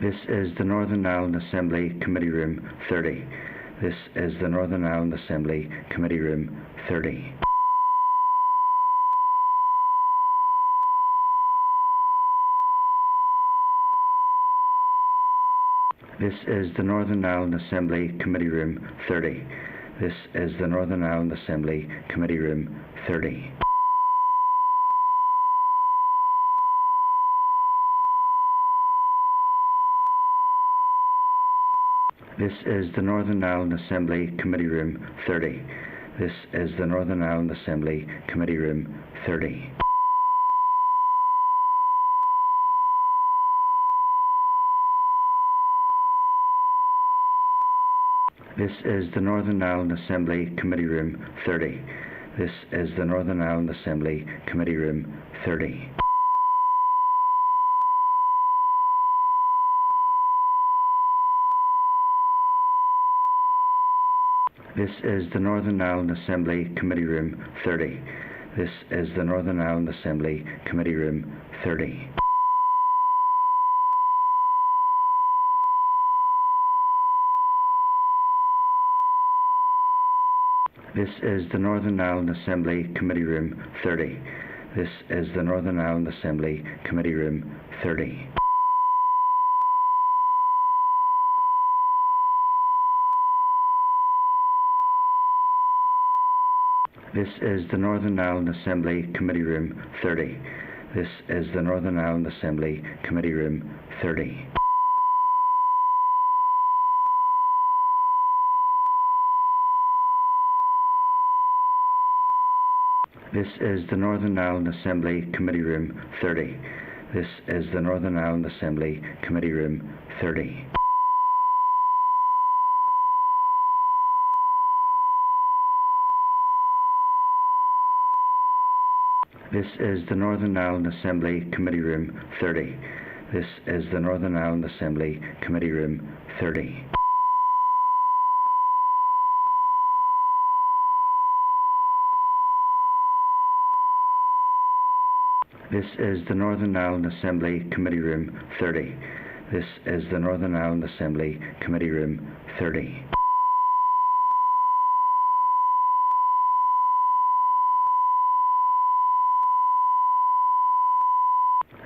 This is the Northern Ireland Assembly Committee Room 30. This is the Northern Ireland Assembly Committee Room 30. This is the Northern Ireland Assembly Committee Room 30. This is the Northern Ireland Assembly Committee Room 30. This is the Northern Ireland Assembly Committee Room 30. This is the Northern Ireland Assembly Committee Room 30. This is the Northern Ireland Assembly Committee Room 30. This is the Northern Ireland Assembly Committee Room 30. This is the Northern Ireland Assembly Committee Room 30. This is the Northern Ireland Assembly Committee Room 30. This is the Northern Ireland Assembly Committee Room 30. This is the Northern Ireland Assembly Committee Room 30. This is the Northern Ireland Assembly Committee Room 30. This is the Northern Ireland Assembly Committee Room 30. This is the Northern Ireland Assembly Committee Room 30. This is the Northern Ireland Assembly Committee Room 30. This is the Northern Ireland Assembly Committee Room 30. This is the Northern Ireland Assembly Committee Room 30. This is the Northern Ireland Assembly Committee Room 30. This is the Northern Ireland Assembly Committee Room 30.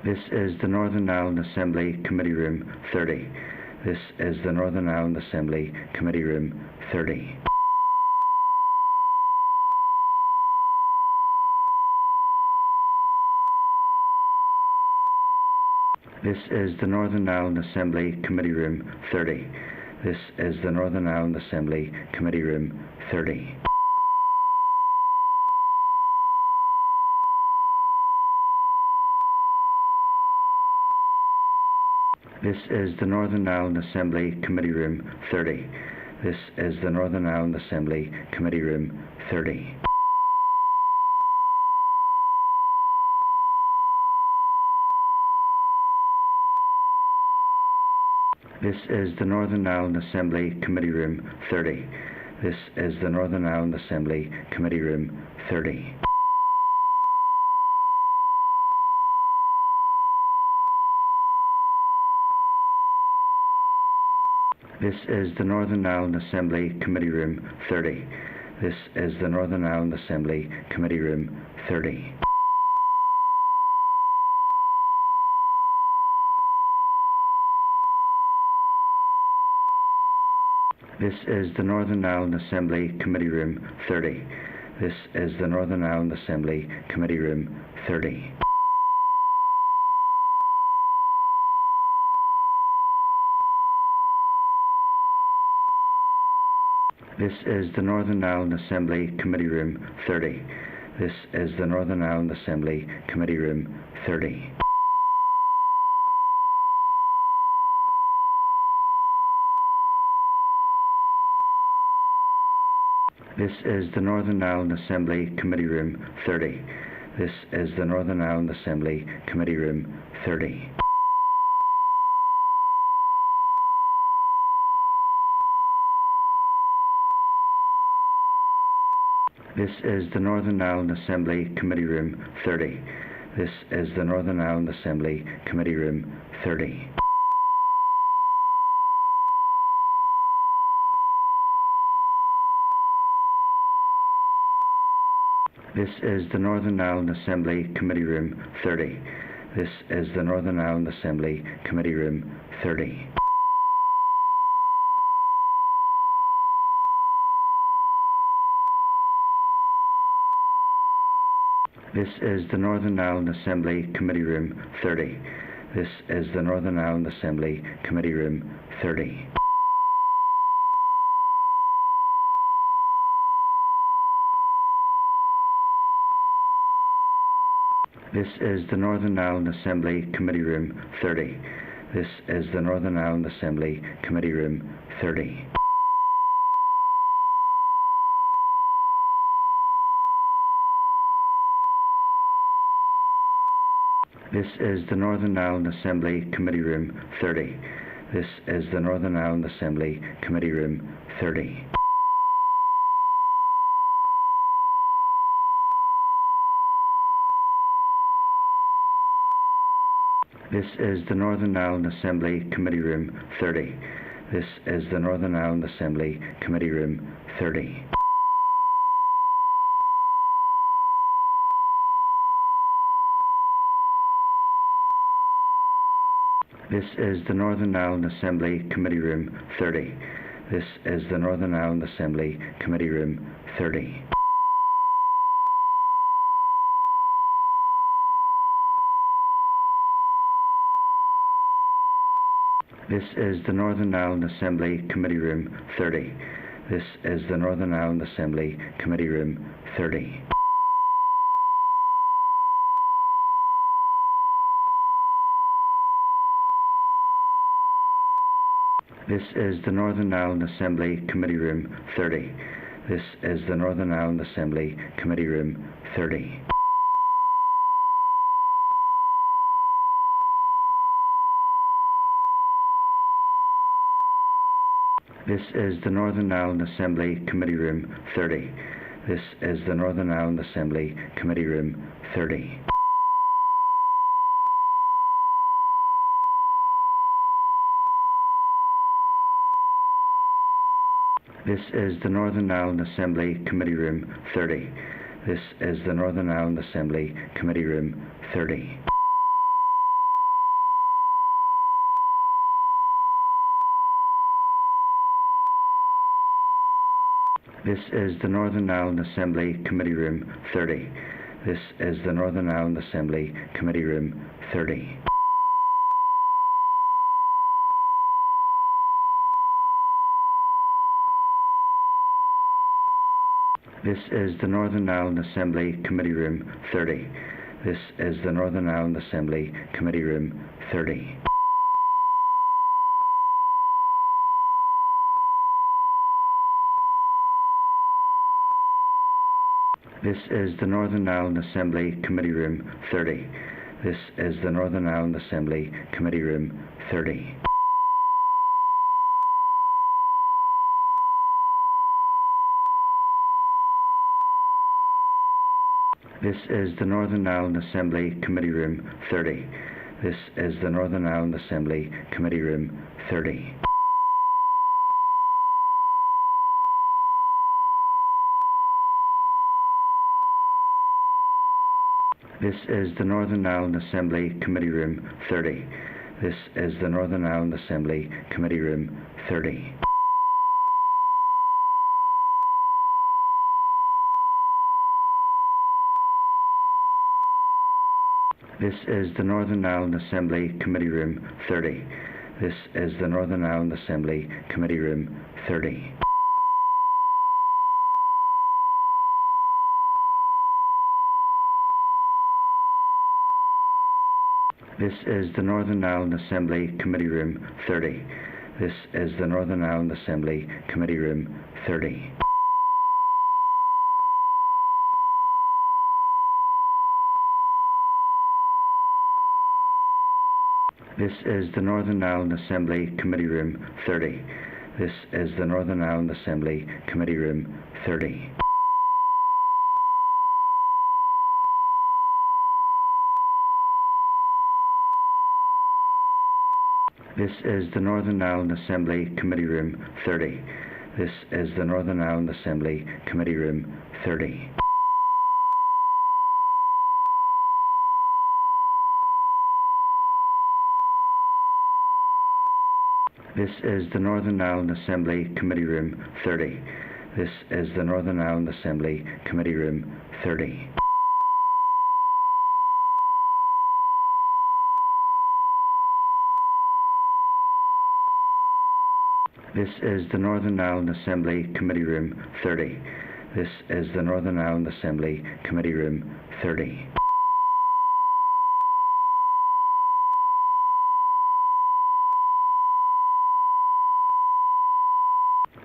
This is the Northern Ireland Assembly Committee Room 30. This is the Northern Ireland Assembly Committee Room 30. This is the Northern Ireland Assembly Committee Room 30. This is the Northern Ireland Assembly Committee Room 30. This is the Northern Ireland Assembly Committee Room 30. This is the Northern Ireland Assembly Committee Room 30. This is the Northern Ireland Assembly Committee Room 30. This is the Northern Ireland Assembly Committee Room 30. This is the Northern Ireland Assembly Committee Room 30. This is the Northern Ireland Assembly Committee Room 30. This is the Northern Ireland Assembly Committee Room 30. This is the Northern Ireland Assembly Committee Room 30. This is the Northern Ireland Assembly Committee Room 30. This is the Northern Ireland Assembly Committee Room 30. This is the Northern Ireland Assembly Committee Room 30. This is the Northern Ireland Assembly Committee Room 30. This is the Northern Ireland Assembly Committee Room 30. This is the Northern Ireland Assembly Committee Room 30. This is the Northern Ireland Assembly Committee Room 30. This is the Northern Ireland Assembly Committee Room 30. This is the Northern Ireland Assembly Committee Room 30. This is the Northern Ireland Assembly Committee Room 30. This is the Northern Ireland Assembly Committee Room 30. This is the Northern Ireland Assembly Committee Room 30. This is the Northern Ireland Assembly Committee Room 30. This is the Northern Ireland Assembly Committee Room 30. This is the Northern Ireland Assembly Committee Room 30. This is the Northern Ireland Assembly Committee Room 30. This is the Northern Ireland Assembly Committee Room 30. This is the Northern Ireland Assembly Committee Room 30. This is the Northern Ireland Assembly Committee Room 30. This is the Northern Ireland Assembly Committee Room 30. This is the Northern Ireland Assembly Committee Room 30. This is the Northern Ireland Assembly Committee Room 30. This is the Northern Ireland Assembly Committee Room 30. This is the Northern Ireland Assembly Committee Room 30. This is the Northern Ireland Assembly Committee Room 30. This is the Northern Ireland Assembly Committee Room 30. This is the Northern Ireland Assembly Committee Room 30. This is the Northern Ireland Assembly Committee Room 30. This is the Northern Ireland Assembly Committee Room 30. This is the Northern Ireland Assembly Committee Room 30. This is the Northern Ireland Assembly Committee Room 30. This is the Northern Ireland Assembly Committee Room 30. This is the Northern Ireland Assembly Committee Room 30. This is the Northern Ireland Assembly Committee Room 30. This is the Northern Ireland Assembly Committee Room 30. This is the Northern Ireland Assembly Committee Room 30. This is the Northern Ireland Assembly Committee Room 30. This is the Northern Ireland Assembly Committee Room 30. This is the Northern Ireland Assembly Committee Room 30. This is the Northern Ireland Assembly Committee Room 30. This is the Northern Ireland Assembly Committee Room 30. This is the Northern Ireland Assembly Committee Room 30. This is the Northern Ireland Assembly Committee Room 30. This is the Northern Ireland Assembly Committee Room 30. This is the Northern Ireland Assembly Committee Room 30. This is the Northern Ireland Assembly Committee Room 30. This is the Northern Ireland Assembly Committee Room 30. This is the Northern Ireland Assembly Committee Room 30.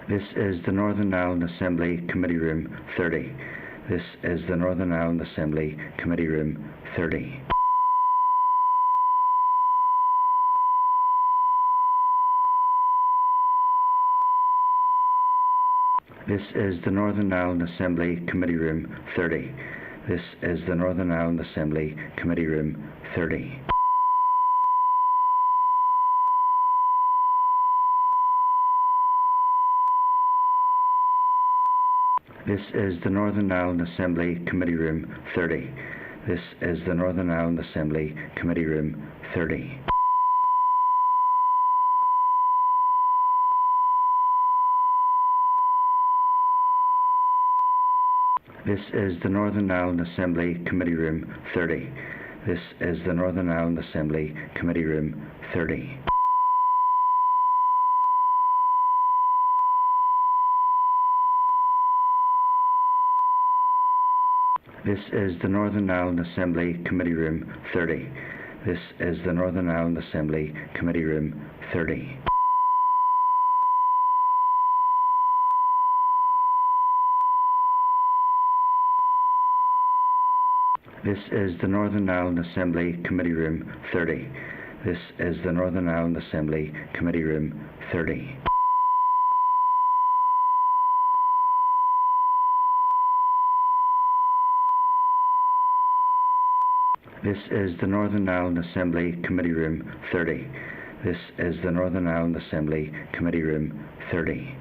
This is the Northern Ireland Assembly Committee Room 30. This is the Northern Ireland Assembly Committee Room 30. This is the Northern Ireland Assembly Committee Room 30. This is the Northern Ireland Assembly Committee Room 30. This is the Northern Ireland Assembly Committee Room 30. This is the Northern Ireland Assembly Committee Room 30. This is the Northern Ireland Assembly Committee Room 30. This is the Northern Ireland Assembly Committee Room 30. This is the Northern Ireland Assembly Committee Room 30. This is the Northern Ireland Assembly Committee Room 30. This is the Northern Ireland Assembly Committee Room 30. This is the Northern Ireland Assembly Committee Room 30. This is the Northern Ireland Assembly Committee Room 30. This is the Northern Ireland Assembly Committee Room 30.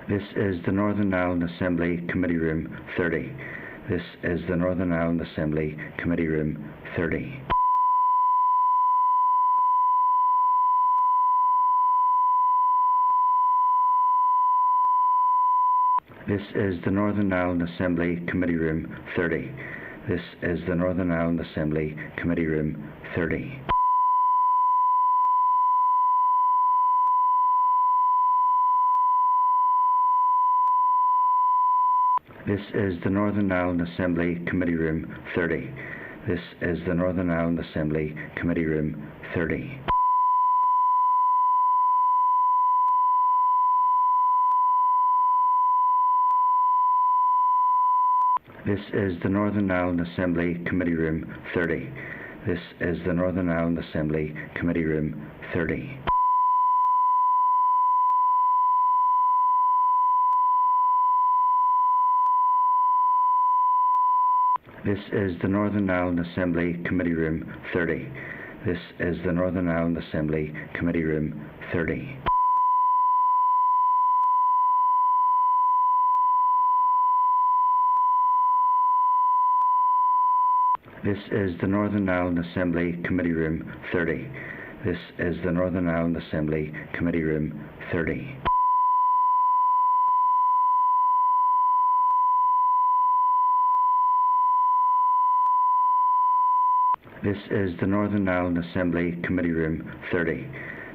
This is the Northern Ireland Assembly Committee Room 30. This is the Northern Ireland Assembly Committee Room 30. This is the Northern Ireland Assembly Committee Room 30. This is the Northern Ireland Assembly Committee Room 30. This is the Northern Ireland Assembly Committee Room 30. This is the Northern Ireland Assembly Committee Room 30. This is the Northern Ireland Assembly Committee Room 30. This is the Northern Ireland Assembly Committee Room 30. This is the Northern Ireland Assembly Committee Room 30. This is the Northern Ireland Assembly Committee Room 30. This is the Northern Ireland Assembly Committee Room 30. This is the Northern Ireland Assembly Committee Room 30. This is the Northern Ireland Assembly Committee Room 30.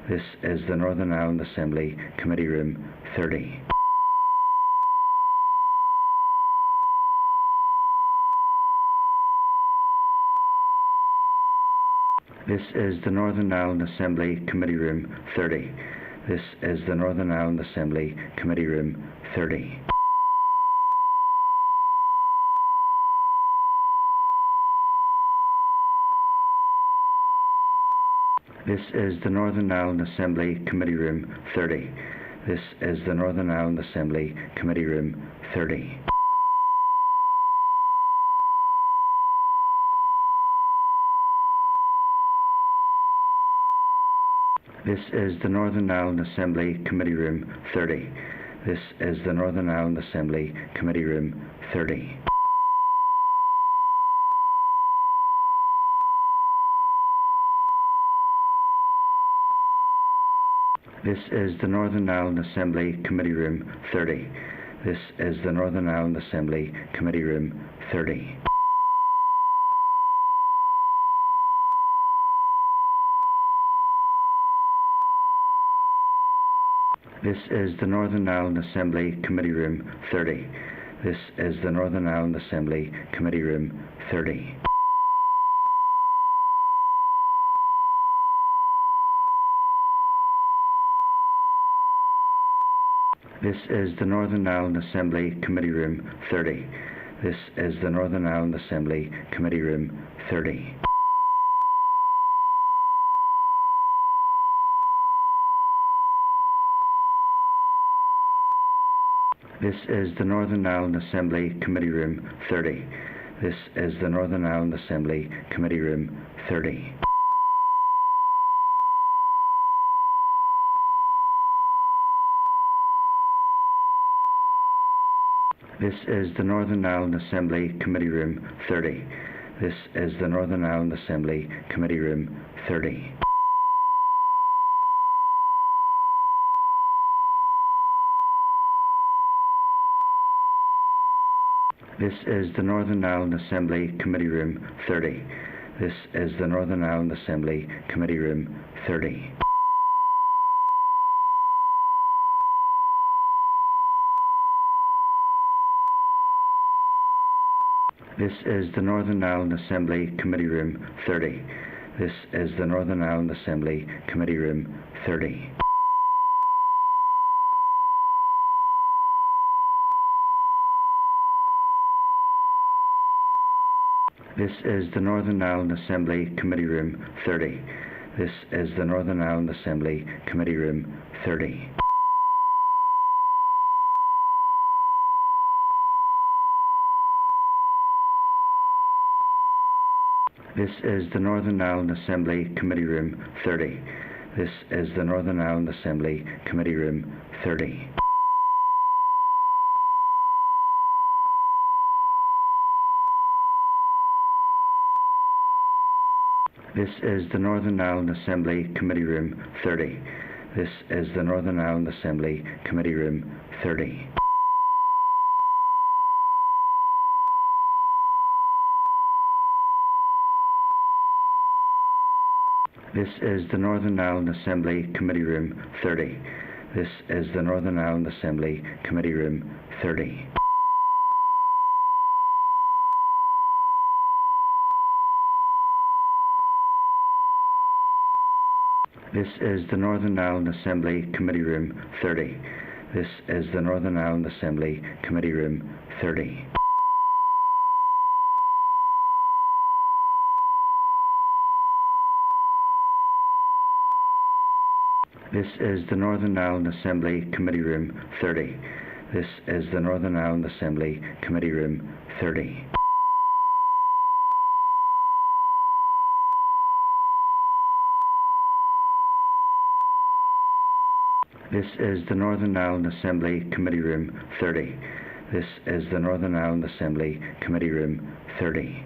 This is the Northern Ireland Assembly Committee Room 30. This is the Northern Ireland Assembly Committee Room 30. This is the Northern Ireland Assembly Committee Room 30. This is the Northern Ireland Assembly Committee Room 30. This is the Northern Ireland Assembly Committee Room 30. This is the Northern Ireland Assembly Committee Room 30. This is the Northern Ireland Assembly Committee Room 30. This is the Northern Ireland Assembly Committee Room 30. This is the Northern Ireland Assembly Committee Room 30. This is the Northern Ireland Assembly Committee Room 30. This is the Northern Ireland Assembly Committee Room 30. This is the Northern Ireland Assembly Committee Room 30. This is the Northern Ireland Assembly Committee Room 30. This is the Northern Ireland Assembly Committee Room 30. This is the Northern Ireland Assembly Committee Room 30. This is the Northern Ireland Assembly Committee Room 30. This is the Northern Ireland Assembly Committee Room 30. This is the Northern Ireland Assembly Committee Room 30. This is the Northern Ireland Assembly Committee Room 30. This is the Northern Ireland Assembly Committee Room 30. This is the Northern Ireland Assembly Committee Room 30. This is the Northern Ireland Assembly Committee Room 30. This is the Northern Ireland Assembly Committee Room 30. This is the Northern Ireland Assembly Committee Room 30. This is the Northern Ireland Assembly Committee Room 30. This is the Northern Ireland Assembly Committee Room 30. This is the Northern Ireland Assembly Committee Room 30. This is the Northern Ireland Assembly Committee Room 30. This is the Northern Ireland Assembly Committee Room 30. This is the Northern Ireland Assembly Committee Room 30. This is the Northern Ireland Assembly Committee Room 30. This is the Northern Ireland Assembly Committee Room 30. This is the Northern Ireland Assembly Committee Room 30. This is the Northern Ireland Assembly Committee Room 30. This is the Northern Ireland Assembly Committee Room 30.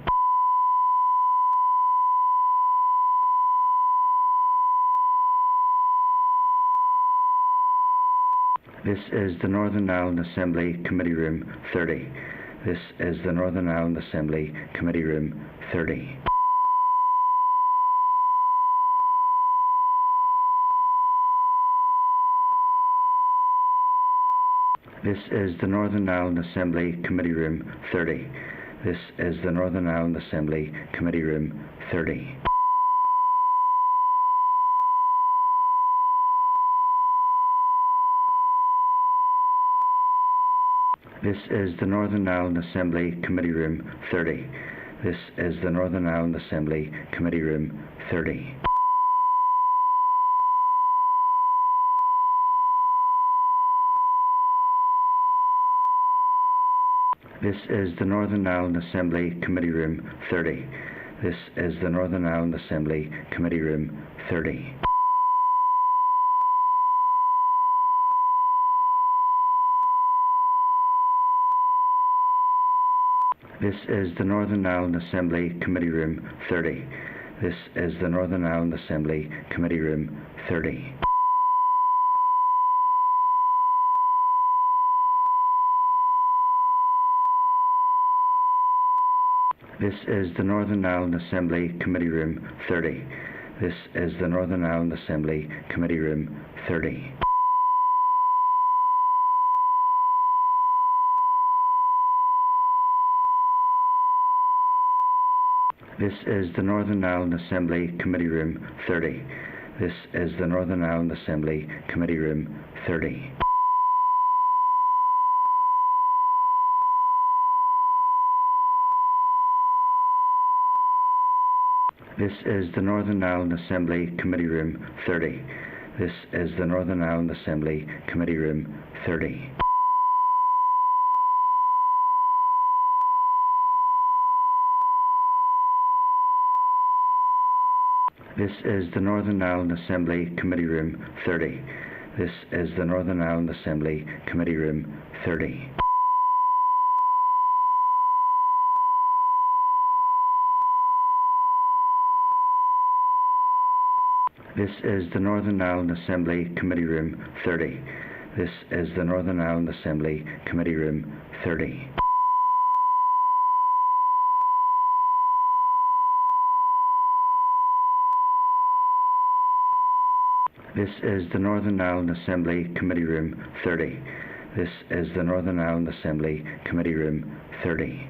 This is the Northern Ireland Assembly Committee Room 30. This is the Northern Ireland Assembly Committee Room 30. This is the Northern Ireland Assembly Committee Room 30. This is the Northern Ireland Assembly Committee Room 30. This is the Northern Ireland Assembly Committee Room 30. This is the Northern Ireland Assembly Committee Room 30. This is the Northern Ireland Assembly Committee Room 30. This is the Northern Ireland Assembly Committee Room 30. This is the Northern Ireland Assembly Committee Room 30. This is the Northern Ireland Assembly Committee Room 30. This is the Northern Ireland Assembly Committee Room 30. This is the Northern Ireland Assembly Committee Room 30. This is the Northern Ireland Assembly Committee Room 30. This is the Northern Ireland Assembly Committee Room 30. This is the Northern Ireland Assembly Committee Room 30. This is the Northern Ireland Assembly Committee Room 30. This is the Northern Ireland Assembly Committee Room 30. This is the Northern Ireland Assembly Committee Room 30. This is the Northern Ireland Assembly Committee Room 30. This is the Northern Ireland Assembly Committee Room 30. This is the Northern Ireland Assembly Committee Room 30. This is the Northern Ireland Assembly Committee Room 30.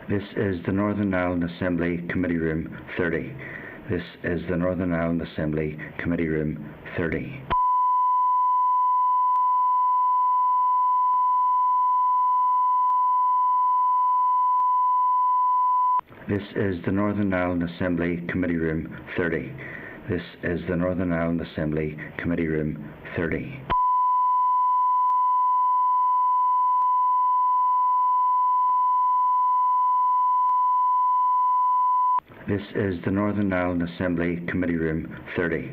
This is the Northern Ireland Assembly Committee Room 30. This is the Northern Ireland Assembly Committee Room 30. This is the Northern Ireland Assembly Committee Room 30. This is the Northern Ireland Assembly Committee Room 30. This is the Northern Ireland Assembly Committee Room 30.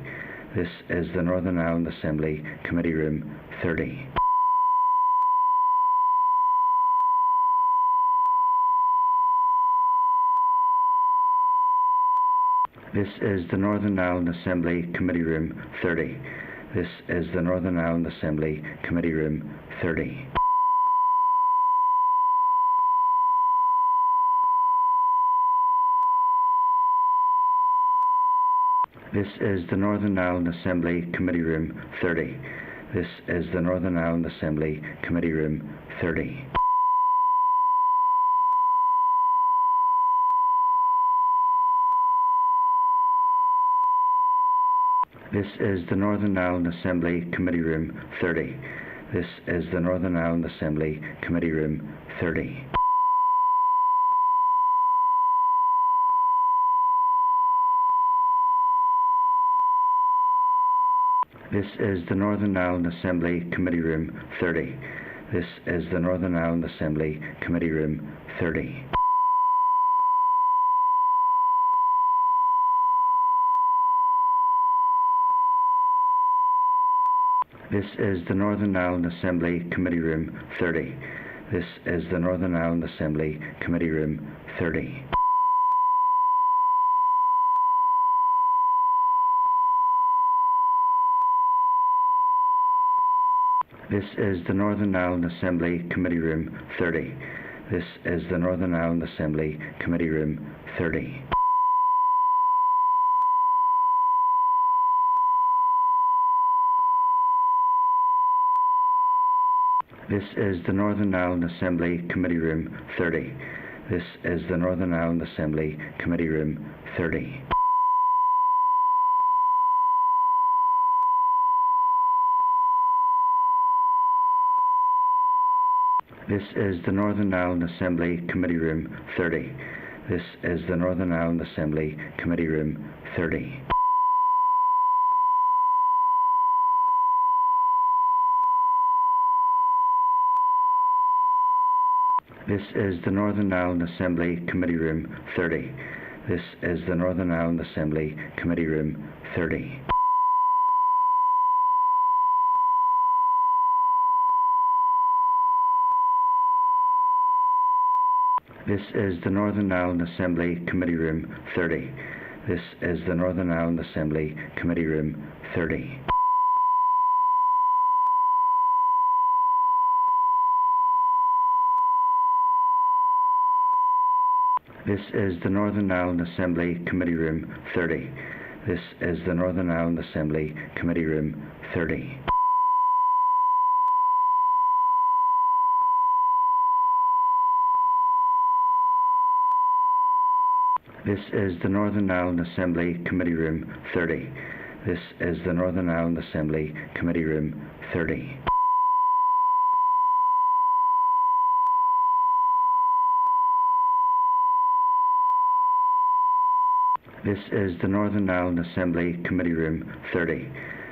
This is the Northern Ireland Assembly Committee Room 30. This is the Northern Ireland Assembly Committee Room 30. This is the Northern Ireland Assembly Committee Room 30. This is the Northern Ireland Assembly Committee Room 30. This is the Northern Ireland Assembly Committee Room 30. This is the Northern Ireland Assembly Committee Room 30. This is the Northern Ireland Assembly Committee Room 30. This is the Northern Ireland Assembly Committee Room 30. This is the Northern Ireland Assembly Committee Room 30. This is the Northern Ireland Assembly Committee Room 30. This is the Northern Ireland Assembly Committee Room 30. This is the Northern Ireland Assembly Committee Room 30. This is the Northern Ireland Assembly Committee Room 30. This is the Northern Ireland Assembly Committee Room 30. This is the Northern Ireland Assembly Committee Room 30. This is the Northern Ireland Assembly Committee Room 30. This is the Northern Ireland Assembly Committee Room 30. This is the Northern Ireland Assembly Committee Room 30. This is the Northern Ireland Assembly Committee Room 30. This is the Northern Ireland Assembly Committee Room 30. This is the Northern Ireland Assembly Committee Room 30. This is the Northern Ireland Assembly Committee Room 30. This is the Northern Ireland Assembly Committee Room 30. This is the Northern Ireland Assembly Committee Room 30. This is the Northern Ireland Assembly Committee Room 30. This is the Northern Ireland Assembly Committee Room 30.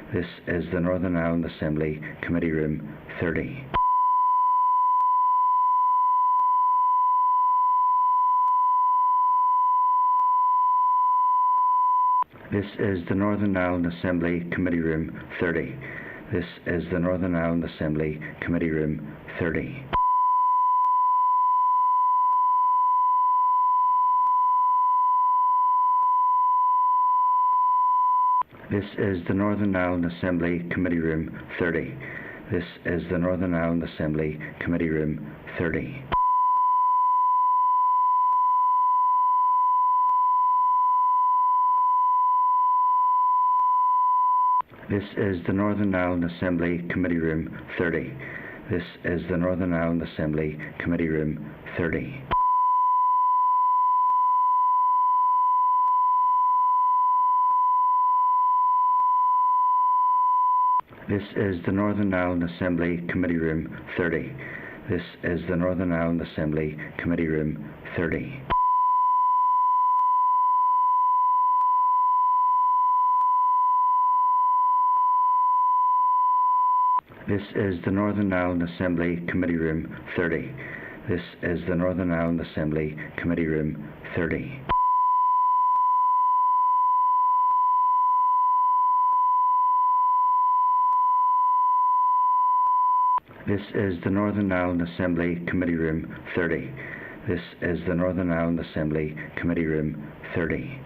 This is the Northern Ireland Assembly Committee Room 30. This is the Northern Ireland Assembly Committee Room 30. This is the Northern Ireland Assembly Committee Room 30. This is the Northern Ireland Assembly Committee Room 30. This is the Northern Ireland Assembly Committee Room 30. This is the Northern Ireland Assembly Committee Room 30. This is the Northern Ireland Assembly Committee Room 30. This is the Northern Ireland Assembly Committee Room 30. This is the Northern Ireland Assembly Committee Room 30. This is the Northern Ireland Assembly Committee Room 30. This is the Northern Ireland Assembly Committee Room 30. This is the Northern Ireland Assembly Committee Room 30. This is the Northern Ireland Assembly Committee Room 30.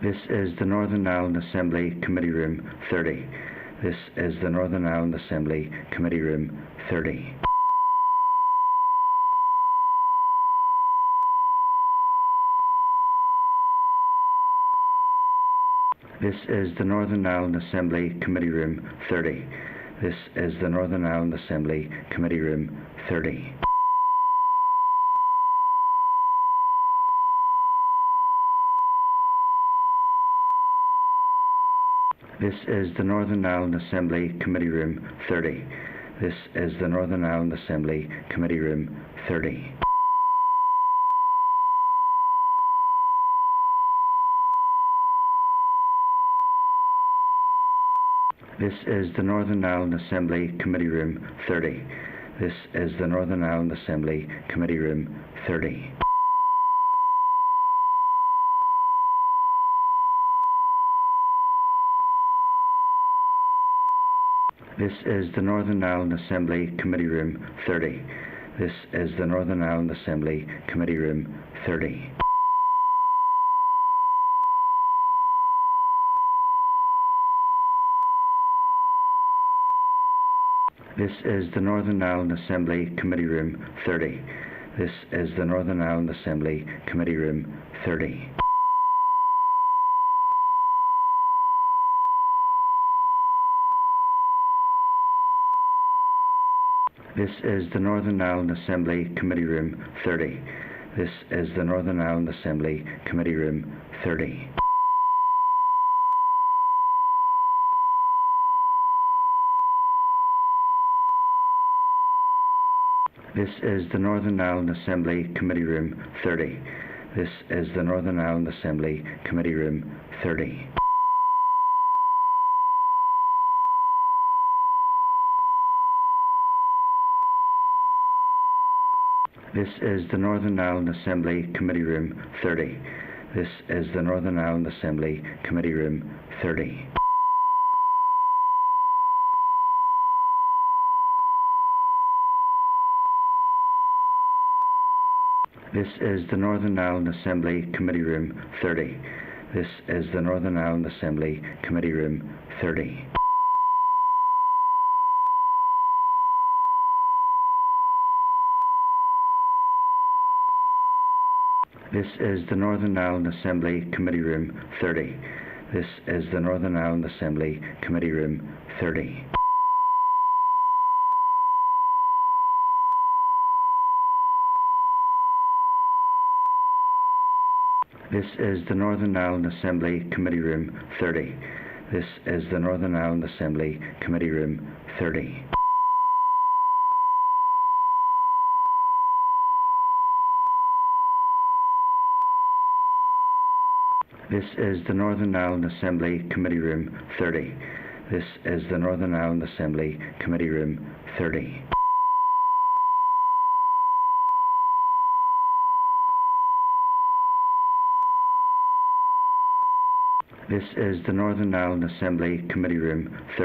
This is the Northern Ireland Assembly Committee Room 30. This is the Northern Ireland Assembly Committee Room 30. This is the Northern Ireland Assembly Committee Room 30. This is the Northern Ireland Assembly Committee Room 30. This is the Northern Ireland Assembly Committee Room 30. This is the Northern Ireland Assembly Committee Room 30. This is the Northern Ireland Assembly Committee Room 30. This is the Northern Ireland Assembly Committee Room 30. This is the Northern Ireland Assembly Committee Room 30. This is the Northern Ireland Assembly Committee Room 30. This is the Northern Ireland Assembly Committee Room 30. This is the Northern Ireland Assembly Committee Room 30. This is the Northern Ireland Assembly Committee Room 30. This is the Northern Ireland Assembly Committee Room 30. This is the Northern Ireland Assembly Committee Room 30. This is the Northern Ireland Assembly Committee Room 30. This is the Northern Ireland Assembly Committee Room 30. This is the Northern Ireland Assembly Committee Room 30. This is the Northern Ireland Assembly Committee Room 30. This is the Northern Ireland Assembly Committee Room 30. This is the Northern Ireland Assembly Committee Room 30. This is the Northern Ireland Assembly Committee Room 30. This is the Northern Ireland Assembly Committee Room 30. This is the Northern Ireland Assembly Committee Room 30. This is the Northern Ireland Assembly Committee Room 30. This is the Northern Ireland Assembly Committee Room 30. This is the Northern Ireland Assembly Committee Room 30.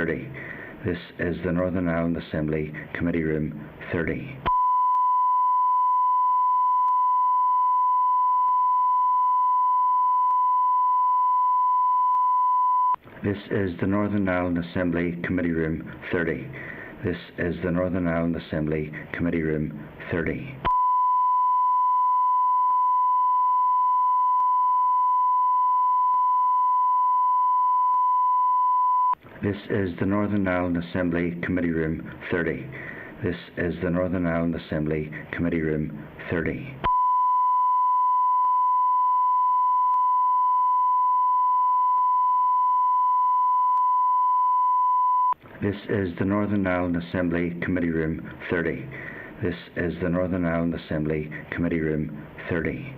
This is the Northern Ireland Assembly Committee Room 30. This is the Northern Ireland Assembly Committee Room 30. This is the Northern Ireland Assembly Committee Room 30. This is the Northern Ireland Assembly Committee Room 30. This is the Northern Ireland Assembly Committee Room 30. This is the Northern Ireland Assembly Committee Room 30. This is the Northern Ireland Assembly Committee Room 30.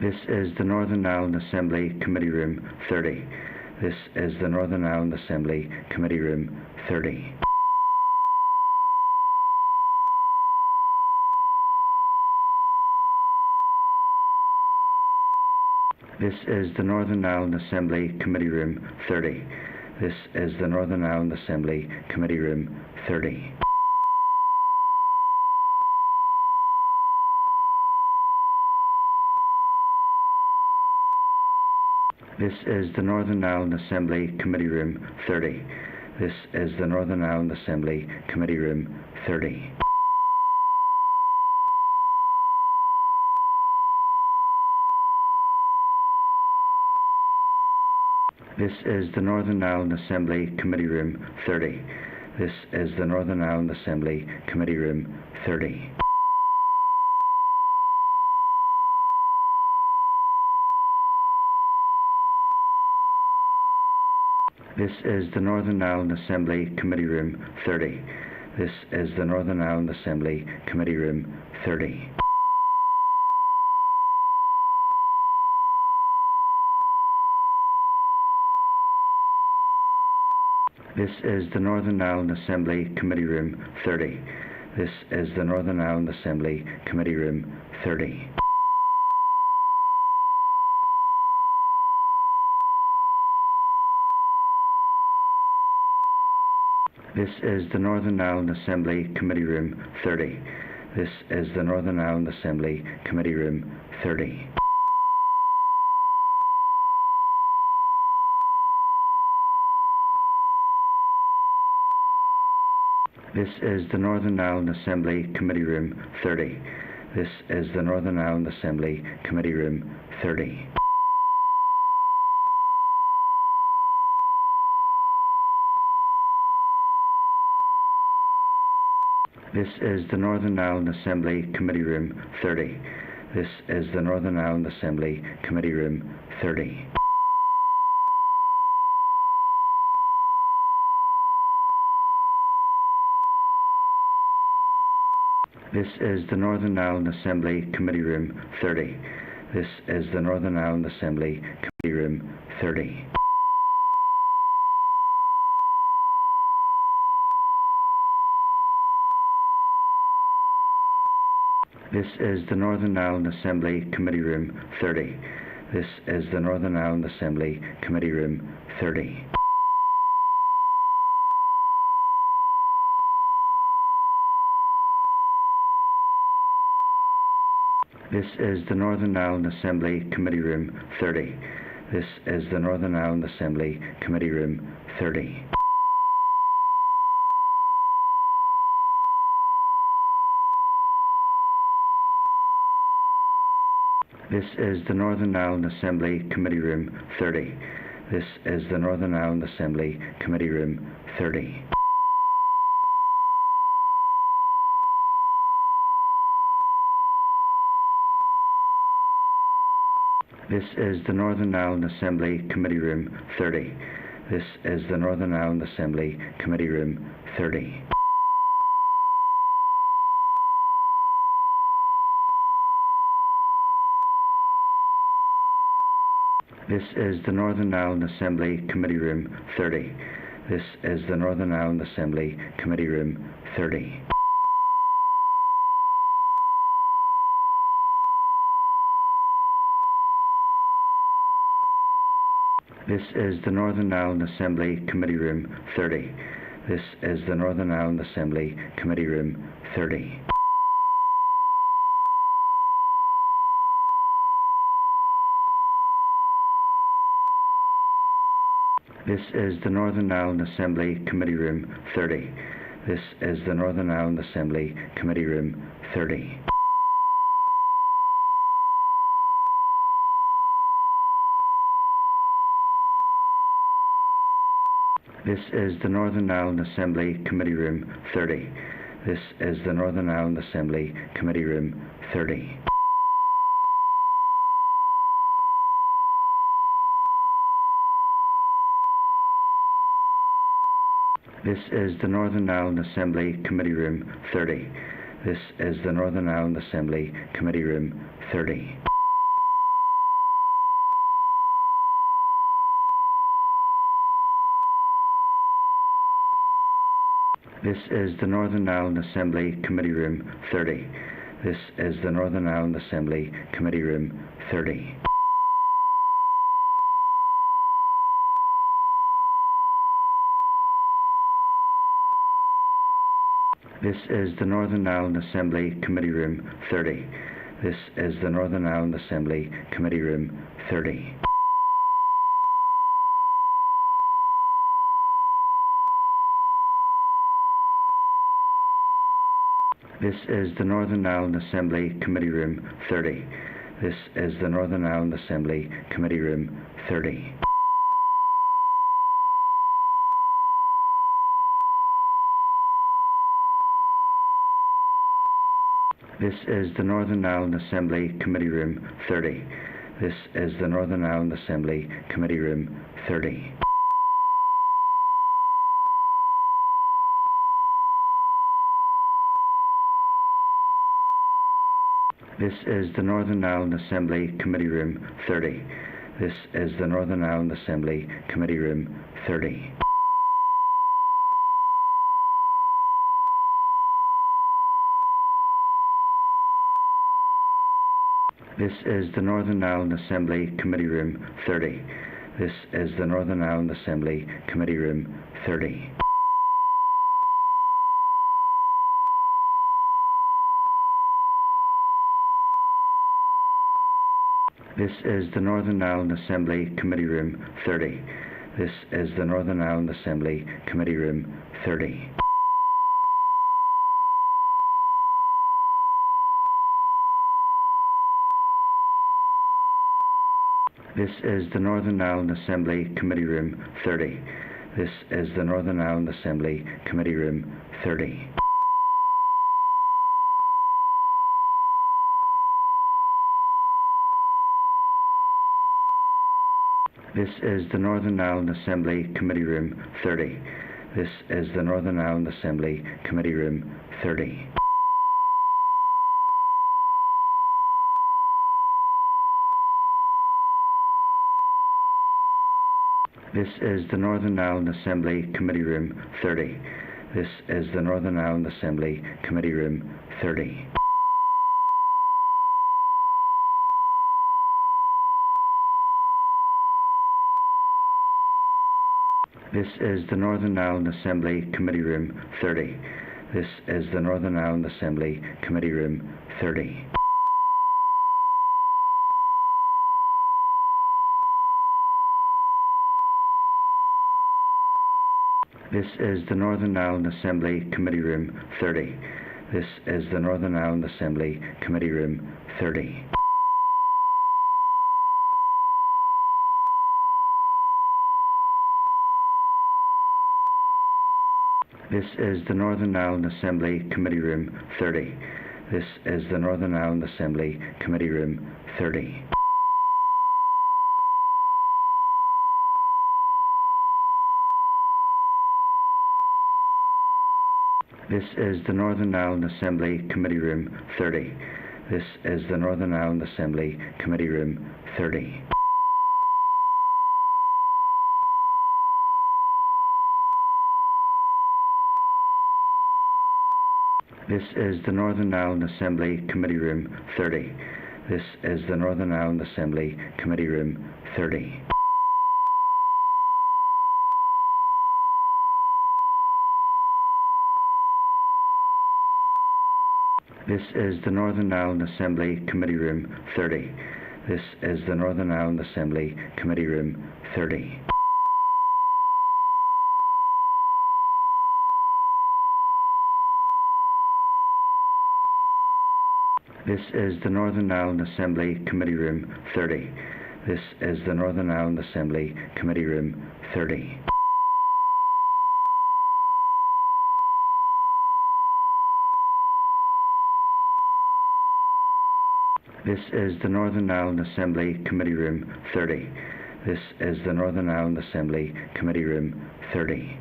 This is the Northern Ireland Assembly Committee Room 30. This is the Northern Ireland Assembly Committee Room 30. This is the Northern Ireland Assembly Committee Room 30. This is the Northern Ireland Assembly Committee Room 30. This is the Northern Ireland Assembly Committee Room 30. This is the Northern Ireland Assembly Committee Room 30. This is the Northern Ireland Assembly Committee Room 30. This is the Northern Ireland Assembly Committee Room 30. This is the Northern Ireland Assembly Committee Room 30. This is the Northern Ireland Assembly Committee Room 30. This is the Northern Ireland Assembly Committee Room 30. This is the Northern Ireland Assembly Committee Room 30. This is the Northern Ireland Assembly Committee Room 30. This is the Northern Ireland Assembly Committee Room 30. This is the Northern Ireland Assembly Committee Room 30. This is the Northern Ireland Assembly Committee Room 30. This is the Northern Ireland Assembly Committee Room 30. This is the Northern Ireland Assembly Committee Room 30. This is the Northern Ireland Assembly Committee Room 30. This is the Northern Ireland Assembly Committee Room 30. This is the Northern Ireland Assembly Committee Room 30. This is the Northern Ireland Assembly Committee Room 30. This is the Northern Ireland Assembly Committee Room 30. This is the Northern Ireland Assembly Committee Room 30. This is the Northern Ireland Assembly Committee Room 30. This is the Northern Ireland Assembly Committee Room 30. This is the Northern Ireland Assembly Committee Room 30. This is the Northern Ireland Assembly Committee Room 30. This is the Northern Ireland Assembly Committee Room 30. This is the Northern Ireland Assembly Committee Room 30. This is the Northern Ireland Assembly Committee Room 30. This is the Northern Ireland Assembly Committee Room 30. This is the Northern Ireland Assembly Committee Room 30. This is the Northern Ireland Assembly Committee Room 30. This is the Northern Ireland Assembly Committee Room 30. This is the Northern Ireland Assembly Committee Room 30. This is the Northern Ireland Assembly Committee Room 30. This is the Northern Ireland Assembly Committee Room 30. This is the Northern Ireland Assembly Committee Room 30. This is the Northern Ireland Assembly Committee Room 30. This is the Northern Ireland Assembly Committee Room 30. This is the Northern Ireland Assembly Committee Room 30. This is the Northern Ireland Assembly Committee Room 30. This is the Northern Ireland Assembly Committee Room 30. This is the Northern Ireland Assembly Committee Room 30. This is the Northern Ireland Assembly Committee Room 30. This is the Northern Ireland Assembly Committee Room 30. This is the Northern Ireland Assembly Committee Room 30. This is the Northern Ireland Assembly Committee Room 30. This is the Northern Ireland Assembly Committee Room 30. This is the Northern Ireland Assembly Committee Room 30. This is the Northern Ireland Assembly Committee Room 30. This is the Northern Ireland Assembly Committee Room 30. This is the Northern Ireland Assembly Committee Room 30. This is the Northern Ireland Assembly Committee Room 30. This is the Northern Ireland Assembly Committee Room 30. This is the Northern Ireland Assembly Committee Room 30. This is the Northern Ireland Assembly Committee Room 30. This is the Northern Ireland Assembly Committee Room 30. This is the Northern Ireland Assembly Committee Room 30. This is the Northern Ireland Assembly Committee Room 30. This is the Northern Ireland Assembly Committee Room 30. This is the Northern Ireland Assembly Committee Room 30. This is the Northern Ireland Assembly Committee Room 30. This is the Northern Ireland Assembly Committee Room 30. This is the Northern Ireland Assembly Committee Room 30. This is the Northern Ireland Assembly Committee Room 30. This is the Northern Ireland Assembly Committee Room 30. This is the Northern Ireland Assembly Committee Room 30. This is the Northern Ireland Assembly Committee Room 30. This is the Northern Ireland Assembly Committee Room 30. This is the Northern Ireland Assembly Committee Room 30. This is the Northern Ireland Assembly Committee Room 30. This is the Northern Ireland Assembly Committee Room 30.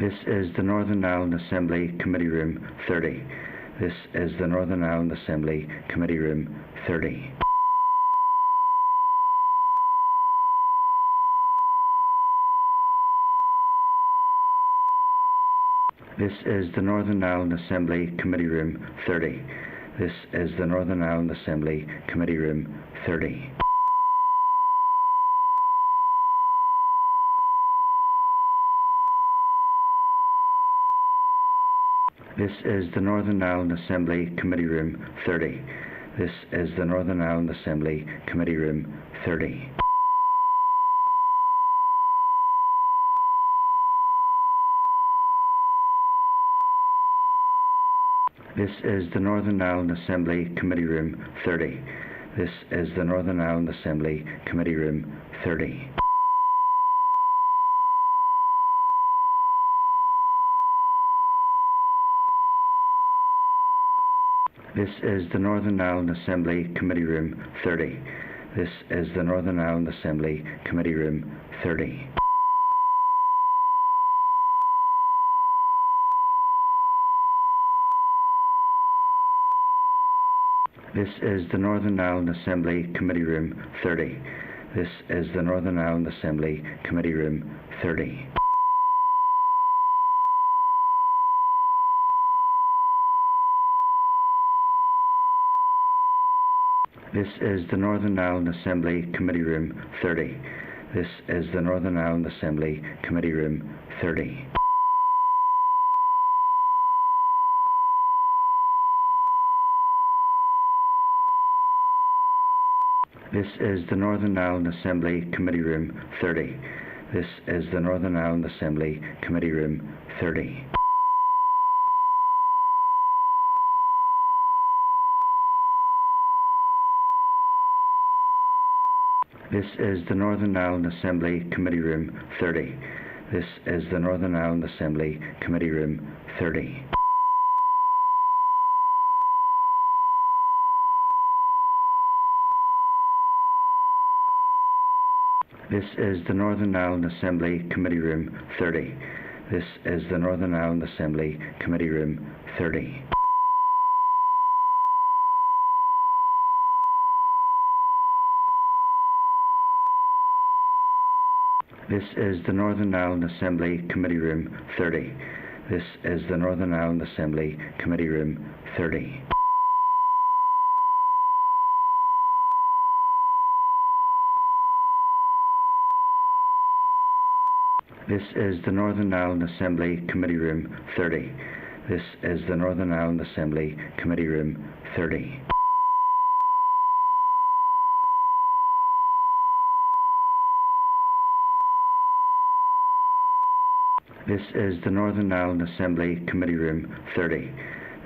This is the Northern Ireland Assembly Committee Room 30. This is the Northern Ireland Assembly Committee Room 30. This is the Northern Ireland Assembly Committee Room 30. This is the Northern Ireland Assembly Committee Room 30. This is the Northern Ireland Assembly Committee Room 30. This is the Northern Ireland Assembly Committee Room 30. This is the Northern Ireland Assembly Committee Room 30. This is the Northern Ireland Assembly Committee Room 30. This is the Northern Ireland Assembly Committee Room 30. This is the Northern Ireland Assembly Committee Room 30. This is the Northern Ireland Assembly Committee Room 30. This is the Northern Ireland Assembly Committee Room 30. This is the Northern Ireland Assembly Committee Room 30. This is the Northern Ireland Assembly Committee Room 30. This is the Northern Ireland Assembly Committee Room 30. This is the Northern Ireland Assembly Committee Room 30. This is the Northern Ireland Assembly Committee Room 30. This is the Northern Ireland Assembly Committee Room 30. This is the Northern Ireland Assembly Committee Room 30. This is the Northern Ireland Assembly Committee Room 30. This is the Northern Ireland Assembly Committee Room 30. This is the Northern Ireland Assembly Committee Room 30. This is the Northern Ireland Assembly Committee Room 30. This is the Northern Ireland Assembly Committee Room 30. This is the Northern Ireland Assembly Committee Room 30.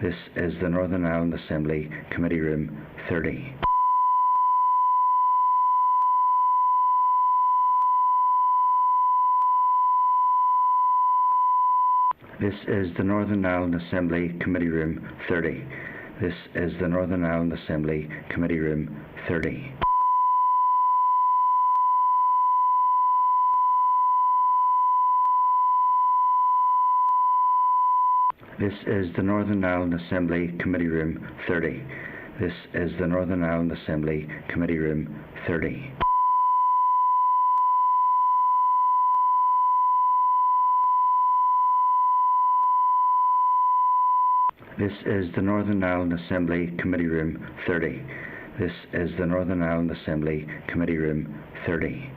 This is the Northern Ireland Assembly Committee Room 30. This is the Northern Ireland Assembly Committee Room 30. This is the Northern Ireland Assembly Committee Room 30. This is the Northern Ireland Assembly Committee Room 30. This is the Northern Ireland Assembly Committee Room 30. This is the Northern Ireland Assembly Committee Room 30. This is the Northern Ireland Assembly Committee Room 30.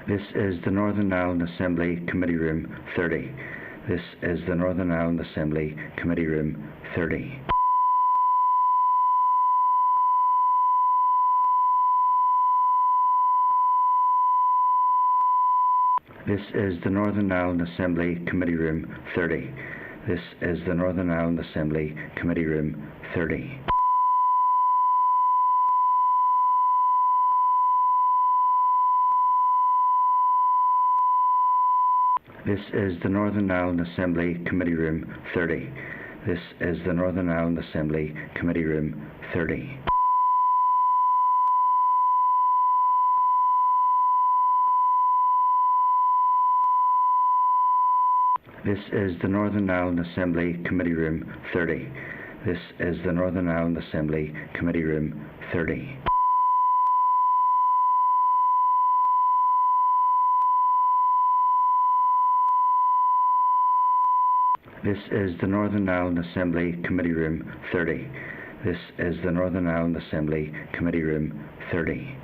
This is the Northern Ireland Assembly Committee Room 30. This is the Northern Ireland Assembly Committee Room 30. This is the Northern Ireland Assembly Committee Room 30. This is the Northern Ireland Assembly Committee Room 30. This is the Northern Ireland Assembly Committee Room 30. This is the Northern Ireland Assembly Committee Room 30. This is the Northern Ireland Assembly Committee Room 30. This is the Northern Ireland Assembly Committee Room 30. This is the Northern Ireland Assembly Committee Room 30. This is the Northern Ireland Assembly Committee Room 30.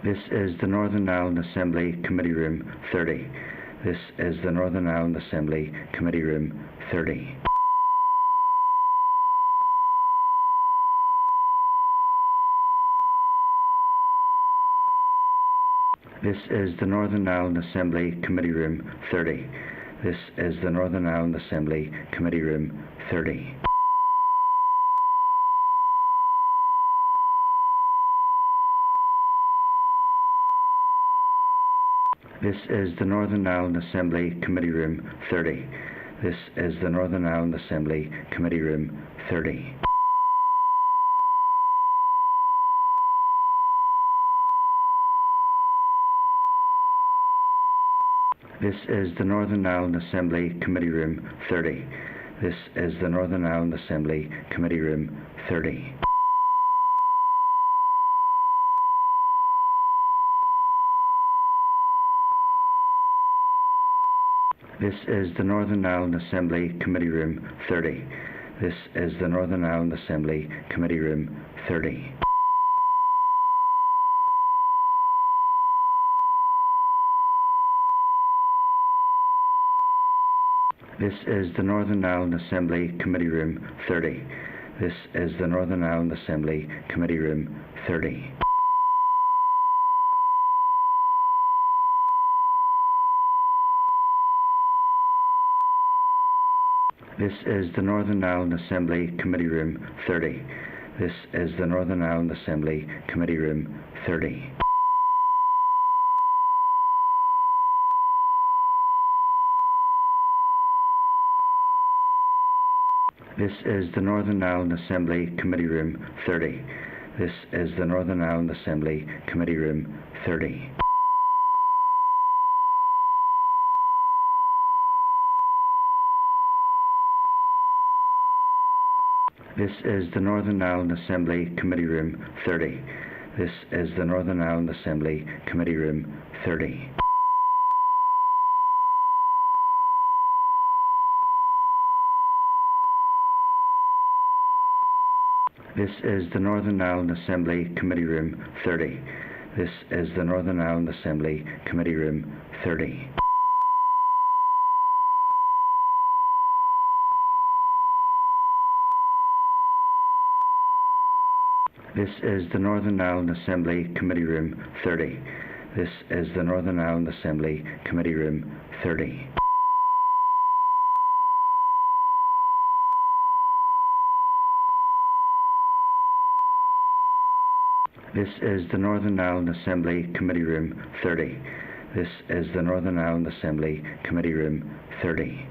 This is the Northern Ireland Assembly Committee Room 30. This is the Northern Ireland Assembly Committee Room 30. This is the Northern Ireland Assembly Committee Room 30. This is the Northern Ireland Assembly Committee Room 30. This is the Northern Ireland Assembly Committee Room 30. This is the Northern Ireland Assembly Committee Room 30. This is the Northern Ireland Assembly Committee Room 30. This is the Northern Ireland Assembly Committee Room 30. This is the Northern Ireland Assembly Committee Room 30. This is the Northern Ireland Assembly Committee Room 30. This is the Northern Ireland Assembly Committee Room 30. This is the Northern Ireland Assembly Committee Room 30. This is the Northern Ireland Assembly Committee Room 30. This is the Northern Ireland Assembly Committee Room 30. This is the Northern Ireland Assembly Committee Room 30. This is the Northern Ireland Assembly Committee Room 30. This is the Northern Ireland Assembly Committee Room 30. This is the Northern Ireland Assembly Committee Room 30. This is the Northern Ireland Assembly Committee Room 30. This is the Northern Ireland Assembly Committee Room 30. This is the Northern Ireland Assembly Committee Room 30. This is the Northern Ireland Assembly Committee Room 30. This is the Northern Ireland Assembly Committee Room 30. This is the Northern Ireland Assembly Committee Room 30.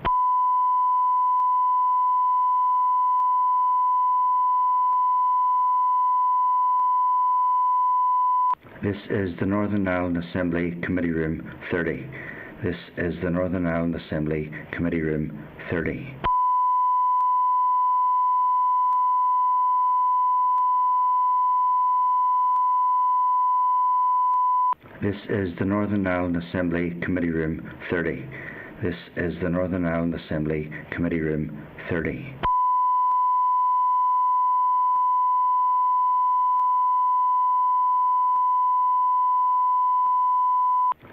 This is the Northern Ireland Assembly Committee Room 30. This is the Northern Ireland Assembly Committee Room 30. This is the Northern Ireland Assembly Committee Room 30. This is the Northern Ireland Assembly Committee Room 30.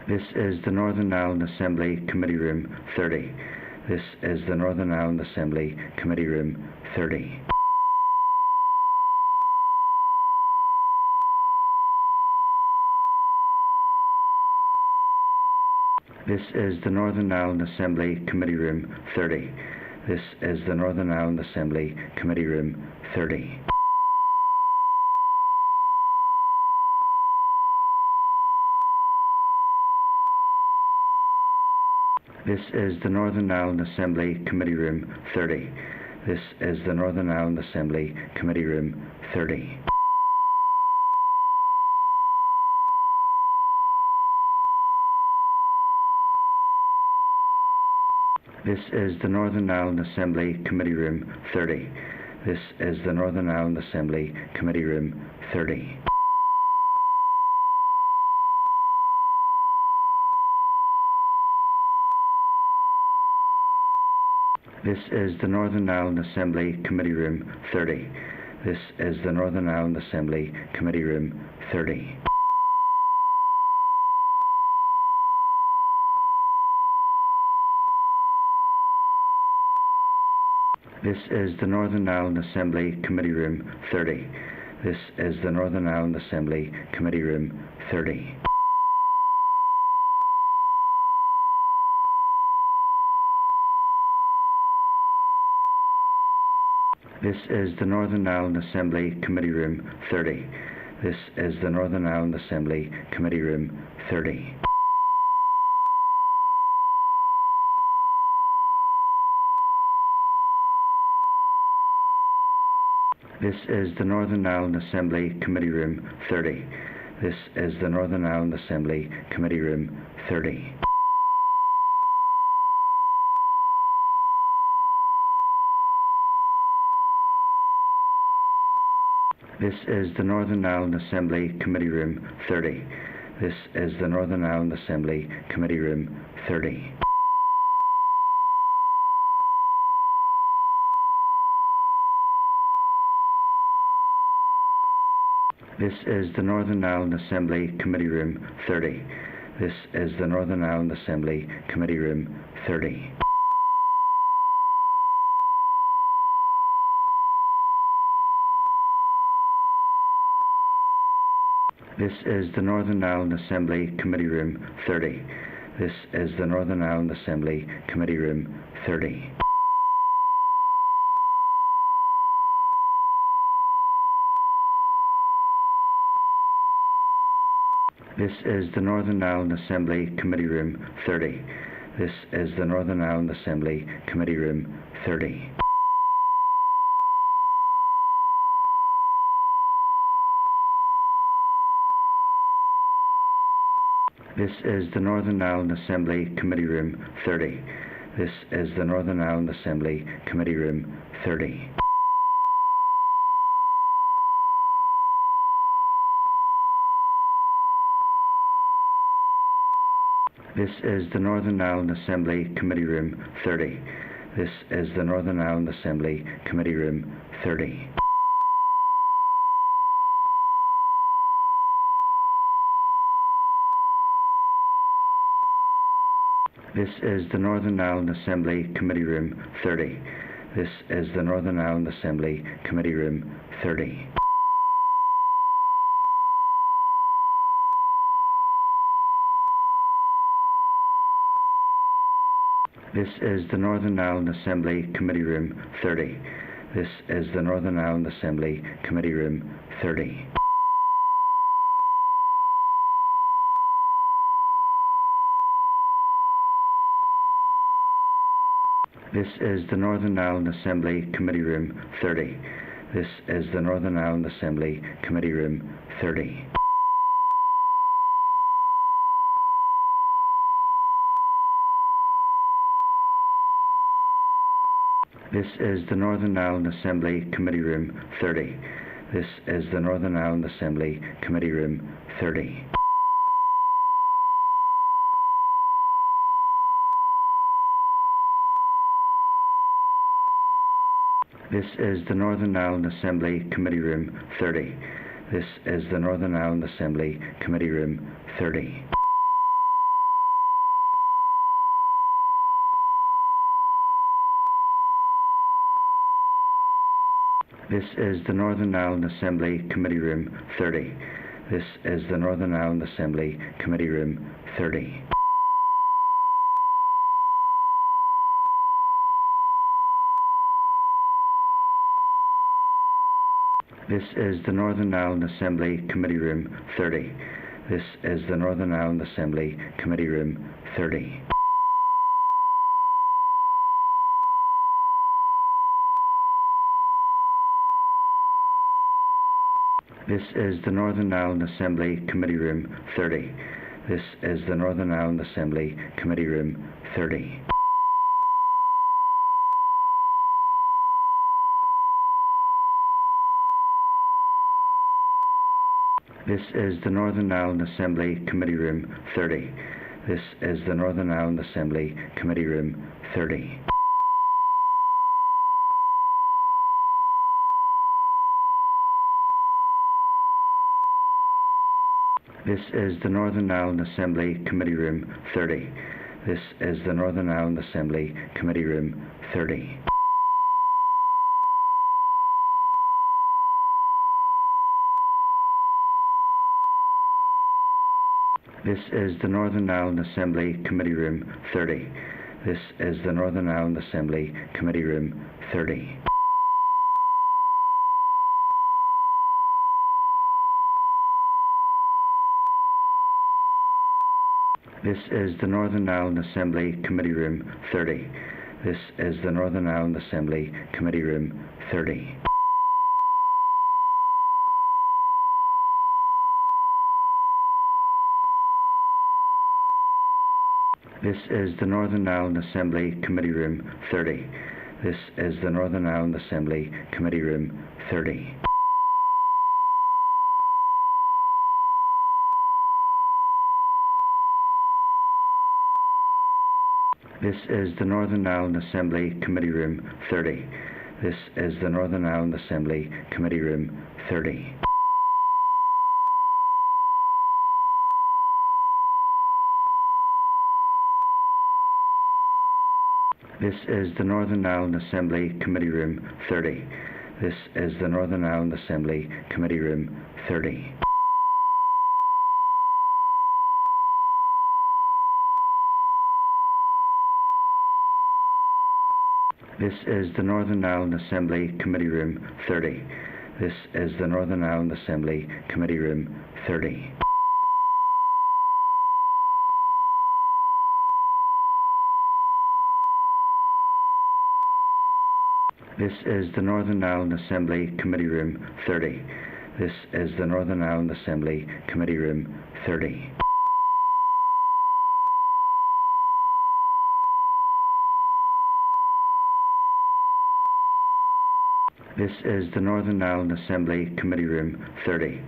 This is the Northern Ireland Assembly Committee Room 30. This is the Northern Ireland Assembly Committee Room 30. This is the Northern Ireland Assembly Committee Room 30. This is the Northern Ireland Assembly Committee Room 30. This is the Northern Ireland Assembly Committee Room 30. This is the Northern Ireland Assembly Committee Room 30. This is the Northern Ireland Assembly Committee Room 30. This is the Northern Ireland Assembly Committee Room 30. This is the Northern Ireland Assembly Committee Room 30. This is the Northern Ireland Assembly Committee Room 30. This is the Northern Ireland Assembly Committee Room 30. This is the Northern Ireland Assembly Committee Room 30. This is the Northern Ireland Assembly Committee Room 30. This is the Northern Ireland Assembly Committee Room 30. This is the Northern Ireland Assembly Committee Room 30. This is the Northern Ireland Assembly Committee Room 30. This is the Northern Ireland Assembly Committee Room 30. This is the Northern Ireland Assembly Committee Room 30. This is the Northern Ireland Assembly Committee Room 30. This is the Northern Ireland Assembly Committee Room 30. This is the Northern Ireland Assembly Committee Room 30. This is the Northern Ireland Assembly Committee Room 30. This is the Northern Ireland Assembly Committee Room 30. This is the Northern Ireland Assembly Committee Room 30. This is the Northern Ireland Assembly Committee Room 30. This is the Northern Ireland Assembly Committee Room 30. This is the Northern Ireland Assembly Committee Room 30. This is the Northern Ireland Assembly Committee Room 30. This is the Northern Ireland Assembly Committee Room 30. This is the Northern Ireland Assembly Committee Room 30. This is the Northern Ireland Assembly Committee Room 30. This is the Northern Ireland Assembly Committee Room 30. This is the Northern Ireland Assembly Committee Room 30. This is the Northern Ireland Assembly Committee Room 30. This is the Northern Ireland Assembly Committee Room 30. This is the Northern Ireland Assembly Committee Room 30. This is the Northern Ireland Assembly Committee Room 30. This is the Northern Ireland Assembly Committee Room 30. This is the Northern Ireland Assembly Committee Room 30. This is the Northern Ireland Assembly Committee Room 30. This is the Northern Ireland Assembly Committee Room 30. This is the Northern Ireland Assembly Committee Room 30. This is the Northern Ireland Assembly Committee Room 30. This is the Northern Ireland Assembly Committee Room 30. This is the Northern Ireland Assembly Committee Room 30. This is the Northern Ireland Assembly Committee Room 30. This is the Northern Ireland Assembly Committee Room 30. This is the Northern Ireland Assembly Committee Room 30. This is the Northern Ireland Assembly Committee Room 30. This is the Northern Ireland Assembly Committee Room 30. This is the Northern Ireland Assembly Committee Room 30. This is the Northern Ireland Assembly Committee Room 30. This is the Northern Ireland Assembly Committee Room 30. This is the Northern Ireland Assembly Committee Room 30. This is the Northern Ireland Assembly Committee Room 30. This is the Northern Ireland Assembly Committee Room 30. This is the Northern Ireland Assembly Committee Room 30. This is the Northern Ireland Assembly Committee Room 30. This is the Northern Ireland Assembly Committee Room 30. This is the Northern Ireland Assembly Committee Room 30. This is the Northern Ireland Assembly Committee Room 30. This is the Northern Ireland Assembly Committee Room 30. This is the Northern Ireland Assembly Committee Room 30.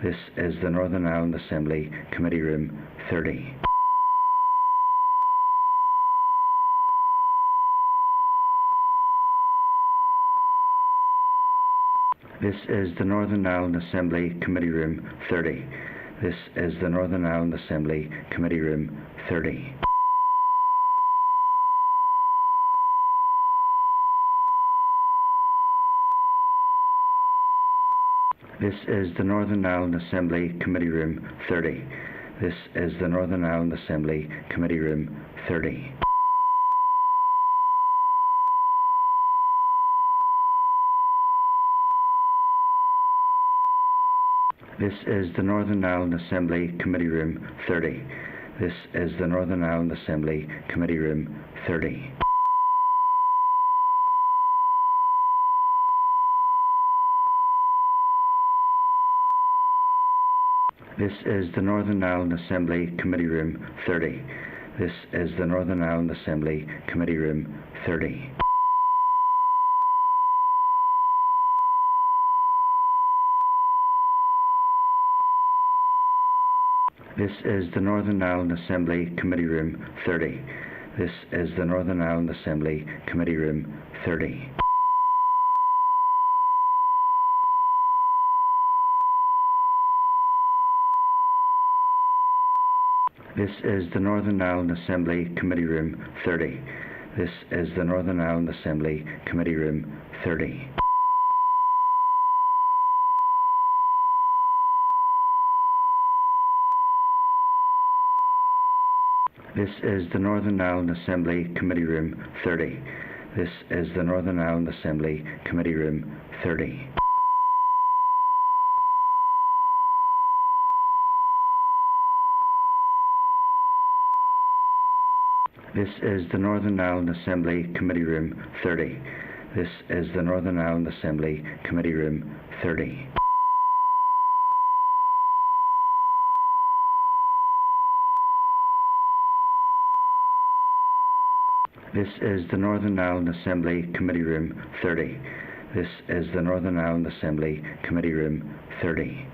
This is the Northern Ireland Assembly Committee Room 30. This is the Northern Ireland Assembly Committee Room 30. This is the Northern Ireland Assembly Committee Room 30. This is the Northern Ireland Assembly Committee Room 30. This is the Northern Ireland Assembly Committee Room 30. This is the Northern Ireland Assembly Committee Room 30. This is the Northern Ireland Assembly Committee Room 30. This is the Northern Ireland Assembly Committee Room 30. This is the Northern Ireland Assembly Committee Room 30. This is the Northern Ireland Assembly Committee Room 30. This is the Northern Ireland Assembly Committee Room 30. This is the Northern Ireland Assembly Committee Room 30. This is the Northern Ireland Assembly Committee Room 30. This is the Northern Ireland Assembly Committee Room 30. This is the Northern Ireland Assembly Committee Room 30. This is the Northern Ireland Assembly Committee Room 30. This is the Northern Ireland Assembly Committee Room 30. This is the Northern Ireland Assembly Committee Room 30. This is the Northern Ireland Assembly Committee Room 30.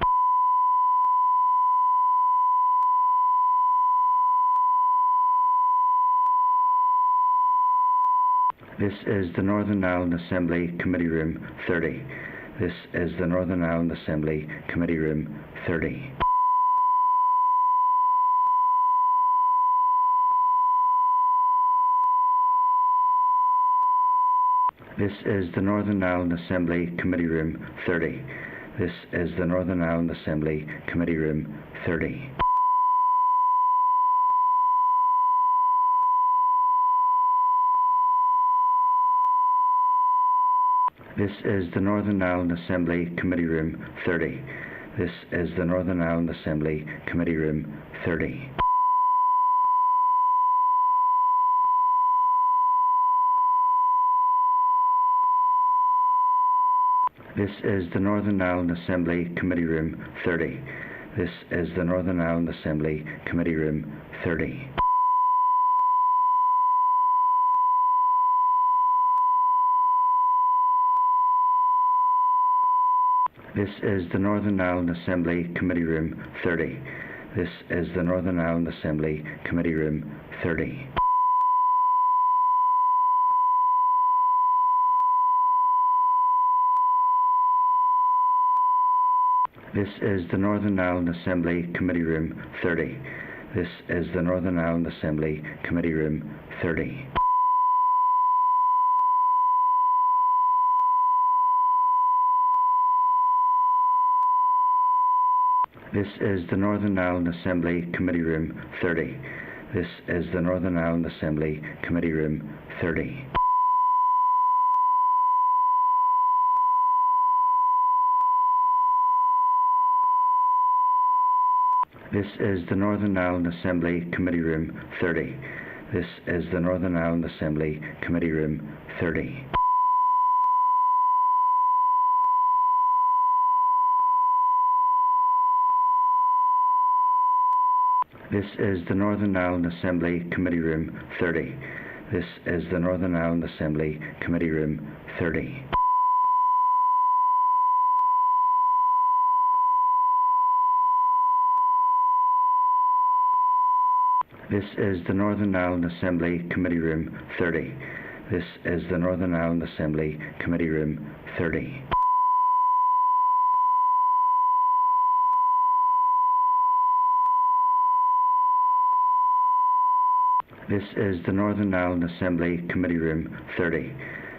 This is the Northern Ireland Assembly Committee Room 30. This is the Northern Ireland Assembly Committee Room 30. This is the Northern Ireland Assembly Committee Room 30. This is the Northern Ireland Assembly Committee Room 30. This is the Northern Ireland Assembly Committee Room 30. This is the Northern Ireland Assembly Committee Room 30. This is the Northern Ireland Assembly Committee Room 30. This is the Northern Ireland Assembly Committee Room 30. This is the Northern Ireland Assembly Committee Room 30. This is the Northern Ireland Assembly Committee Room 30. This is the Northern Ireland Assembly Committee Room 30. This is the Northern Ireland Assembly Committee Room 30. This is the Northern Ireland Assembly Committee Room 30. This is the Northern Ireland Assembly Committee Room 30. This is the Northern Ireland Assembly Committee Room 30. This is the Northern Ireland Assembly Committee Room 30. This is the Northern Ireland Assembly Committee Room 30. This is the Northern Ireland Assembly Committee Room 30. This is the Northern Ireland Assembly Committee Room 30. This is the Northern Ireland Assembly Committee Room 30. This is the Northern Ireland Assembly Committee Room 30.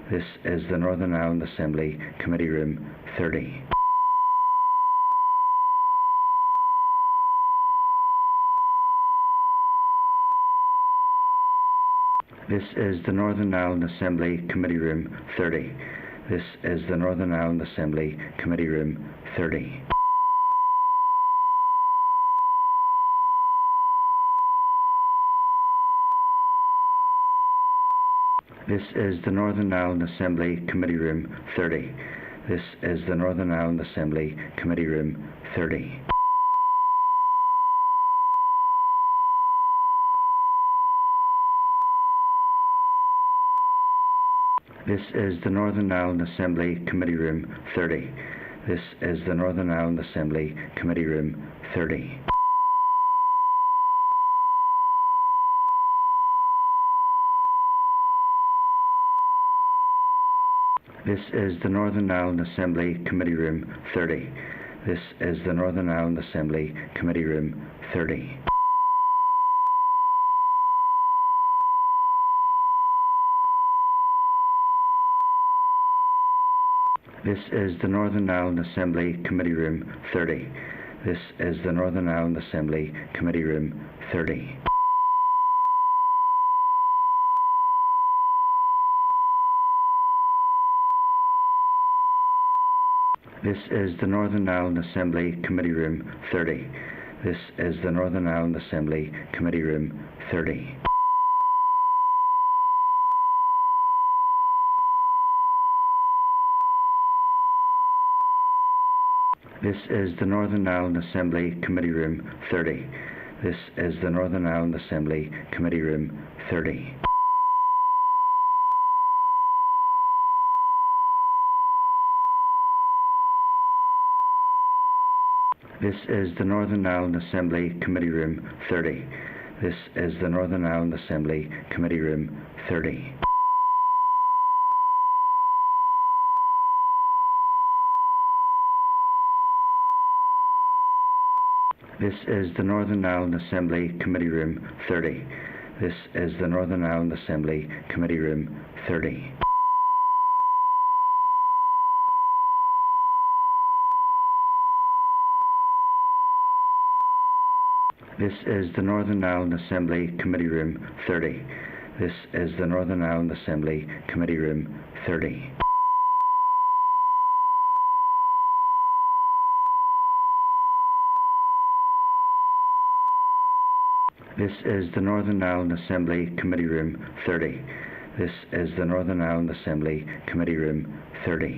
This is the Northern Ireland Assembly Committee Room 30. This is the Northern Ireland Assembly Committee Room 30. This is the Northern Ireland Assembly Committee Room 30. This is the Northern Ireland Assembly Committee Room 30. This is the Northern Ireland Assembly Committee Room 30. This is the Northern Ireland Assembly Committee Room 30. This is the Northern Ireland Assembly Committee Room 30. This is the Northern Ireland Assembly Committee Room 30. This is the Northern Ireland Assembly Committee Room 30. This is the Northern Ireland Assembly Committee Room 30. This is the Northern Ireland Assembly Committee Room 30. This is the Northern Ireland Assembly Committee Room 30. This is the Northern Ireland Assembly Committee Room 30. This is the Northern Ireland Assembly Committee Room 30. This is the Northern Ireland Assembly Committee Room 30. This is the Northern Ireland Assembly Committee Room 30. This is the Northern Ireland Assembly Committee Room 30. This is the Northern Ireland Assembly Committee Room 30. This is the Northern Ireland Assembly Committee Room 30. This is the Northern Ireland Assembly Committee Room 30. This is the Northern Ireland Assembly Committee Room 30. This is the Northern Ireland Assembly Committee Room 30. This is the Northern Ireland Assembly Committee Room 30.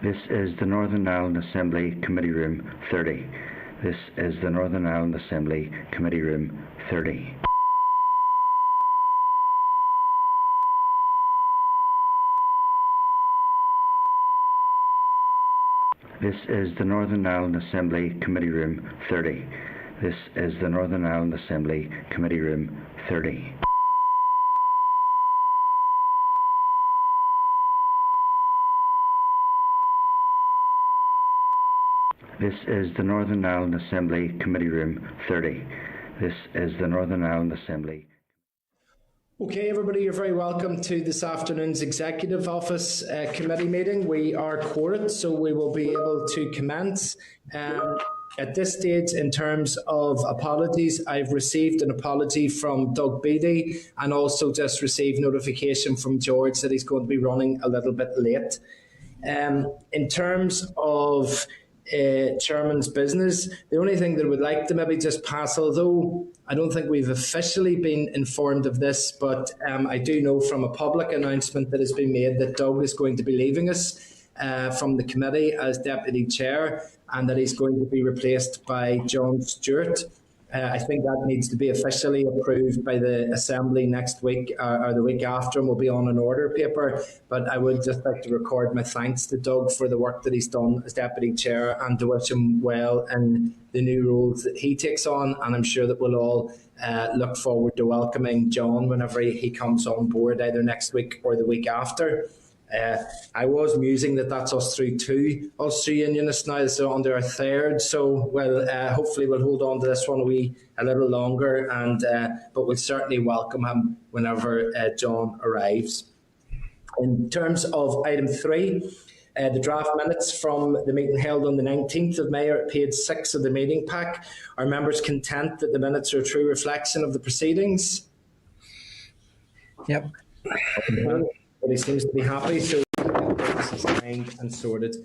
This is the Northern Ireland Assembly Committee Room 30. This is the Northern Ireland Assembly Committee Room 30. This is the Northern Ireland Assembly Committee Room 30. This is the Northern Ireland Assembly Committee Room 30. This is the Northern Ireland Assembly Committee Room 30. This is the Northern Ireland Assembly. Okay, everybody, you're very welcome to this afternoon's Executive Office Committee meeting. We are quorate, so we will be able to commence. At this stage, in terms of apologies, I've received an apology from Doug Beattie and also just received notification from George that he's going to be running a little bit late. In terms of Chairman's business, the only thing that I would like to maybe just pass, although I don't think we've officially been informed of this, but I do know from a public announcement that has been made that Doug is going to be leaving us from the committee as Deputy Chair, and that he's going to be replaced by John Stewart. I think that needs to be officially approved by the Assembly next week or the week after, and will be on an order paper. But I would just like to record my thanks to Doug for the work that he's done as Deputy Chair, and to wish him well in the new roles that he takes on. And I'm sure that we'll all look forward to welcoming John whenever he comes on board, either next week or the week after. I was musing that that's us through two Ulster Unionists now, so under our third. So, well, hopefully we'll hold on to this one a little longer, and but we'll certainly welcome him whenever John arrives. In terms of item 3, the draft minutes from the meeting held on the 19th of May are at page 6 of the meeting pack. Are members content that the minutes are a true reflection of the proceedings? Yep. But he seems to be happy, so this is signed and sorted.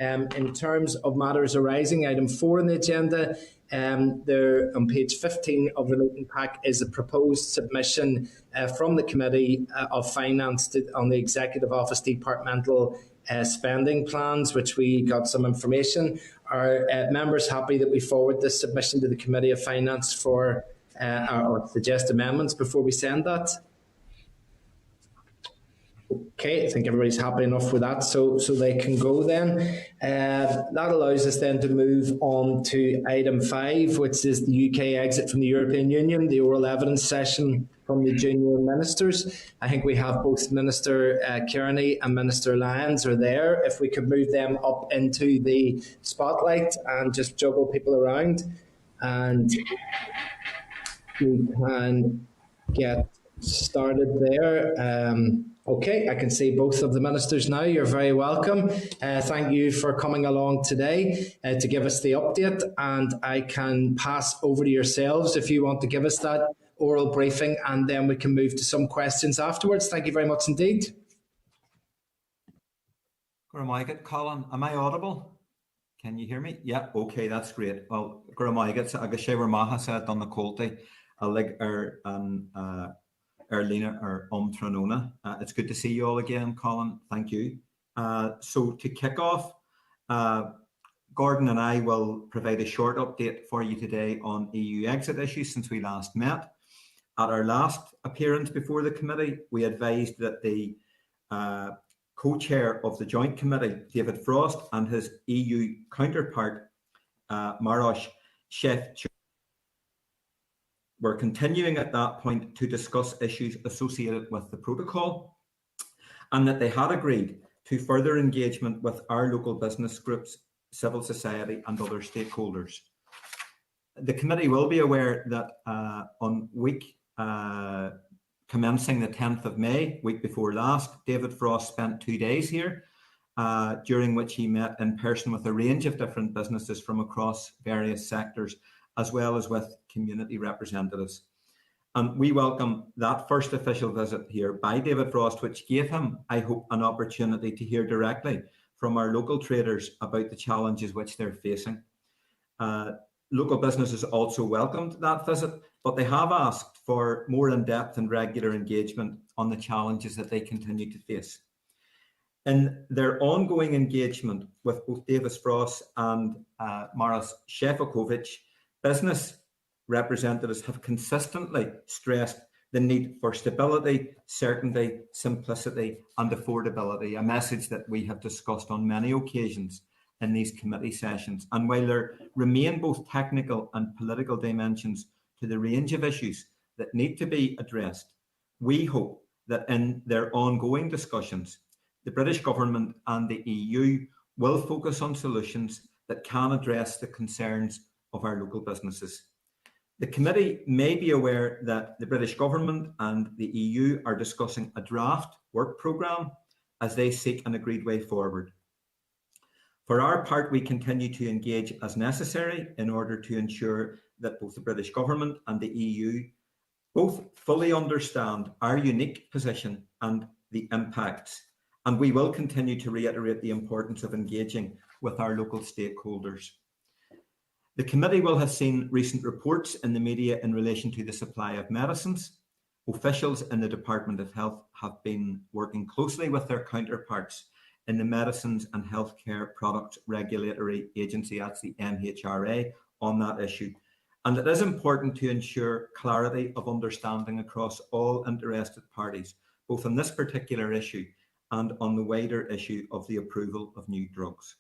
In terms of matters arising, item 4 on the agenda, there on page 15 of the meeting pack is a proposed submission from the Committee of Finance on the Executive Office departmental spending plans, which we got some information. Are members happy that we forward this submission to the Committee of Finance for or suggest amendments before we send that? Okay, I think everybody's happy enough with that, so they can go then. That allows us then to move on to item 5, which is the UK exit from the European Union, the oral evidence session from the junior ministers. I think we have both Minister Kearney and Minister Lyons are there. If we could move them up into the spotlight and just juggle people around, and we can get started there. Okay, I can see both of the ministers now. You're very welcome. Thank you for coming along today to give us the update, and I can pass over to yourselves if you want to give us that oral briefing, and then we can move to some questions afterwards. Thank you very much indeed. Colin, am I audible? Can you hear me? Yeah, okay, that's great. Well, Gurmaigat, agus sé maha said on the Colty, a lig Erlina or Tranona. It's good to see you all again, Colin. Thank you. So to kick off, Gordon and I will provide a short update for you today on EU exit issues since we last met. At our last appearance before the committee, we advised that the co-chair of the joint committee, David Frost, and his EU counterpart, Maros Shefčovič, were continuing at that point to discuss issues associated with the protocol, and that they had agreed to further engagement with our local business groups, civil society and other stakeholders. The committee will be aware that on week commencing the 10th of May, week before last, David Frost spent 2 days here, during which he met in person with a range of different businesses from across various sectors, as well as with community representatives. And we welcome that first official visit here by David Frost, which gave him, I hope, an opportunity to hear directly from our local traders about the challenges which they're facing. Local businesses also welcomed that visit, but they have asked for more in-depth and regular engagement on the challenges that they continue to face. In their ongoing engagement with both David Frost and Maros Shefčovič, business representatives have consistently stressed the need for stability, certainty, simplicity and affordability, a message that we have discussed on many occasions in these committee sessions. And while there remain both technical and political dimensions to the range of issues that need to be addressed, we hope that in their ongoing discussions, the British government and the EU will focus on solutions that can address the concerns of our local businesses. The committee may be aware that the British government and the EU are discussing a draft work programme as they seek an agreed way forward. For our part, we continue to engage as necessary in order to ensure that both the British Government and the EU both fully understand our unique position and the impacts, and we will continue to reiterate the importance of engaging with our local stakeholders. The committee will have seen recent reports in the media in relation to the supply of medicines. Officials in the Department of Health have been working closely with their counterparts in the Medicines and Healthcare Products Regulatory Agency, that's the MHRA, on that issue. And it is important to ensure clarity of understanding across all interested parties, both on this particular issue and on the wider issue of the approval of new drugs.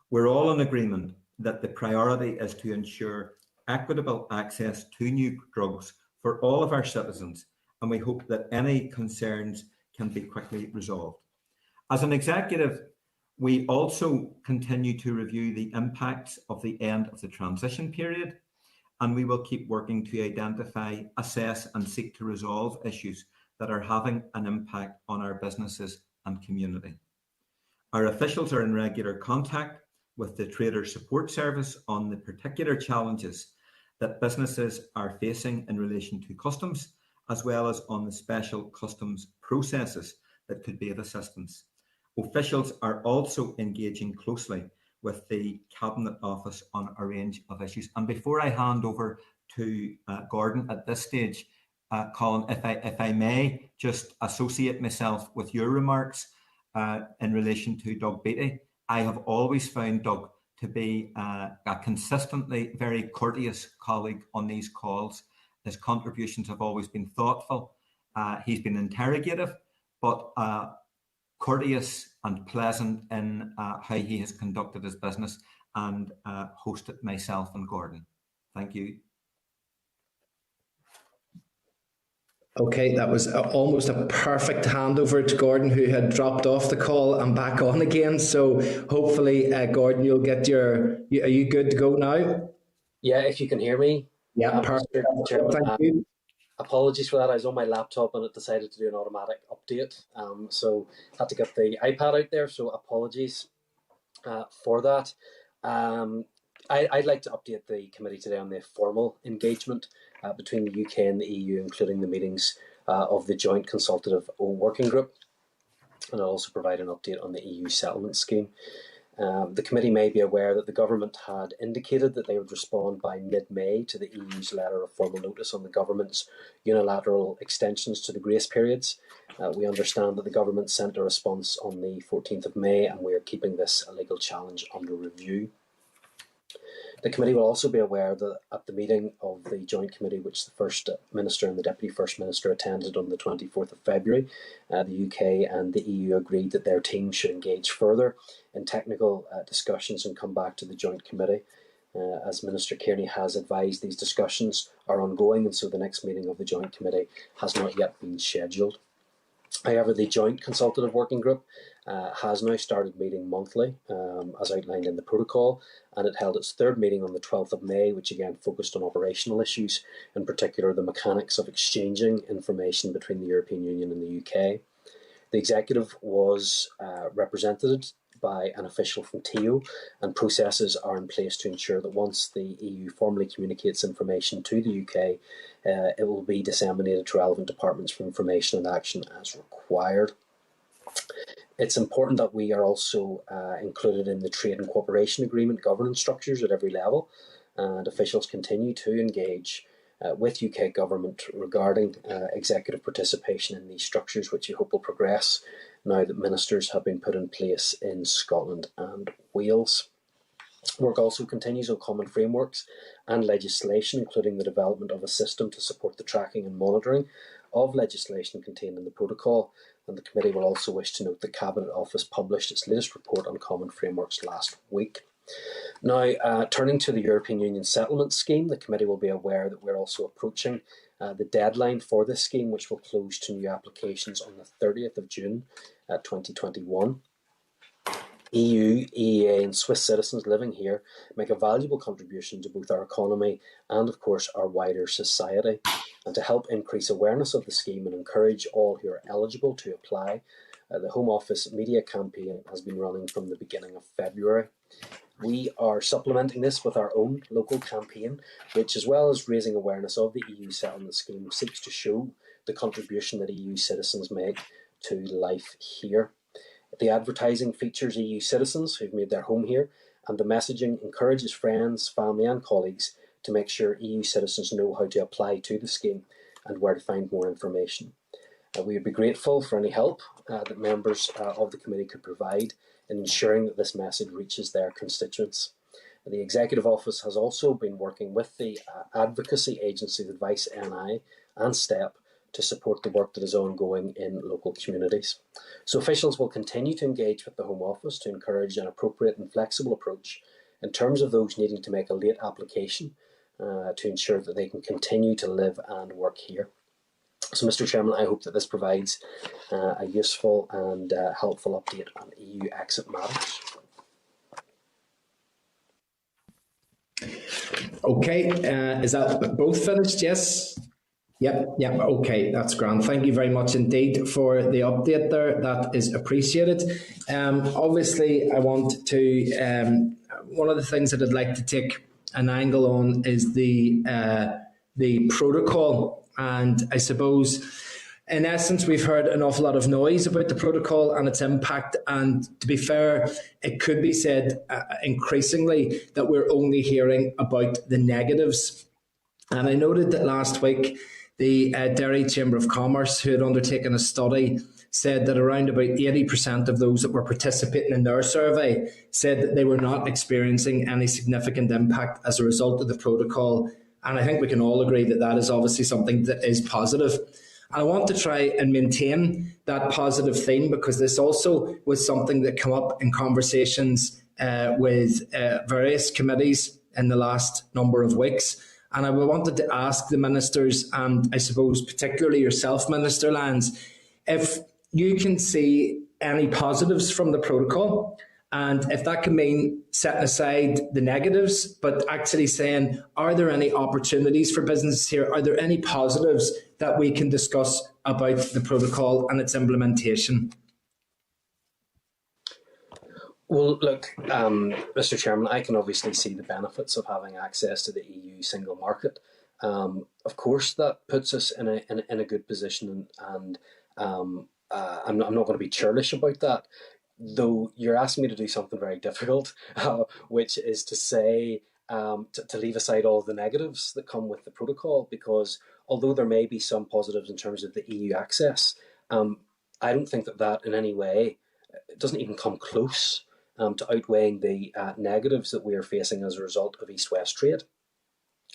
We're all in agreement that the priority is to ensure equitable access to new drugs for all of our citizens, and we hope that any concerns can be quickly resolved. As an executive, we also continue to review the impacts of the end of the transition period, and we will keep working to identify, assess and seek to resolve issues that are having an impact on our businesses and community. Our officials are in regular contact with the Trader Support Service on the particular challenges that businesses are facing in relation to customs, as well as on the special customs processes that could be of assistance. Officials are also engaging closely with the Cabinet Office on a range of issues. And before I hand over to Gordon at this stage, Colin, if I may just associate myself with your remarks in relation to Doug Beattie. I have always found Doug to be a consistently very courteous colleague on these calls. His contributions have always been thoughtful. He's been interrogative, but courteous and pleasant in how he has conducted his business and hosted myself and Gordon. Thank you. Okay, that was almost a perfect handover to Gordon, who had dropped off the call and back on again. So hopefully, Gordon, you'll get your... Are you good to go now? Yeah, if you can hear me. Yeah, perfect. Thank you. Apologies for that. I was on my laptop and it decided to do an automatic update. So had to get the iPad out there. So apologies for that. I'd like to update the committee today on the formal engagement between the UK and the EU, including the meetings of the Joint Consultative Working Group. And I'll also provide an update on the EU settlement scheme. The committee may be aware that the government had indicated that they would respond by mid-May to the EU's letter of formal notice on the government's unilateral extensions to the grace periods. We understand that the government sent a response on the 14th of May, and we are keeping this a legal challenge under review. The committee will also be aware that at the meeting of the Joint Committee, which the First Minister and the Deputy First Minister attended on the 24th of February, the UK and the EU agreed that their teams should engage further in technical discussions and come back to the Joint Committee. As Minister Kearney has advised, these discussions are ongoing, and so the next meeting of the Joint Committee has not yet been scheduled. However, the Joint Consultative Working Group has now started meeting monthly, as outlined in the protocol, and it held its third meeting on the 12th of May, which again focused on operational issues, in particular the mechanics of exchanging information between the European Union and the UK. The executive was represented by an official from TEO, and processes are in place to ensure that once the EU formally communicates information to the UK, it will be disseminated to relevant departments for information and action as required. It's important that we are also included in the Trade and Cooperation Agreement governance structures at every level, and officials continue to engage with UK government regarding executive participation in these structures, which we hope will progress now that ministers have been put in place in Scotland and Wales. Work also continues on common frameworks and legislation, including the development of a system to support the tracking and monitoring of legislation contained in the protocol. And the committee will also wish to note the Cabinet Office published its latest report on common frameworks last week. Now, turning to the European Union settlement scheme, the committee will be aware that we're also approaching the deadline for this scheme, which will close to new applications on the 30th of June 2021. EU, EEA and Swiss citizens living here make a valuable contribution to both our economy and, of course, our wider society. And to help increase awareness of the scheme and encourage all who are eligible to apply, The Home Office media campaign has been running from the beginning of February. We are supplementing this with our own local campaign, which, as well as raising awareness of the EU settlement scheme, seeks to show the contribution that EU citizens make to life here. The advertising features EU citizens who've made their home here, and the messaging encourages friends, family and colleagues to make sure EU citizens know how to apply to the scheme and where to find more information. We would be grateful for any help that members of the committee could provide in ensuring that this message reaches their constituents. The Executive Office has also been working with the advocacy agencies Advice NI and STEP to support the work that is ongoing in local communities. So officials will continue to engage with the Home Office to encourage an appropriate and flexible approach in terms of those needing to make a late application to ensure that they can continue to live and work here. So, Mr. Chairman, I hope that this provides a useful and helpful update on EU exit matters. Okay, is that both finished? Yes? Yep, okay, that's grand. Thank you very much indeed for the update there. That is appreciated. Obviously, I want to, one of the things that I'd like to take an angle on is the protocol. And I suppose, in essence, we've heard an awful lot of noise about the protocol and its impact. And to be fair, it could be said increasingly that we're only hearing about the negatives. And I noted that last week, the Derry Chamber of Commerce, who had undertaken a study, said that around about 80% of those that were participating in their survey said that they were not experiencing any significant impact as a result of the protocol. And I think we can all agree that that is obviously something that is positive. And I want to try and maintain that positive theme, because this also was something that came up in conversations with various committees in the last number of weeks. And I wanted to ask the ministers, and I suppose particularly yourself, Minister Lyons, if you can see any positives from the protocol, and if that can mean setting aside the negatives, but actually saying, are there any opportunities for businesses here? Are there any positives that we can discuss about the protocol and its implementation? Well, look, Mr. Chairman, I can obviously see the benefits of having access to the EU single market. Of course, that puts us in a good position, and I'm not going to be churlish about that. Though you're asking me to do something very difficult, which is to say, to leave aside all the negatives that come with the protocol, because although there may be some positives in terms of the EU access, I don't think that in any way, it doesn't even come close to outweighing the negatives that we are facing as a result of East-West trade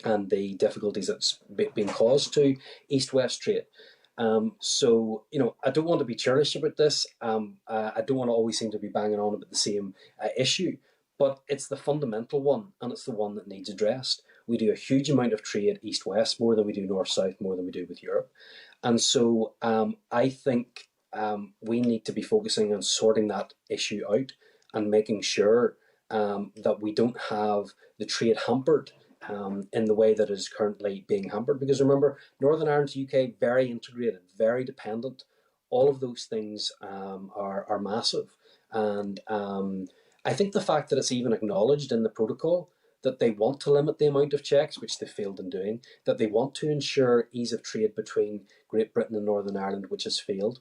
and the difficulties that's been caused to East-West trade. So, I don't want to be churlish about this. I don't want to always seem to be banging on about the same issue, but it's the fundamental one, and it's the one that needs addressed. We do a huge amount of trade east-west, more than we do north-south, more than we do with Europe. And so I think we need to be focusing on sorting that issue out and making sure that we don't have the trade hampered in the way that is currently being hampered. Because remember, Northern Ireland to UK, very integrated, very dependent. All of those things are massive. And I think the fact that it's even acknowledged in the protocol that they want to limit the amount of checks, which they failed in doing, that they want to ensure ease of trade between Great Britain and Northern Ireland, which has failed.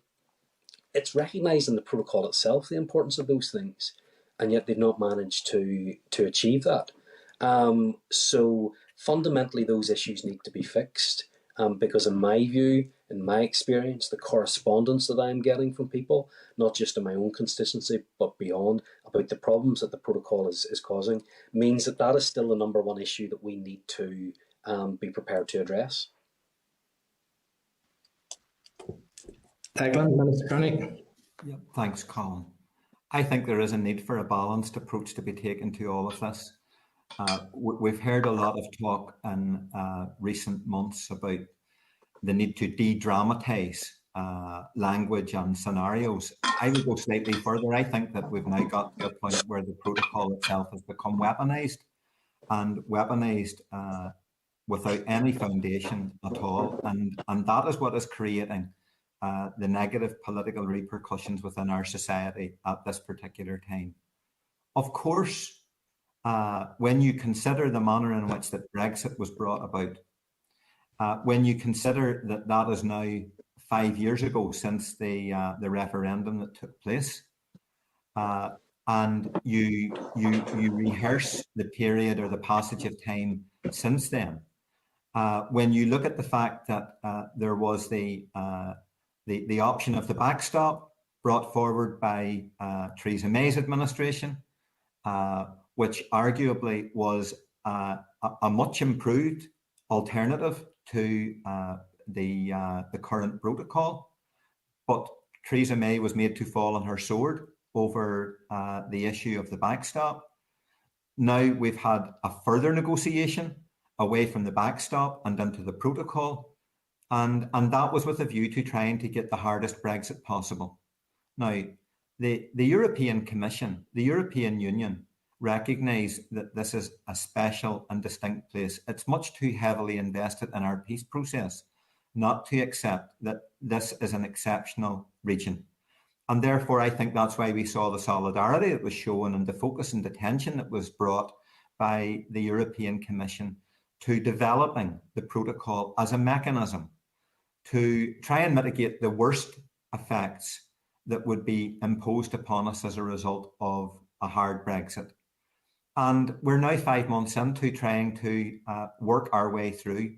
It's recognised in the protocol itself, the importance of those things, and yet they've not managed to achieve that. So fundamentally, those issues need to be fixed because in my view, in my experience, the correspondence that I'm getting from people, not just in my own constituency, but beyond, about the problems that the protocol is causing, means that is still the number one issue that we need to be prepared to address. Declan, Minister Kearney. Yeah, thanks, Colin. I think there is a need for a balanced approach to be taken to all of this. We've heard a lot of talk in recent months about the need to de-dramatise language and scenarios. I would go slightly further. I think that we've now got to a point where the protocol itself has become weaponised, and weaponised without any foundation at all. And that is what is creating the negative political repercussions within our society at this particular time. Of course, when you consider the manner in which that Brexit was brought about, when you consider that that is now 5 years ago since the referendum that took place, and you rehearse the period or the passage of time since then, when you look at the fact that there was the option of the backstop brought forward by Theresa May's administration, which arguably was a much improved alternative to the current protocol, but Theresa May was made to fall on her sword over the issue of the backstop. Now we've had a further negotiation away from the backstop and into the protocol, and that was with a view to trying to get the hardest Brexit possible. Now, the European Commission, the European Union, recognise that this is a special and distinct place. It's much too heavily invested in our peace process not to accept that this is an exceptional region. And therefore, I think that's why we saw the solidarity that was shown and the focus and attention that was brought by the European Commission to developing the protocol as a mechanism to try and mitigate the worst effects that would be imposed upon us as a result of a hard Brexit. And we're now 5 months into trying to work our way through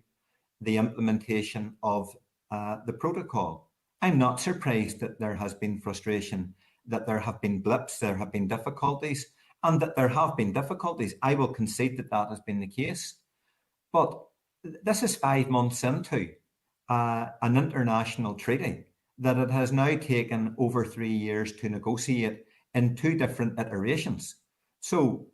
the implementation of the protocol. I'm not surprised that there has been frustration, that there have been blips, there have been difficulties, and that there have been difficulties. I will concede that that has been the case. But this is 5 months into an international treaty that it has now taken over 3 years to negotiate in 2 different iterations. So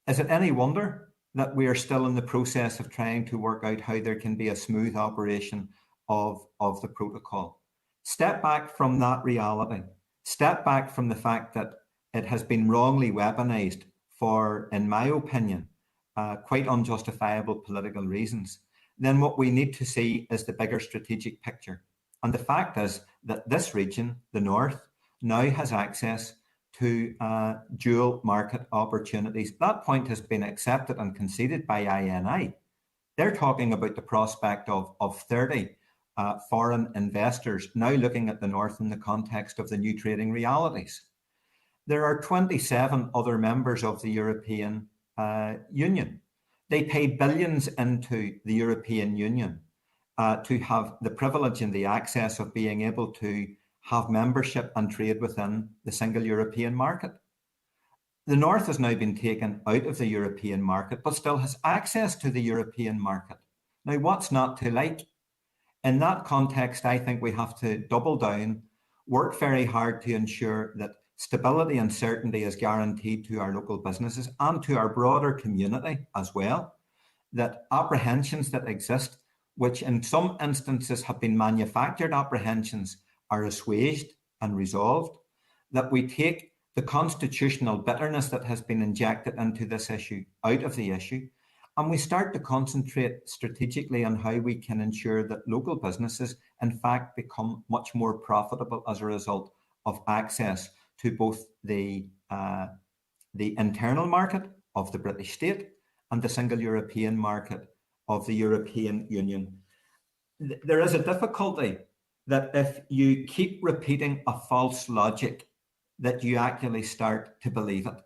is it any wonder that we are still in the process of trying to work out how there can be a smooth operation of the protocol? Step back from that reality. Step back from the fact that it has been wrongly weaponized for, in my opinion, quite unjustifiable political reasons. Then what we need to see is the bigger strategic picture. And the fact is that this region, the North, now has access to dual market opportunities. That point has been accepted and conceded by INI. They're talking about the prospect of 30 foreign investors now looking at the North in the context of the new trading realities. There are 27 other members of the European Union. They paid billions into the European Union to have the privilege and the access of being able to have membership and trade within the single European market. The North has now been taken out of the European market, but still has access to the European market. Now, what's not to like? In that context, I think we have to double down, work very hard to ensure that stability and certainty is guaranteed to our local businesses and to our broader community as well, that apprehensions that exist, which in some instances have been manufactured apprehensions, are assuaged and resolved, that we take the constitutional bitterness that has been injected into this issue out of the issue, and we start to concentrate strategically on how we can ensure that local businesses, in fact, become much more profitable as a result of access to both the internal market of the British state and the single European market of the European Union. There is a difficulty that if you keep repeating a false logic, that you actually start to believe it.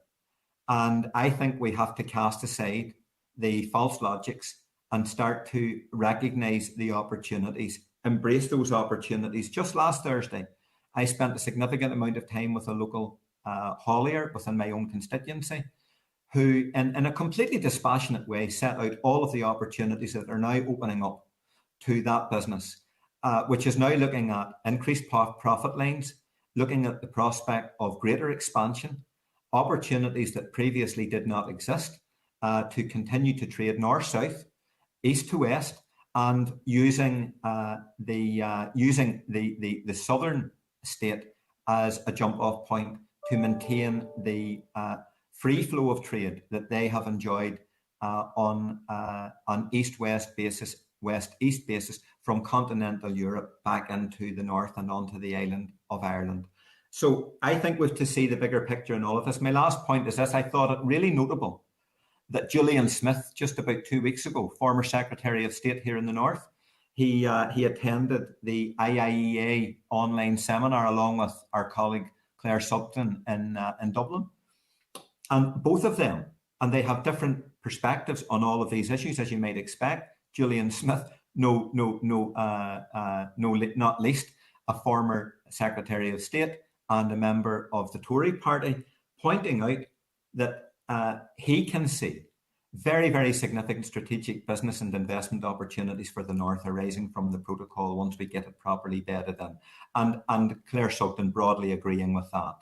And I think we have to cast aside the false logics and start to recognise the opportunities, embrace those opportunities. Just last Thursday, I spent a significant amount of time with a local haulier within my own constituency, who in a completely dispassionate way set out all of the opportunities that are now opening up to that business, which is now looking at increased profit lines, looking at the prospect of greater expansion, opportunities that previously did not exist, to continue to trade north-south, east to west, and using the southern state as a jump-off point to maintain the free flow of trade that they have enjoyed on east-west basis west-east basis from continental Europe back into the north and onto the island of Ireland. So I think we have to see the bigger picture in all of this. My last point is this: I thought it really notable that Julian Smith, just about 2 weeks ago, former Secretary of State here in the north, he attended the IIEA online seminar along with our colleague Claire Sugden in Dublin. And both of them, and they have different perspectives on all of these issues, as you might expect. Julian Smith, not least, a former Secretary of State and a member of the Tory party, pointing out that he can see very, very significant strategic business and investment opportunities for the North arising from the protocol once we get it properly bedded in. And Claire Sugden broadly agreeing with that.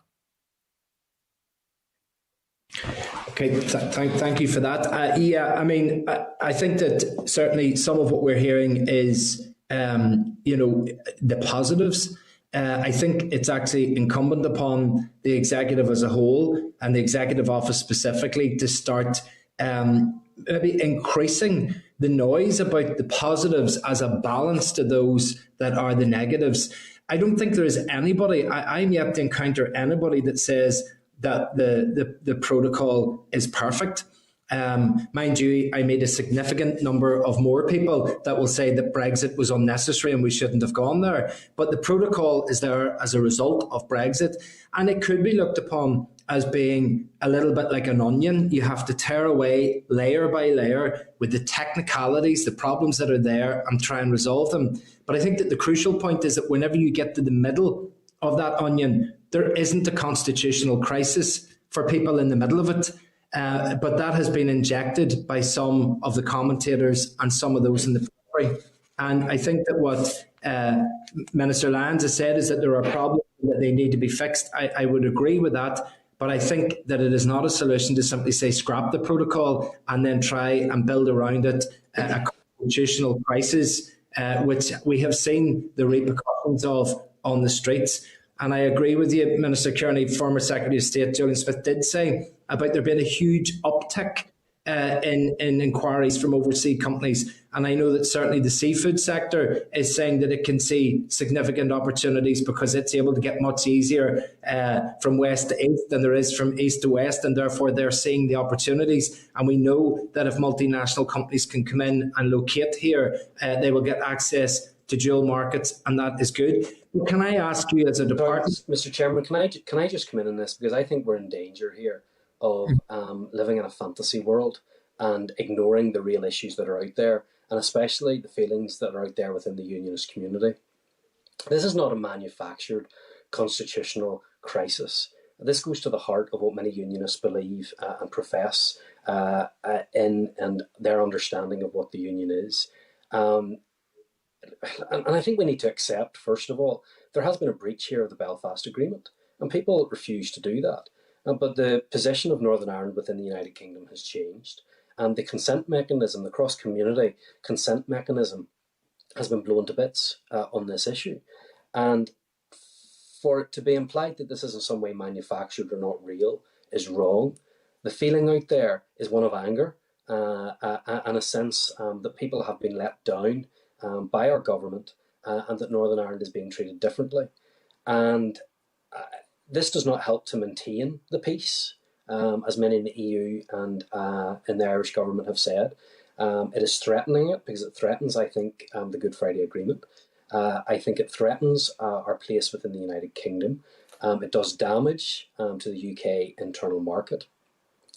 Okay, thank you for that. Yeah, I mean, I think that certainly some of what we're hearing is, the positives. I think it's actually incumbent upon the executive as a whole and the executive office specifically to start maybe increasing the noise about the positives as a balance to those that are the negatives. I don't think there is anybody, I'm yet to encounter anybody that says that the protocol is perfect. Mind you, I made a significant number of more people that will say that Brexit was unnecessary and we shouldn't have gone there. But the protocol is there as a result of Brexit, and it could be looked upon as being a little bit like an onion. You have to tear away layer by layer with the technicalities, the problems that are there, and try and resolve them. But I think that the crucial point is that whenever you get to the middle of that onion, there isn't a constitutional crisis for people in the middle of it. But that has been injected by some of the commentators and some of those in the plenary. And I think that what Minister Lyons has said is that there are problems that they need to be fixed. I would agree with that. But I think that it is not a solution to simply say scrap the protocol and then try and build around it a constitutional crisis, which we have seen the repercussions of on the streets. And I agree with you, Minister Kearney, former Secretary of State Julian Smith did say about there being a huge uptick in inquiries from overseas companies. And I know that certainly the seafood sector is saying that it can see significant opportunities because it's able to get much easier from west to east than there is from east to west, and therefore they're seeing the opportunities. And we know that if multinational companies can come in and locate here, they will get access to dual markets, and that is good. But can I ask you as a department... Mr. Chairman, can I just come in on this, because I think we're in danger here of living in a fantasy world and ignoring the real issues that are out there, and especially the feelings that are out there within the unionist community. This is not a manufactured constitutional crisis. This goes to the heart of what many unionists believe and profess in and their understanding of what the union is. And I think we need to accept, first of all, there has been a breach here of the Belfast Agreement, and people refuse to do that. But the position of Northern Ireland within the United Kingdom has changed, and the consent mechanism, the cross-community consent mechanism, has been blown to bits on this issue. And for it to be implied that this is in some way manufactured or not real is wrong. The feeling out there is one of anger and a sense that people have been let down by our government and that Northern Ireland is being treated differently. And this does not help to maintain the peace, as many in the EU and in the Irish government have said. It is threatening it because it threatens, I think, the Good Friday Agreement. I think it threatens our place within the United Kingdom. It does damage to the UK internal market.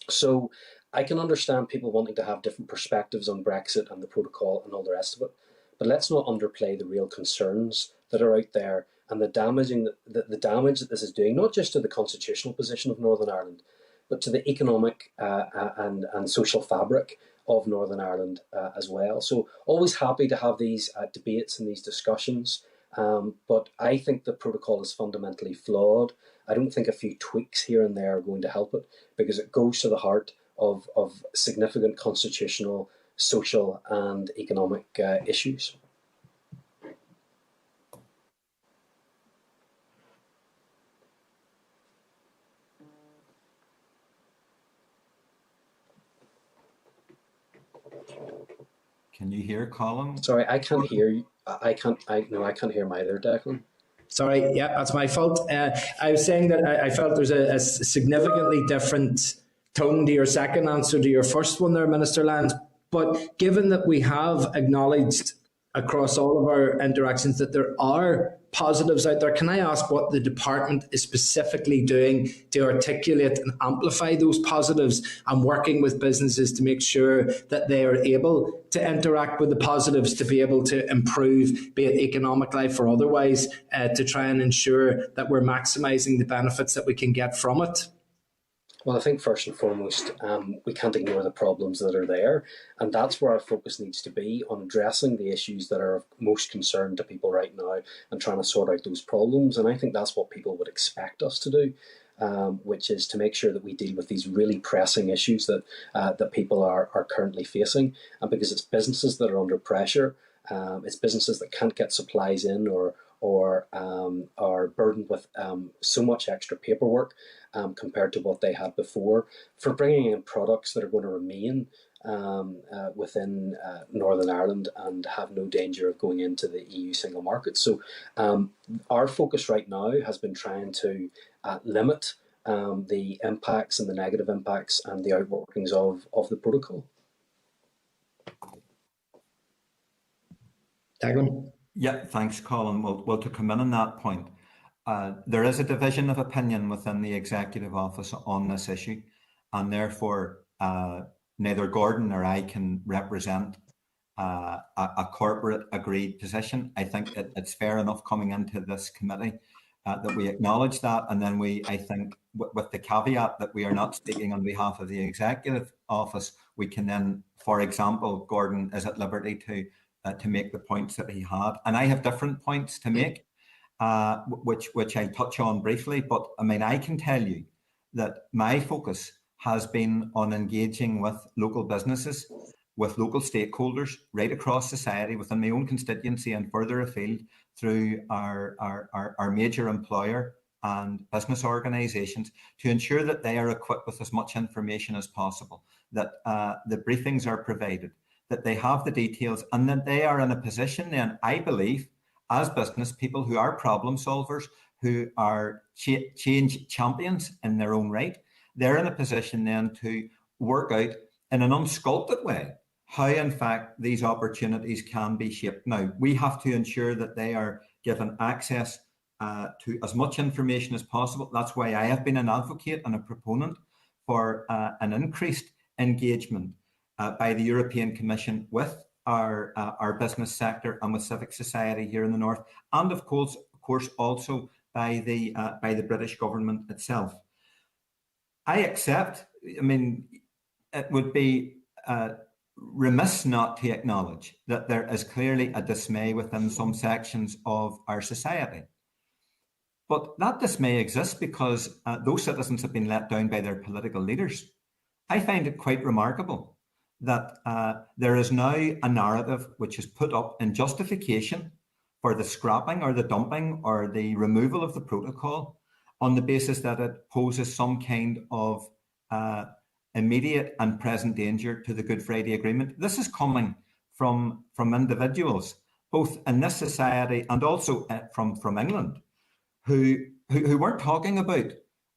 So I can understand people wanting to have different perspectives on Brexit and the protocol and all the rest of it. But let's not underplay the real concerns that are out there and the damage that this is doing, not just to the constitutional position of Northern Ireland, but to the economic and social fabric of Northern Ireland as well. So always happy to have these debates and these discussions, but I think the protocol is fundamentally flawed. I don't think a few tweaks here and there are going to help it, because it goes to the heart of significant constitutional, social and economic issues. Can you hear Colin? Sorry, I can't hear you. I can't hear him either, Declan. Sorry, yeah, that's my fault. I was saying that I felt there's a significantly different tone to your second answer to your first one there, Minister Lyons. But given that we have acknowledged across all of our interactions that there are positives out there, can I ask what the department is specifically doing to articulate and amplify those positives and working with businesses to make sure that they are able to interact with the positives to be able to improve, be it economic life or otherwise, to try and ensure that we're maximising the benefits that we can get from it? Well, I think first and foremost, we can't ignore the problems that are there, and that's where our focus needs to be, on addressing the issues that are of most concern to people right now and trying to sort out those problems. And I think that's what people would expect us to do, which is to make sure that we deal with these really pressing issues that that people are currently facing. And because it's businesses that are under pressure, it's businesses that can't get supplies in or are burdened with so much extra paperwork compared to what they had before, for bringing in products that are going to remain within Northern Ireland and have no danger of going into the EU single market. So our focus right now has been trying to limit the impacts and the negative impacts and the outworkings of the protocol. Declan? Yeah, thanks, Colin. Well, to come in on that point, there is a division of opinion within the Executive Office on this issue, and therefore neither Gordon nor I can represent a corporate agreed position. I think it's fair enough coming into this committee that we acknowledge that, and then I think with the caveat that we are not speaking on behalf of the Executive Office, we can then, for example, Gordon is at liberty to make the points that he had, and I have different points to make, which I touch on briefly. But I mean, I can tell you that my focus has been on engaging with local businesses, with local stakeholders right across society, within my own constituency and further afield, through our major employer and business organisations, to ensure that they are equipped with as much information as possible, that the briefings are provided, that they have the details, and that they are in a position then, I believe, as business people who are problem solvers, who are change champions in their own right, they're in a position then to work out in an unsculpted way how, in fact, these opportunities can be shaped. Now, we have to ensure that they are given access to as much information as possible. That's why I have been an advocate and a proponent for an increased engagement by the European Commission with our business sector and with civic society here in the north, and of course also by the British government itself. I accept. I mean, it would be remiss not to acknowledge that there is clearly a dismay within some sections of our society. But that dismay exists because those citizens have been let down by their political leaders. I find it quite remarkable that there is now a narrative which is put up in justification for the scrapping or the dumping or the removal of the protocol on the basis that it poses some kind of immediate and present danger to the Good Friday Agreement. This is coming from individuals, both in this society and also from England, who weren't talking about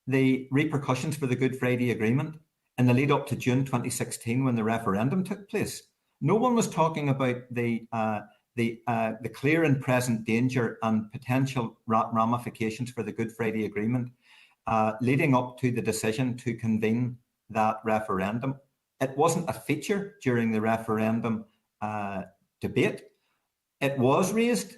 the repercussions for the Good Friday Agreement in the lead up to June 2016 when the referendum took place. No one was talking about the clear and present danger and potential ramifications for the Good Friday Agreement leading up to the decision to convene that referendum. It wasn't a feature during the referendum debate. It was raised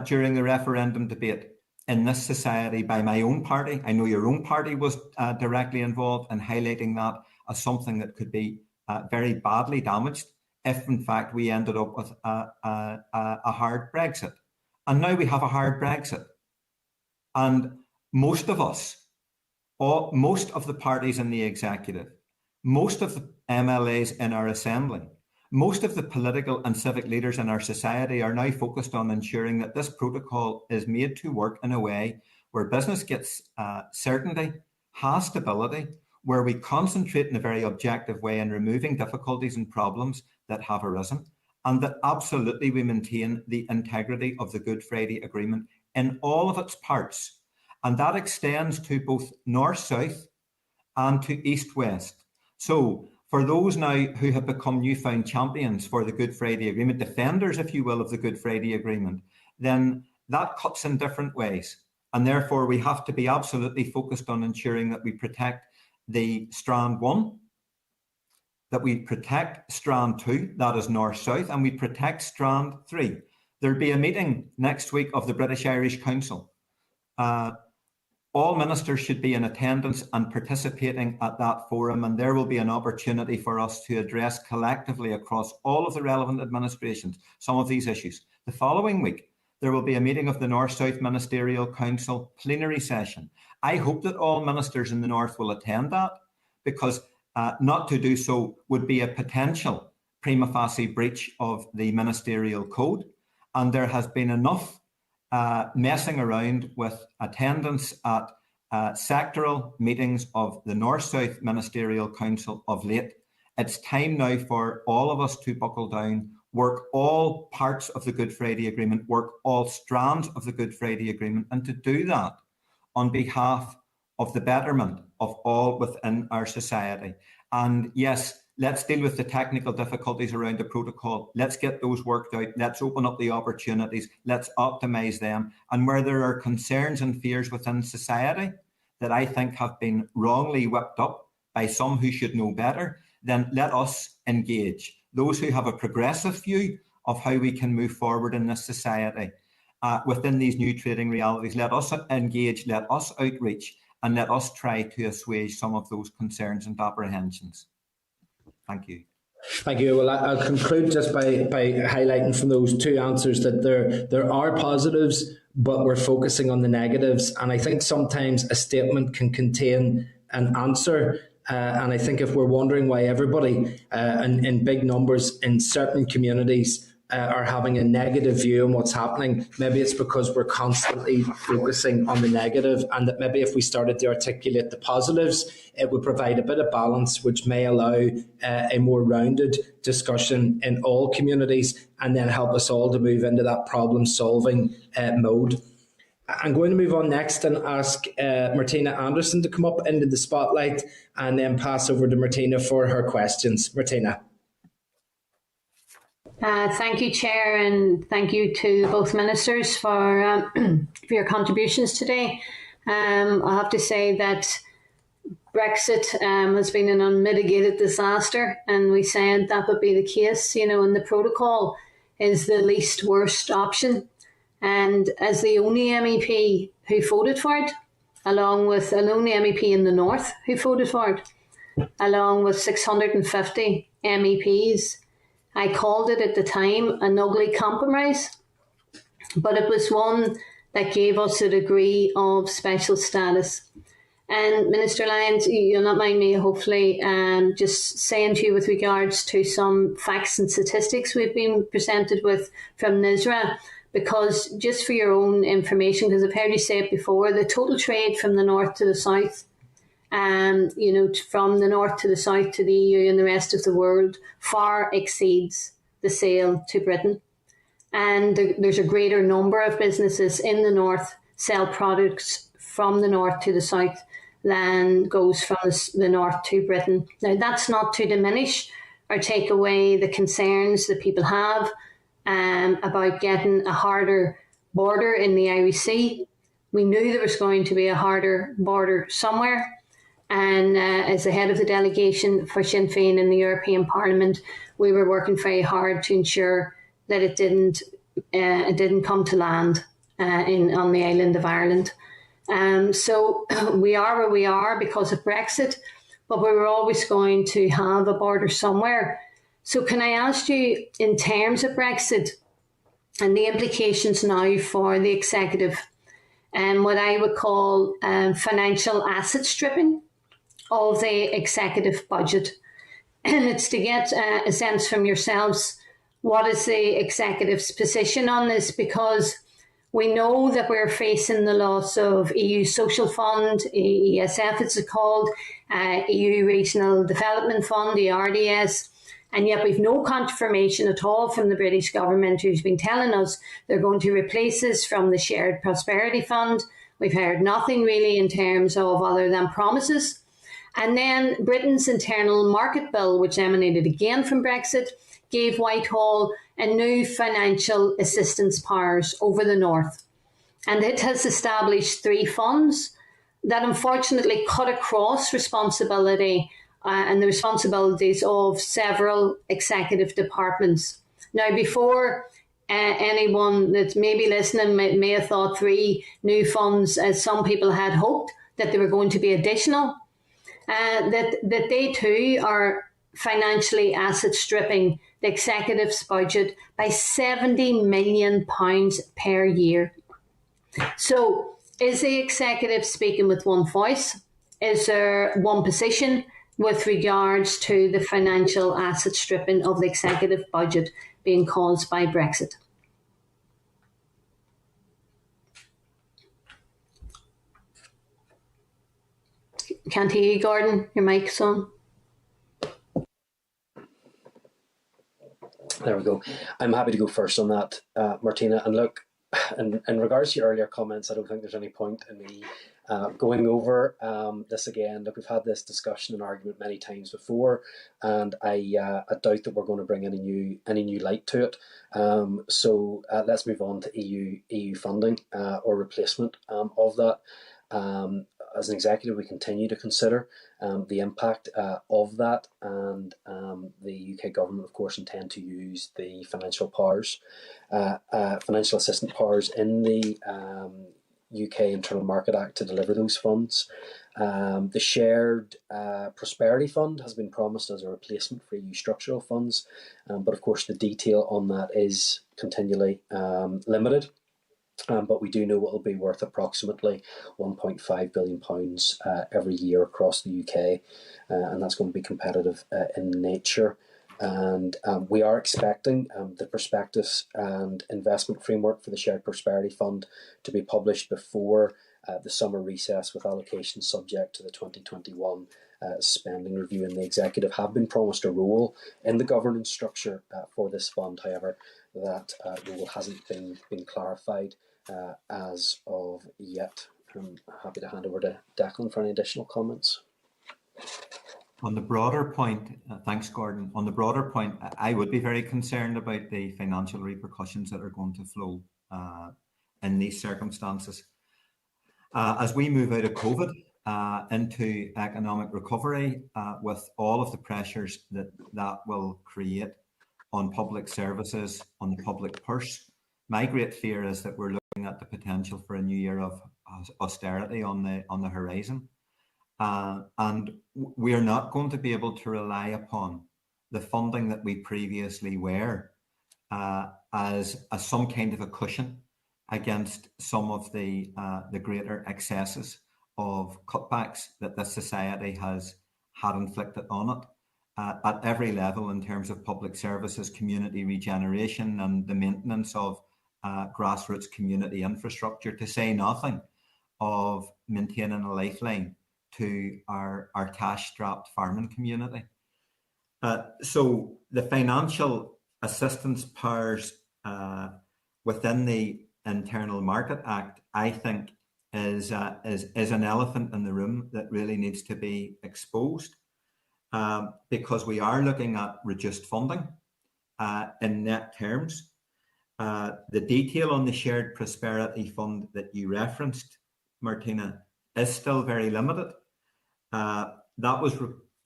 during the referendum debate in this society by my own party. I know your own party was directly involved in highlighting that as something that could be very badly damaged if, in fact, we ended up with a hard Brexit. And now we have a hard Brexit. And most of us, most of the parties in the executive, most of the MLAs in our assembly, most of the political and civic leaders in our society are now focused on ensuring that this protocol is made to work in a way where business gets certainty, has stability, where we concentrate in a very objective way on removing difficulties and problems that have arisen, and that absolutely we maintain the integrity of the Good Friday Agreement in all of its parts. And that extends to both north-south and to east-west. So for those now who have become newfound champions for the Good Friday Agreement, defenders, if you will, of the Good Friday Agreement, then that cuts in different ways. And therefore we have to be absolutely focused on ensuring that we protect the Strand 1, that we protect Strand 2, that is north-south, and we protect Strand 3. There'll be a meeting next week of the British-Irish Council. All ministers should be in attendance and participating at that forum, and there will be an opportunity for us to address collectively across all of the relevant administrations some of these issues. The following week, there will be a meeting of the North-South Ministerial Council plenary session. I hope that all ministers in the North will attend that, because not to do so would be a potential prima facie breach of the ministerial code. And there has been enough messing around with attendance at sectoral meetings of the North-South Ministerial Council of late. It's time now for all of us to buckle down, work all parts of the Good Friday Agreement, work all strands of the Good Friday Agreement, and to do that on behalf of the betterment of all within our society. And yes, let's deal with the technical difficulties around the protocol. Let's get those worked out. Let's open up the opportunities. Let's optimise them. And where there are concerns and fears within society that I think have been wrongly whipped up by some who should know better, then let us engage. Those who have a progressive view of how we can move forward in this society within these new trading realities, let us engage, let us outreach, and let us try to assuage some of those concerns and apprehensions. Thank you. Thank you. Well, I'll conclude just by highlighting from those two answers that there are positives, but we're focusing on the negatives. And I think sometimes a statement can contain an answer. And I think if we're wondering why everybody in big numbers in certain communities are having a negative view on what's happening, maybe it's because we're constantly focusing on the negative, and that maybe if we started to articulate the positives, it would provide a bit of balance, which may allow a more rounded discussion in all communities, and then help us all to move into that problem-solving mode. I'm going to move on next and ask Martina Anderson to come up into the spotlight, and then pass over to Martina for her questions. Martina. Thank you, Chair, and thank you to both ministers for your contributions today. I have to say that Brexit has been an unmitigated disaster, and we said that would be the case, and the protocol is the least worst option. And as the only MEP who voted for it, along with an only MEP in the North who voted for it, along with 650 MEPs, I called it at the time an ugly compromise, but it was one that gave us a degree of special status. And Minister Lyons, you'll not mind me hopefully just saying to you with regards to some facts and statistics we've been presented with from NISRA, because just for your own information, because I've heard you say it before, the total trade from the north to the south, from the north to the south to the EU and the rest of the world far exceeds the sale to Britain. And there's a greater number of businesses in the north sell products from the north to the south than goes from the north to Britain. Now, that's not to diminish or take away the concerns that people have about getting a harder border in the Irish Sea. We knew there was going to be a harder border somewhere. And as the head of the delegation for Sinn Féin in the European Parliament, we were working very hard to ensure that it didn't come to land on the island of Ireland. So we are where we are because of Brexit, but we were always going to have a border somewhere. So can I ask you, in terms of Brexit and the implications now for the executive, and what I would call financial asset stripping of the executive budget. And it's to get a sense from yourselves, what is the executive's position on this? Because we know that we're facing the loss of EU Social Fund, ESF it's called, EU Regional Development Fund, the RDS, And yet we've no confirmation at all from the British government, who's been telling us they're going to replace this from the Shared Prosperity Fund. We've heard nothing really in terms of other than promises. And then Britain's internal market bill, which emanated again from Brexit, gave Whitehall a new financial assistance powers over the north. And it has established 3 funds that unfortunately cut across responsibility and the responsibilities of several executive departments. Now, before anyone that's maybe listening may have thought 3 new funds, as some people had hoped, that they were going to be additional, that they too are financially asset stripping the executive's budget by £70 million per year. So is the executive speaking with one voice? Is there one position with regards to the financial asset stripping of the executive budget being caused by Brexit? Can't hear you, Gordon. Your mic's on. There we go. I'm happy to go first on that, Martina. And look, in regards to your earlier comments, I don't think there's any point in me going over this again. Look, we've had this discussion and argument many times before, and I doubt that we're going to bring any new light to it. So let's move on to EU funding or replacement of that. As an executive, we continue to consider the impact of that, and the UK government, of course, intend to use the financial powers, financial assistance powers in the UK Internal Market Act to deliver those funds. The Shared Prosperity Fund has been promised as a replacement for EU structural funds, but of course the detail on that is continually limited. But we do know it will be worth approximately £1.5 billion every year across the UK, and that's going to be competitive in nature. And we are expecting the prospectus and investment framework for the Shared Prosperity Fund to be published before the summer recess, with allocations subject to the 2021 spending review. And the executive have been promised a role in the governance structure for this fund. However, that role hasn't been clarified as of yet. I'm happy to hand over to Declan for any additional comments. On the broader point, thanks, Gordon. On the broader point, I would be very concerned about the financial repercussions that are going to flow in these circumstances. As we move out of COVID into economic recovery, with all of the pressures that will create on public services, on the public purse, my great fear is that we're looking at the potential for a new year of austerity on the horizon. And we are not going to be able to rely upon the funding that we previously were as some kind of a cushion against some of the greater excesses of cutbacks that this society has had inflicted on it at every level, in terms of public services, community regeneration, and the maintenance of grassroots community infrastructure, to say nothing of maintaining a lifeline to our cash-strapped farming community. So the financial assistance powers within the Internal Market Act, I think, is an elephant in the room that really needs to be exposed, because we are looking at reduced funding in net terms. The detail on the Shared Prosperity Fund that you referenced, Martina, is still very limited. That was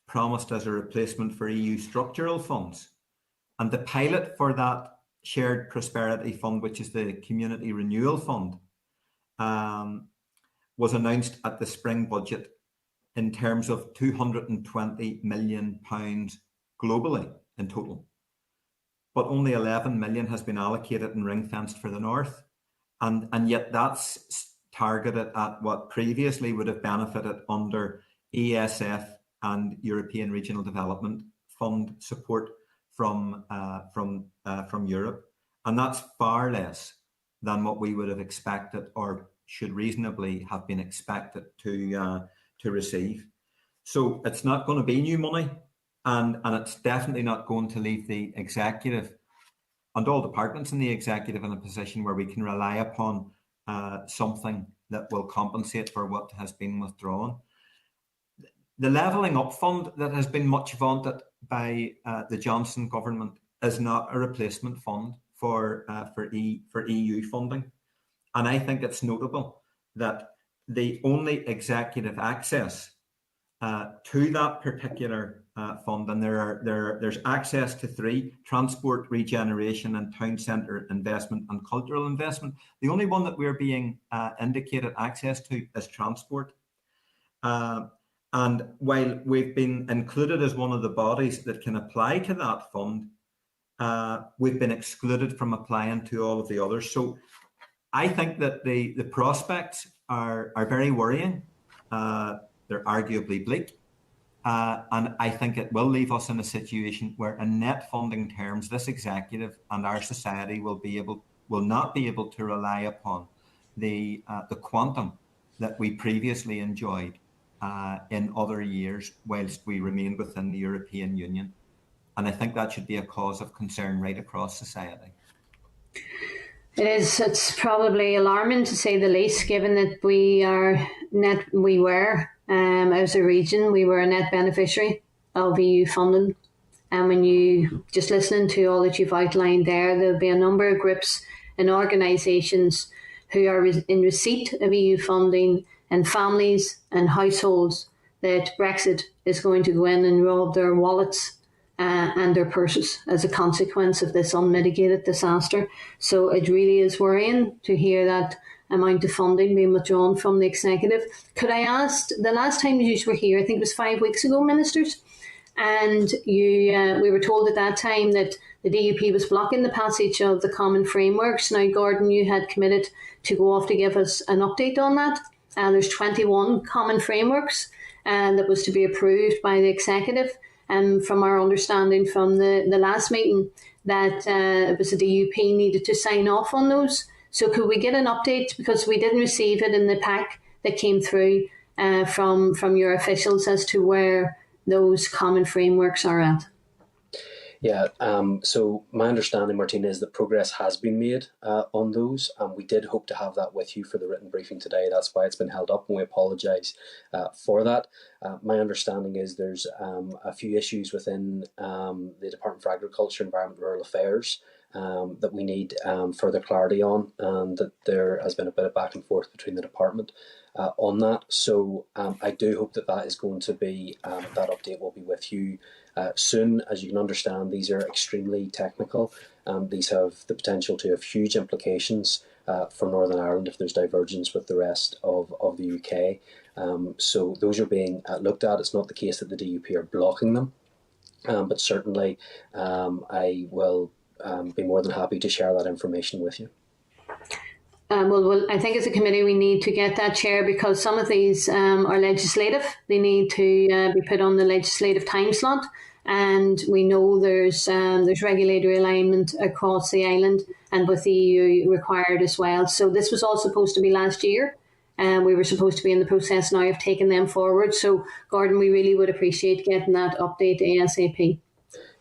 promised as a replacement for EU structural funds. And the pilot for that Shared Prosperity Fund, which is the Community Renewal Fund, was announced at the spring budget in terms of £220 million globally in total. But only 11 million has been allocated and ring-fenced for the North. And yet that's targeted at what previously would have benefited under ESF and European Regional Development Fund support from Europe. And that's far less than what we would have expected, or should reasonably have been expected to receive. So it's not going to be new money and it's definitely not going to leave the executive and all departments in the executive in a position where we can rely upon something that will compensate for what has been withdrawn. The Levelling Up Fund that has been much vaunted by the Johnson government is not a replacement fund for EU funding. And I think it's notable that the only executive access to that particular fund, and there's access to 3: transport, regeneration, and town centre investment and cultural investment. The only one that we're being indicated access to is transport. And while we've been included as one of the bodies that can apply to that fund, we've been excluded from applying to all of the others. So I think that the prospects are very worrying. They're arguably bleak. And I think it will leave us in a situation where, in net funding terms, this executive and our society will not be able to rely upon the quantum that we previously enjoyed in other years whilst we remained within the European Union. And I think that should be a cause of concern right across society. It is. It's probably alarming to say the least, given that as a region, we were a net beneficiary of EU funding. And when you just listening to all that you've outlined there'll be a number of groups and organisations who are in receipt of EU funding, and families and households that Brexit is going to go in and rob their wallets and their purses as a consequence of this unmitigated disaster. So it really is worrying to hear that amount of funding being withdrawn from the executive. Could I ask, the last time you were here, I think it was 5 weeks ago, ministers, and we were told at that time that the DUP was blocking the passage of the common frameworks. Now, Gordon, you had committed to go off to give us an update on that. There's 21 common frameworks that was to be approved by the executive. And from our understanding from the last meeting, that it was the DUP needed to sign off on those. So could we get an update, because we didn't receive it in the pack that came through from your officials, as to where those common frameworks are at? Yeah, so my understanding, Martina, is that progress has been made on those, and we did hope to have that with you for the written briefing today. That's why it's been held up, and we apologise for that. My understanding is there's a few issues within the Department for Agriculture, Environment and Rural Affairs that we need further clarity on, and that there has been a bit of back and forth between the department on that. So I do hope that is going to be, that update will be with you soon. As you can understand, these are extremely technical. These have the potential to have huge implications for Northern Ireland if there's divergence with the rest of the UK. So those are being looked at. It's not the case that the DUP are blocking them, but certainly I will be more than happy to share that information with you. Well, I think as a committee we need to get that, Chair, because some of these are legislative. They need to be put on the legislative time slot, and we know there's regulatory alignment across the island and with the EU required as well. So this was all supposed to be last year, and we were supposed to be in the process now of taking them forward. So, Gordon, we really would appreciate getting that update ASAP.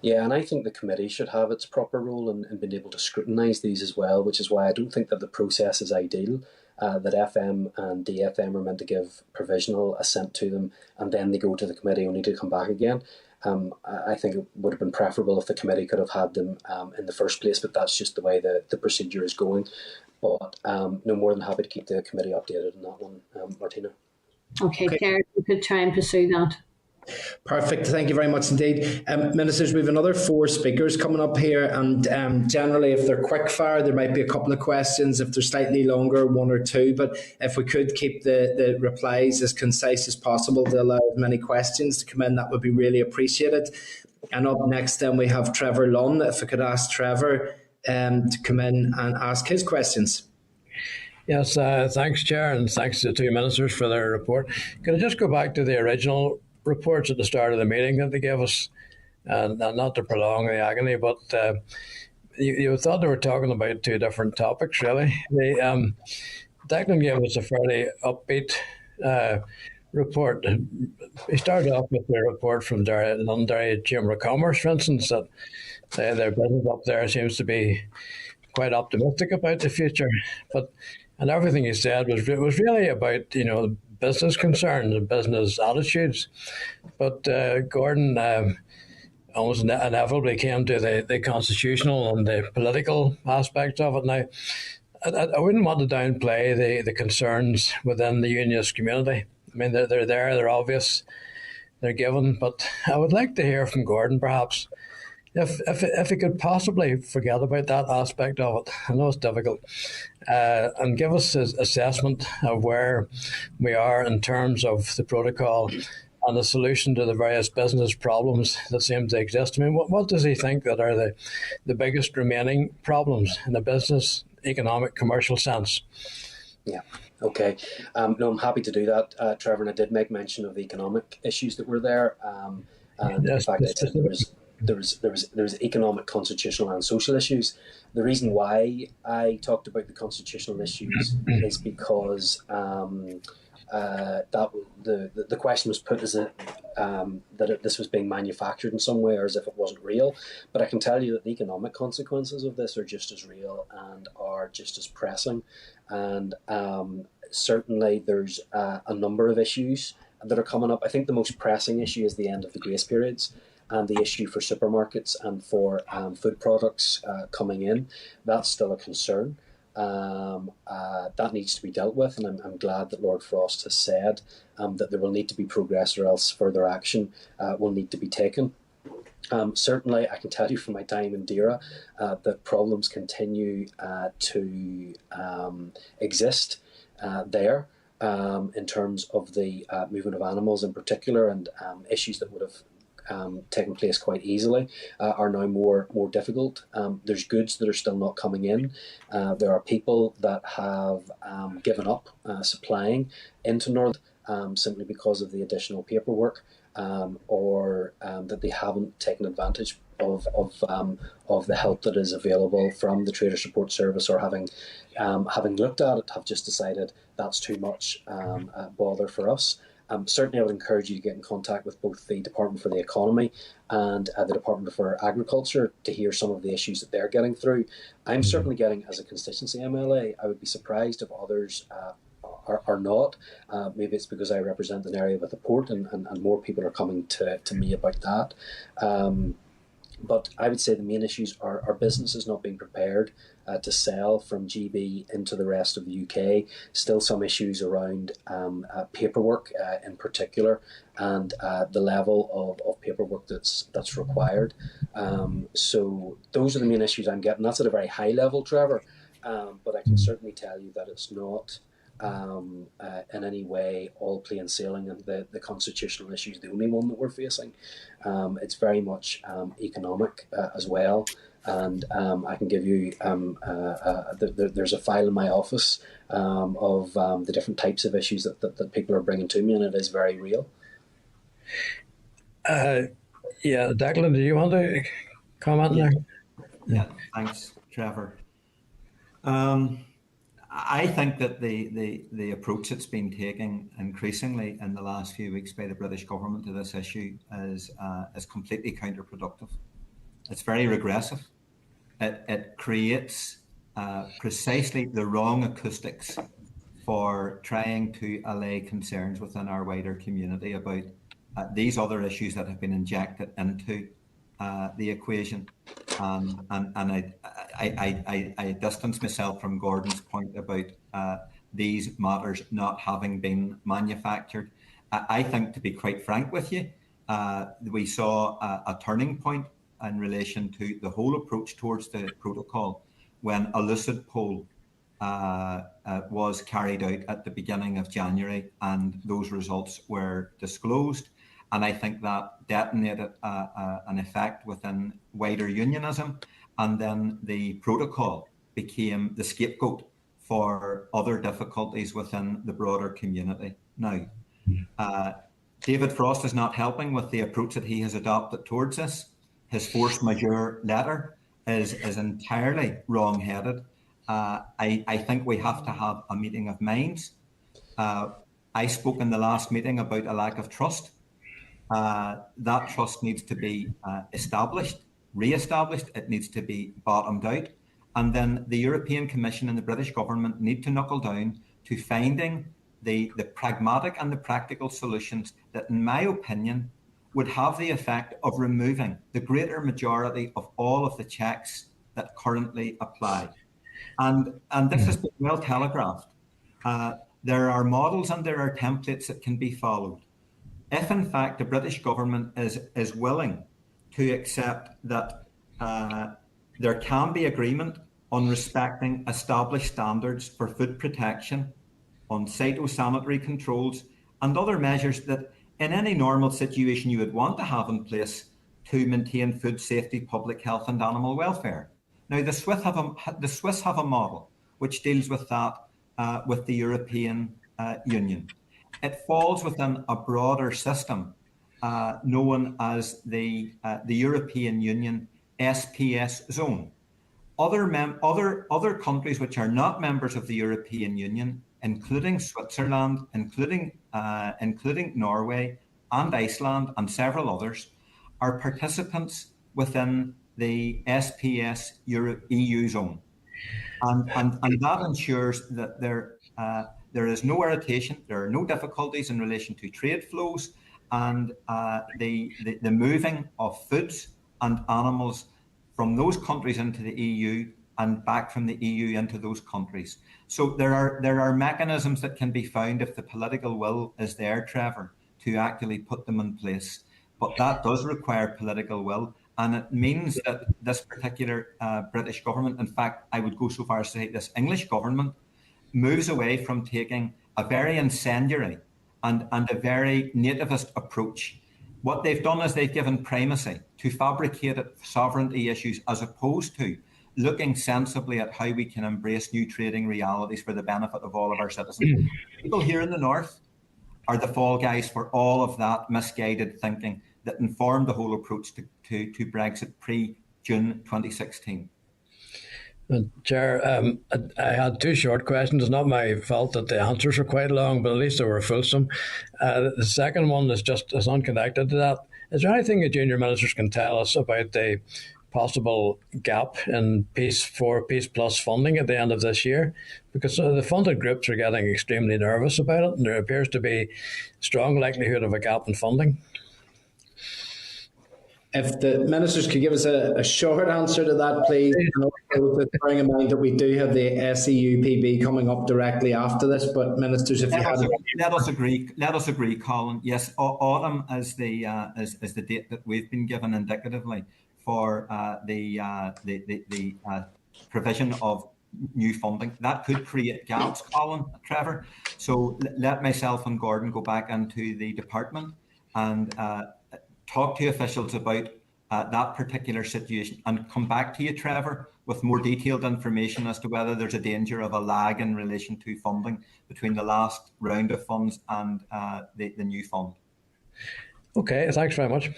Yeah, and I think the committee should have its proper role in being able to scrutinise these as well, which is why I don't think that the process is ideal, that FM and DFM are meant to give provisional assent to them and then they go to the committee only to come back again. I think it would have been preferable if the committee could have had them in the first place, but that's just the way the procedure is going. But no, more than happy to keep the committee updated on that one, Martina. Okay, Claire, we could try and pursue that. Perfect. Thank you very much indeed. Ministers, we have another 4 speakers coming up here, and generally if they're quick fire there might be a couple of questions. If they're slightly longer, 1 or 2, but if we could keep the replies as concise as possible to allow as many questions to come in, that would be really appreciated. And up next then we have Trevor Lunn. If I could ask Trevor to come in and ask his questions. Yes, thanks Chair, and thanks to the 2 ministers for their report. Can I just go back to the original reports at the start of the meeting that they gave us, and not to prolong the agony, but you thought they were talking about 2 different topics, really. Declan gave us a fairly upbeat report. We started off with the report from London Dairy Chamber of Commerce, for instance, that their business up there seems to be quite optimistic about the future. And everything he said was really about business concerns and business attitudes. But Gordon almost inevitably came to the constitutional and the political aspects of it. Now, I wouldn't want to downplay the concerns within the unionist community. I mean, they're there, they're obvious, they're given, but I would like to hear from Gordon, perhaps, if he could possibly forget about that aspect of it. I know it's difficult, and give us his assessment of where we are in terms of the protocol and the solution to the various business problems that seem to exist. I mean, what does he think that are the biggest remaining problems in a business, economic, commercial sense? Yeah. Okay. No, I'm happy to do that, Trevor. And I did make mention of the economic issues that were there. And Yes, in fact, I said there was economic, constitutional, and social issues. The reason why I talked about the constitutional issues is because that the question was put as this was being manufactured in some way, or as if it wasn't real. But I can tell you that the economic consequences of this are just as real and are just as pressing. And certainly there's a number of issues that are coming up. I think the most pressing issue is the end of the grace periods and the issue for supermarkets and for food products coming in. That's still a concern. That needs to be dealt with, and I'm glad that Lord Frost has said that there will need to be progress, or else further action will need to be taken. Certainly, I can tell you from my time in DERA that problems continue to exist there in terms of the movement of animals in particular, and issues that would have taken place quite easily are now more difficult. There's goods that are still not coming in. There are people that have given up supplying into North simply because of the additional paperwork, or that they haven't taken advantage of the help that is available from the Trader Support Service, or having looked at it, have just decided that's too much bother for us. Certainly, I would encourage you to get in contact with both the Department for the Economy and the Department for Agriculture to hear some of the issues that they're getting through. I'm certainly getting, as a constituency MLA, I would be surprised if others are not. Maybe it's because I represent an area with a port, and more people are coming to me about that. But I would say the main issues are businesses not being prepared to sell from GB into the rest of the UK. Still some issues around paperwork in particular, and the level of paperwork that's required. So those are the main issues I'm getting. That's at a very high level, Trevor, but I can certainly tell you that it's not in any way all plain sailing, and the constitutional issue is the only one that we're facing. It's very much economic as well, and I can give you there's a file in my office of the different types of issues that people are bringing to me, and it is very real. Yeah, Declan, do you want to comment there? Yeah, thanks, Trevor. I think that the approach that's been taken increasingly in the last few weeks by the British government to this issue is completely counterproductive. It's very regressive. It creates precisely the wrong acoustics for trying to allay concerns within our wider community about these other issues that have been injected into the equation. And I distance myself from Gordon's point about these matters not having been manufactured. I think, to be quite frank with you, we saw a turning point in relation to the whole approach towards the protocol when a lucid poll was carried out at the beginning of January, and those results were disclosed. And I think that detonated an effect within wider unionism, and then the protocol became the scapegoat for other difficulties within the broader community. Now, David Frost is not helping with the approach that he has adopted towards this. His force majeure letter is entirely wrong-headed. I think we have to have a meeting of minds. I I spoke in the last meeting about a lack of trust. That trust needs to be established, re-established. It needs to be bottomed out. And then the European Commission and the British government need to knuckle down to finding the pragmatic and the practical solutions that, in my opinion, would have the effect of removing the greater majority of all of the checks that currently apply. And this has been well telegraphed. There are models and there are templates that can be followed. If, in fact, the British government is willing to accept that there can be agreement on respecting established standards for food protection, on phytosanitary controls, and other measures that in any normal situation you would want to have in place to maintain food safety, public health and animal welfare. Now, the Swiss have a model which deals with that with the European Union. It falls within a broader system known as the European Union SPS zone. Other countries which are not members of the European Union, including Switzerland, including Norway and Iceland and several others, are participants within the SPS EU zone, and that ensures that there is no irritation, there are no difficulties in relation to trade flows and the moving of foods and animals from those countries into the EU and back from the EU into those countries. So there are mechanisms that can be found if the political will is there, Trevor, to actually put them in place. But that does require political will, and it means that this particular British government, in fact, I would go so far as to say this English government, moves away from taking a very incendiary and a very nativist approach. What they've done is they've given primacy to fabricated sovereignty issues as opposed to looking sensibly at how we can embrace new trading realities for the benefit of all of our citizens. People here in the north are the fall guys for all of that misguided thinking that informed the whole approach to Brexit pre-June 2016. Chair, I had two short questions. It's not my fault that the answers were quite long, but at least they were fulsome. The second one is unconnected to that. Is there anything that junior ministers can tell us about the possible gap in Peace Plus funding at the end of this year? Because the funded groups are getting extremely nervous about it, and there appears to be strong likelihood of a gap in funding. If the ministers could give us a short answer to that, please. And also bearing in mind that we do have the SEUPB coming up directly after this, but ministers, if let us agree, Colin. Yes, autumn is the date that we've been given indicatively for the provision of new funding. That could create gaps, Colin, Trevor. So let myself and Gordon go back into the department and talk to officials about that particular situation and come back to you, Trevor, with more detailed information as to whether there's a danger of a lag in relation to funding between the last round of funds and the new fund. Okay, thanks very much.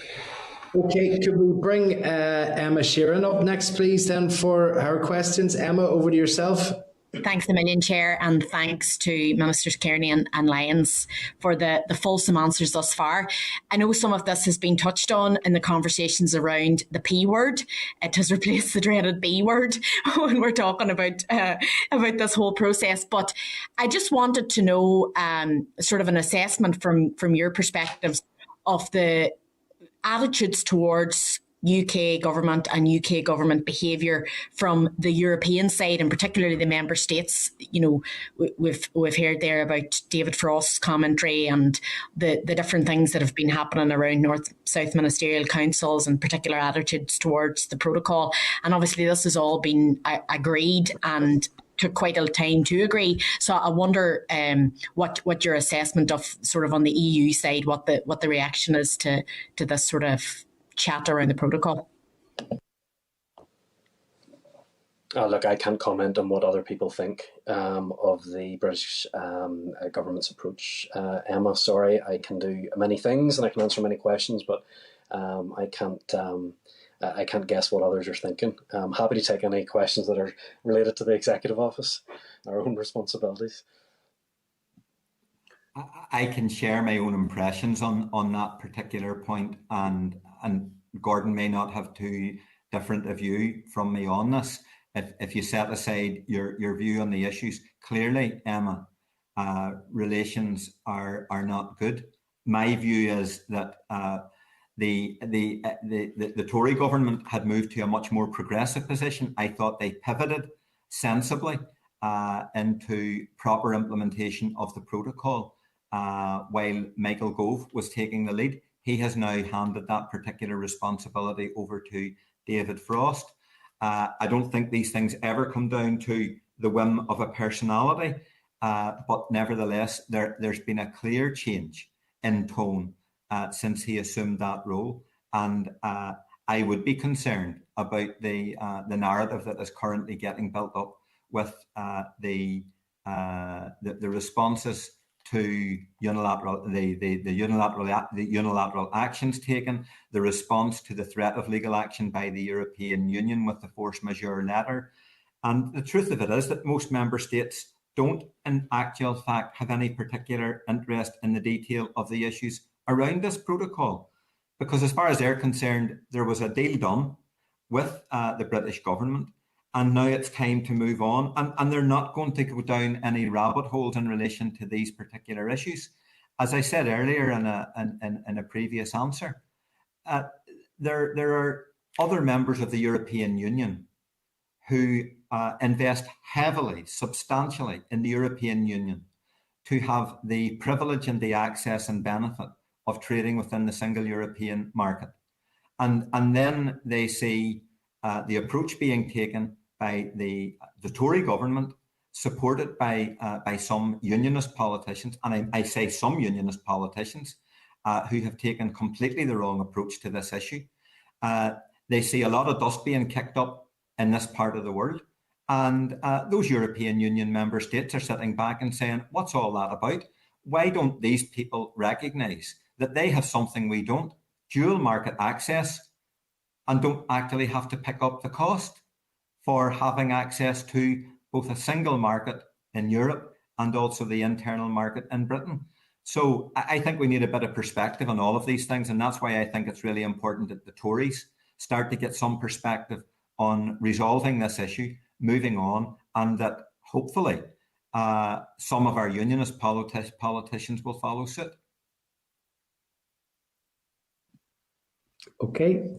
Okay, could we bring Emma Sheeran up next, please, then, for her questions? Emma, over to yourself. Thanks a million, Chair, and thanks to Ministers Kearney and Lyons for the fulsome answers thus far. I know some of this has been touched on in the conversations around the P word. It has replaced the dreaded B word when we're talking about this whole process. But I just wanted to know sort of an assessment from your perspectives of the attitudes towards UK government and UK government behaviour from the European side, and particularly the member states. You know, we've heard there about David Frost's commentary and the different things that have been happening around North-South ministerial councils and particular attitudes towards the protocol. And obviously this has all been agreed and took quite a time to agree. So I wonder what your assessment of sort of on the EU side, what the reaction is to this sort of chat around the protocol. Look, I can't comment on what other people think of the British government's approach. Emma, sorry, I can do many things and I can answer many questions, but I can't guess what others are thinking. I'm happy to take any questions that are related to the Executive Office, our own responsibilities. I can share my own impressions on that particular point, and Gordon may not have too different a view from me on this. If you set aside your view on the issues, clearly, Emma, relations are not good. My view is that the Tory government had moved to a much more progressive position. I thought they pivoted sensibly into proper implementation of the protocol while Michael Gove was taking the lead. He has now handed that particular responsibility over to David Frost. I don't think these things ever come down to the whim of a personality, but nevertheless, there's been a clear change in tone since he assumed that role, and I would be concerned about the narrative that is currently getting built up with the responses to unilateral the unilateral actions taken, the response to the threat of legal action by the European Union with the force majeure letter. And the truth of it is that most member states don't in actual fact have any particular interest in the detail of the issues around this protocol, because as far as they're concerned, there was a deal done with the British government, and now it's time to move on, and they're not going to go down any rabbit holes in relation to these particular issues. As I said earlier in a previous answer, there are other members of the European Union who invest heavily, substantially in the European Union to have the privilege and the access and benefit of trading within the single European market. And then they see the approach being taken by the Tory government, supported by some unionist politicians, and I say some unionist politicians who have taken completely the wrong approach to this issue. They see a lot of dust being kicked up in this part of the world, and those European Union member states are sitting back and saying, what's all that about? Why don't these people recognise that they have something we don't, dual market access, and don't actually have to pick up the cost for having access to both a single market in Europe and also the internal market in Britain? So I think we need a bit of perspective on all of these things, and that's why I think it's really important that the Tories start to get some perspective on resolving this issue, moving on, and that hopefully some of our unionist politicians will follow suit. Okay.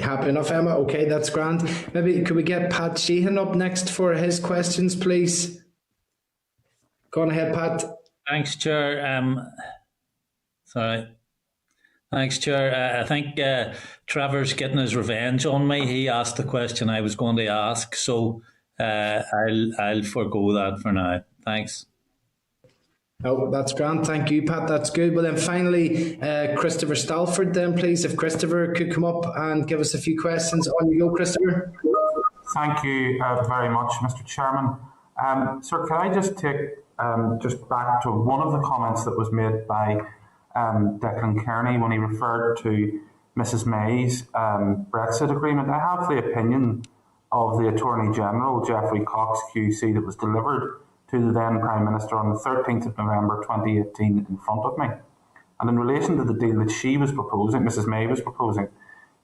Happy enough, Emma? Okay, that's grand. Maybe could we get Pat Sheehan up next for his questions, please? Go on ahead, Pat. Thanks, Chair. Thanks, Chair. I think Trevor's getting his revenge on me. He asked the question I was going to ask, so I'll forego that for now. Thanks. Oh, that's grand. Thank you, Pat. That's good. Well, then finally, Christopher Stalford, then please, if Christopher could come up and give us a few questions. On you go, Christopher. Thank you very much, Mr. Chairman. Sir, can I just take just back to one of the comments that was made by Declan Kearney when he referred to Mrs May's Brexit agreement. I have the opinion of the Attorney General, Geoffrey Cox QC, that was delivered to the then Prime Minister on the 13th of November 2018 in front of me. And in relation to the deal that she was proposing, Mrs May was proposing,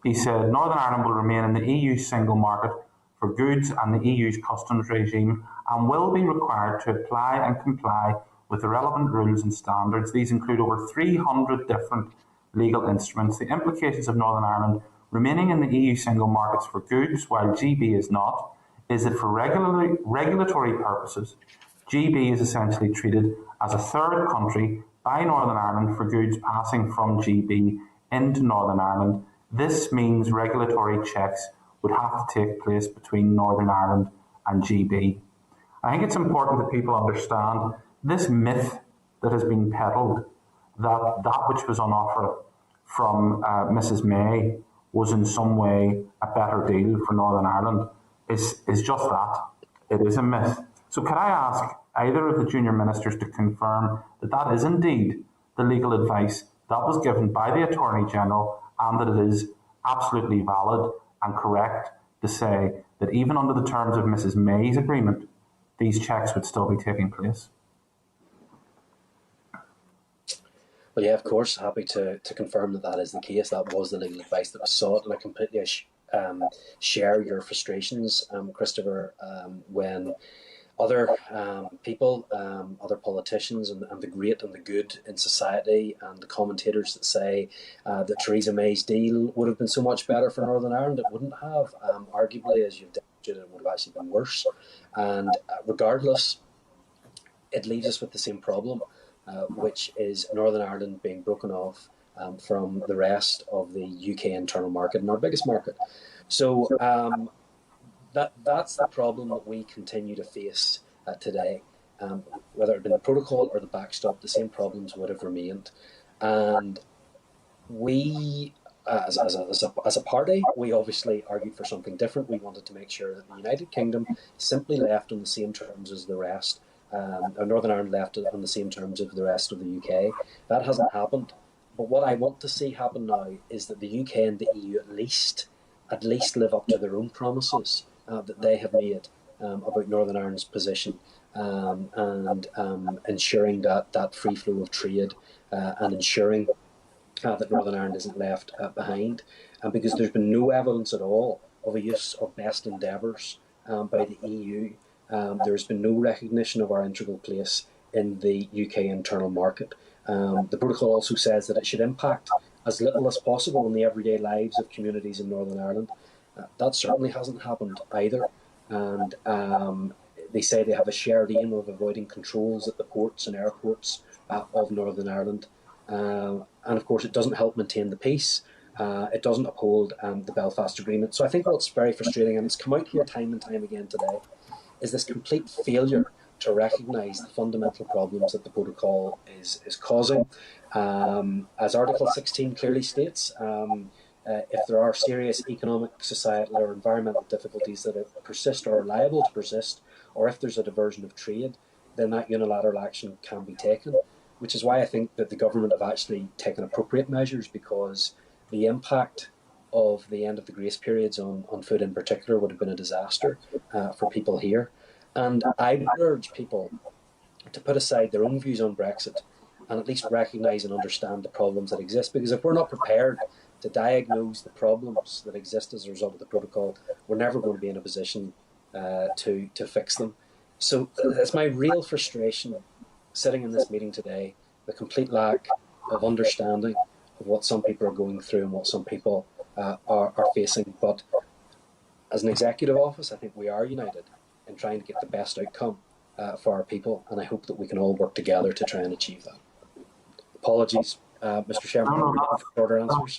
he said Northern Ireland will remain in the EU single market for goods and the EU's customs regime and will be required to apply and comply with the relevant rules and standards. These include over 300 different legal instruments. The implications of Northern Ireland remaining in the EU single markets for goods, while GB is not, is that for regulatory purposes, GB is essentially treated as a third country by Northern Ireland for goods passing from GB into Northern Ireland. This means regulatory checks would have to take place between Northern Ireland and GB. I think it's important that people understand this myth that has been peddled, that which was on offer from Mrs May was in some way a better deal for Northern Ireland, is just that. It is a myth. So can I ask either of the junior ministers to confirm that that is indeed the legal advice that was given by the Attorney General, and that it is absolutely valid and correct to say that even under the terms of Mrs May's agreement, these checks would still be taking place? Well, yeah, of course, happy to confirm that that is the case. That was the legal advice that was sought, and I completely share your frustrations, Christopher, when other people, other politicians, and the great and the good in society, and the commentators that say that Theresa May's deal would have been so much better for Northern Ireland, it wouldn't have. Arguably, as you've demonstrated, it would have actually been worse. And regardless, it leaves us with the same problem, which is Northern Ireland being broken off from the rest of the UK internal market and our biggest market. So that's the problem that we continue to face today. Whether it had been the protocol or the backstop, the same problems would have remained. And we, as a party, we obviously argued for something different. We wanted to make sure that the United Kingdom simply left on the same terms as the rest, or Northern Ireland left on the same terms as the rest of the UK. That hasn't happened. But what I want to see happen now is that the UK and the EU at least live up to their own promises that they have made about Northern Ireland's position, and ensuring that free flow of trade, and ensuring that Northern Ireland isn't left behind. Because there's been no evidence at all of a use of best endeavours by the EU. There's been no recognition of our integral place in the UK internal market. The protocol also says that it should impact as little as possible in the everyday lives of communities in Northern Ireland. That certainly hasn't happened either. And they say they have a shared aim of avoiding controls at the ports and airports of Northern Ireland. And of course, it doesn't help maintain the peace. It doesn't uphold the Belfast Agreement. So I think what's very frustrating, and it's come out here time and time again today, is this complete failure to recognise the fundamental problems that the protocol is causing. As Article 16 clearly states, if there are serious economic, societal or environmental difficulties that persist or are liable to persist, or if there's a diversion of trade, then that unilateral action can be taken, which is why I think that the government have actually taken appropriate measures, because the impact of the end of the grace periods on food in particular would have been a disaster for people here. And I would urge people to put aside their own views on Brexit and at least recognise and understand the problems that exist, because if we're not prepared to diagnose the problems that exist as a result of the protocol, we're never going to be in a position to fix them. So it's my real frustration sitting in this meeting today, the complete lack of understanding of what some people are going through and what some people are facing. But as an executive office, I think we are united in trying to get the best outcome for our people, and I hope that we can all work together to try and achieve that. Apologies, Mr. Chairman, for shorter answers.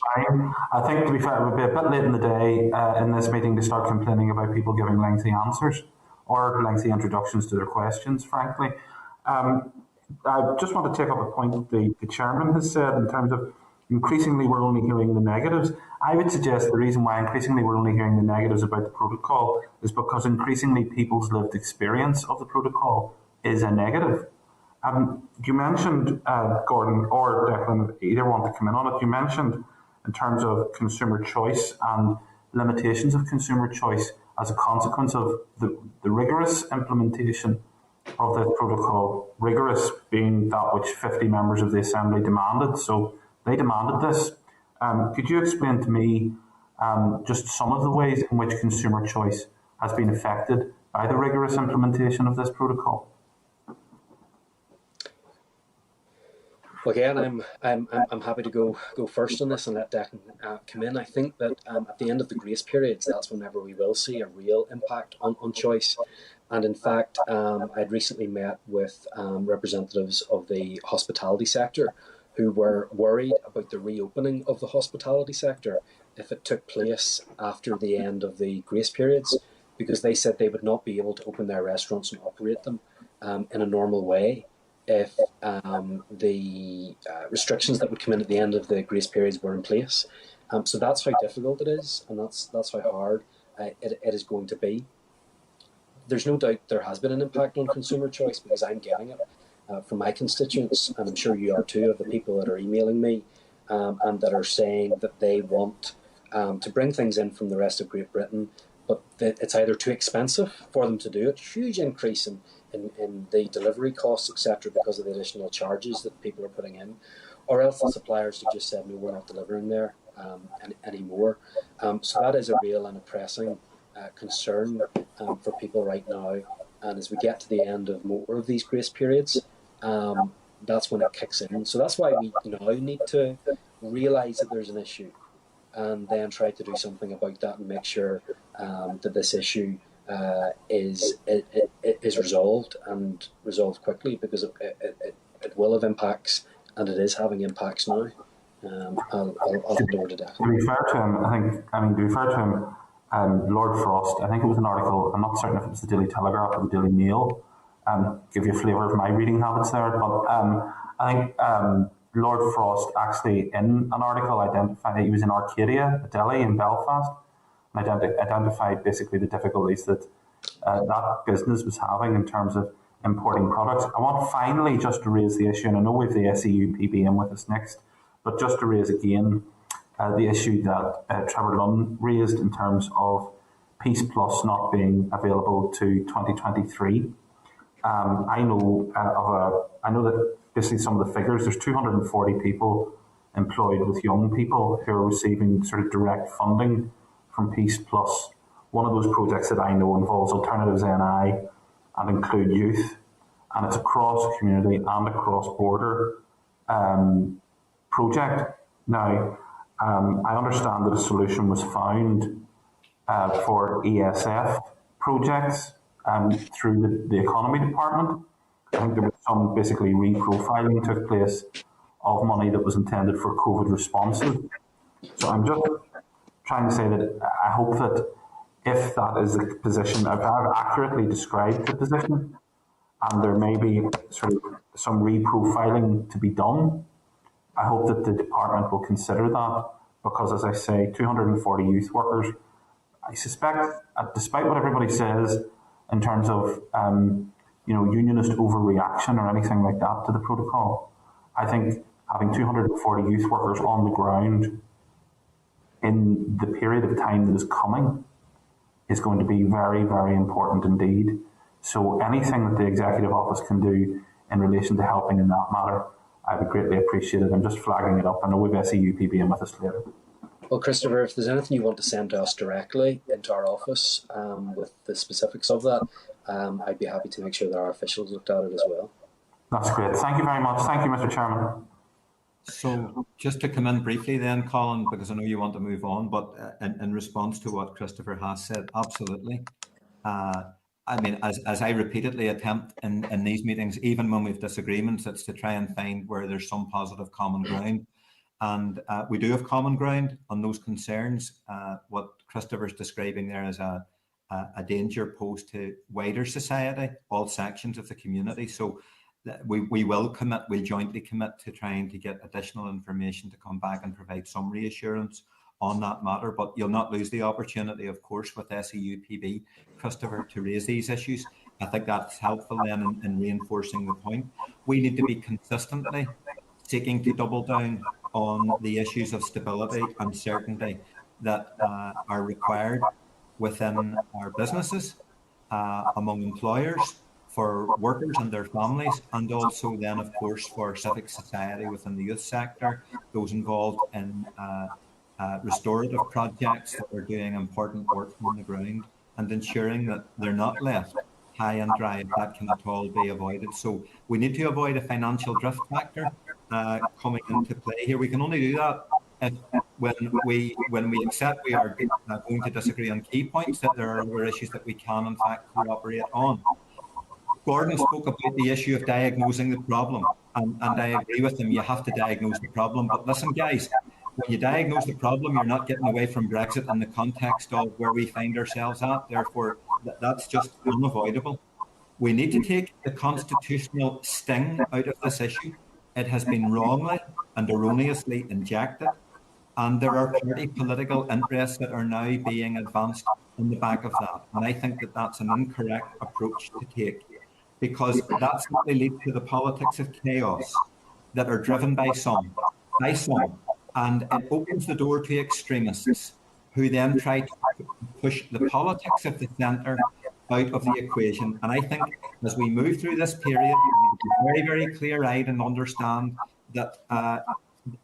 I think, to be fair, it would be a bit late in the day in this meeting to start complaining about people giving lengthy answers or lengthy introductions to their questions, frankly. I just want to take up a point the Chairman has said in terms of increasingly we're only hearing the negatives. I would suggest the reason why increasingly we're only hearing the negatives about the protocol is because increasingly people's lived experience of the protocol is a negative. You mentioned, Gordon or Declan, either want to come in on it, you mentioned in terms of consumer choice and limitations of consumer choice as a consequence of the rigorous implementation of this protocol, rigorous being that which 50 members of the Assembly demanded. So they demanded this. Could you explain to me just some of the ways in which consumer choice has been affected by the rigorous implementation of this protocol? Well, again, I'm happy to go first on this and let Declan come in. I think that at the end of the grace periods, that's whenever we will see a real impact on choice. And in fact, I'd recently met with representatives of the hospitality sector who were worried about the reopening of the hospitality sector if it took place after the end of the grace periods, because they said they would not be able to open their restaurants and operate them in a normal way if the restrictions that would come in at the end of the grace periods were in place. So that's how difficult it is, and that's how hard it is going to be. There's no doubt there has been an impact on consumer choice, because I'm getting it from my constituents, and I'm sure you are too, of the people that are emailing me and that are saying that they want to bring things in from the rest of Great Britain, but that it's either too expensive for them to do it, huge increase in the delivery costs, etc., because of the additional charges that people are putting in, or else the suppliers have just said, no, we're not delivering there anymore. So that is a real and a pressing concern for people right now. And as we get to the end of more of these grace periods, that's when it kicks in. So that's why we now need to realise that there's an issue, and then try to do something about that and make sure that this issue is resolved, and resolved quickly, because it will have impacts, and it is having impacts now. I'll hand over to Declan. To be fair to him, Lord Frost, I think it was an article, I'm not certain if it was the Daily Telegraph or the Daily Mail, give you a flavour of my reading habits there, but I think Lord Frost actually in an article identified that he was in Arcadia, Delhi in Belfast, and identified basically the difficulties that that business was having in terms of importing products. I want finally just to raise the issue, and I know we have the SEUPB in with us next, but just to raise again the issue that Trevor Lunn raised in terms of Peace Plus not being available to 2023. I know that basically some of the figures, there's 240 people employed with young people who are receiving sort of direct funding from Peace Plus. One of those projects that I know involves Alternatives NI and Include Youth, and it's a cross-community and a cross-border project. Now, I understand that a solution was found for ESF projects through the economy department. I think there was some basically reprofiling took place of money that was intended for COVID responses. So I'm just trying to say that I hope that if that is the position, if I've accurately described the position, and there may be sort of some reprofiling to be done, I hope that the department will consider that, because as I say, 240 youth workers, I suspect, despite what everybody says in terms of unionist overreaction or anything like that to the protocol, I think having 240 youth workers on the ground in the period of time that is coming is going to be very, very important indeed. So anything that the Executive Office can do in relation to helping in that matter, I would greatly appreciate it. I'm just flagging it up. I know we've SEUPB in with us later. Well, Christopher, if there's anything you want to send to us directly into our office with the specifics of that, I'd be happy to make sure that our officials looked at it as well. That's great. Thank you very much. Thank you, Mr. Chairman. So just to come in briefly then, Colin, because I know you want to move on, but in response to what Christopher has said, absolutely. I mean, as I repeatedly attempt in these meetings, even when we have disagreements, it's to try and find where there's some positive common ground. And we do have common ground on those concerns. What Christopher's describing there as a danger posed to wider society, all sections of the community. So we will commit, we'll jointly commit to trying to get additional information to come back and provide some reassurance on that matter. But you'll not lose the opportunity, of course, with SEUPB, Christopher, to raise these issues. I think that's helpful then in reinforcing the point. We need to be consistently seeking to double down on the issues of stability and certainty that are required within our businesses, among employers, for workers and their families, and also then, of course, for civic society within the youth sector, those involved in restorative projects that are doing important work on the ground, and ensuring that they're not left high and dry. That can at all be avoided. So we need to avoid a financial drift factor coming into play here. We can only do that if, when we accept we are going to disagree on key points, that there are other issues that we can in fact cooperate on. Gordon spoke about the issue of diagnosing the problem, and I agree with him. You have to diagnose the problem. But listen, guys, when you diagnose the problem, you're not getting away from Brexit in the context of where we find ourselves at. Therefore, that's just unavoidable. We need to take the constitutional sting out of this issue. It has been wrongly and erroneously injected, and there are party political interests that are now being advanced on the back of that. And I think that that's an incorrect approach to take, because that simply leads to the politics of chaos that are driven by some, and it opens the door to extremists who then try to push the politics of the centre out of the equation. And I think as we move through this period, we need to be very, very clear-eyed and understand that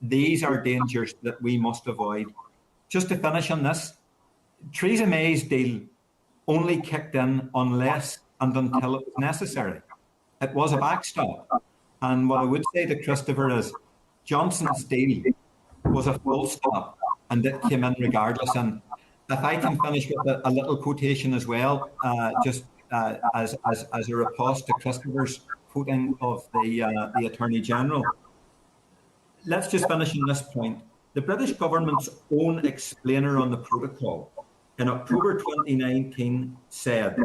these are dangers that we must avoid. Just to finish on this, Theresa May's deal only kicked in unless and until it was necessary. It was a backstop. And what I would say to Christopher is Johnson's deal was a full stop, and it came in regardless. And if I can finish with a little quotation as well, just as a riposte to Christopher's quoting of the Attorney General. Let's just finish on this point. The British government's own explainer on the protocol in October 2019 said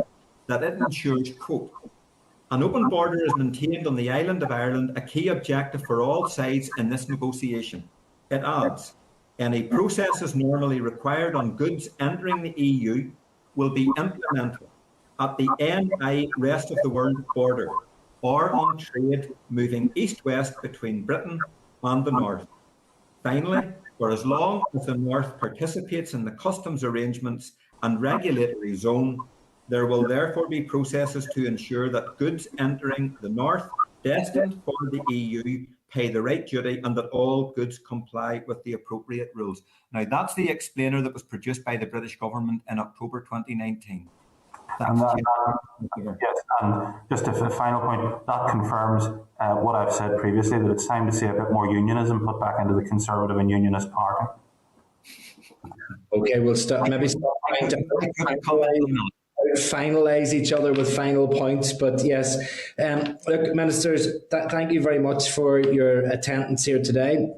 that it ensures, quote, an open border is maintained on the island of Ireland, a key objective for all sides in this negotiation. It adds, any processes normally required on goods entering the EU will be implemented at the NI rest of the world border or on trade moving east-west between Britain and the North. Finally, for as long as the North participates in the customs arrangements and regulatory zone, there will therefore be processes to ensure that goods entering the North destined for the EU pay the right duty and that all goods comply with the appropriate rules. Now, that's the explainer that was produced by the British government in October 2019. Yes, and just a final point, that confirms what I've said previously, that it's time to see a bit more unionism put back into the Conservative and Unionist Party. Okay, we'll start trying to finalise each other with final points, but yes, look, Ministers, thank you very much for your attendance here today.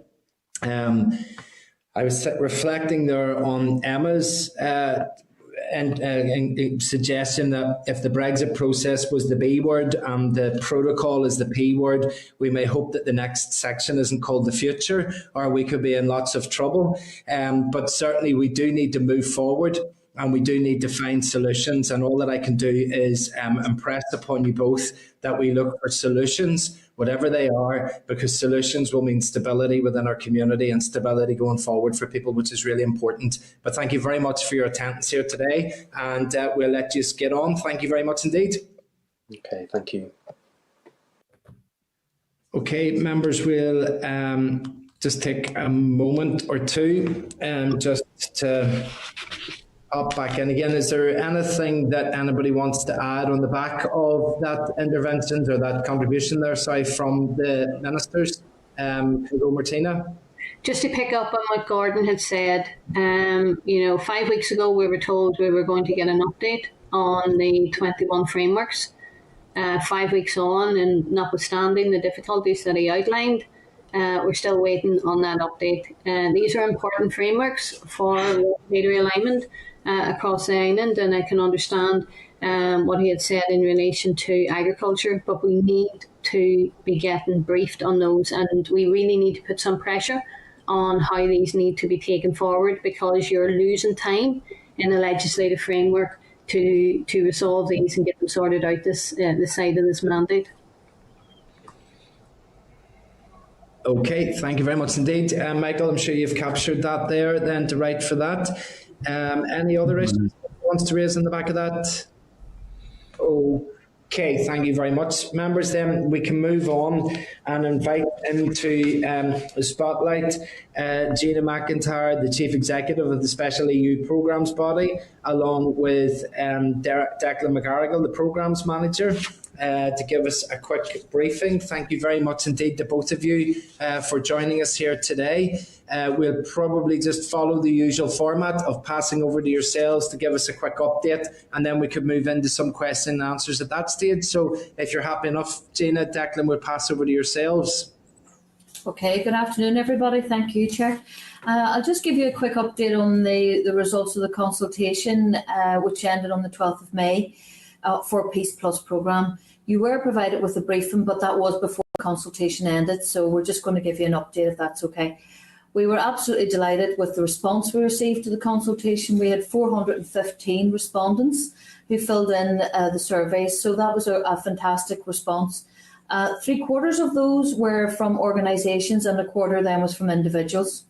I was reflecting there on Emma's and suggestion that if the Brexit process was the B word and the protocol is the P word, we may hope that the next section isn't called the future, or we could be in lots of trouble. But certainly we do need to move forward, and we do need to find solutions. And all that I can do is impress upon you both that we look for solutions, whatever they are, because solutions will mean stability within our community and stability going forward for people, which is really important. But thank you very much for your attendance here today, and we'll let you get on. Thank you very much indeed. Okay, thank you. Okay, members, we'll just take a moment or two just to up back in again. Is there anything that anybody wants to add on the back of that intervention or that contribution there, sorry, from the ministers? Martina? Just to pick up on what Gordon had said, 5 weeks ago we were told we were going to get an update on the 21 frameworks. 5 weeks on, and notwithstanding the difficulties that he outlined, we're still waiting on that update. These are important frameworks for data alignment across the island, and I can understand what he had said in relation to agriculture, but we need to be getting briefed on those, and we really need to put some pressure on how these need to be taken forward, because you're losing time in the legislative framework to resolve these and get them sorted out this side of this mandate. Okay, thank you very much indeed. Michael, I'm sure you've captured that there then to write for that. Any other issues that wants to raise in the back of that? Okay, thank you very much. Members, then we can move on and invite into the spotlight Gina McIntyre, the Chief Executive of the Special EU Programmes Body, along with Declan McGarrigle, the Programmes Manager, to give us a quick briefing. Thank you very much indeed to both of you for joining us here today. We'll probably just follow the usual format of passing over to yourselves to give us a quick update, and then we could move into some question and answers at that stage. So if you're happy enough, Gina, Declan, we'll pass over to yourselves. Okay, good afternoon everybody. Thank you, Chair. I'll just give you a quick update on the results of the consultation which ended on the 12th of May for Peace Plus programme. You were provided with a briefing, but that was before the consultation ended, so we're just going to give you an update if that's okay. We were absolutely delighted with the response we received to the consultation. We had 415 respondents who filled in the surveys, so that was a fantastic response. 3/4 of those were from organisations and 1/4 then was from individuals.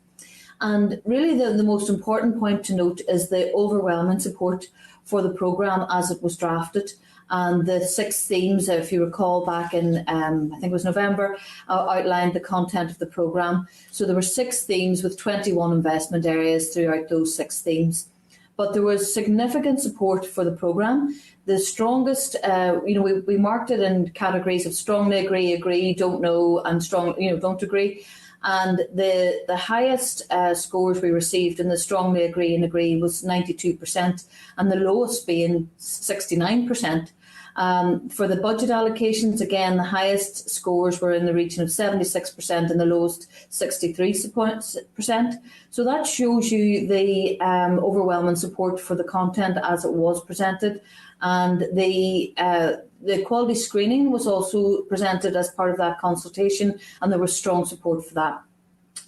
And really the most important point to note is the overwhelming support for the programme as it was drafted. And the 6 themes, if you recall back in, I think it was November, outlined the content of the programme. So there were 6 themes with 21 investment areas throughout those 6 themes. But there was significant support for the programme. The strongest, we marked it in categories of strongly agree, don't know, and strong, don't agree. And the highest scores we received in the strongly agree was 92%, and the lowest being 69%. For the budget allocations, again, the highest scores were in the region of 76% and the lowest 63%. So that shows you the overwhelming support for the content as it was presented. And the quality screening was also presented as part of that consultation, and there was strong support for that.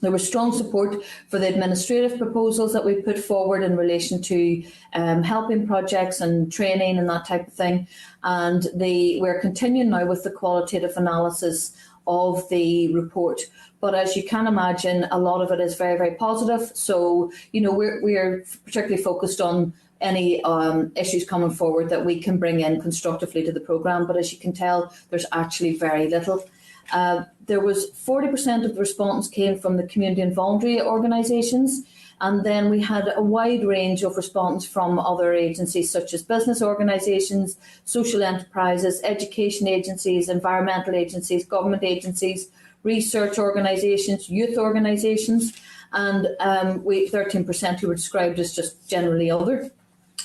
There was strong support for the administrative proposals that we put forward in relation to helping projects and training and that type of thing. And we're continuing now with the qualitative analysis of the report. But as you can imagine, a lot of it is very, very positive. So, we're particularly focused on any issues coming forward that we can bring in constructively to the programme. But as you can tell, there's actually very little. There was 40% of the respondents came from the community and voluntary organisations, and then we had a wide range of respondents from other agencies such as business organisations, social enterprises, education agencies, environmental agencies, government agencies, research organisations, youth organisations, and 13% who were described as just generally other.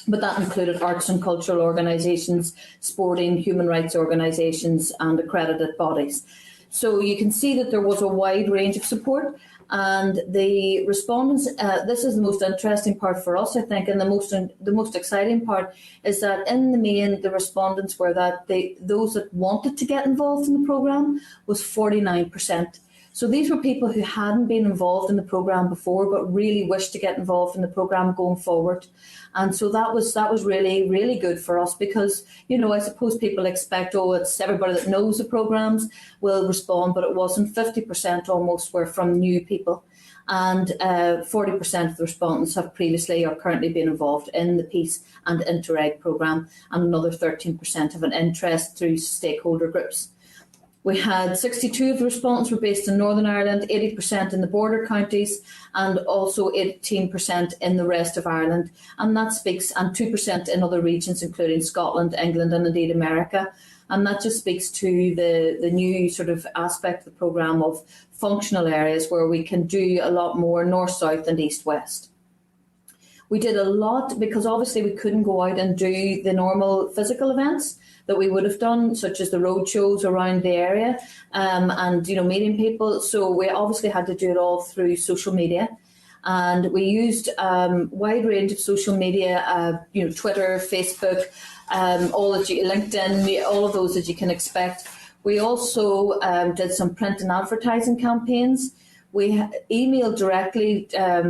But that included arts and cultural organisations, sporting, human rights organisations and accredited bodies. So you can see that there was a wide range of support, and the respondents, this is the most interesting part for us, I think, and the most exciting part is that in the main, the respondents were that those that wanted to get involved in the programme was 49%. So these were people who hadn't been involved in the programme before, but really wished to get involved in the programme going forward. And so that was really, really good for us because, I suppose people expect, it's everybody that knows the programmes will respond, but it wasn't. 50% almost were from new people. And 40% of the respondents have previously or currently been involved in the Peace and Interreg programme, and another 13% have an interest through stakeholder groups. We had 62 of the respondents were based in Northern Ireland, 80% in the border counties, and also 18% in the rest of Ireland. And that speaks, and 2% in other regions, including Scotland, England, and indeed America. And that just speaks to the new sort of aspect of the programme of functional areas where we can do a lot more north, south, and east, west. We did a lot because obviously we couldn't go out and do the normal physical events that we would have done, such as the road shows around the area and meeting people. So we obviously had to do it all through social media. And we used a wide range of social media, Twitter, Facebook, LinkedIn, all of those that you can expect. We also did some print and advertising campaigns. We emailed directly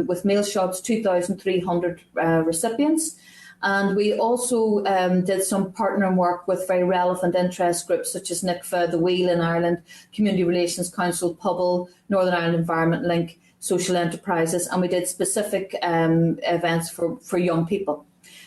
with mail shots 2,300 recipients. And we also did some partnering work with very relevant interest groups such as NICFA, The Wheel in Ireland, Community Relations Council, PUBL, Northern Ireland Environment Link, social enterprises, and we did specific events for young people.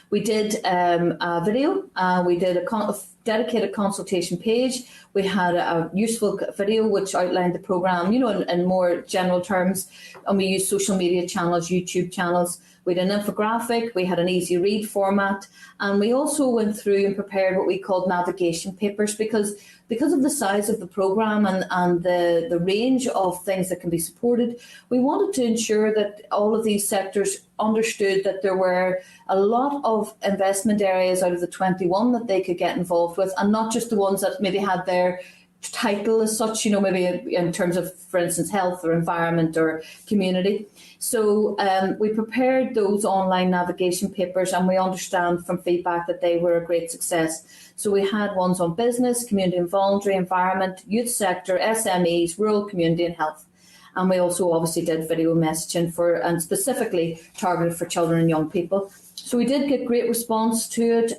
We did a video, we did a dedicated consultation page. We had a useful video which outlined the programme, in more general terms, and we used social media channels, YouTube channels. We had an infographic, we had an easy read format, and we also went through and prepared what we called navigation papers because of the size of the programme and the range of things that can be supported. We wanted to ensure that all of these sectors understood that there were a lot of investment areas out of the 21 that they could get involved with, and not just the ones that maybe had their title as such, maybe in terms of, for instance, health or environment or community. So we prepared those online navigation papers, and we understand from feedback that they were a great success. So we had ones on business, community and voluntary, environment, youth sector, SMEs, rural community and health. And we also obviously did video messaging and specifically targeted for children and young people. So we did get great response to it.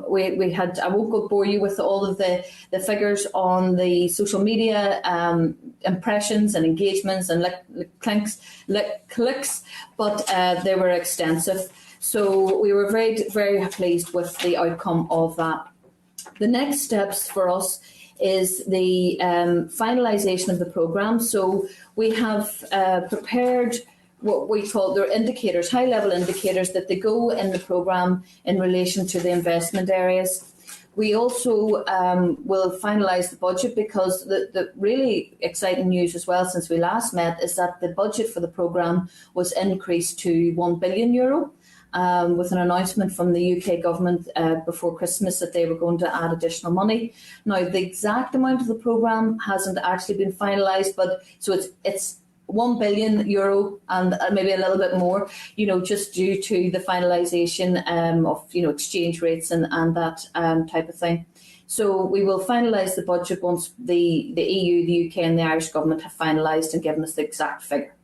We had, I won't go bore you with all of the figures on the social media impressions and engagements and clicks, but they were extensive. So we were very, very pleased with the outcome of that. The next steps for us is the finalisation of the programme. So we have prepared what we call their indicators, high-level indicators that they go in the programme in relation to the investment areas. We also will finalise the budget, because the really exciting news as well since we last met is that the budget for the programme was increased to €1 billion, with an announcement from the UK government before Christmas that they were going to add additional money. Now, the exact amount of the programme hasn't actually been finalised, but so it's €1 billion and maybe a little bit more, just due to the finalisation of, exchange rates and that type of thing. So we will finalise the budget once the EU, the UK and the Irish government have finalised and given us the exact figure.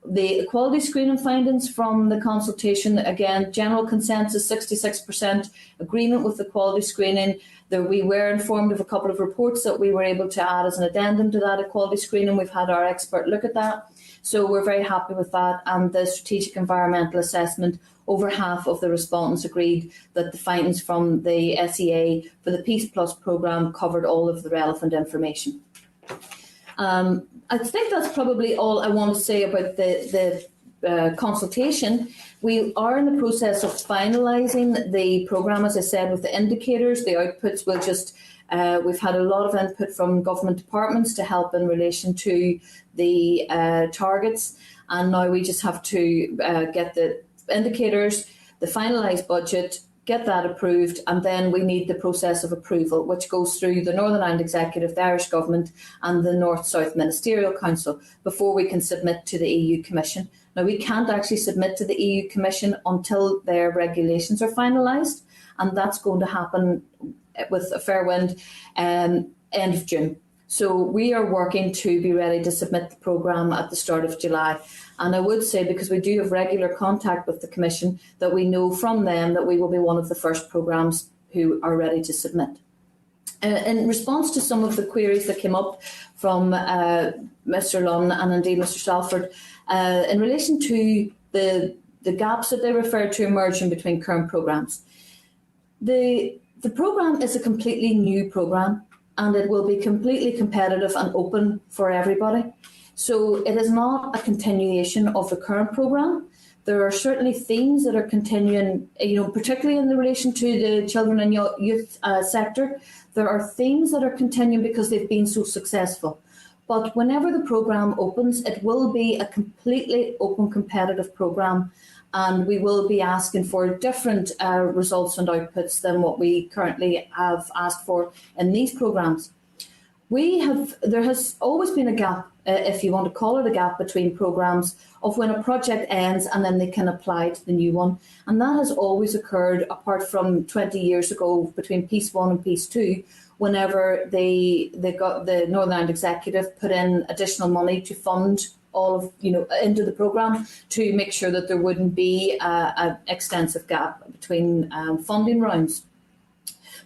The equality screening findings from the consultation, again, general consensus, 66% agreement with the quality screening. We were informed of a couple of reports that we were able to add as an addendum to that equality screening. We've had our expert look at that. So we're very happy with that. And the strategic environmental assessment, over half of the respondents agreed that the findings from the SEA for the Peace Plus programme covered all of the relevant information. I think that's probably all I want to say about the consultation. We are in the process of finalising the programme, as I said, with the indicators. The outputs will just, we've had a lot of input from government departments to help in relation to the targets. And now we just have to get the indicators, the finalised budget, get that approved, and then we need the process of approval, which goes through the Northern Ireland Executive, the Irish Government and the North-South Ministerial Council before we can submit to the EU Commission. Now, we can't actually submit to the EU Commission until their regulations are finalised, and that's going to happen with a fair wind end of June. So we are working to be ready to submit the programme at the start of July. And I would say, because we do have regular contact with the Commission, that we know from them that we will be one of the first programmes who are ready to submit. In response to some of the queries that came up from Mr Lunn and indeed Mr Stalford, in relation to the gaps that they referred to emerging between current programmes, the programme is a completely new programme, and it will be completely competitive and open for everybody. So it is not a continuation of the current programme. There are certainly themes that are continuing, particularly in relation to the children and youth sector. There are themes that are continuing because they've been so successful. But whenever the programme opens, it will be a completely open, competitive programme, and we will be asking for different results and outputs than what we currently have asked for in these programmes. There has always been a gap, if you want to call it a gap, between programmes of when a project ends and then they can apply to the new one. And that has always occurred, apart from 20 years ago between Piece 1 and Piece 2, whenever they got the Northern Ireland Executive put in additional money to fund all of, into the programme to make sure that there wouldn't be an extensive gap between funding rounds.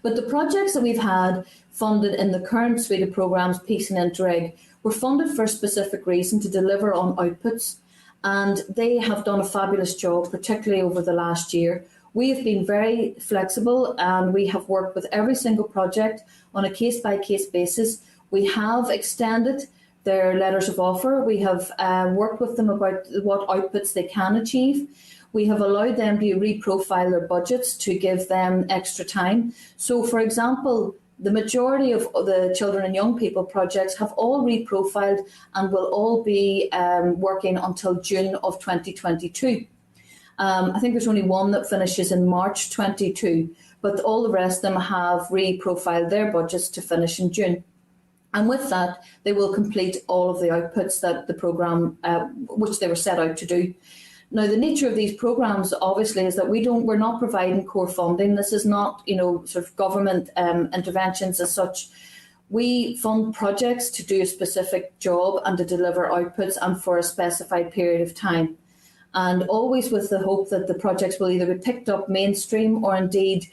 But the projects that we've had funded in the current suite of programmes, Peace and Interreg, were funded for a specific reason, to deliver on outputs, and they have done a fabulous job, particularly over the last year. We have been very flexible, and we have worked with every single project on a case-by-case basis. We have extended their letters of offer. We have worked with them about what outputs they can achieve. We have allowed them to reprofile their budgets to give them extra time. So, for example, the majority of the children and young people projects have all reprofiled and will all be working until June of 2022. I think there's only one that finishes in March 22, but all the rest of them have reprofiled their budgets to finish in June. And with that, they will complete all of the outputs that the programme, which they were set out to do. Now, the nature of these programmes, obviously, is that we're not providing core funding. This is not, sort of government interventions as such. We fund projects to do a specific job and to deliver outputs, and for a specified period of time. And always with the hope that the projects will either be picked up mainstream or indeed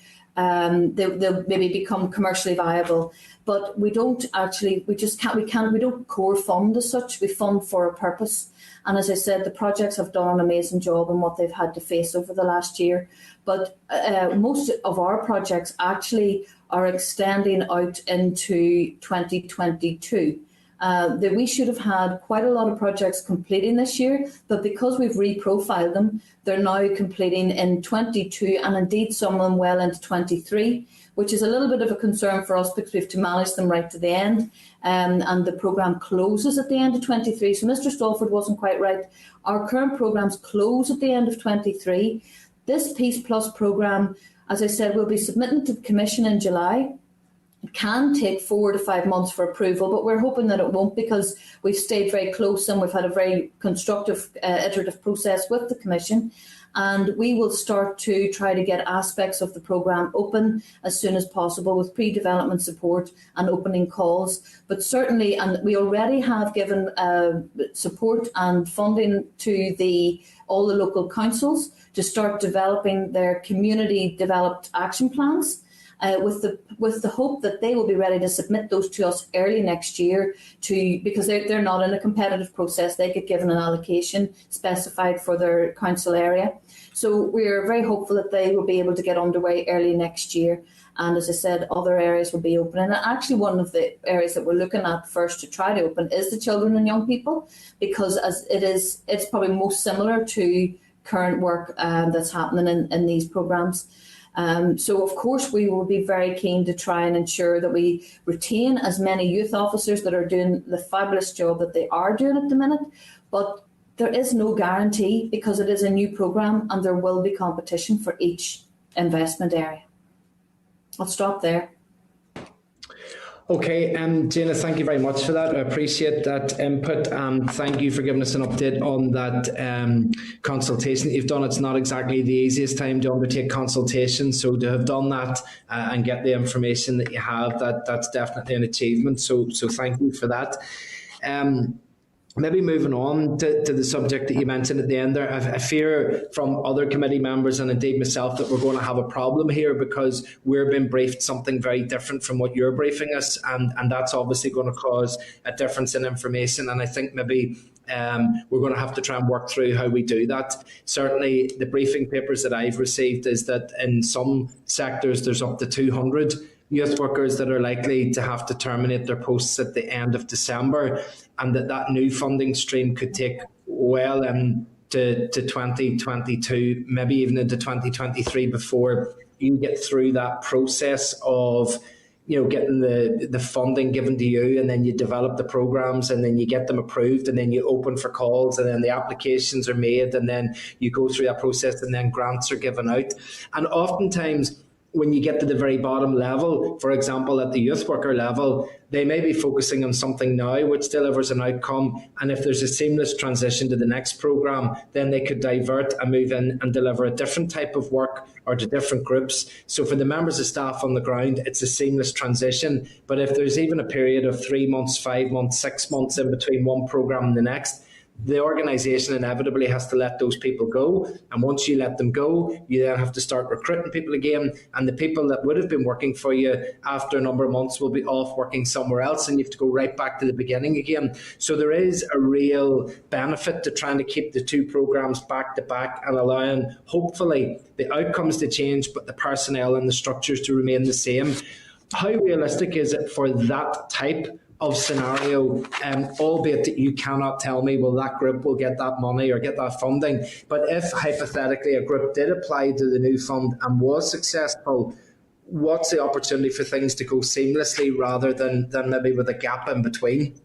they'll maybe become commercially viable. But we don't actually, we don't core fund as such. We fund for a purpose. And as I said, the projects have done an amazing job in what they've had to face over the last year. But most of our projects actually are extending out into 2022. That we should have had quite a lot of projects completing this year, but because we've reprofiled them, they're now completing in 22 and indeed some of them well into 23, which is a little bit of a concern for us because we have to manage them right to the end. And the programme closes at the end of 23. So Mr. Stalford wasn't quite right. Our current programmes close at the end of 23. This Peace Plus programme, as I said, will be submitted to the Commission in July. It can take 4 to 5 months for approval, but we're hoping that it won't because we've stayed very close and we've had a very constructive, iterative process with the Commission. And we will start to try to get aspects of the programme open as soon as possible with pre-development support and opening calls. But certainly, and we already have given support and funding to all the local councils to start developing their community developed action plans. With the hope that they will be ready to submit those to us early next year because they're not in a competitive process. They get given an allocation specified for their council area. So we're very hopeful that they will be able to get underway early next year. And as I said, other areas will be open. And actually one of the areas that we're looking at first to try to open is the children and young people, because it's probably most similar to current work that's happening in these programmes. So, of course, we will be very keen to try and ensure that we retain as many youth officers that are doing the fabulous job that they are doing at the minute. But there is no guarantee because it is a new programme and there will be competition for each investment area. I'll stop there. Okay, Gina, thank you very much for that. I appreciate that input, and thank you for giving us an update on that consultation that you've done. It's not exactly the easiest time to undertake consultation, so to have done that and get the information that you have, that's definitely an achievement. So thank you for that. Maybe moving on to the subject that you mentioned at the end there, I fear from other committee members and indeed myself that we're going to have a problem here because we're being briefed something very different from what you're briefing us, and that's obviously going to cause a difference in information. And I think maybe we're going to have to try and work through how we do that. Certainly the briefing papers that I've received is that in some sectors there's up to 200 youth workers that are likely to have to terminate their posts at the end of December, and that new funding stream could take well into 2022, maybe even into 2023 before you get through that process of getting the funding given to you, and then you develop the programs, and then you get them approved, and then you open for calls, and then the applications are made, and then you go through that process, and then grants are given out. And oftentimes when you get to the very bottom level, for example, at the youth worker level, they may be focusing on something now which delivers an outcome. And if there's a seamless transition to the next programme, then they could divert and move in and deliver a different type of work or to different groups. So for the members of staff on the ground, it's a seamless transition. But if there's even a period of 3 months, 5 months, 6 months in between one programme and the next, the organisation inevitably has to let those people go. And once you let them go, you then have to start recruiting people again. And the people that would have been working for you after a number of months will be off working somewhere else, and you have to go right back to the beginning again. So there is a real benefit to trying to keep the two programmes back to back and allowing, hopefully, the outcomes to change, but the personnel and the structures to remain the same. How realistic is it for that type of scenario, albeit that you cannot tell me, well, that group will get that money or get that funding. But if hypothetically a group did apply to the new fund and was successful, what's the opportunity for things to go seamlessly rather than maybe with a gap in between?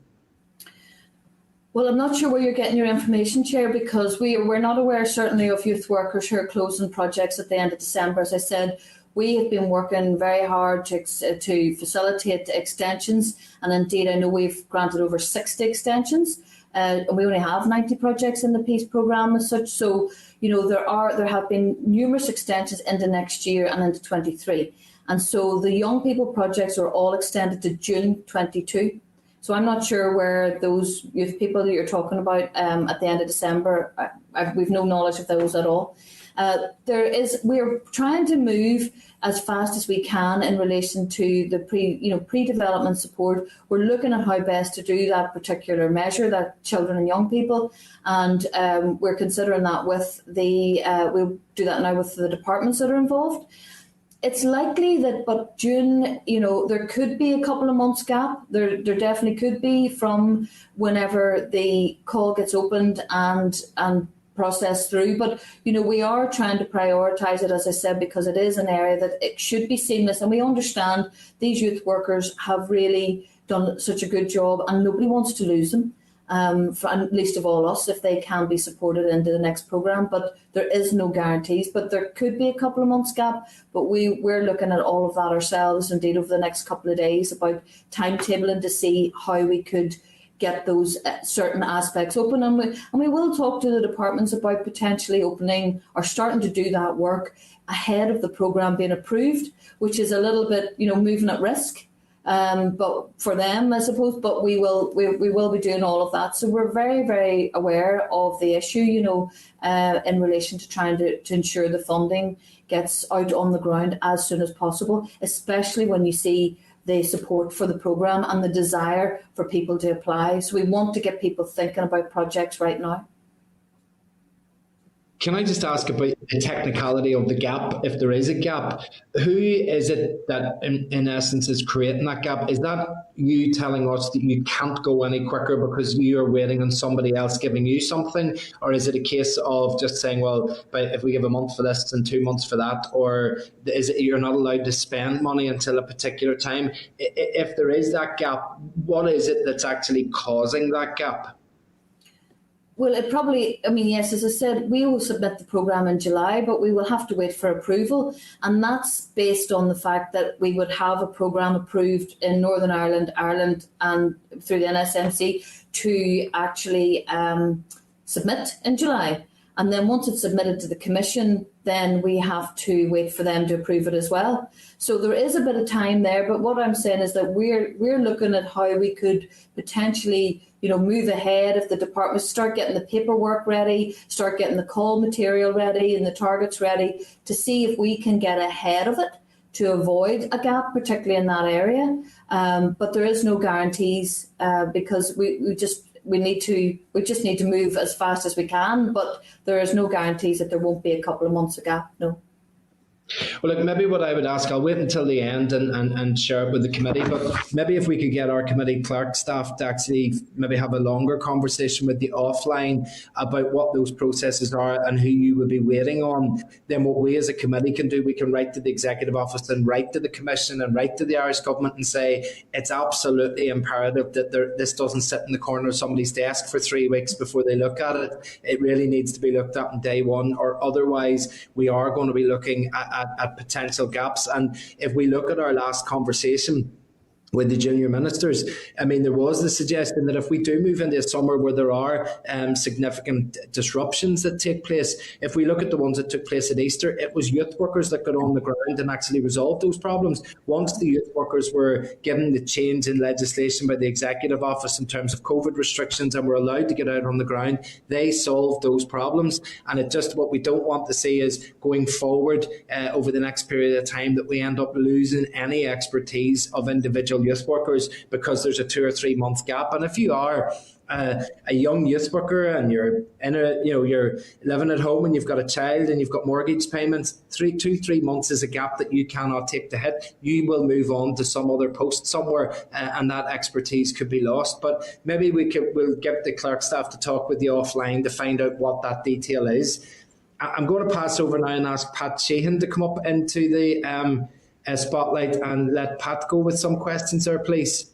Well, I'm not sure where you're getting your information, Chair, because we're not aware certainly of youth workers who are closing projects at the end of December. As I said, we have been working very hard to facilitate extensions, and indeed I know we've granted over 60 extensions. And we only have 90 projects in the Peace programme as such. So, there have been numerous extensions into next year and into 23. And so the young people projects are all extended to June 22. So I'm not sure where those youth people that you're talking about at the end of December, we've no knowledge of those at all. We're trying to move as fast as we can in relation to the pre-development support. We're looking at how best to do that particular measure, that children and young people, and we're considering that with we'll do that now with the departments that are involved. It's likely that, but June, there could be a couple of months gap. There definitely could be from whenever the call gets opened and processed through. But, we are trying to prioritise it, as I said, because it is an area that it should be seamless. And we understand these youth workers have really done such a good job and nobody wants to lose them. And least of all us, if they can be supported into the next programme. But there is no guarantees, but there could be a couple of months gap. But we're looking at all of that ourselves, indeed, over the next couple of days, about timetabling to see how we could get those certain aspects open. And we will talk to the departments about potentially opening or starting to do that work ahead of the programme being approved, which is a little bit, moving at risk. But for them, I suppose, but we will be doing all of that. So we're very, very aware of the issue, in relation to trying to ensure the funding gets out on the ground as soon as possible, especially when you see the support for the programme and the desire for people to apply. So we want to get people thinking about projects right now. Can I just ask about the technicality of the gap, if there is a gap? Who is it that, in essence, is creating that gap? Is that you telling us that you can't go any quicker because you are waiting on somebody else giving you something? Or is it a case of just saying, well, if we give a month for this and 2 months for that? Or is it you're not allowed to spend money until a particular time? If there is that gap, what is it that's actually causing that gap? Well, yes, as I said, we will submit the programme in July, but we will have to wait for approval. And that's based on the fact that we would have a programme approved in Northern Ireland, and through the NSMC to actually submit in July. And then once it's submitted to the Commission, then we have to wait for them to approve it as well. So there is a bit of time there, but what I'm saying is that we're looking at how we could potentially move ahead if the departments start getting the paperwork ready, start getting the call material ready and the targets ready, to see if we can get ahead of it to avoid a gap, particularly in that area. But there is no guarantees because we just need to move as fast as we can. But there is no guarantees that there won't be a couple of months of gap. No. Well, look, maybe what I would ask, I'll wait until the end and share it with the committee, but maybe if we could get our committee clerk staff to actually maybe have a longer conversation with the offline about what those processes are and who you would be waiting on, then what we as a committee can do, we can write to the Executive Office and write to the Commission and write to the Irish Government and say it's absolutely imperative that this doesn't sit in the corner of somebody's desk for 3 weeks before they look at it. It really needs to be looked at on day one, or otherwise we are going to be looking at potential gaps. And if we look at our last conversation with the junior ministers, there was the suggestion that if we do move into a summer where there are significant disruptions that take place, if we look at the ones that took place at Easter, it was youth workers that got on the ground and actually resolved those problems. Once the youth workers were given the change in legislation by the Executive Office in terms of COVID restrictions and were allowed to get out on the ground, they solved those problems. And what we don't want to see is going forward over the next period of time that we end up losing any expertise of individual youth workers because there's a 2 or 3 month gap. And if you are a young youth worker and you're you're living at home and you've got a child and you've got mortgage payments, 2-3 months is a gap that you cannot take the hit. You will move on to some other post somewhere, and that expertise could be lost. But maybe we'll get the clerk staff to talk with you offline to find out what that detail is. I'm going to pass over now and ask Pat Sheehan to come up into the spotlight and let Pat go with some questions there, please.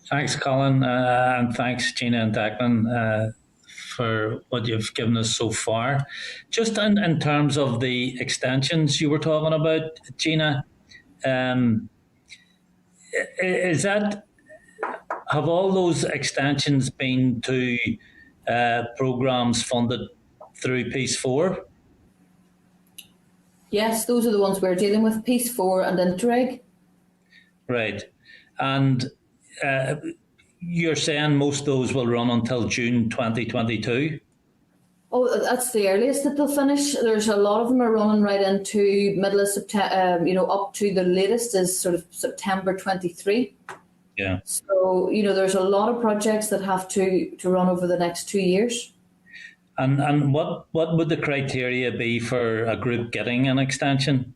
Thanks, Colin, and thanks, Gina and Declan, for what you've given us so far. Just in terms of the extensions you were talking about, Gina, have all those extensions been to programmes funded through Piece 4? Yes, those are the ones we're dealing with, Piece 4 and Interreg. Right. And you're saying most of those will run until June 2022? Oh, that's the earliest that they'll finish. There's a lot of them are running right into middle of September, up to the latest is sort of September 23. Yeah. So, there's a lot of projects that have to run over the next 2 years. And what would the criteria be for a group getting an extension?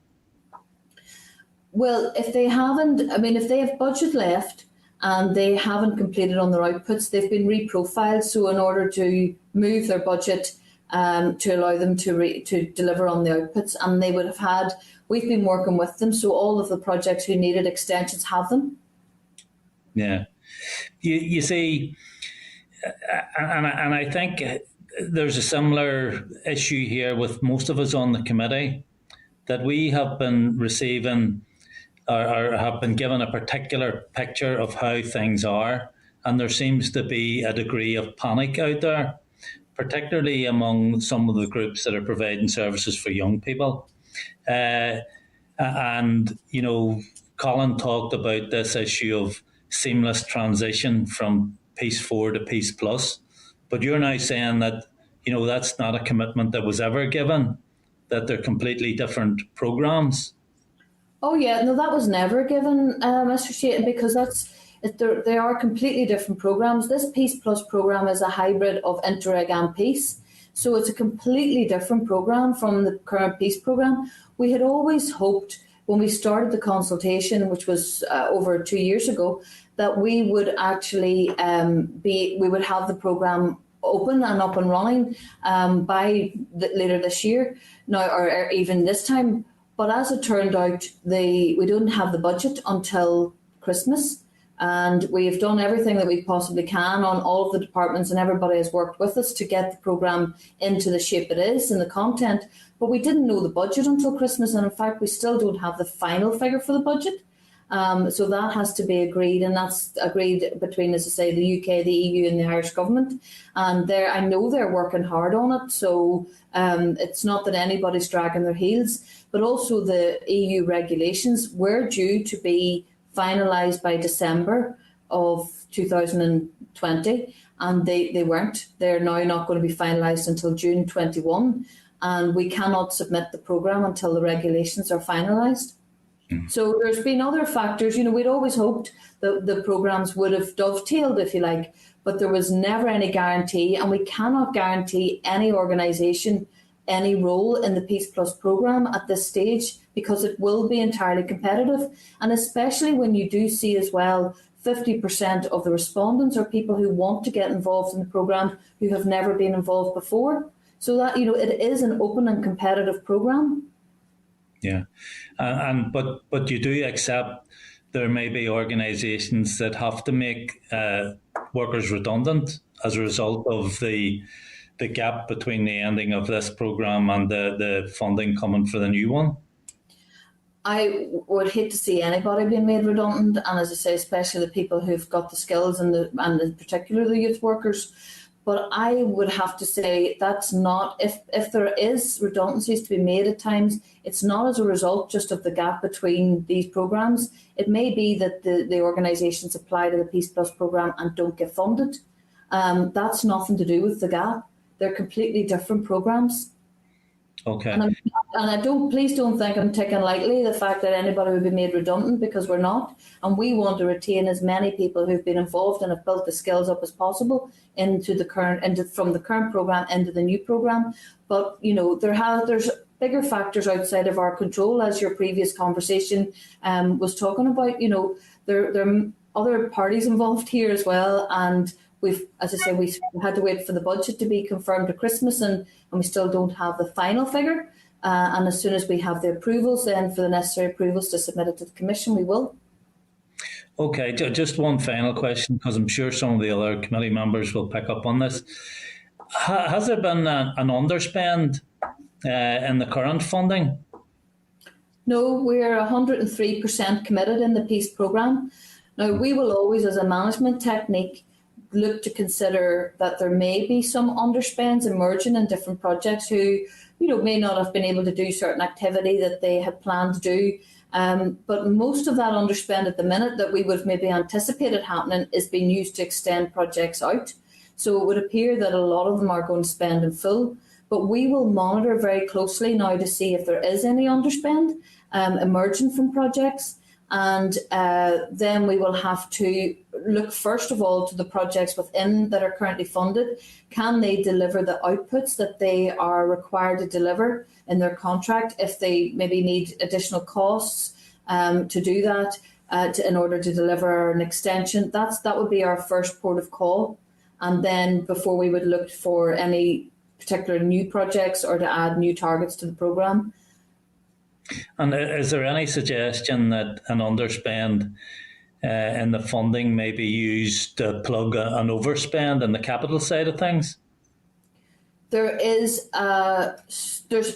Well, if they have budget left and they haven't completed on their outputs, they've been reprofiled. So in order to move their budget to allow them to deliver on the outputs, and they would have we've been working with them, so all of the projects who needed extensions have them. Yeah. You see, and I think there's a similar issue here with most of us on the committee, that we have been receiving or have been given a particular picture of how things are, and there seems to be a degree of panic out there, particularly among some of the groups that are providing services for young people. And, Colin talked about this issue of seamless transition from Peace 4 to Peace Plus, but you're now saying that, that's not a commitment that was ever given, that they're completely different programmes. Oh yeah, no, that was never given, Mr. Sheaton, because they are completely different programmes. This Peace Plus programme is a hybrid of Interreg and Peace, so it's a completely different programme from the current Peace programme. We had always hoped when we started the consultation, which was over 2 years ago, that we would actually we would have the programme open and up and running by later this year, now or even this time. But as it turned out, we don't have the budget until Christmas, and we've done everything that we possibly can on all of the departments, and everybody has worked with us to get the programme into the shape it is and the content. But we didn't know the budget until Christmas, and in fact, we still don't have the final figure for the budget. So that has to be agreed, and that's agreed between, as I say, the UK, the EU and the Irish government. And I know they're working hard on it, so it's not that anybody's dragging their heels, but also the EU regulations were due to be finalised by December of 2020, and they weren't. They're now not going to be finalised until June 21, and we cannot submit the programme until the regulations are finalised. So there's been other factors. We'd always hoped that the programmes would have dovetailed, if you like, but there was never any guarantee, and we cannot guarantee any organisation any role in the Peace Plus programme at this stage, because it will be entirely competitive, and especially when you do see as well 50% of the respondents are people who want to get involved in the programme who have never been involved before. So that, it is an open and competitive programme. Yeah, but you do accept there may be organisations that have to make workers redundant as a result of the gap between the ending of this programme and the funding coming for the new one? I would hate to see anybody being made redundant, and as I say, especially the people who've got the skills and in particular the youth workers. But I would have to say that's not, if there is redundancies to be made at times, it's not as a result just of the gap between these programmes. It may be that the organisations apply to the Peace Plus programme and don't get funded. That's nothing to do with the gap. They're completely different programmes. Okay. And please don't think I'm taking lightly the fact that anybody would be made redundant, because we're not. And we want to retain as many people who've been involved and have built the skills up as possible from the current programme into the new programme. But there's bigger factors outside of our control, as your previous conversation was talking about. There are other parties involved here as well, and we had to wait for the budget to be confirmed at Christmas, and we still don't have the final figure. And as soon as we have the approvals, then for the necessary approvals to submit it to the Commission, we will. Okay, just one final question, because I'm sure some of the other committee members will pick up on this. Has there been an underspend in the current funding? No, we're 103% committed in the Peace programme. Now, we will always, as a management technique, look to consider that there may be some underspends emerging in different projects who may not have been able to do certain activity that they had planned to do. But most of that underspend at the minute that we would have maybe anticipated happening is being used to extend projects out. So it would appear that a lot of them are going to spend in full. But we will monitor very closely now to see if there is any underspend emerging from projects. And then we will have to look first of all to the projects within that are currently funded. Can they deliver the outputs that they are required to deliver in their contract? If they maybe need additional costs to do that in order to deliver an extension, that would be our first port of call. And then before we would look for any particular new projects or to add new targets to the programme. And is there any suggestion that an underspend in the funding may be used to plug an overspend in the capital side of things? There's a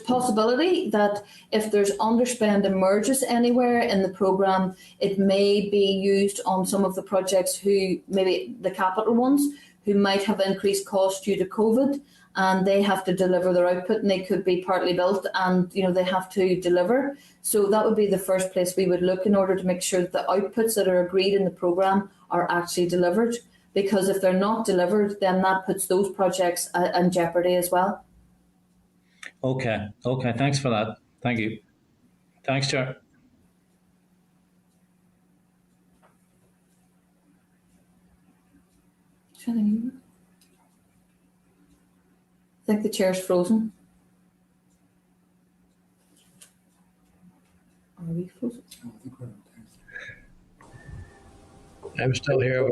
possibility that if there's underspend emerges anywhere in the programme, it may be used on some of the projects who, maybe the capital ones, who might have increased costs due to COVID, and they have to deliver their output, and they could be partly built, and they have to deliver. So that would be the first place we would look in order to make sure that the outputs that are agreed in the programme are actually delivered. Because if they're not delivered, then that puts those projects in jeopardy as well. Okay, thanks for that. Thank you. Thanks, Chair. I think the chair's frozen. Are we frozen? I'm still here.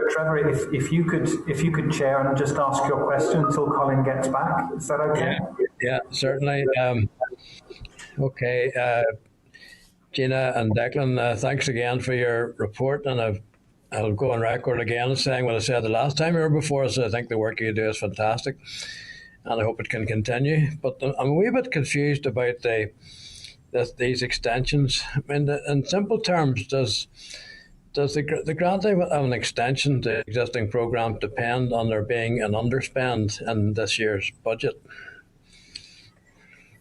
Trevor, if you could chair and just ask your question until Colin gets back, is that okay? Yeah, certainly. Okay, Gina and Declan, thanks again for your report, and I'll go on record again saying what I said the last time you were before us. I think the work you do is fantastic, and I hope it can continue. But I'm a wee bit confused about these extensions. I mean, in simple terms, does the granting of an extension to existing programme depend on there being an underspend in this year's budget?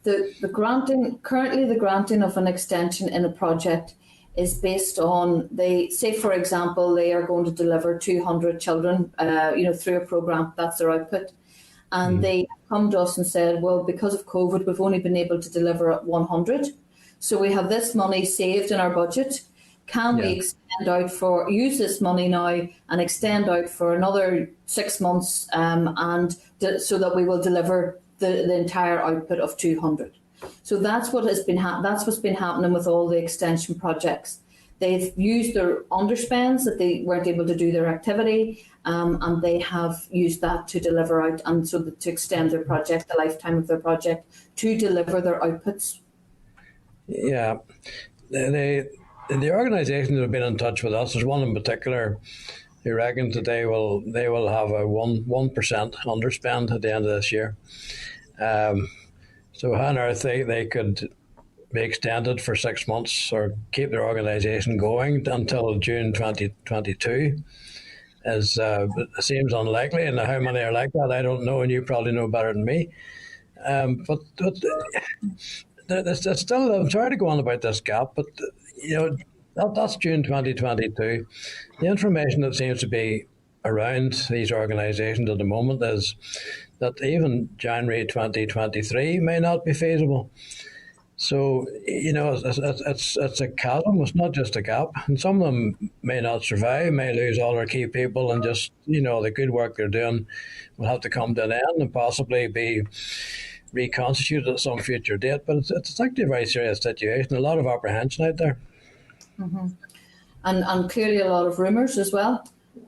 Currently the granting of an extension in a project is based on, say for example, they are going to deliver 200 children, through a programme, that's their output. And they come to us and said, well, because of COVID, we've only been able to deliver at 100. So we have this money saved in our budget. Can we use this money now and extend out for another 6 months so that we will deliver the entire output of 200. So that's what has been that's what's been happening with all the extension projects. They've used their underspends that they weren't able to do their activity, and they have used that to deliver out and to extend their project, the lifetime of their project, to deliver their outputs. Yeah, the organisations that have been in touch with us, there's one in particular who reckons that they will have a 1% underspend at the end of this year. So how on earth they could be extended for 6 months or keep their organisation going until June 2022 seems unlikely. And how many are like that, I don't know, and you probably know better than me. But there's still, I'm sorry to go on about this gap, but that's June 2022. The information that seems to be around these organisations at the moment is that even January 2023 may not be feasible. So, it's a chasm, it's not just a gap. And some of them may not survive, may lose all their key people, and just, the good work they're doing will have to come to an end and possibly be reconstituted at some future date. But it's actually a very serious situation, a lot of apprehension out there. Mm-hmm. And clearly a lot of rumours as well.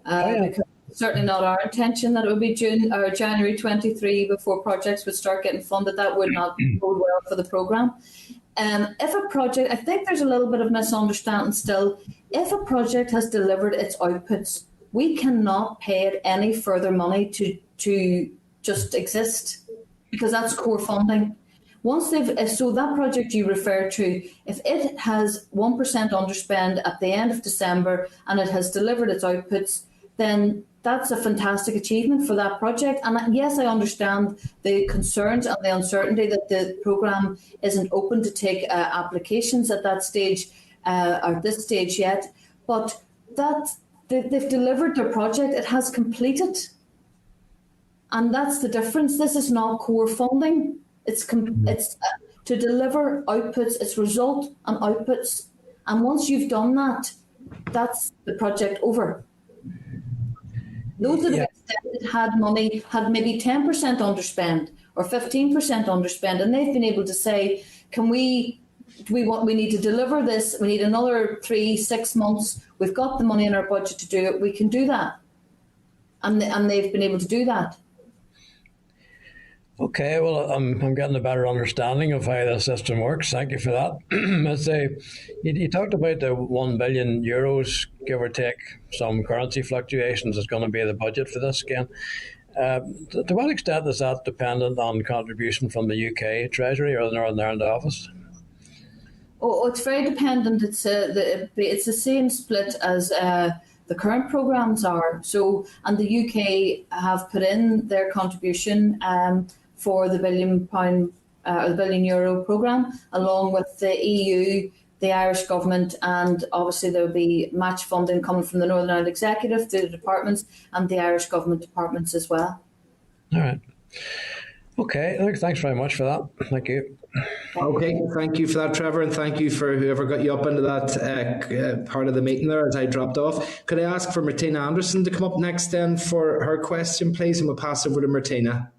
Because it's certainly not our intention that it would be June or January 23 before projects would start getting funded. That would not bode well for the programme. If a project, I think there's a little bit of misunderstanding still. If a project has delivered its outputs, we cannot pay it any further money to just exist, because that's core funding. Once so that project you refer to, if it has 1% underspend at the end of December and it has delivered its outputs, then that's a fantastic achievement for that project. And yes, I understand the concerns and the uncertainty that the programme isn't open to take applications at that stage, or this stage yet, but that they've delivered their project, it has completed. And that's the difference. This is not core funding. It's to deliver outputs, it's result and outputs. And once you've done that, that's the project over. Those that have extended had money, had maybe 10% underspend or 15% underspend, and they've been able to say, we need to deliver this, we need another 3-6 months, we've got the money in our budget to do it, we can do that. And they've been able to do that. Okay, well, I'm getting a better understanding of how the system works. Thank you for that. Let's say you talked about the €1 billion, give or take some currency fluctuations, is going to be the budget for this again. To what extent is that dependent on contribution from the UK Treasury or the Northern Ireland office? Oh, it's very dependent. It's the same split as the current programmes are. So, and the UK have put in their contribution for the £1 billion or the €1 billion programme, along with the EU, the Irish government, and obviously there will be match funding coming from the Northern Ireland Executive, the departments, and the Irish government departments as well. All right. Okay, thanks very much for that. Thank you. Okay, thank you for that, Trevor, and thank you for whoever got you up into that part of the meeting there as I dropped off. Could I ask for Martina Anderson to come up next then for her question, please, and we'll pass over to Martina.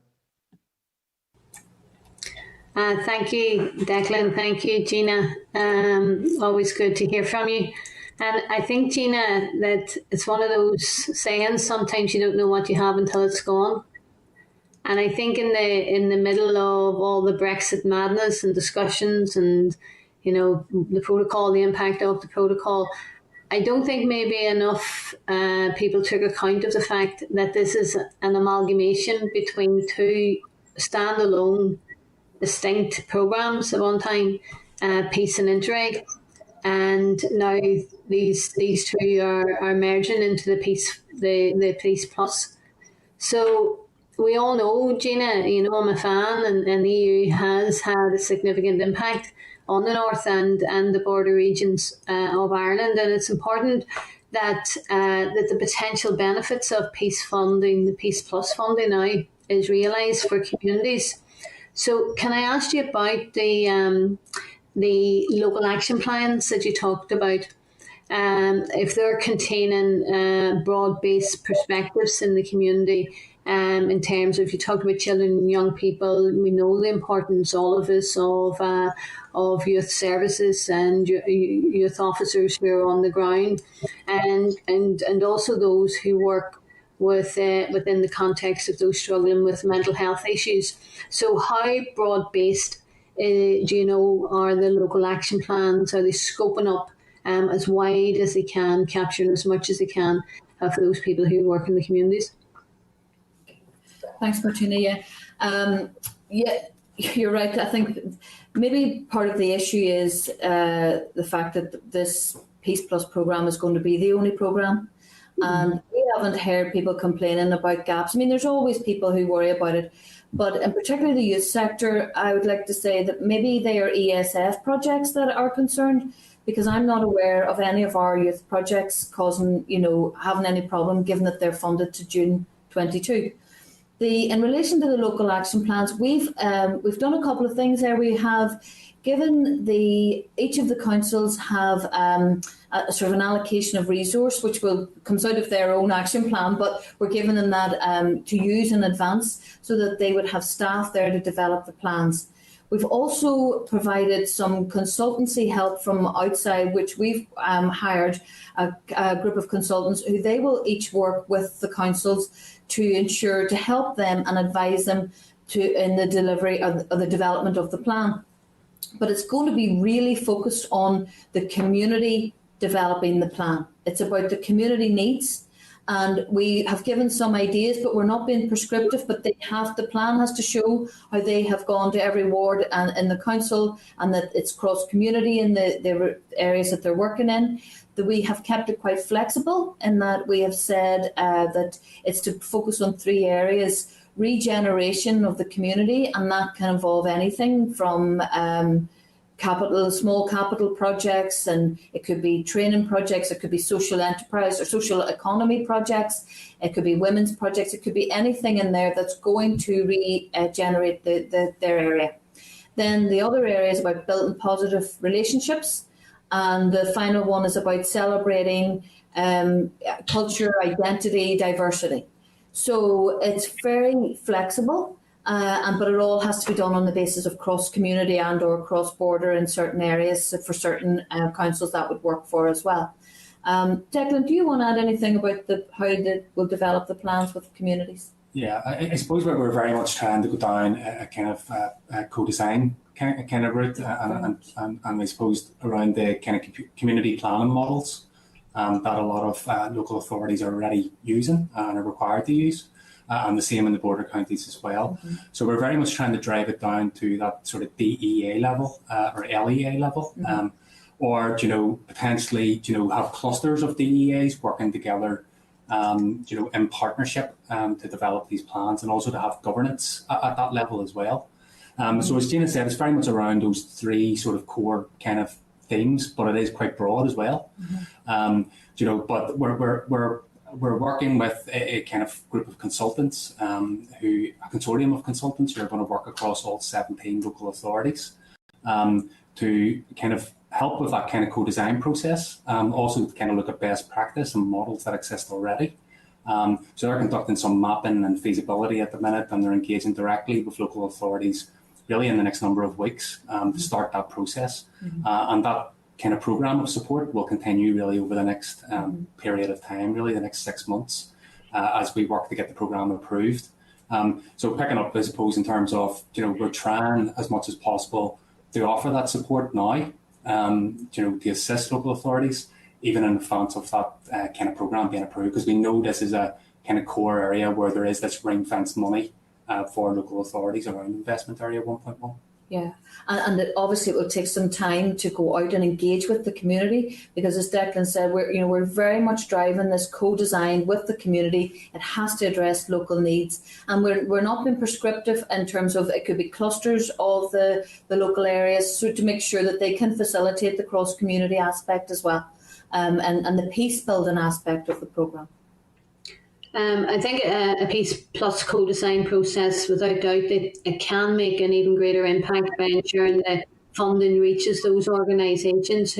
Thank you, Declan. Thank you, Gina. Always good to hear from you. And I think, Gina, that it's one of those sayings, sometimes you don't know what you have until it's gone. And I think in the middle of all the Brexit madness and discussions and, the protocol, the impact of the protocol, I don't think maybe enough people took account of the fact that this is an amalgamation between two standalone distinct programmes at one time, Peace and Interreg, and now these two are merging into the Peace Plus. So we all know, Gina, I'm a fan, and the EU has had a significant impact on the north and the border regions of Ireland, and it's important that the potential benefits of Peace funding, the Peace Plus funding now, is realised for communities. So can I ask you about the local action plans that you talked about? If they're containing broad-based perspectives in the community, in terms of, you talked about children and young people, we know the importance, all of us, of youth services and youth officers who are on the ground, and also those who work within the context of those struggling with mental health issues. So how broad-based, are the local action plans? Are they scoping up as wide as they can, capturing as much as they can for those people who work in the communities? Thanks, Martina. Yeah, you're right. I think maybe part of the issue is the fact that this Peace Plus programme is going to be the only programme. And we haven't heard people complaining about gaps. I mean, there's always people who worry about it, but in particular the youth sector, I would like to say that maybe they are ESF projects that are concerned, because I'm not aware of any of our youth projects causing, having any problem, given that they're funded to June 22. In relation to the local action plans, we've done a couple of things there. We have given each of the councils have a sort of an allocation of resource, which comes out of their own action plan, but we're giving them that to use in advance so that they would have staff there to develop the plans. We've also provided some consultancy help from outside, which we've hired a group of consultants who they will each work with the councils to help them and advise them in the delivery or the development of the plan. But it's going to be really focused on the community developing the plan. It's about the community needs. And we have given some ideas, but we're not being prescriptive, but the plan has to show how they have gone to every ward and in the council, and that it's cross community in the areas that they're working in. that we have kept it quite flexible in that we have said that it's to focus on 3 areas: regeneration of the community, and that can involve anything from small capital projects, and it could be training projects, it could be social enterprise or social economy projects, it could be women's projects, it could be anything in there that's going to regenerate their area. Then the other area is about building positive relationships, and the final one is about celebrating culture, identity, diversity. So it's very flexible, but it all has to be done on the basis of cross-community and or cross-border in certain areas. So for certain councils that would work for as well. Declan, do you want to add anything about how they will develop the plans with communities? Yeah, I suppose we're very much trying to go down a kind of co-design kind of route, and I suppose around the kind of community planning models that a lot of local authorities are already using and are required to use, and the same in the border counties as well. Mm-hmm. So we're very much trying to drive it down to that sort of DEA level or LEA level, mm-hmm. Or potentially have clusters of DEAs working together. In partnership to develop these plans, and also to have governance at that level as well. So as Gina said, it's very much around those 3 sort of core kind of themes, but it is quite broad as well. Mm-hmm. But we're working with a kind of group of consultants, a consortium of consultants who are going to work across all 17 local authorities to kind of help with that kind of co-design process, also to kind of look at best practice and models that exist already. So they're conducting some mapping and feasibility at the minute, and they're engaging directly with local authorities really in the next number of weeks to start that process. Mm-hmm. And that kind of programme of support will continue really over the next period of time, really the next 6 months, as we work to get the programme approved. So picking up, I suppose, in terms of, we're trying as much as possible to offer that support now, to assist local authorities, even in advance of that kind of programme being approved, because we know this is a kind of core area where there is this ring-fence money for local authorities around investment area 1.1. Yeah, and obviously it will take some time to go out and engage with the community, because as Declan said, we're very much driving this co-design with the community. It has to address local needs, and we're not being prescriptive in terms of it could be clusters of the local areas, so to make sure that they can facilitate the cross-community aspect as well, and the peace building aspect of the programme. I think a Peace Plus co-design process, without doubt, it can make an even greater impact by ensuring that funding reaches those organisations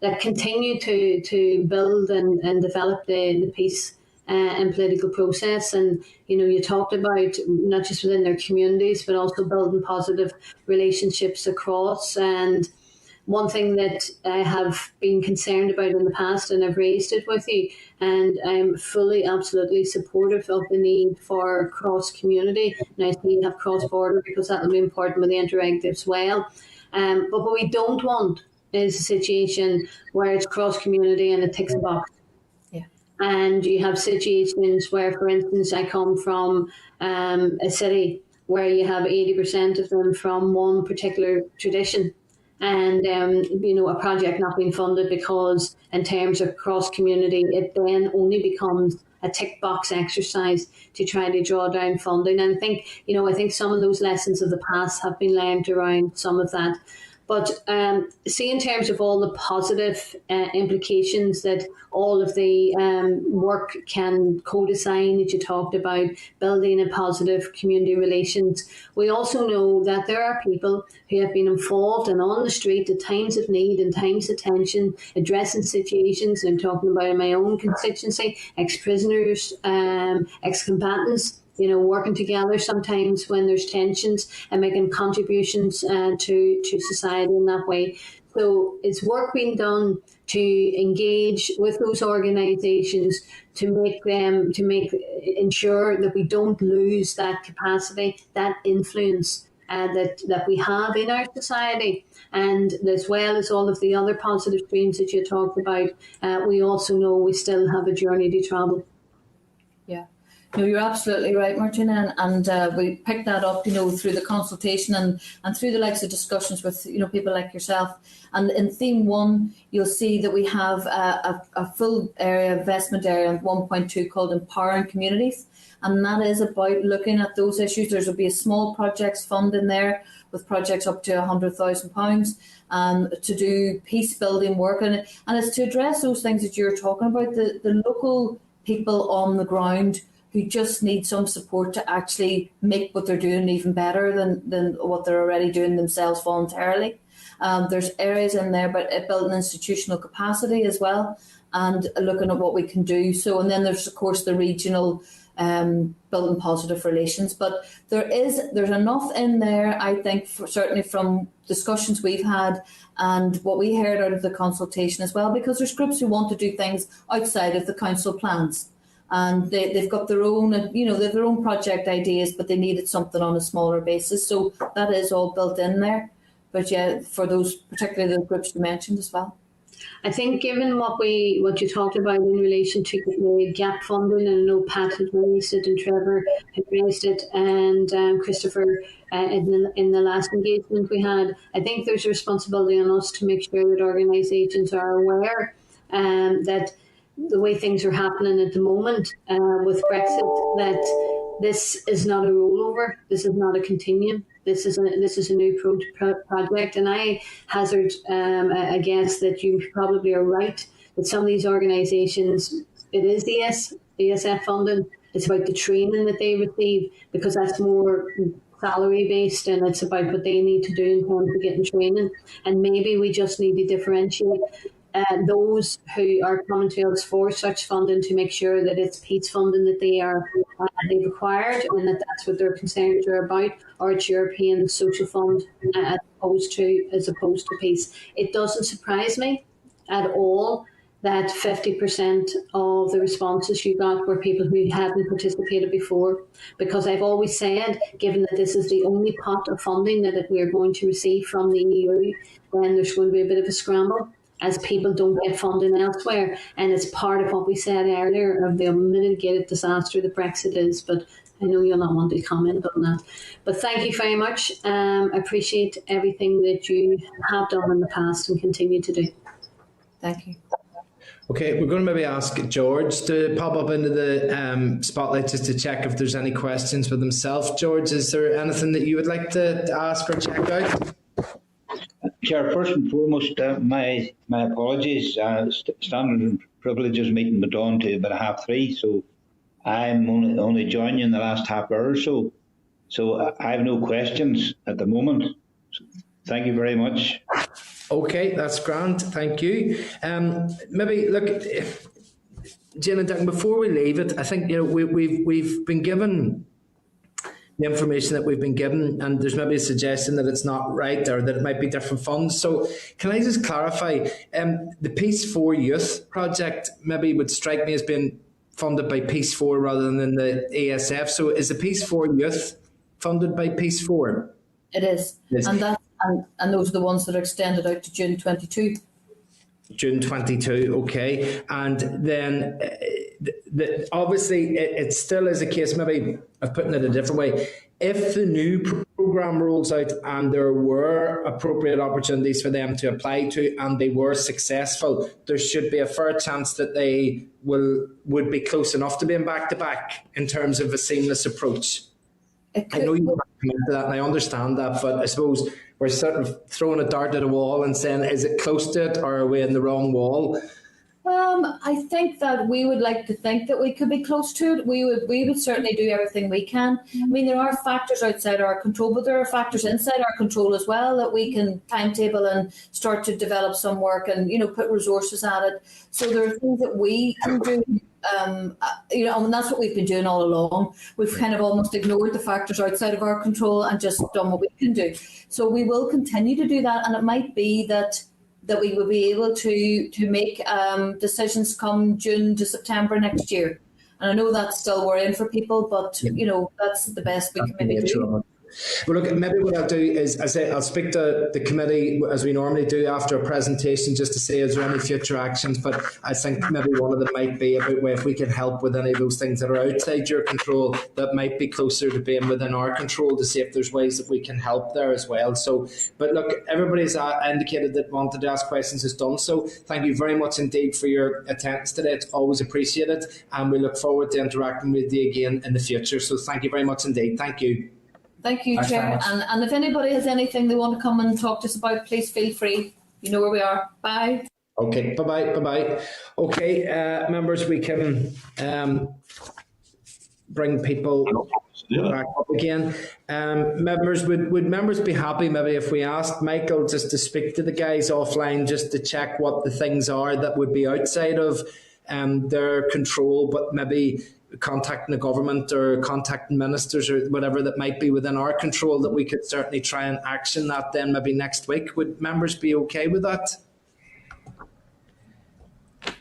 that continue to build and develop the peace and political process. And you talked about not just within their communities, but also building positive relationships across. And one thing that I have been concerned about in the past, and I've raised it with you, and I'm fully, absolutely supportive of the need for cross-community. And I see you have cross-border because that will be important with the Interreg as well. But what we don't want is a situation where it's cross-community and it ticks a box. Yeah. And you have situations where, for instance, I come from a city where you have 80% of them from one particular tradition. And, a project not being funded because in terms of cross-community, it then only becomes a tick box exercise to try to draw down funding. And I think some of those lessons of the past have been learned around some of that. But see, in terms of all the positive implications that all of the work can co-design that you talked about, building a positive community relations, we also know that there are people who have been involved and on the street at times of need and times of tension, addressing situations. I'm talking about in my own constituency, ex-prisoners, ex-combatants, working together sometimes when there's tensions and making contributions to society in that way. So it's work being done to engage with those organisations to ensure that we don't lose that capacity, that influence that we have in our society. And as well as all of the other positive streams that you talked about, we also know we still have a journey to travel. Yeah. No, you're absolutely right, Martina, and we picked that up, through the consultation and through the likes of discussions with, people like yourself. And in theme 1, you'll see that we have a full investment area of 1.2 called Empowering Communities, and that is about looking at those issues. There will be a small projects fund in there with projects up to £100,000 to do peace building work, and it's to address those things that you're talking about, the local people on the ground who just need some support to actually make what they're doing even better than what they're already doing themselves voluntarily. There's areas in there, but building institutional capacity as well, and looking at what we can do. So, and then there's of course the regional building positive relations. But there's enough in there, I think, certainly from discussions we've had and what we heard out of the consultation as well, because there's groups who want to do things outside of the council plans. And they've got their own, they have their own project ideas, but they needed something on a smaller basis. So that is all built in there. But yeah, for those, particularly the groups you mentioned as well. I think given what you talked about in relation to the gap funding, and I know Pat had raised it and Trevor had raised it, and Christopher in the last engagement we had, I think there's a responsibility on us to make sure that organisations are aware that the way things are happening at the moment with Brexit, that this is not a rollover, this is not a continuum. This is a new project, and I hazard a guess that you probably are right, that some of these organisations, it is the ESF funding, it's about the training that they receive, because that's more salary based and it's about what they need to do in terms of getting training. And maybe we just need to differentiate those who are coming to us for such funding to make sure that it's peace funding that they've acquired, and that's what their concerns are about, or it's European Social Fund as opposed to peace. It doesn't surprise me at all that 50% of the responses you got were people who hadn't participated before, because I've always said, given that this is the only pot of funding that we're going to receive from the EU, then there's going to be a bit of a scramble as people don't get funding elsewhere. And it's part of what we said earlier of the mitigated disaster that Brexit is. But I know you'll not want to comment on that. But thank you very much. I appreciate everything that you have done in the past and continue to do. Thank you. Okay, we're going to maybe ask George to pop up into the spotlight just to check if there's any questions for himself. George, is there anything that you would like to ask or check out? Chair, first and foremost, my apologies. Standard and Privileges meeting went on to about 3:30, so I'm only joining in the last half hour or so. So I have no questions at the moment. So thank you very much. Okay, that's grand. Thank you. Maybe look, Gina, before we leave it, I think we've been given the information that we've been given, and there's maybe a suggestion that it's not right or that it might be different funds. So can I just clarify, the Peace 4 Youth project maybe would strike me as being funded by Peace 4 rather than the ESF. So is the Peace 4 Youth funded by Peace 4? It is. Yes. And those are the ones that are extended out to June 22. June 22, okay. And then obviously it still is a case, maybe of putting it a different way. If the new programme rolls out and there were appropriate opportunities for them to apply to and they were successful, there should be a fair chance that they would be close enough to being back-to-back in terms of a seamless approach. I know you want to commit to that and I understand that, but I suppose we're sort of throwing a dart at a wall and saying, is it close to it or are we in the wrong wall? I think that we would like to think that we could be close to it. We would certainly do everything we can. I mean, there are factors outside our control, but there are factors inside our control as well that we can timetable and start to develop some work and, put resources at it. So there are things that we can do. And that's what we've been doing all along. We've kind of almost ignored the factors outside of our control and just done what we can do. So we will continue to do that, and it might be that we will be able to make decisions come June to September next year. And I know that's still worrying for people, but that's the best we can maybe do. Well, look, maybe what I'll do is I'll speak to the committee as we normally do after a presentation, just to say is there any future actions. But I think maybe one of them might be about if we can help with any of those things that are outside your control that might be closer to being within our control, to see if there's ways that we can help there as well. So, but look, everybody's indicated that wanted to ask questions has done so. Thank you very much indeed for your attendance today. It's always appreciated, and we look forward to interacting with you again in the future. So thank you very much indeed. Thank you. Thank you, Thanks Chair. And if anybody has anything they want to come and talk to us about, please feel free. You know where we are. Bye. Okay, bye-bye. Okay, members, we can bring people back up again. Members, would members be happy maybe if we asked Michael just to speak to the guys offline, just to check what the things are that would be outside of their control, but maybe contacting the government or contacting ministers or whatever that might be within our control, that we could certainly try and action that then maybe next week. Would members be okay with that?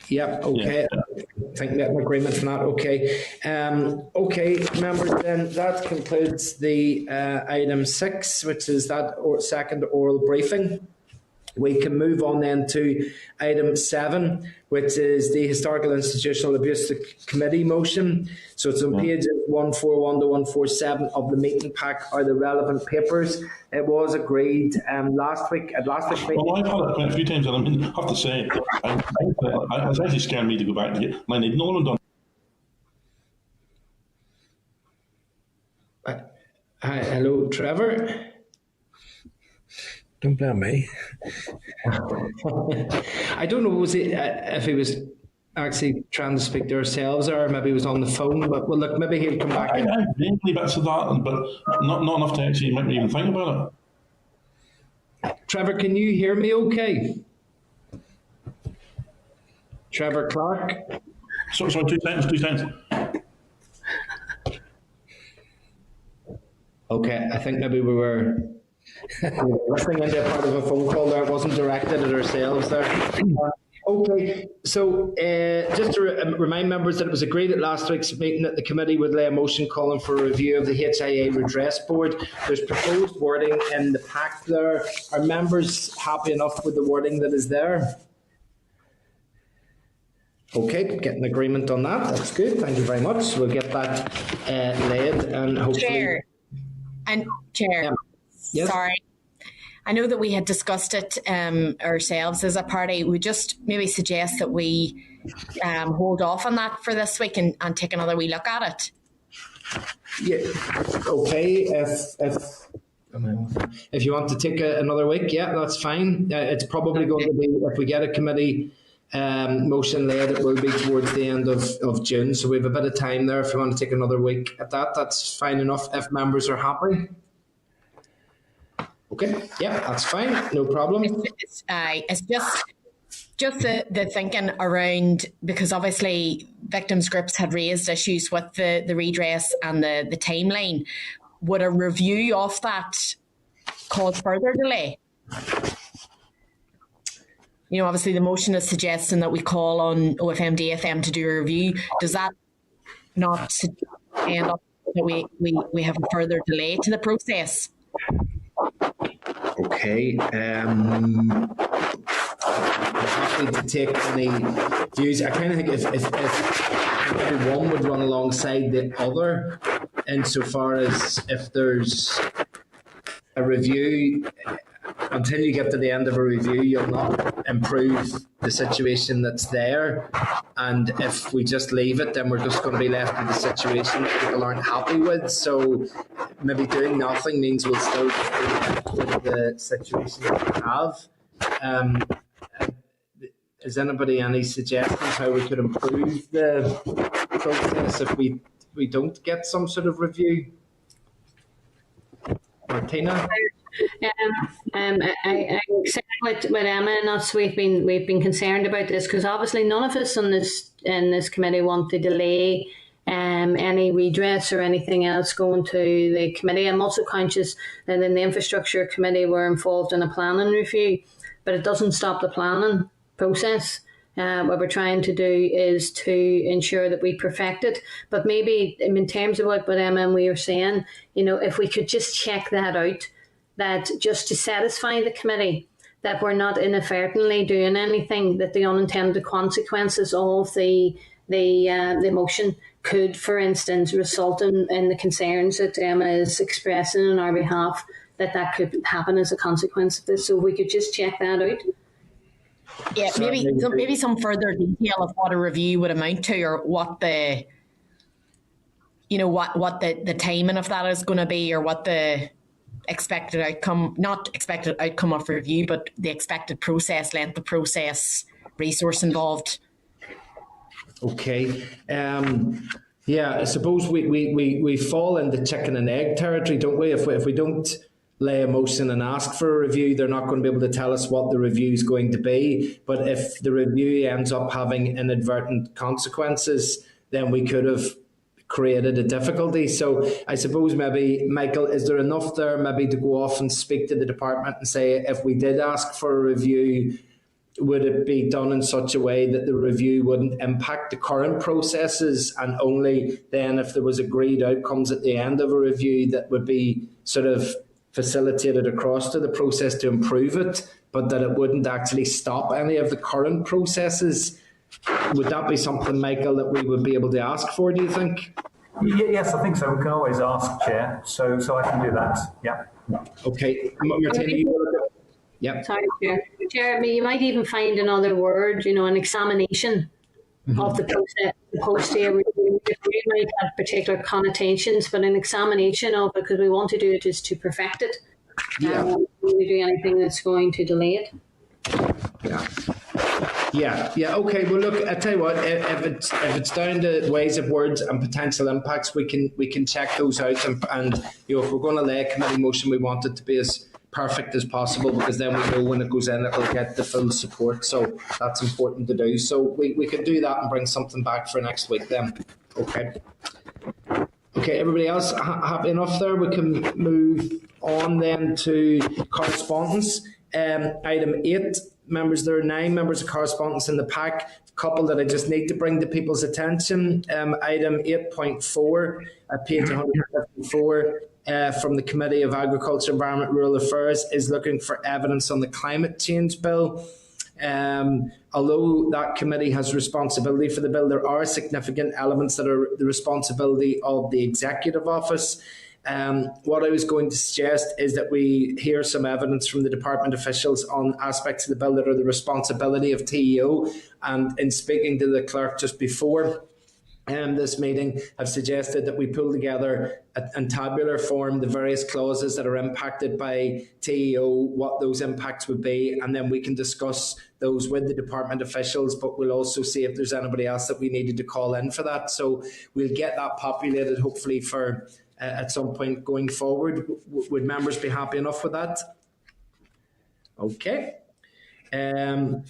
Yeah, okay. Yeah. I think that agreement for that. Okay. Okay, members, then that concludes the item 6, which is that second oral briefing. We can move on then to item 7, which is the Historical Institutional Abuse Committee motion. So it's on pages 141 to 147 of the meeting pack are the relevant papers. It was agreed last week. Well, I've had it quite a few times, and I mean, I have to say, it's actually scared me to go back to get mine. No one done. Hi, hello, Trevor. Don't blame me. I don't know, was it if he was actually trying to speak to ourselves, or maybe he was on the phone, but well, look, maybe he'll come back. I vaguely bits of that, but not enough to actually make me even think about it. Trevor, can you hear me okay? Trevor Clark? Sorry, 2 seconds. Okay, I think maybe we were listening into a part of a phone call there. It wasn't directed at ourselves there. Okay, so just to remind members that it was agreed at last week's meeting that the committee would lay a motion calling for a review of the HIA Redress Board. There's proposed wording in the pack there. Are members happy enough with the wording that is there? Okay, getting agreement on that. That's good. Thank you very much. We'll get that laid and hopefully... Chair. Yes. Sorry. I know that we had discussed it ourselves as a party. We just maybe suggest that we hold off on that for this week and take another wee look at it. Yeah. Okay. If you want to take another week, yeah, that's fine. It's probably going to be, if we get a committee motion laid, it will be towards the end of June. So we have a bit of time there. If you want to take another week at that, that's fine enough if members are happy. Okay, yeah, that's fine, no problem. It's just the thinking around, because obviously victims groups had raised issues with the redress and the timeline. Would a review of that cause further delay? You know, obviously the motion is suggesting that we call on OFM DFM to do a review. Does that not end up that we have a further delay to the process? Okay. I'm happy to take any views. I kind of think if maybe one would run alongside the other, insofar as if there's a review, until you get to the end of a review, you'll not improve the situation that's there. And if we just leave it, then we're just going to be left with a situation that people aren't happy with. So maybe doing nothing means we'll still be with the situation that we have. Is anybody any suggestions how we could improve the process if we don't get some sort of review? Martina? I accept with Emma and us. We've been concerned about this because obviously none of us in this committee want to delay any redress or anything else going to the committee. I'm also conscious that in the infrastructure committee we're involved in a planning review, but it doesn't stop the planning process. What we're trying to do is to ensure that we perfect it. But maybe in terms of what Emma and we were saying, if we could just check that out, that just to satisfy the committee that we're not inadvertently doing anything, that the unintended consequences of the motion could, for instance, result in the concerns that Emma is expressing on our behalf, that could happen as a consequence of this. So we could just check that out. Yeah, maybe some further detail of what a review would amount to, or what the the timing of that is going to be, or what the expected outcome, not expected outcome of review, but the expected process, length of process, resource involved. Okay. I suppose we fall into chicken and egg territory, don't we? If we don't lay a motion and ask for a review, they're not going to be able to tell us what the review is going to be. But if the review ends up having inadvertent consequences, then we could have created a difficulty. So I suppose maybe, Michael, is there enough there maybe to go off and speak to the department and say, if we did ask for a review, would it be done in such a way that the review wouldn't impact the current processes, and only then if there was agreed outcomes at the end of a review that would be sort of facilitated across to the process to improve it, but that it wouldn't actually stop any of the current processes? Would that be something, Michael, that we would be able to ask for, do you think? Yes, I think so. We can always ask, Chair, so I can do that. Yeah. Okay. Martina, yep. Sorry, Chair. Chair, you might even find another word, an examination of the process, the post-year review. It might have particular connotations, but an examination of it, because we want to do it, is to perfect it. Yeah. We don't really do anything that's going to delay it. Yeah. Okay. Well, look, I tell you what. If it's down to ways of words and potential impacts, we can check those out. And if we're going to lay a committee motion, we want it to be as perfect as possible, because then we know when it goes in, it will get the full support. So that's important to do. So we could do that and bring something back for next week then. Okay. Everybody else happy enough there? We can move on then to correspondence. Item 8. Members, there are 9 members of correspondence in the pack. A couple that I just need to bring to people's attention. Item 8.4, page 154, from the Committee of Agriculture, Environment, Rural Affairs, is looking for evidence on the climate change bill. Although that committee has responsibility for the bill, there are significant elements that are the responsibility of the Executive Office. What I was going to suggest is that we hear some evidence from the department officials on aspects of the bill that are the responsibility of TEO. And in speaking to the clerk just before this meeting, I've suggested that we pull together in tabular form the various clauses that are impacted by TEO, what those impacts would be, and then we can discuss those with the department officials, but we'll also see if there's anybody else that we needed to call in for that. So we'll get that populated hopefully for at some point going forward. Would members be happy enough with that? Okay. On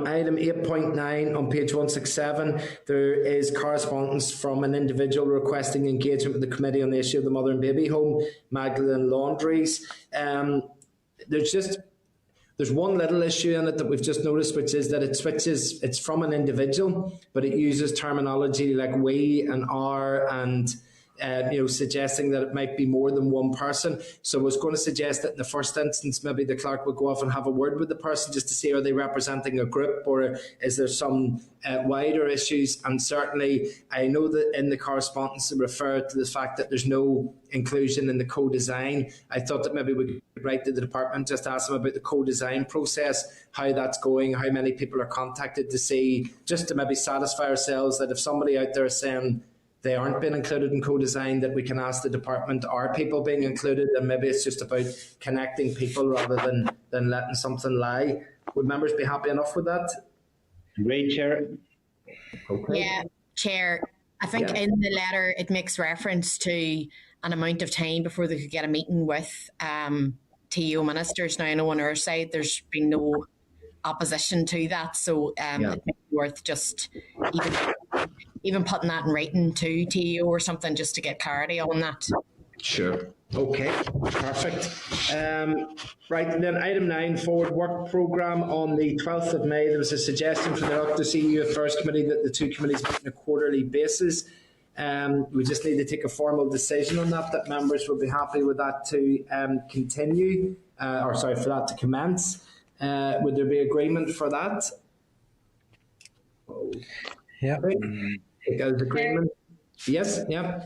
item 8.9 on page 167, there is correspondence from an individual requesting engagement with the committee on the issue of the mother and baby home, Magdalene Laundries. There's one little issue in it that we've just noticed, which is that it's from an individual, but it uses terminology like we and our and suggesting that it might be more than one person. So I was going to suggest that in the first instance, maybe the clerk would go off and have a word with the person just to see, are they representing a group, or is there some wider issues? And certainly I know that in the correspondence it referred to the fact that there's no inclusion in the co-design. I thought that maybe we could write to the department, just ask them about the co-design process, how that's going, how many people are contacted, to see, just to maybe satisfy ourselves that if somebody out there is saying they aren't being included in co-design, that we can ask the department, are people being included? And maybe it's just about connecting people rather than letting something lie. Would members be happy enough with that? Great, Chair. Okay. Yeah, Chair. I think in the letter it makes reference to an amount of time before they could get a meeting with TEO ministers. Now I know on our side there's been no opposition to that, so it may be worth just even putting that in writing to TEO or something, just to get clarity on that. Sure. Okay, perfect. Right, and then item 9, forward work programme. On the 12th of May, there was a suggestion from the Oireachtas EU Affairs Committee that the two committees meet on a quarterly basis. We just need to take a formal decision on that members will be happy with that to continue, for that to commence. Would there be agreement for that? Yeah. There's agreement. Yes, yeah.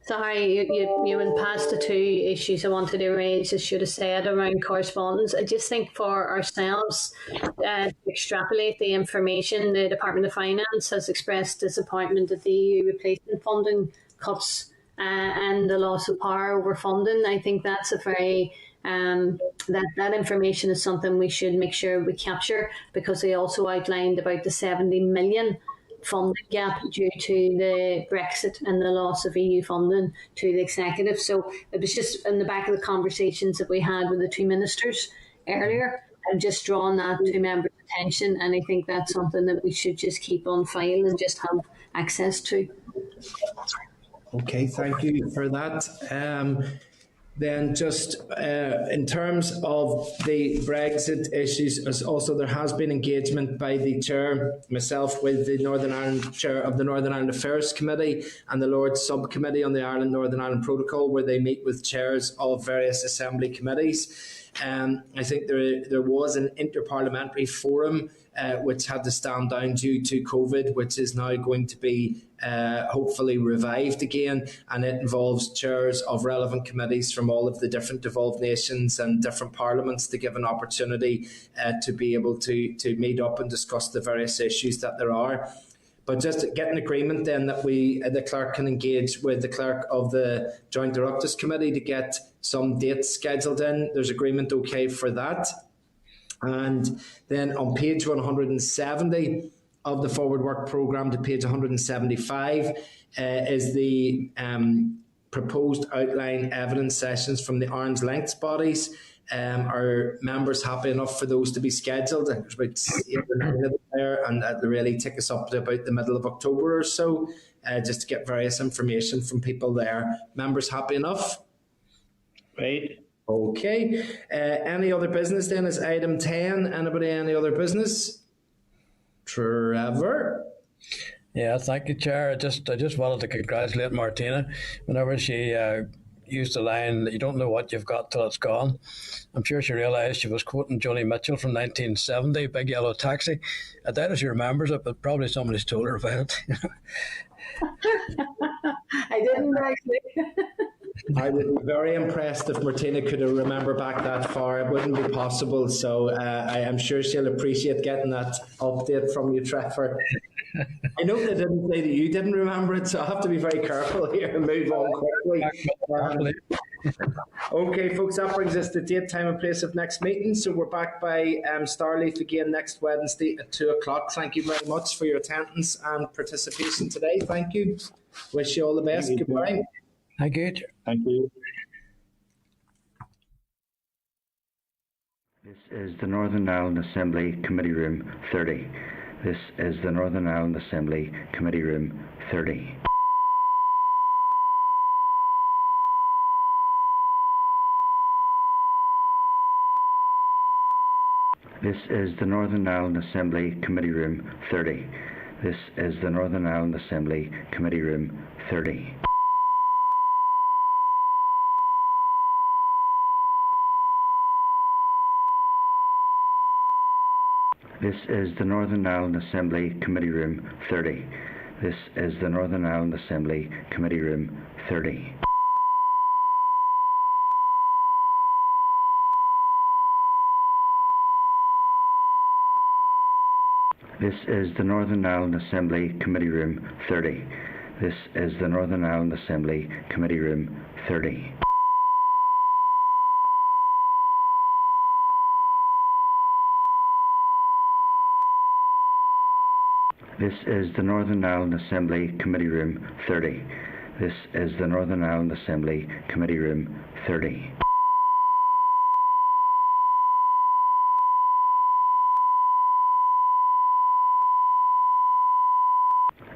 Sorry, you went past the two issues I wanted to raise, I should have said, around correspondence. I just think for ourselves, to extrapolate the information, the Department of Finance has expressed disappointment at the EU replacement funding cuts and the loss of power over funding. I think that's a very that information is something we should make sure we capture, because they also outlined about the 70 million funding gap due to the Brexit and the loss of EU funding to the executive. So it was just in the back of the conversations that we had with the two ministers earlier, and just drawn that to members' attention. And I think that's something that we should just keep on file and just have access to. Okay, thank you for that. Then just in terms of the Brexit issues, as also there has been engagement by the chair, myself, with the Northern Ireland chair of the Northern Ireland Affairs Committee and the Lords Subcommittee on the Northern Ireland Protocol, where they meet with chairs of various assembly committees. I think there was an interparliamentary forum which had to stand down due to COVID, which is now going to be hopefully revived again, and it involves chairs of relevant committees from all of the different devolved nations and different parliaments to give an opportunity to be able to meet up and discuss the various issues that there are. But just get an agreement then that the clerk can engage with the clerk of the Joint Oireachtas Committee to get some dates scheduled in. There's agreement okay for that. And then on page 170 of the Forward Work Programme to page 175 is the proposed outline evidence sessions from the arm's length bodies. Are members happy enough for those to be scheduled? There's about 8 or 9 of them there, and that really take us up to about the middle of October or so, just to get various information from people there. Members happy enough? Right. Okay. Any other business then is item 10. Anybody any other business? Trevor? Yeah, thank you, Chair. I just wanted to congratulate Martina whenever she used the line that you don't know what you've got till it's gone. I'm sure she realised she was quoting Joni Mitchell from 1970, Big Yellow Taxi. I doubt if she remembers it, but probably somebody's told her about it. I didn't actually. I would be very impressed if Martina could remember back that far. It wouldn't be possible, so I am sure she'll appreciate getting that update from you, Trevor. I know they didn't say that you didn't remember it, so I have to be very careful here and move on quickly. Okay, folks, that brings us to date, time and place of next meeting. So we're back by Starleaf again next Wednesday at 2 o'clock. Thank you very much for your attendance and participation today. Thank you. Wish you all the best. Goodbye. Thank you. Thank you. This is the Northern Ireland Assembly Committee Room 30. This is the Northern Ireland Assembly Committee Room 30. This is the Northern Ireland Assembly Committee Room 30. This is the Northern Ireland Assembly Committee Room 30. This is the Northern Ireland Assembly Committee Room 30. This is the Northern Ireland Assembly Committee Room 30. This is the Northern Ireland Assembly Committee Room 30. This is the Northern Ireland Assembly Committee Room 30. This is the Northern Ireland Assembly Committee Room 30. This is the Northern Ireland Assembly Committee Room 30.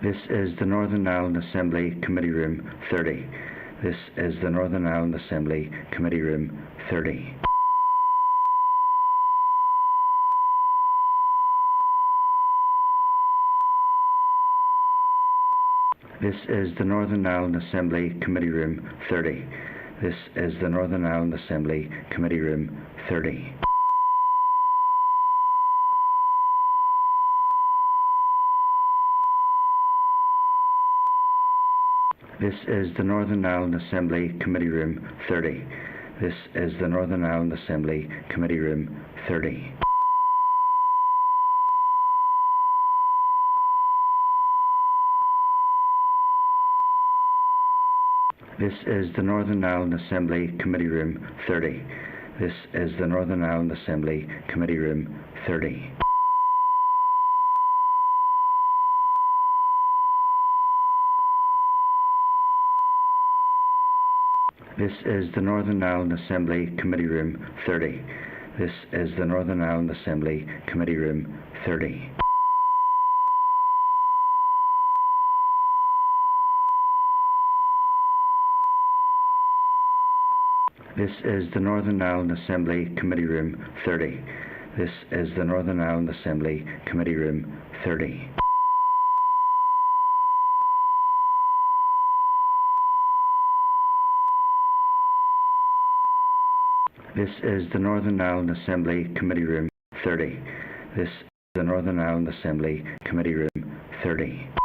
This is the Northern Ireland Assembly Committee Room 30. This is the Northern Ireland Assembly Committee Room 30. This is the Northern Ireland Assembly Committee Room 30. This is the Northern Ireland Assembly Committee Room 30. This is the Northern Ireland Assembly Committee Room 30. This is the Northern Ireland Assembly Committee Room 30. This is the Northern Ireland Assembly Committee Room 30. This is the Northern Ireland Assembly Committee Room 30. This is the Northern Ireland Assembly Committee Room 30. This is the Northern Ireland Assembly Committee Room 30. This is the Northern Ireland Assembly Committee Room 30. This is the Northern Ireland Assembly Committee Room 30. This is the Northern Ireland Assembly Committee Room 30. This is the Northern Ireland Assembly Committee Room 30.